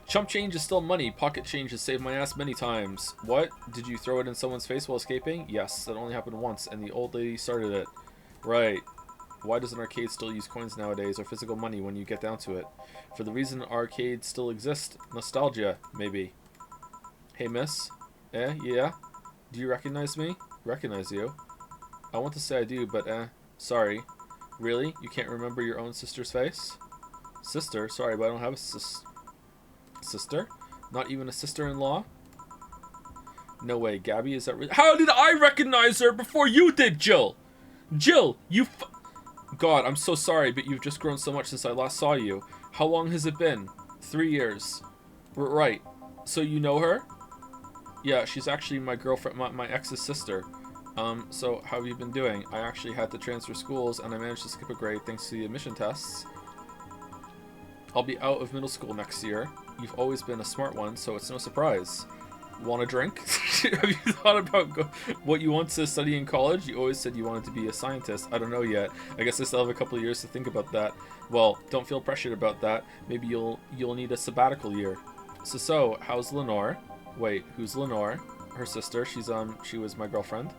[SPEAKER 1] Chump change is still money. Pocket change has saved my ass many times. What? Did you throw it in someone's face while escaping? Yes, that only happened once, and the old lady started it. Right. Why does an arcade still use coins nowadays, or physical money when you get down to it? For the reason arcades still exist. Nostalgia, maybe. Hey, miss? Yeah? Do you recognize me? Recognize you? I want to say I do, but sorry. Really? You can't remember your own sister's face? Sister? Sorry, but I don't have a sister? Not even a sister-in-law? No way, Gabby, is that really— How did I recognize her before you did, Jill? Jill, you God, I'm so sorry, but you've just grown so much since I last saw you. How long has it been? 3 years. Right. So you know her? Yeah, she's actually my girlfriend, my ex's sister. So how have you been doing? I actually had to transfer schools, and I managed to skip a grade thanks to the admission tests. I'll be out of middle school next year. You've always been a smart one, so it's no surprise. Want a drink? Have you thought about what you want to study in college? You always said you wanted to be a scientist. I don't know yet. I guess I still have a couple of years to think about that. Well, don't feel pressured about that. Maybe you'll need a sabbatical year. So, how's Lenore? Wait, who's Lenore? Her sister. She was my girlfriend.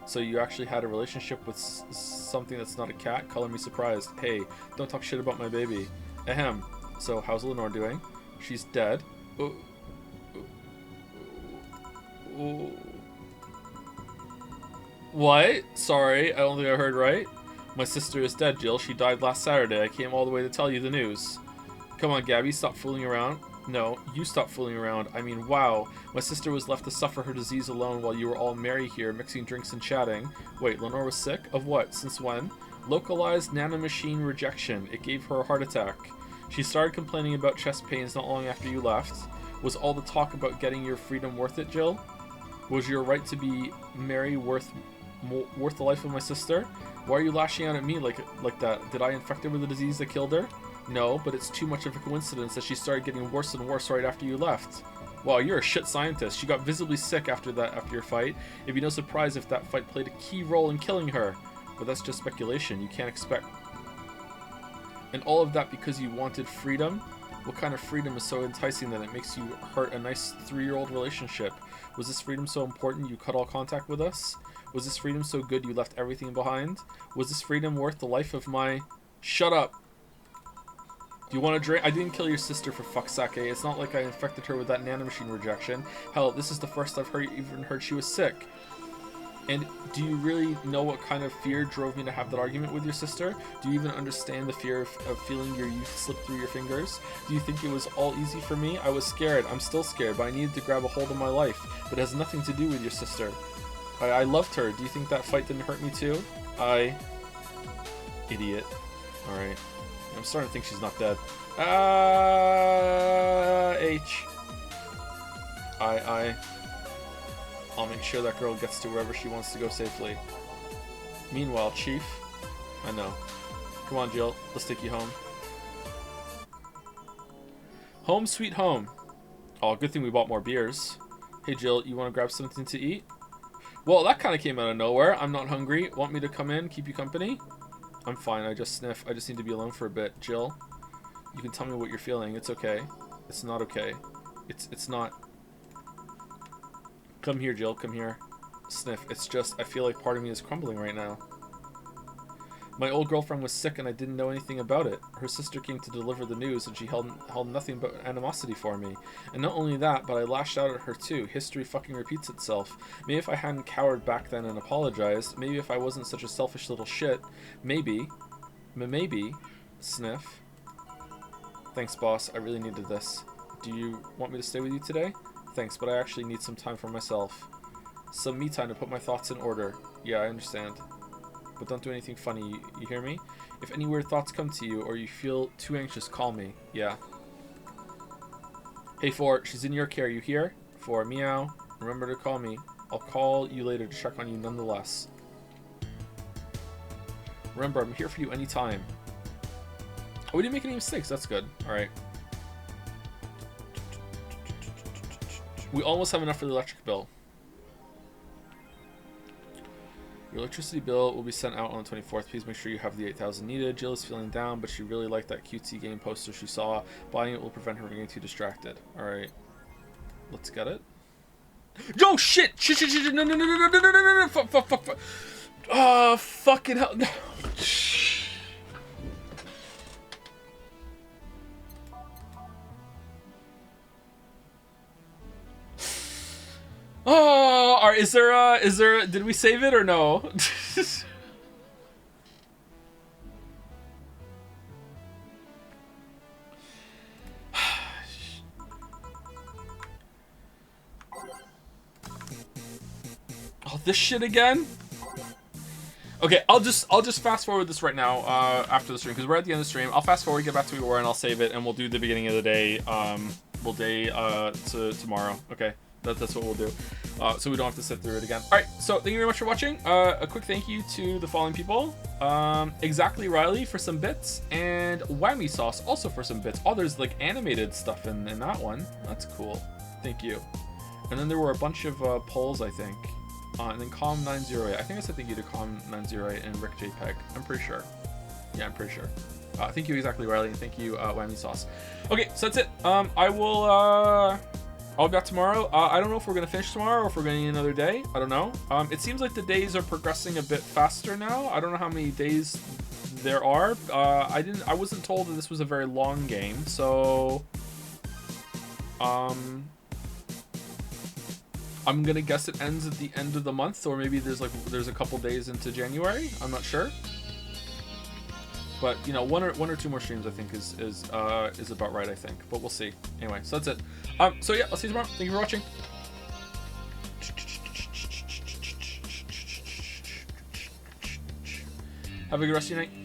[SPEAKER 1] So you actually had a relationship with something that's not a cat? Color me surprised. Hey, don't talk shit about my baby. Ahem. So, how's Lenore doing? She's dead. What? Sorry, I don't think I heard right. My sister is dead, Jill. She died last Saturday. I came all the way to tell you the news. Come on, Gabby, stop fooling around. No, you stop fooling around. I mean, wow. My sister was left to suffer her disease alone while you were all merry here, mixing drinks and chatting. Wait, Lenore was sick? Of what? Since when? Localized nanomachine rejection. It gave her a heart attack. She started complaining about chest pains not long after you left. Was all the talk about getting your freedom worth it, Jill? Was your right to be merry worth the life of my sister? Why are you lashing out at me like that? Did I infect her with the disease that killed her? No, but it's too much of a coincidence that she started getting worse and worse right after you left. Wow, you're a shit scientist. She got visibly sick after your fight. It'd be no surprise if that fight played a key role in killing her. But that's just speculation. You can't expect... And all of that because you wanted freedom? What kind of freedom is so enticing that it makes you hurt a nice 3-year-old relationship? Was this freedom so important you cut all contact with us? Was this freedom so good you left everything behind? Was this freedom worth the life of my... Shut up! Do you want to drink? I didn't kill your sister, for fuck's sake. It's not like I infected her with that nanomachine rejection. Hell, this is the first I've even heard she was sick. And do you really know what kind of fear drove me to have that argument with your sister? Do you even understand the fear of feeling your youth slip through your fingers? Do you think it was all easy for me? I was scared. I'm still scared, but I needed to grab a hold of my life. But it has nothing to do with your sister. I loved her. Do you think that fight didn't hurt me too? Idiot. Alright. I'm starting to think she's not dead. H. I'll make sure that girl gets to wherever she wants to go safely. Meanwhile, Chief. I know. Come on, Jill. Let's take you home. Home sweet home. Oh, good thing we bought more beers. Hey, Jill, you want to grab something to eat? Well, that kind of came out of nowhere. I'm not hungry. Want me to come in, keep you company? I'm fine. I just sniff. I just need to be alone for a bit. Jill, you can tell me what you're feeling. It's okay. It's not okay. It's not. Come here, Jill. Come here. Sniff. It's just, I feel like part of me is crumbling right now. My old girlfriend was sick and I didn't know anything about it. Her sister came to deliver the news and she held nothing but animosity for me. And not only that, but I lashed out at her too. History fucking repeats itself. Maybe if I hadn't cowered back then and apologized, maybe if I wasn't such a selfish little shit, maybe, sniff. Thanks, boss. I really needed this. Do you want me to stay with you today? Thanks, but I actually need some time for myself. Some me time to put my thoughts in order. Yeah, I understand. But don't do anything funny, you hear me? If any weird thoughts come to you or you feel too anxious, call me. Yeah. Hey, 4, she's in your care, you hear? 4, meow. Remember to call me. I'll call you later to check on you nonetheless. Remember, I'm here for you anytime. Oh, we didn't make any mistakes. That's good. Alright. We almost have enough for the electric bill. Your electricity bill will be sent out on the 24th. Please make sure you have the 8,000 needed. Jill is feeling down, but she really liked that cutesy game poster she saw. Buying it will prevent her from getting too distracted. Alright. Let's get it. Yo, shit! Shit, no, fuck. Oh, fucking hell. No. Oh, is there, did we save it or no? Oh, this shit again? Okay, I'll just fast forward this right now, after the stream, because we're at the end of the stream. I'll fast forward, get back to where we were, and I'll save it, and we'll do the beginning of the day, to tomorrow, okay? That's what we'll do, so we don't have to sit through it again. All right, so thank you very much for watching. A quick thank you to the following people: Exactly Riley for some bits, and Whammy Sauce also for some bits. Oh, there's like animated stuff in that one. That's cool. Thank you. And then there were a bunch of polls, I think, and then Com908. I think I said thank you to Com908 and Rick JPEG. I'm pretty sure. Yeah, I'm pretty sure. Thank you, Exactly Riley, and thank you, Whammy Sauce. Okay, so that's it. I'll be back tomorrow. I don't know if we're going to finish tomorrow or if we're going to need another day. I don't know. It seems like the days are progressing a bit faster now. I don't know how many days there are. I wasn't told that this was a very long game, so I'm going to guess it ends at the end of the month, or maybe there's a couple days into January. I'm not sure. But you know, one or two more streams I think is about right, I think. But we'll see. Anyway, so that's it. So yeah, I'll see you tomorrow. Thank you for watching. Have a good rest of your night.